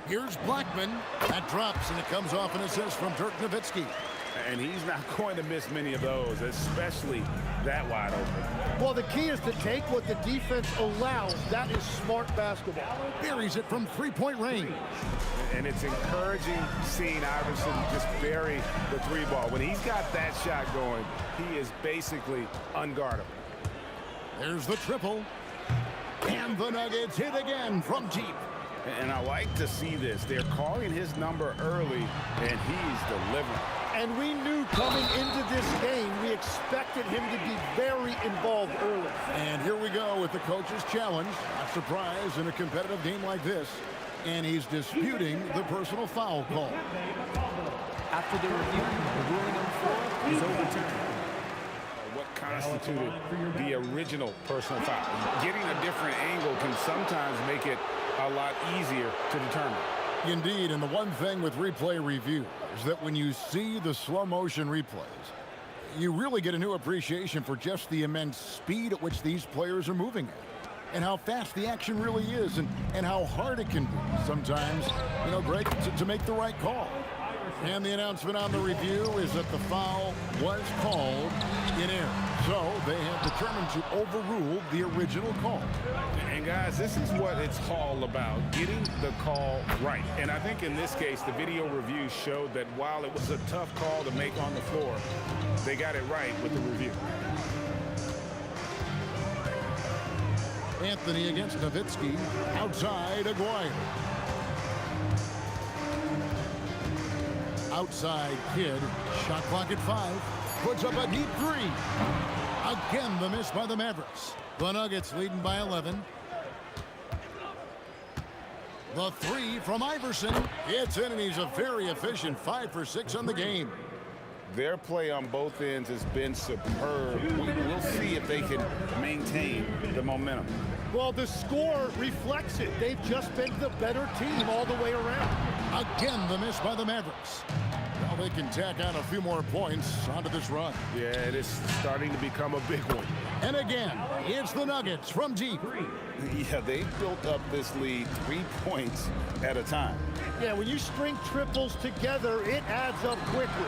Here's Blackman. That drops, and it comes off an assist from Dirk Nowitzki. And he's not going to miss many of those, especially that wide open. Well, the key is to take what the defense allows. That is smart basketball. Buries it from 3-point range. And it's encouraging seeing Iverson just bury the 3 ball. When he's got that shot going, he is basically unguardable. There's the triple. And the Nuggets hit again from deep. And I like to see this. They're calling his number early, and he's delivering. And we knew coming into this game, we expected him to be very involved early. And here we go with the coach's challenge. Not surprised in a competitive game like this. And he's disputing the personal foul call. After the review, the ruling on the floor is overturned. What constituted the original personal foul? Getting a different angle can sometimes make it a lot easier to determine. Indeed, and the one thing with replay review is that when you see the slow motion replays, you really get a new appreciation for just the immense speed at which these players are moving at, and how fast the action really is, and how hard it can be sometimes, Greg, to make the right call. And the announcement on the review is that the foul was called in error. So they have determined to overrule the original call. And guys, this is what it's all about, getting the call right. And I think in this case, the video review showed that while it was a tough call to make on the floor, they got it right with the review. Anthony against Nowitzki, outside Aguirre. Outside Kidd, shot clock at 5, puts up a deep 3. Again, the miss by the Mavericks. The Nuggets leading by 11. The 3 from Iverson. It's in, and he's a very efficient 5 for 6 on the game. Their play on both ends has been superb. We'll see if they can maintain the momentum. Well, the score reflects it. They've just been the better team all the way around. Again, the miss by the Mavericks. Well, they can tack on a few more points onto this run. Yeah, it is starting to become a big one. And again, it's the Nuggets from deep. Yeah, they built up this lead 3 points at a time. Yeah, when you string triples together, it adds up quickly.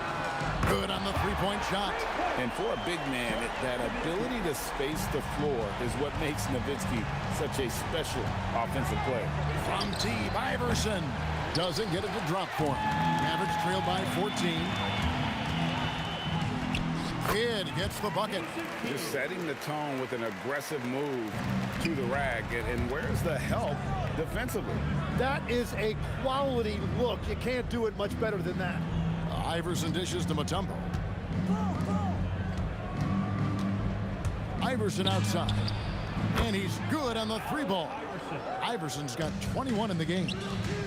Good on the 3-point shot. And for a big man, that ability to space the floor is what makes Nowitzki such a special offensive player. From deep, Iverson doesn't get it to drop for him. Mavericks trailed by 14. Kidd gets the bucket. Just setting the tone with an aggressive move to the rack. And where's the help defensively? That is a quality look. You can't do it much better than that. Iverson dishes to Mutombo. Iverson outside. And he's good on the 3 ball. Iverson's got 21 in the game.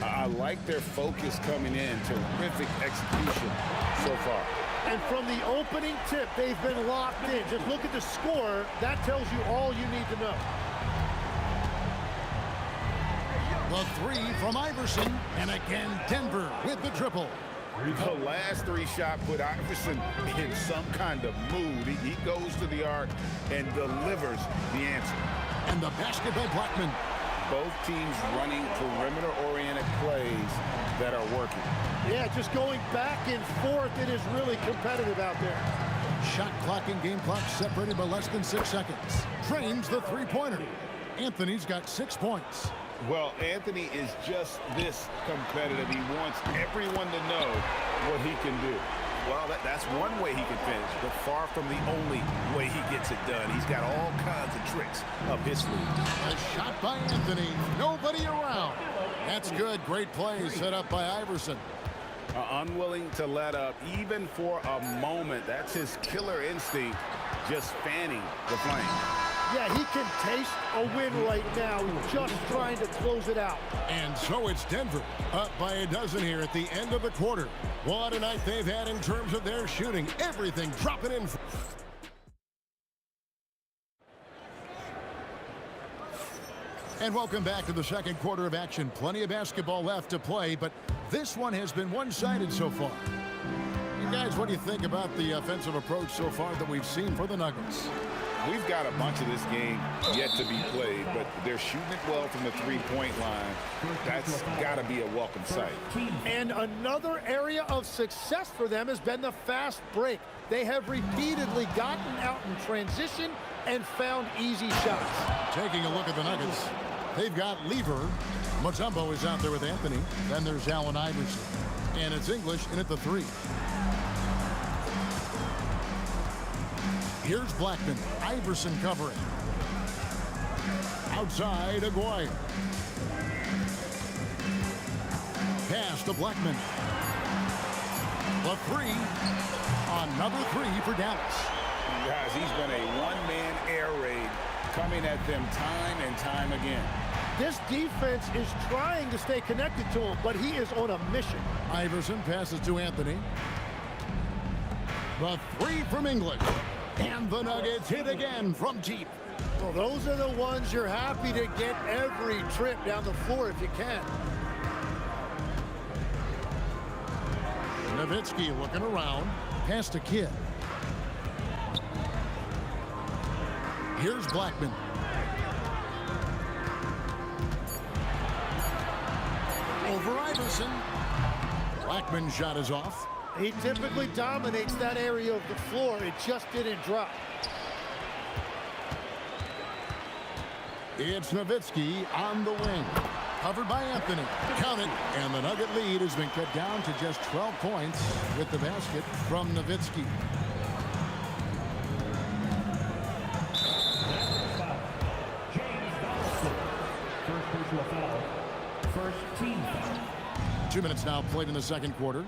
I like their focus coming in. Terrific execution so far. And from the opening tip, they've been locked in. Just look at the score. That tells you all you need to know. The 3 from Iverson. And again, Denver with the triple. The last 3 shot put Iverson in some kind of mood. He goes to the arc and delivers the answer. And the basket by Blackman. Both teams running perimeter-oriented plays that are working. Yeah, just going back and forth, it is really competitive out there. Shot clock and game clock separated by less than 6 seconds. Drains the three-pointer. Anthony's got 6 points. Well, Anthony is just this competitive. He wants everyone to know what he can do. Well, that's one way he can finish, but far from the only way he gets it done. He's got all kinds of tricks up his sleeve. A shot by Anthony. Nobody around. That's good. Great play set up by Iverson. Unwilling to let up even for a moment. That's his killer instinct, just fanning the flame. Yeah, he can taste a win right now, just trying to close it out. And so it's Denver, up by a dozen here at the end of the quarter. What a night they've had in terms of their shooting. Everything dropping in. And welcome back to the second quarter of action. Plenty of basketball left to play, but this one has been one-sided so far. And guys, what do you think about the offensive approach so far that we've seen for the Nuggets? We've got a bunch of this game yet to be played, but they're shooting it well from the three-point line. That's got to be a welcome sight. And another area of success for them has been the fast break. They have repeatedly gotten out in transition and found easy shots. Taking a look at the Nuggets, they've got Lever. Mutombo is out there with Anthony. Then there's Allen Iverson. And it's English in at the three. Here's Blackman. Iverson covering. Outside, Aguirre. Pass to Blackman. The three. Another three for Dallas. Guys, he's been a one-man air raid coming at them time and time again. This defense is trying to stay connected to him, but he is on a mission. Iverson passes to Anthony. The three from English. And the Nuggets hit again from deep. Well, those are the ones you're happy to get every trip down the floor if you can. Nowitzki looking around. Pass to Kidd. Here's Blackman. Over Iverson. Blackman's shot is off. He typically dominates that area of the floor. It just didn't drop. It's Nowitzki on the wing. Covered by Anthony. Count it. And the Nugget lead has been cut down to just 12 points with the basket from Nowitzki. First personal foul. First team foul. 2 minutes now played in the second quarter.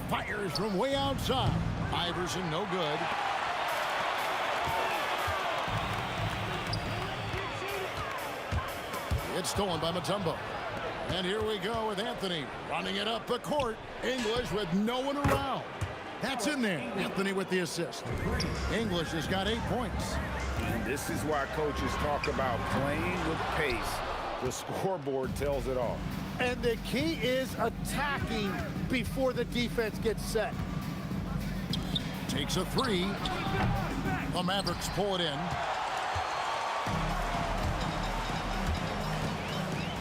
Fires from way outside. Iverson, no good. It's stolen by Mutombo. And here we go with Anthony running it up the court. English with no one around. That's in there. Anthony with the assist. English has got 8 points. And this is why coaches talk about playing with pace. The scoreboard tells it all. And the key is attacking before the defense gets set. Takes a three. The Mavericks pull it in.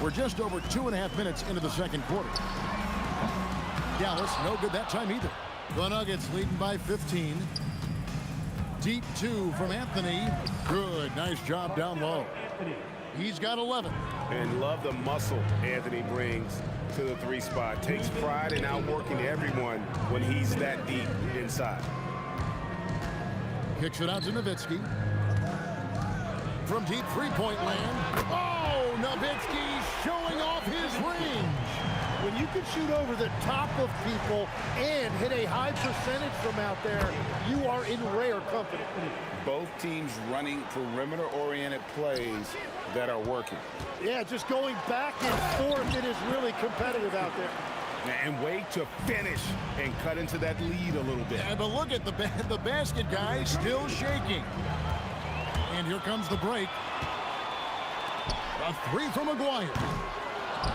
We're just over 2.5 minutes into the second quarter. Dallas, no good that time either. The Nuggets leading by 15. Deep two from Anthony. Good, nice job down low. He's got 11. And love the muscle Anthony brings to the three spot. Takes pride in outworking everyone when he's that deep inside. Kicks it out to Nowitzki. From deep three-point land. Oh, Nowitzki showing off his range. When you can shoot over the top of people and hit a high percentage from out there, you are in rare company. Both teams running perimeter-oriented plays that are working. Yeah, just going back and forth, it is really competitive out there. And wait to finish and cut into that lead a little bit. Yeah, but look at the basket, guys, still shaking. And here comes the break. A three from Aguirre.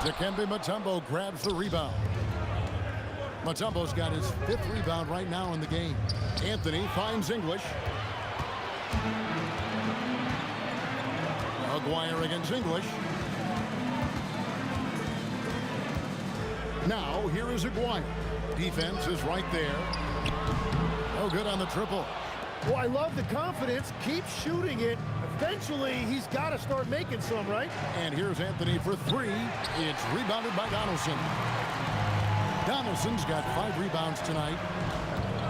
Dikembe Mutombo grabs the rebound. Mutombo's got his 5th rebound right now in the game. Anthony finds English. Maguire against English. Now, here is Aguirre. Defense is right there. No good on the triple. Well, I love the confidence. Keep shooting it. Eventually, he's got to start making some, right? And here's Anthony for three. It's rebounded by Donaldson. Donaldson's got 5 rebounds tonight.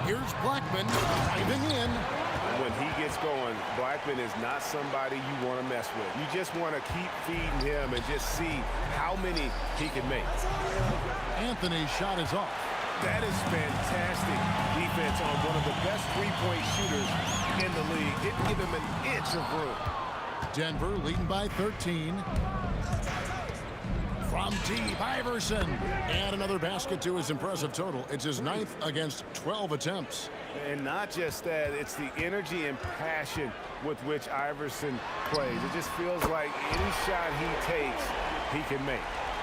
Here's Blackman driving in. When he gets going, Blackman is not somebody you want to mess with. You just want to keep feeding him and just see how many he can make. Anthony's shot is off. That is fantastic defense on one of the best three-point shooters in the league. Didn't give him an inch of room. Denver leading by 13. From deep, Iverson. And another basket to his impressive total. It's his 9th against 12 attempts. And not just that, it's the energy and passion with which Iverson plays. It just feels like any shot he takes, he can make.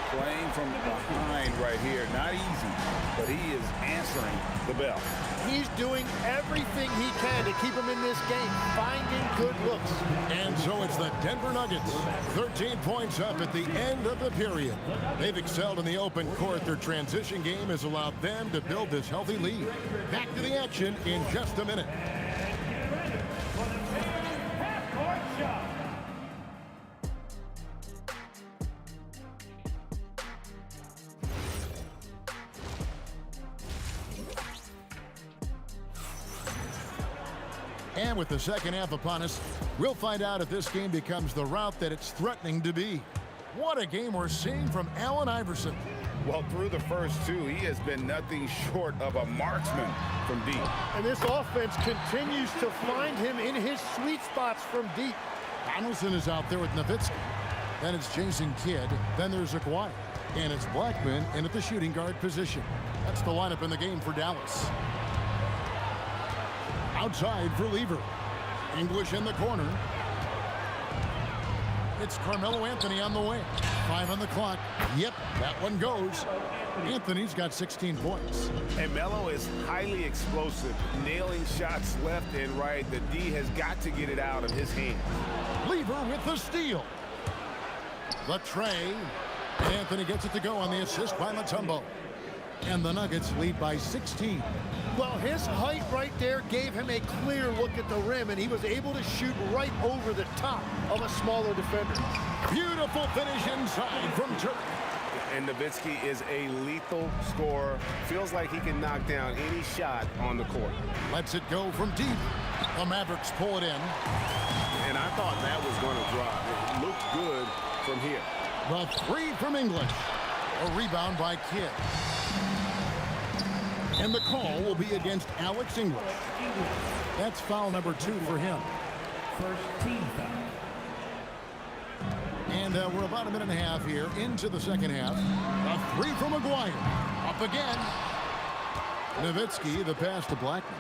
Playing from behind right here, not easy, but he is answering the bell. He's doing everything he can to keep him in this game, finding good looks. And so it's the Denver Nuggets, 13 points up at the end of the period. They've excelled in the open court. Their transition game has allowed them to build this healthy lead. Back to the action in just a minute. And with the second half upon us, we'll find out if this game becomes the rout that it's threatening to be. What a game we're seeing from Allen Iverson. Well, through the first two, he has been nothing short of a marksman from deep. And this offense continues to find him in his sweet spots from deep. Donaldson is out there with Nowitzki. Then it's Jason Kidd. Then there's Aguirre. And it's Blackman in at the shooting guard position. That's the lineup in the game for Dallas. Outside for Lever. English in the corner. It's Carmelo Anthony on the wing. 5 on the clock. Yep, that one goes. Anthony's got 16 points. And Melo is highly explosive, nailing shots left and right. The D has got to get it out of his hand. Lever with the steal. The tray. Anthony gets it to go on the assist by Mutombo. And the Nuggets lead by 16. Well, his height right there gave him a clear look at the rim, and he was able to shoot right over the top of a smaller defender. Beautiful finish inside from Turk. And Nowitzki is a lethal scorer. Feels like he can knock down any shot on the court. Lets it go from deep. The Mavericks pull it in. And I thought that was going to drop. It looked good from here. The three from English. A rebound by Kidd. And the call will be against Alex English. That's foul number 2 for him. First team foul. And we're about a minute and a half here into the second half. A 3 from Maguire. Up again. Nowitzki, the pass to Blackman.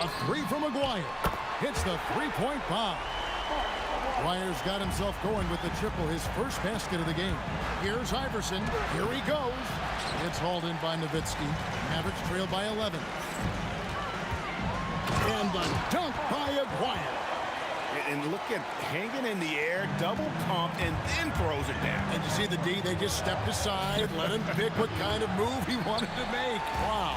A 3 from Maguire. Hits the three-point bomb. Maguire's got himself going with the triple, his first basket of the game. Here's Iverson. Here he goes. It's hauled in by Nowitzki. Mavericks trail by 11. And the dunk by Aguirre. And look at hanging in the air, double pump, and then throws it down. And you see the D, they just stepped aside, let him pick what kind of move he wanted to make. Wow.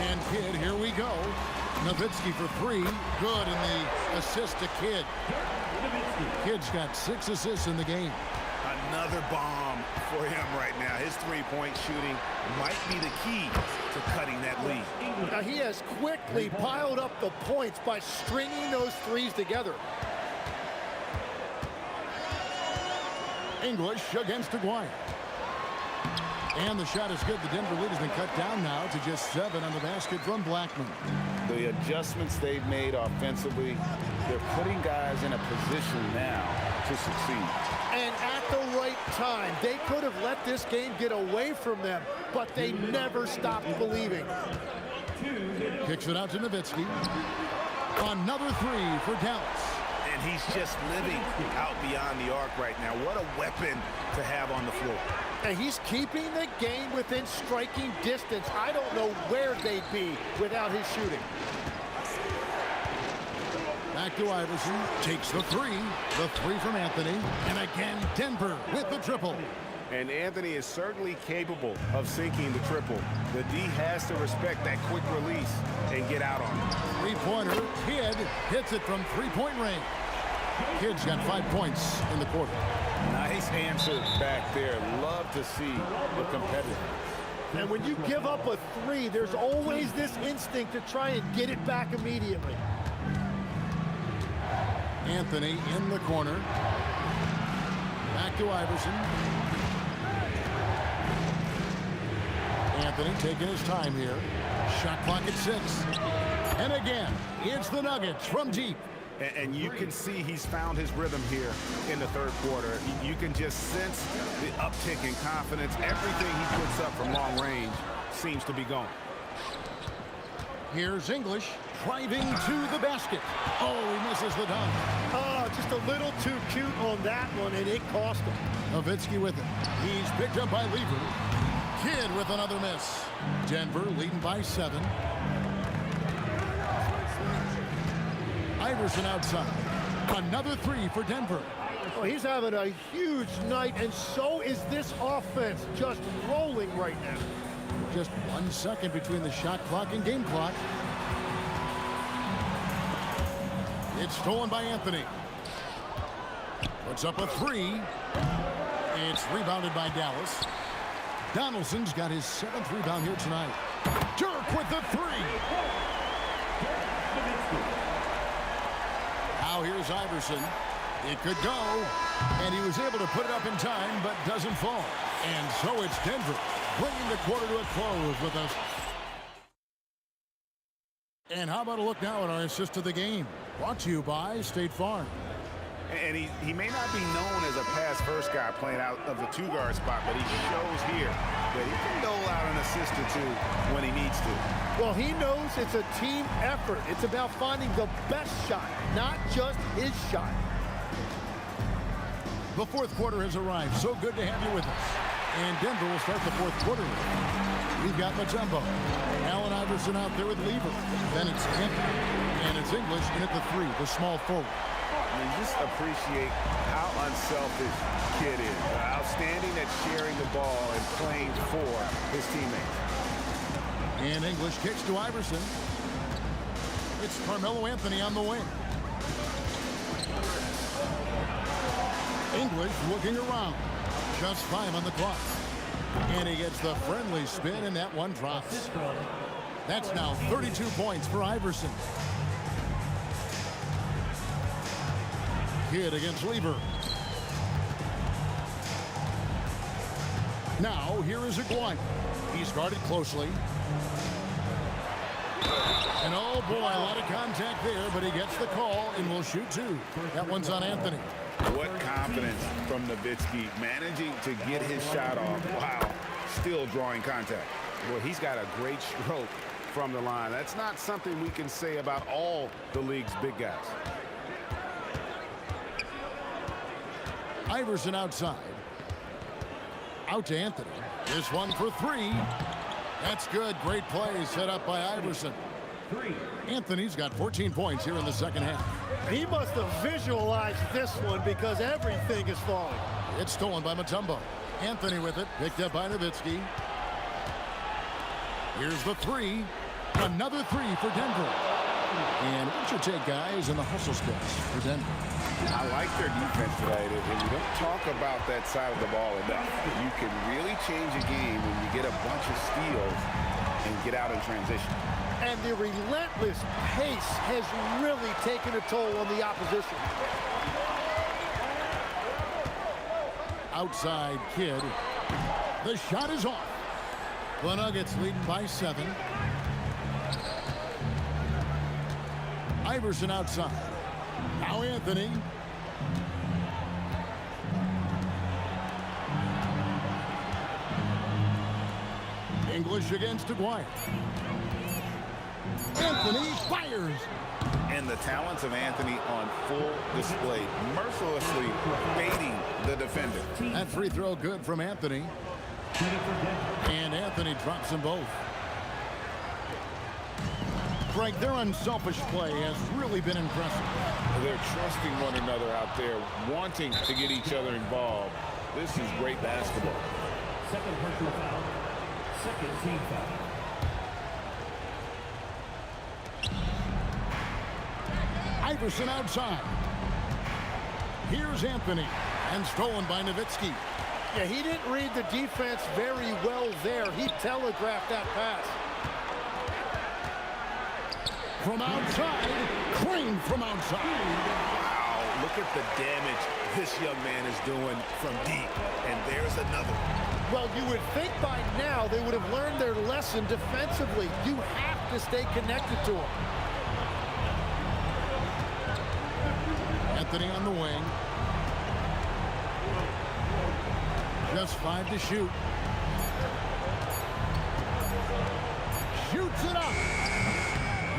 And Kidd, here we go. Nowitzki for 3. Good in the assist to Kidd. Kidd's got 6 assists in the game. Another bomb for him right now. His three-point shooting might be the key to cutting that lead. Now he has quickly piled up the points by stringing those threes together. English against Aguirre. And the shot is good. The Denver lead has been cut down now to just 7 on the basket from Blackman. The adjustments they've made offensively, they're putting guys in a position now to succeed. And at the right time, they could have let this game get away from them, but they never stopped believing. Kicks it out to Nowitzki. Another 3 for Dallas. And he's just living out beyond the arc right now. What a weapon to have on the floor. And he's keeping the game within striking distance. I don't know where they'd be without his shooting. Back to Iverson. Takes the three. The three from Anthony. And again, Denver with the triple. And Anthony is certainly capable of sinking the triple. The D has to respect that quick release and get out on it. Three-pointer. Kidd hits it from three-point range. Kidd's got 5 points in the quarter. Nice answer back there. Love to see the competitor. And when you give up a three, there's always this instinct to try and get it back immediately. Anthony in the corner. Back to Iverson. Anthony taking his time here. Shot clock at 6. And again, it's the Nuggets from deep. And you can see he's found his rhythm here in the third quarter. You can just sense the uptick in confidence. Everything he puts up from long range seems to be going. Here's English driving to the basket. Oh, he misses the dunk. Oh, just a little too cute on that one, and it cost him. Nowitzki with it. He's picked up by Lever. Kidd with another miss. Denver leading by 7. Iverson outside. Another three for Denver. Oh, he's having a huge night, and so is this offense, just rolling right now. Just 1 second between the shot clock and game clock. It's stolen by Anthony. Puts up a three. It's rebounded by Dallas. Donaldson's got his 7th rebound here tonight. Dirk with the three. Now here's Iverson. It could go, and he was able to put it up in time, but doesn't fall. And so it's Denver bringing the quarter to a close with us. And how about a look now at our assist of the game? Brought to you by State Farm. And he may not be known as a pass-first guy playing out of the two-guard spot, but he shows here that he can dole out an assist or two when he needs to. Well, he knows it's a team effort. It's about finding the best shot, not just his shot. The fourth quarter has arrived. So good to have you with us. And Denver will start the fourth quarter. We've got Mutombo. Allen Iverson out there with Lever. Then it's Anthony. And it's English in at the three, the small forward. I mean, just appreciate how unselfish Kidd is. Outstanding at sharing the ball and playing for his teammates. And English kicks to Iverson. It's Carmelo Anthony on the wing. English looking around. Just 5 on the clock. And he gets the friendly spin, and that one drops. That's now 32 points for Iverson. Kidd against Lever. Now, here is Aguirre. He's guarded closely. And oh boy, a lot of contact there, but he gets the call and will shoot 2. That one's on Anthony. What confidence from Nowitzki, managing to get his shot off. Wow, still drawing contact. Well, he's got a great stroke from the line. That's not something we can say about all the league's big guys. Iverson outside. Out to Anthony. This one for 3. That's good. Great play set up by Iverson. Anthony's got 14 points here in the second half. He must have visualized this one because everything is falling. It's stolen by Mutombo. Anthony with it. Picked up by Nowitzki. Here's the 3. Another 3 for Denver. And what's your take, guys, in the hustle skills for Denver? I like their defense today. And we don't talk about that side of the ball enough. You can really change a game when you get a bunch of steals and get out in transition. And the relentless pace has really taken a toll on the opposition. Outside Kidd. The shot is off. The Nuggets leading by 7. Iverson outside. Now Anthony. English against Aguirre. Anthony fires. And the talents of Anthony on full display, mercilessly baiting the defender. That free throw good from Anthony. And Anthony drops them both. Greg, their unselfish play has really been impressive. They're trusting one another out there, wanting to get each other involved. This is great basketball. Second personal foul. Second team foul. Iverson outside. Here's Anthony, and stolen by Nowitzki. Yeah, he didn't read the defense very well there. He telegraphed that pass. From outside, Crane from outside. Wow, look at the damage this young man is doing from deep. And there's another. Well, you would think by now they would have learned their lesson defensively. You have to stay connected to him. Anthony on the wing. Just 5 to shoot. Shoots it up.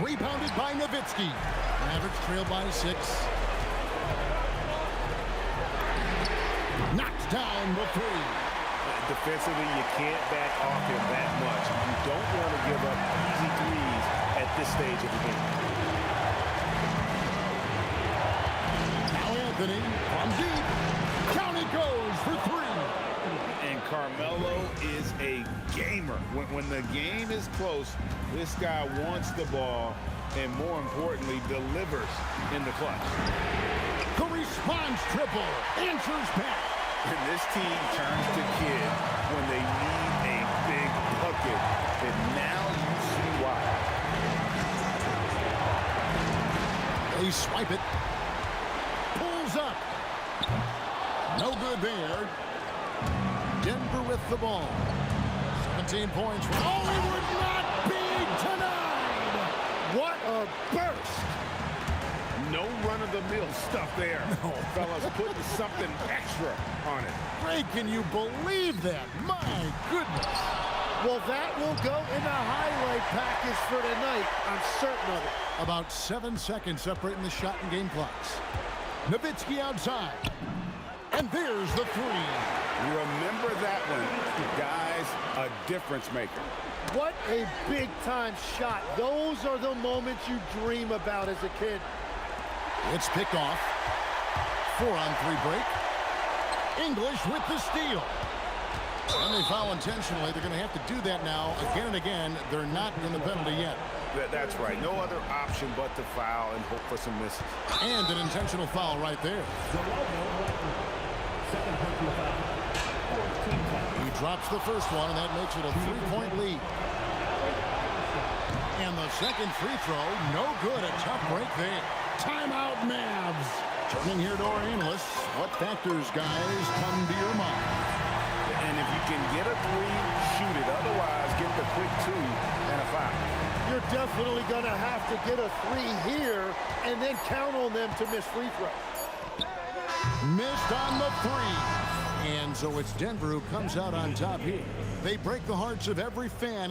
Rebounded by Nowitzki. Mavericks trail by 6. Knocks down the 3. Defensively, you can't back off him that much. You don't want to give up easy threes at this stage of the game. Now Anthony from deep. Down he goes for 3. And Carmelo is a gamer. When the game is close, this guy wants the ball and, more importantly, delivers in the clutch. The response triple. Answers back. And this team turns to kid when they need a big bucket. And now you see why. They swipe it. Pulls up. No good there. Denver with the ball. 17 points. Oh, he would not be denied. What a burst. No run-of-the-mill stuff there. No. Fellas putting something extra on it. Greg, can you believe that? My goodness. Well, that will go in the highlight package for tonight. I'm certain of it. About 7 seconds separating the shot and game clocks. Nowitzki outside. And there's the 3. Remember that one. Guys, a difference maker. What a big-time shot. Those are the moments you dream about as a kid. It's picked off. 4-on-3 break. English with the steal. And they foul intentionally. They're going to have to do that now again and again. They're not in the penalty yet. That's right. No other option but to foul and hope for some misses. And an intentional foul right there. Second personal foul. He drops the first one, and that makes it a 3-point lead. And the second free throw, no good. A tough break there. Timeout, Mavs. Turning here to our analysts. What factors, guys, come to your mind? And if you can get a 3, shoot it. Otherwise, get the quick 2 and a foul. You're definitely going to have to get a 3 here and then count on them to miss free throws. Missed on the 3. And so it's Denver who comes out on top here. They break the hearts of every fan.